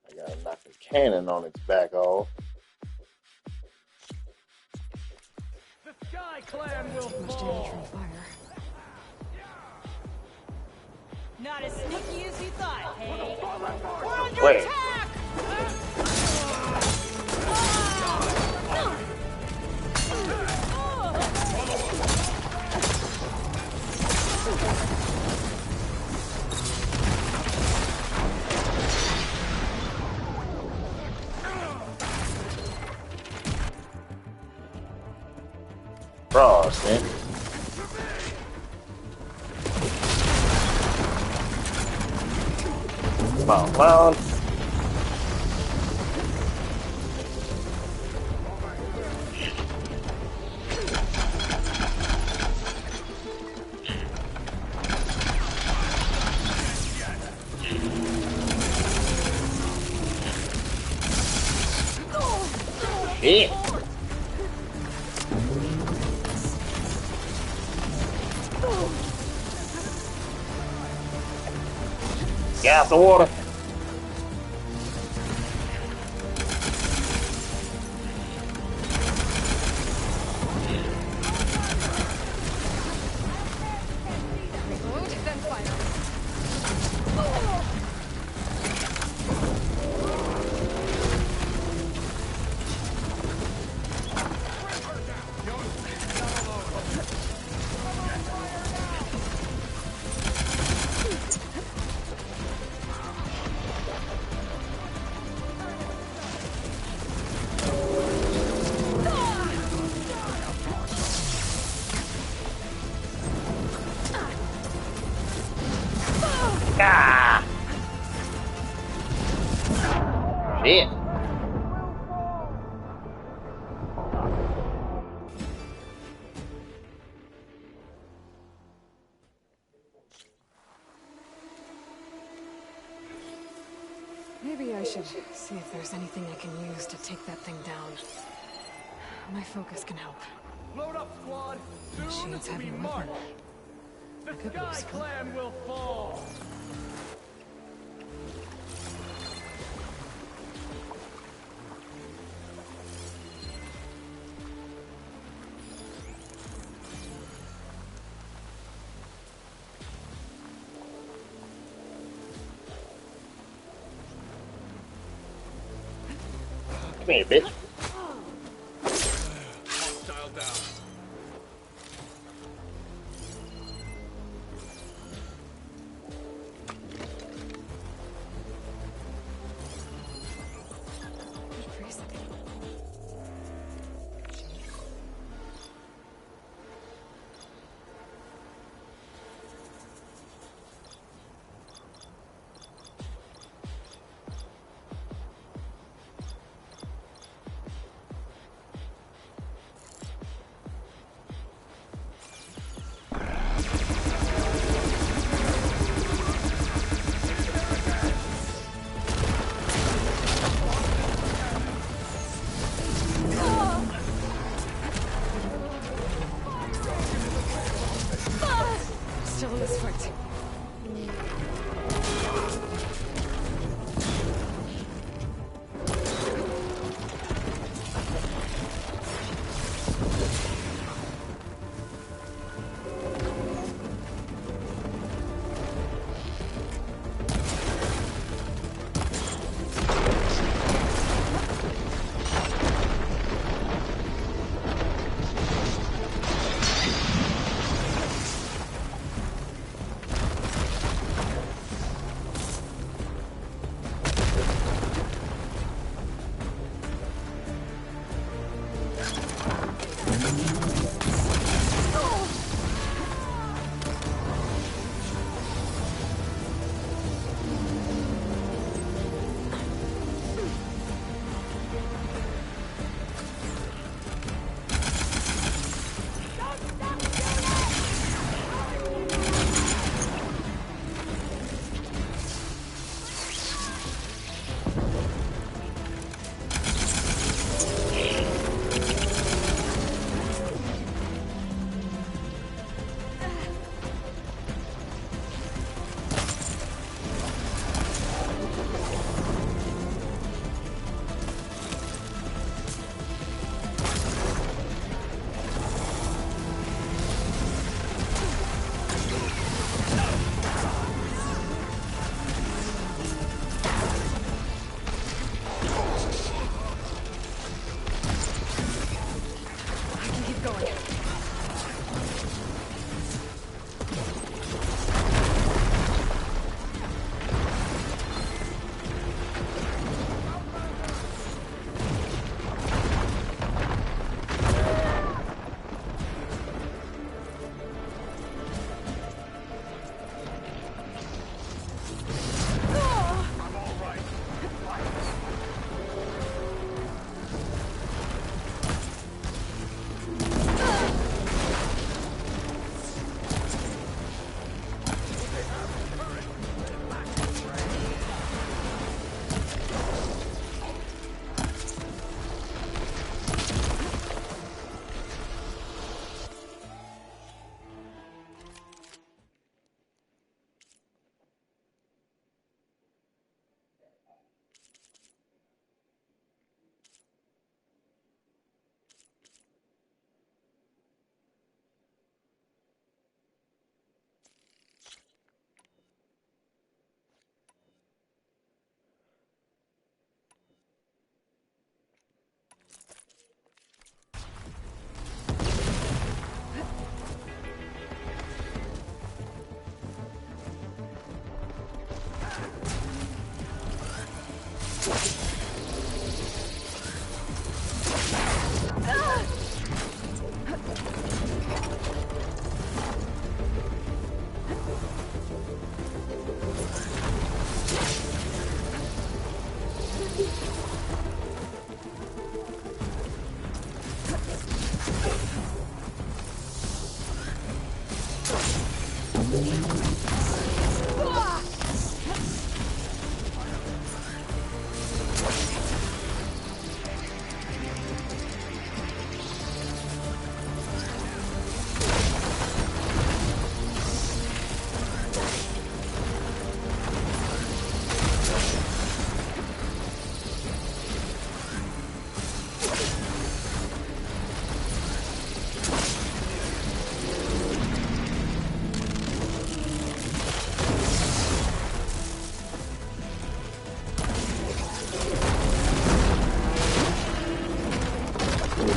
I gotta knock the cannon on its back off. The Sky Clan will Much damage fall. from fire. Not as sneaky as you thought, hey? We're under Wait. attack! Frost, man. Come on, come on. Shit. Get out the water. Reload, then fire. Ah. Shit. Maybe I should see if there's anything I can use to take that thing down. My focus can help. Load up, squad. Soon Machine's we heavy march. weapon. The Could be Sky useful. Clan will fall. Come here, bitch. Hostile down.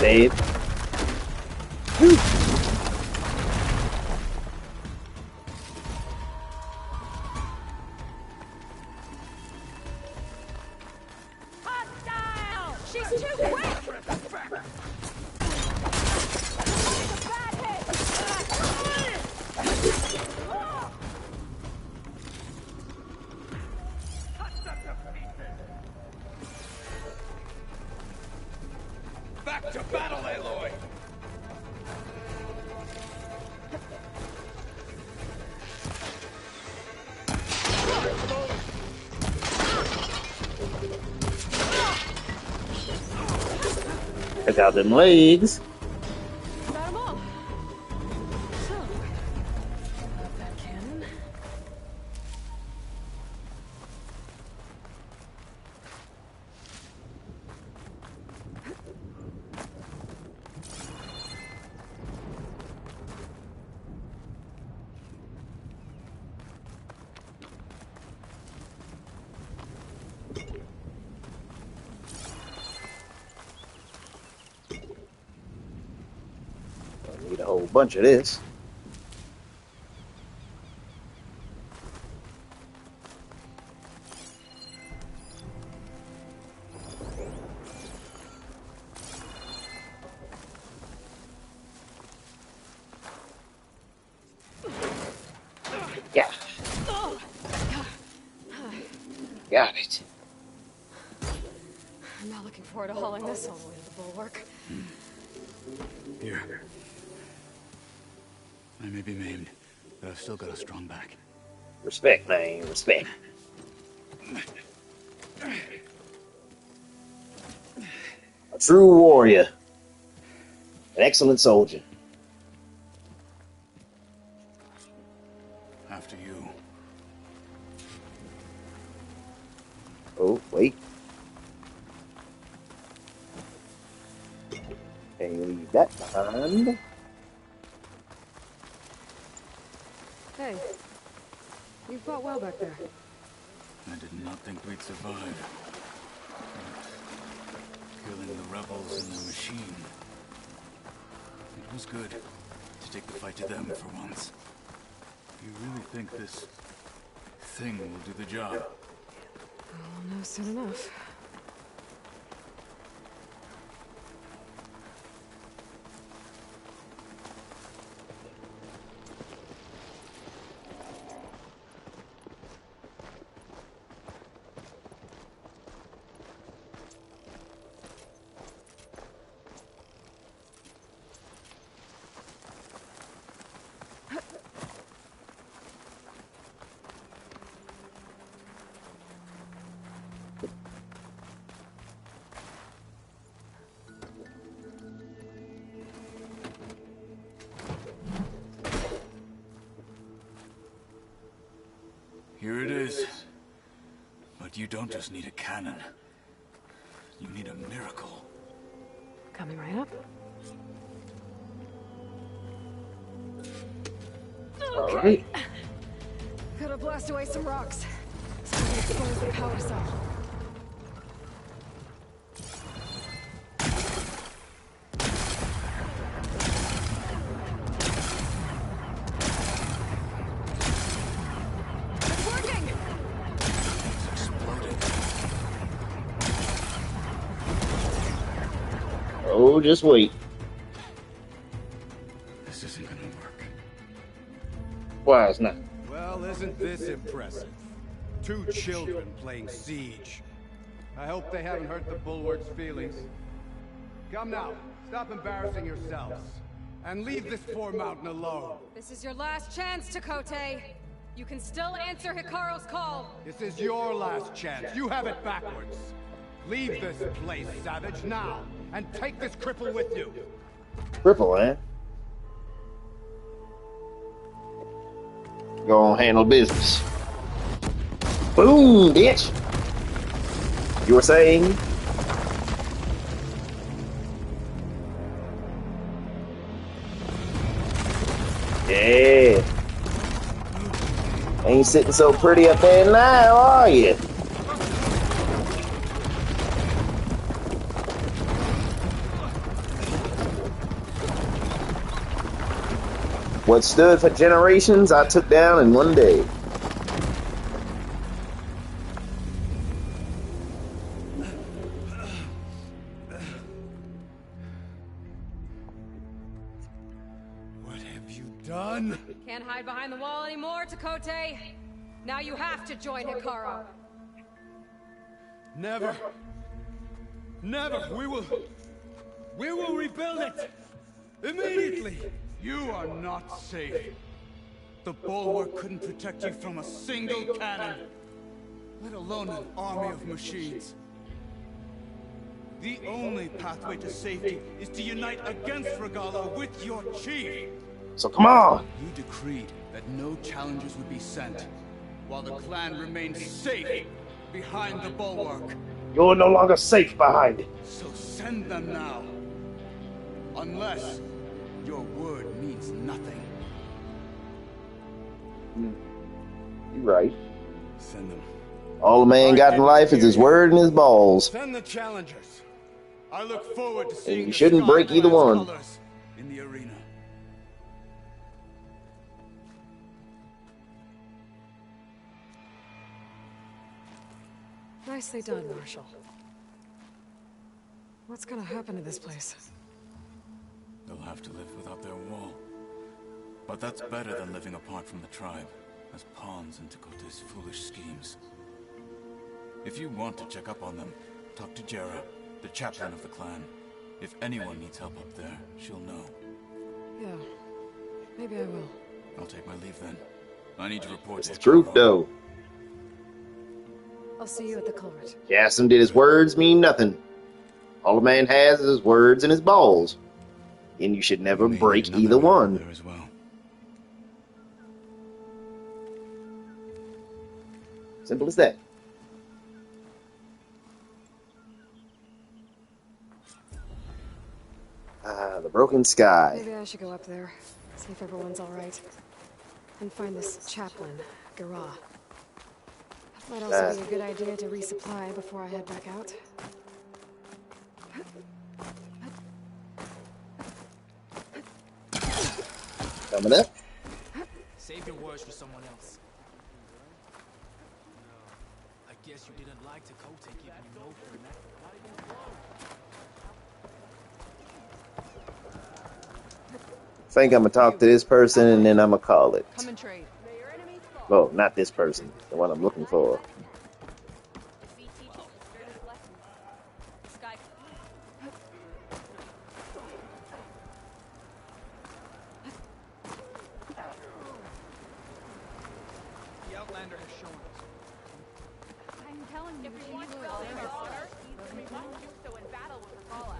Babe. Hostile! She's too quick! Back to battle, Aloy! Check out them legs. Got 'em all. So, about that cannon. Need a whole bunch of this. Yeah. Got it. I'm not looking forward to hauling this all the way to the bulwark. Here. I may be maimed, but I've still got a strong back. Respect, man. Respect. A true warrior. An excellent soldier. After you. Oh, wait. Okay, leave that behind. Hey, you fought well back there. I did not think we'd survive. Killing the rebels and the machine. It was good to take the fight to them for once. You really think this thing will do the job? I'll know soon enough. Here it is. But you don't just need a cannon. You need a miracle. Coming right up. Alright. Gotta blast away some rocks. So we can expose the power cell. Oh, just wait. This isn't gonna work. Why it's not? Well, isn't this impressive? 2 children playing siege. I hope they haven't hurt the Bulwark's feelings. Come now, stop embarrassing yourselves. And leave this poor mountain alone. This is your last chance, Takote. You can still answer Hikaru's call. This is your last chance. You have it backwards. Leave this place, Savage, now. And take this cripple with you. Cripple, eh? Go on, handle business. Boom, bitch. You were saying? Yeah. Ain't sitting so pretty up there now, are you? What stood for generations, I took down in one day. Done. Can't hide behind the wall anymore, Takote. Now you have to join Hikaru. Never. Never. We will rebuild it. Immediately. You are not safe. The bulwark couldn't protect you from a single cannon, let alone an army of machines. The only pathway to safety is to unite against Regala with your chief. So come on. You decreed that no challengers would be sent, while the clan remained safe behind the bulwark. You're no longer safe behind it. So send them now. Unless your word means nothing. You're right. Send them. All a man got in life is his word and his balls. Send the challengers. I look forward to seeing And you shouldn't break either one. In the arena. Nicely done, Marshal. What's gonna happen to this place? They'll have to live without their wall. But that's better than living apart from the tribe, as pawns in Takote's foolish schemes. If you want to check up on them, talk to Jera, the chaplain of the clan. If anyone needs help up there, she'll know. Yeah, maybe I will. I'll take my leave then. I need to report It's to the truth, though. I'll see you at the culvert. Jassim did his words mean nothing. All a man has is his words and his balls. And you should never break either one. There as well. Simple as that. The broken sky. Maybe I should go up there, see if everyone's all right, and find this chaplain, Gaia. Might also be a good idea to resupply before I head back out. Coming up. Save your words for someone else. I guess you didn't like Takote giving you no for that. I think I'm gonna talk to this person and then I'm gonna call it. Come and trade. Well, not this person. The one I'm looking for. The Outlander has shown us. I'm telling you, If we want to build in our honor, we must do so in battle with Regala.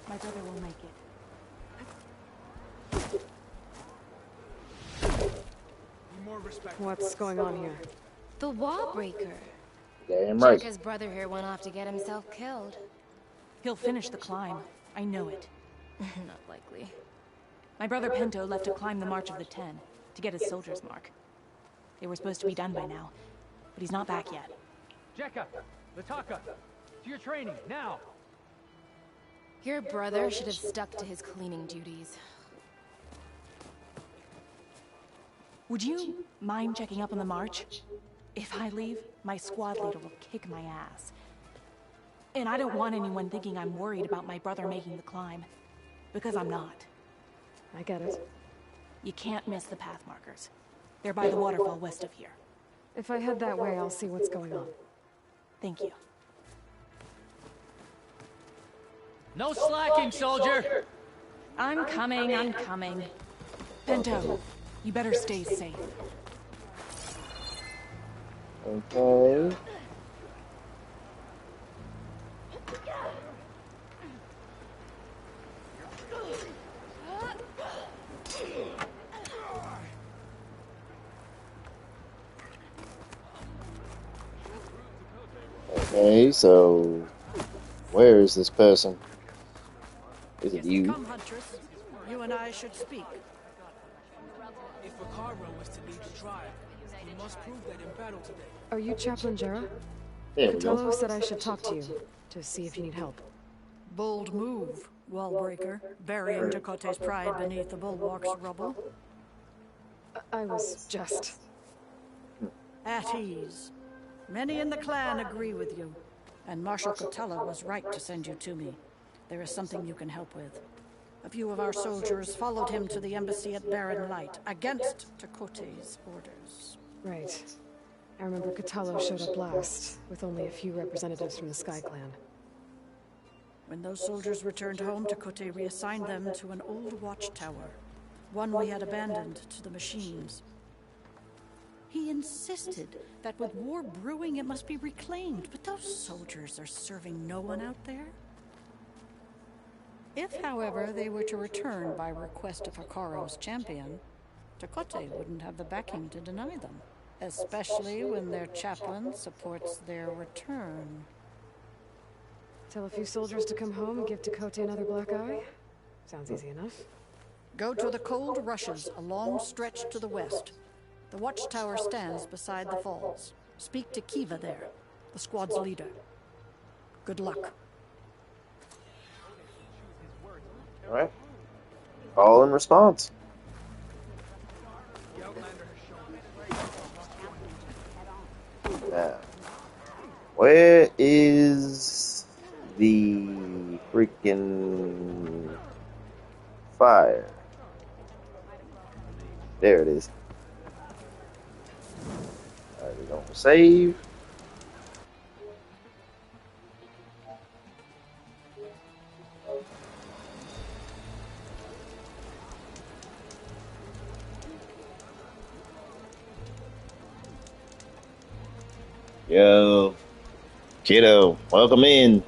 My brother will make it. Be more respectful. What's going on here? The wall breaker. Damn right. Jekka's brother here went off to get himself killed. He'll finish the climb. I know it. Not likely. My brother Pinto left to climb the March of the Ten, to get his soldier's mark. They were supposed to be done by now, but he's not back yet. Jekka, Lataka, to your training, now! Your brother should have stuck to his cleaning duties. Would you mind checking up on the march? If I leave, my squad leader will kick my ass. And I don't want anyone thinking I'm worried about my brother making the climb. Because I'm not. I get it. You can't miss the path markers. They're by the waterfall west of here. If I head that way, I'll see what's going on. Thank you. No slacking, soldier! I'm coming, I'm coming. Bento, you better stay safe. Okay. Okay, so where is this person? Is it you? Come, Huntress. You and I should speak. If Akaro is to lead the tribe, he must prove that in battle today. Are you Chaplain Jera? There we go. Catello said I should talk to you, to see if you need help. Bold move, Wallbreaker, burying Tekote's pride beneath the bulwark's rubble. I was just... At ease. Many in the clan agree with you, and Marshal Catello was right to send you to me. There is something you can help with. A few of our soldiers followed him to the embassy at Barren Light, against Tekote's orders. Right. I remember Catello showed up last, with only a few representatives from the Sky Clan. When those soldiers returned home, Tekote reassigned them to an old watchtower, one we had abandoned to the machines. He insisted that with war brewing it must be reclaimed, but those soldiers are serving no one out there. If, however, they were to return by request of Hikaru's champion, Tekote wouldn't have the backing to deny them, especially when their chaplain supports their return. Tell a few soldiers to come home and give Tekote another black eye? Sounds easy enough. Go to the cold rushes, a long stretch to the west. The watchtower stands beside the falls. Speak to Kiva there, the squad's leader. Good luck. All right. Call and response. Now, where is the freaking fire? There it is. Alright, we're gonna save. Yo, kiddo, welcome in.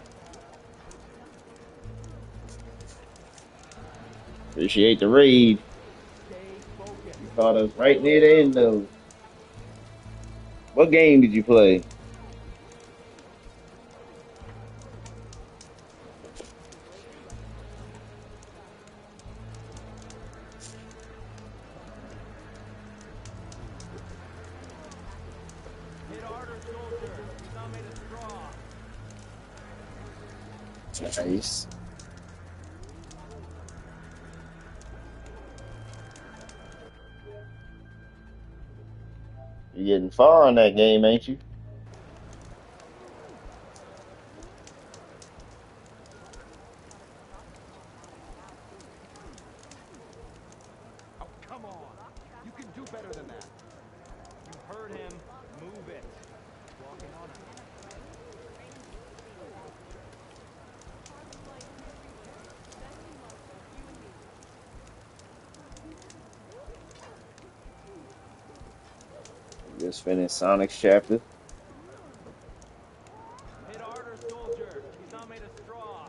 Appreciate the raid. You caught us right near the end, though. What game did you play? Nice. You're getting far on that game, ain't you? Oh, come on. You can do better than that. You heard him. Move it. Walking on it. Just finished Sonic's chapter. Hit harder, soldier. He's not made of straw.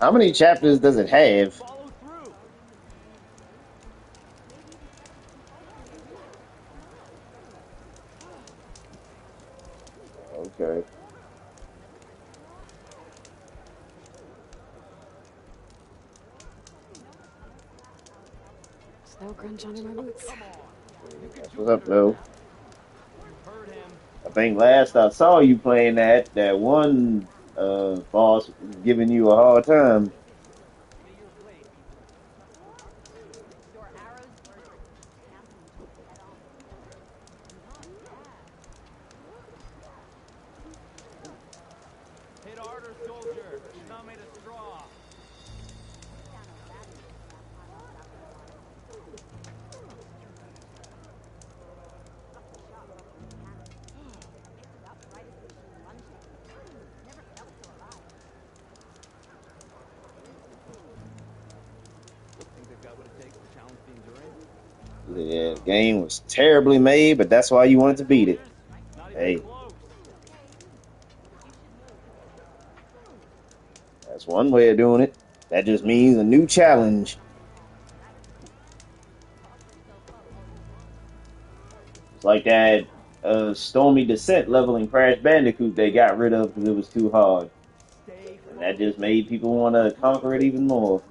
How many chapters does it have? Okay. Snow crunch under my boots. What's up, though? I think last I saw you playing that one boss was giving you a hard time. harder, soldier. He's not made of straw. Think they've got what it takes to challenge the endurance? Yeah, the game was terribly made, but that's why you wanted to beat it. Hey, that's one way of doing it. That just means a new challenge. It's like that Stormy Descent level in Crash Bandicoot they got rid of because it was too hard. And that just made people want to conquer it even more.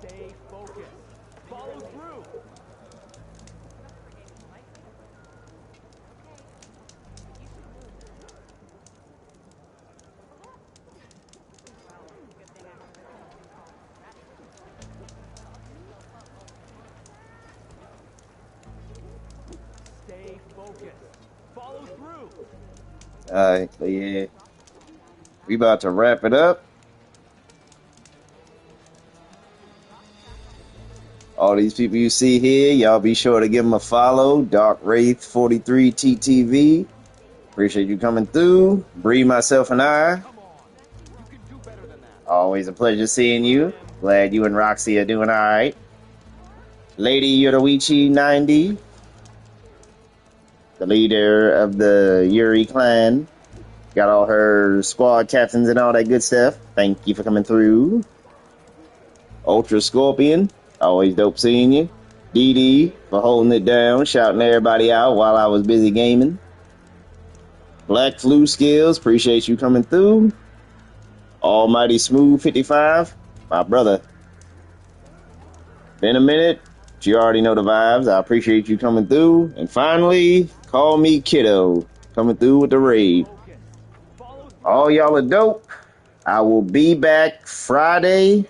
Stay focused. Follow through. Stay focused. Follow through. Alright, but yeah. We about to wrap it up. All these people you see here, y'all be sure to give them a follow. Dark Wraith 43 TTV. Appreciate you coming through. Bree, myself, and I. Always a pleasure seeing you. Glad you and Roxy are doing alright. Lady Yoruichi 90. The leader of the Yuri clan. Got all her squad captains and all that good stuff. Thank you for coming through. Ultra Scorpion. Always dope seeing you. DD for holding it down, shouting everybody out while I was busy gaming. Black Flu Skills, appreciate you coming through. Almighty Smooth 55, my brother. Been a minute, but you already know the vibes. I appreciate you coming through. And finally, Call Me Kiddo, coming through with the raid. All y'all are dope. I will be back Friday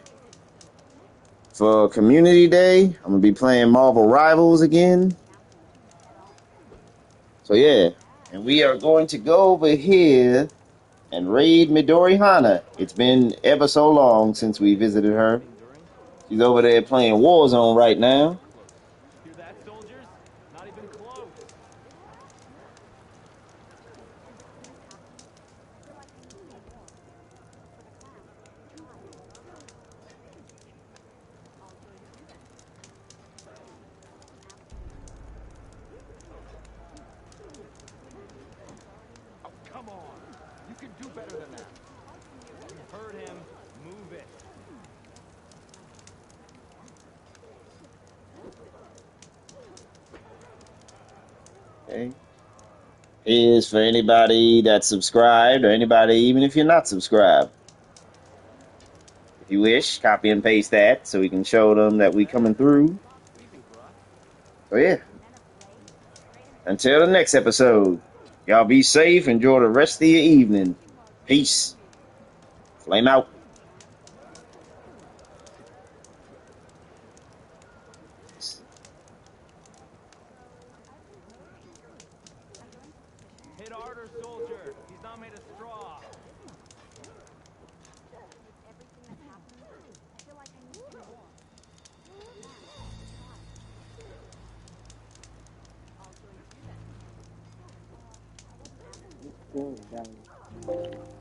for Community Day. I'm going to be playing Marvel Rivals again. So yeah, and we are going to go over here and raid Midori Hana. It's been ever so long since we visited her. She's over there playing Warzone right now. Hear that, soldiers? Not even close. Oh, come on. You can do better than that. You heard him. Move it. Okay. Is for anybody that's subscribed or anybody even if you're not subscribed. If you wish, copy and paste that so we can show them that we coming through. So yeah. Until the next episode, y'all be safe. Enjoy the rest of your evening. Peace. Flame out. Hit harder, soldier. He's not made of straw. Down.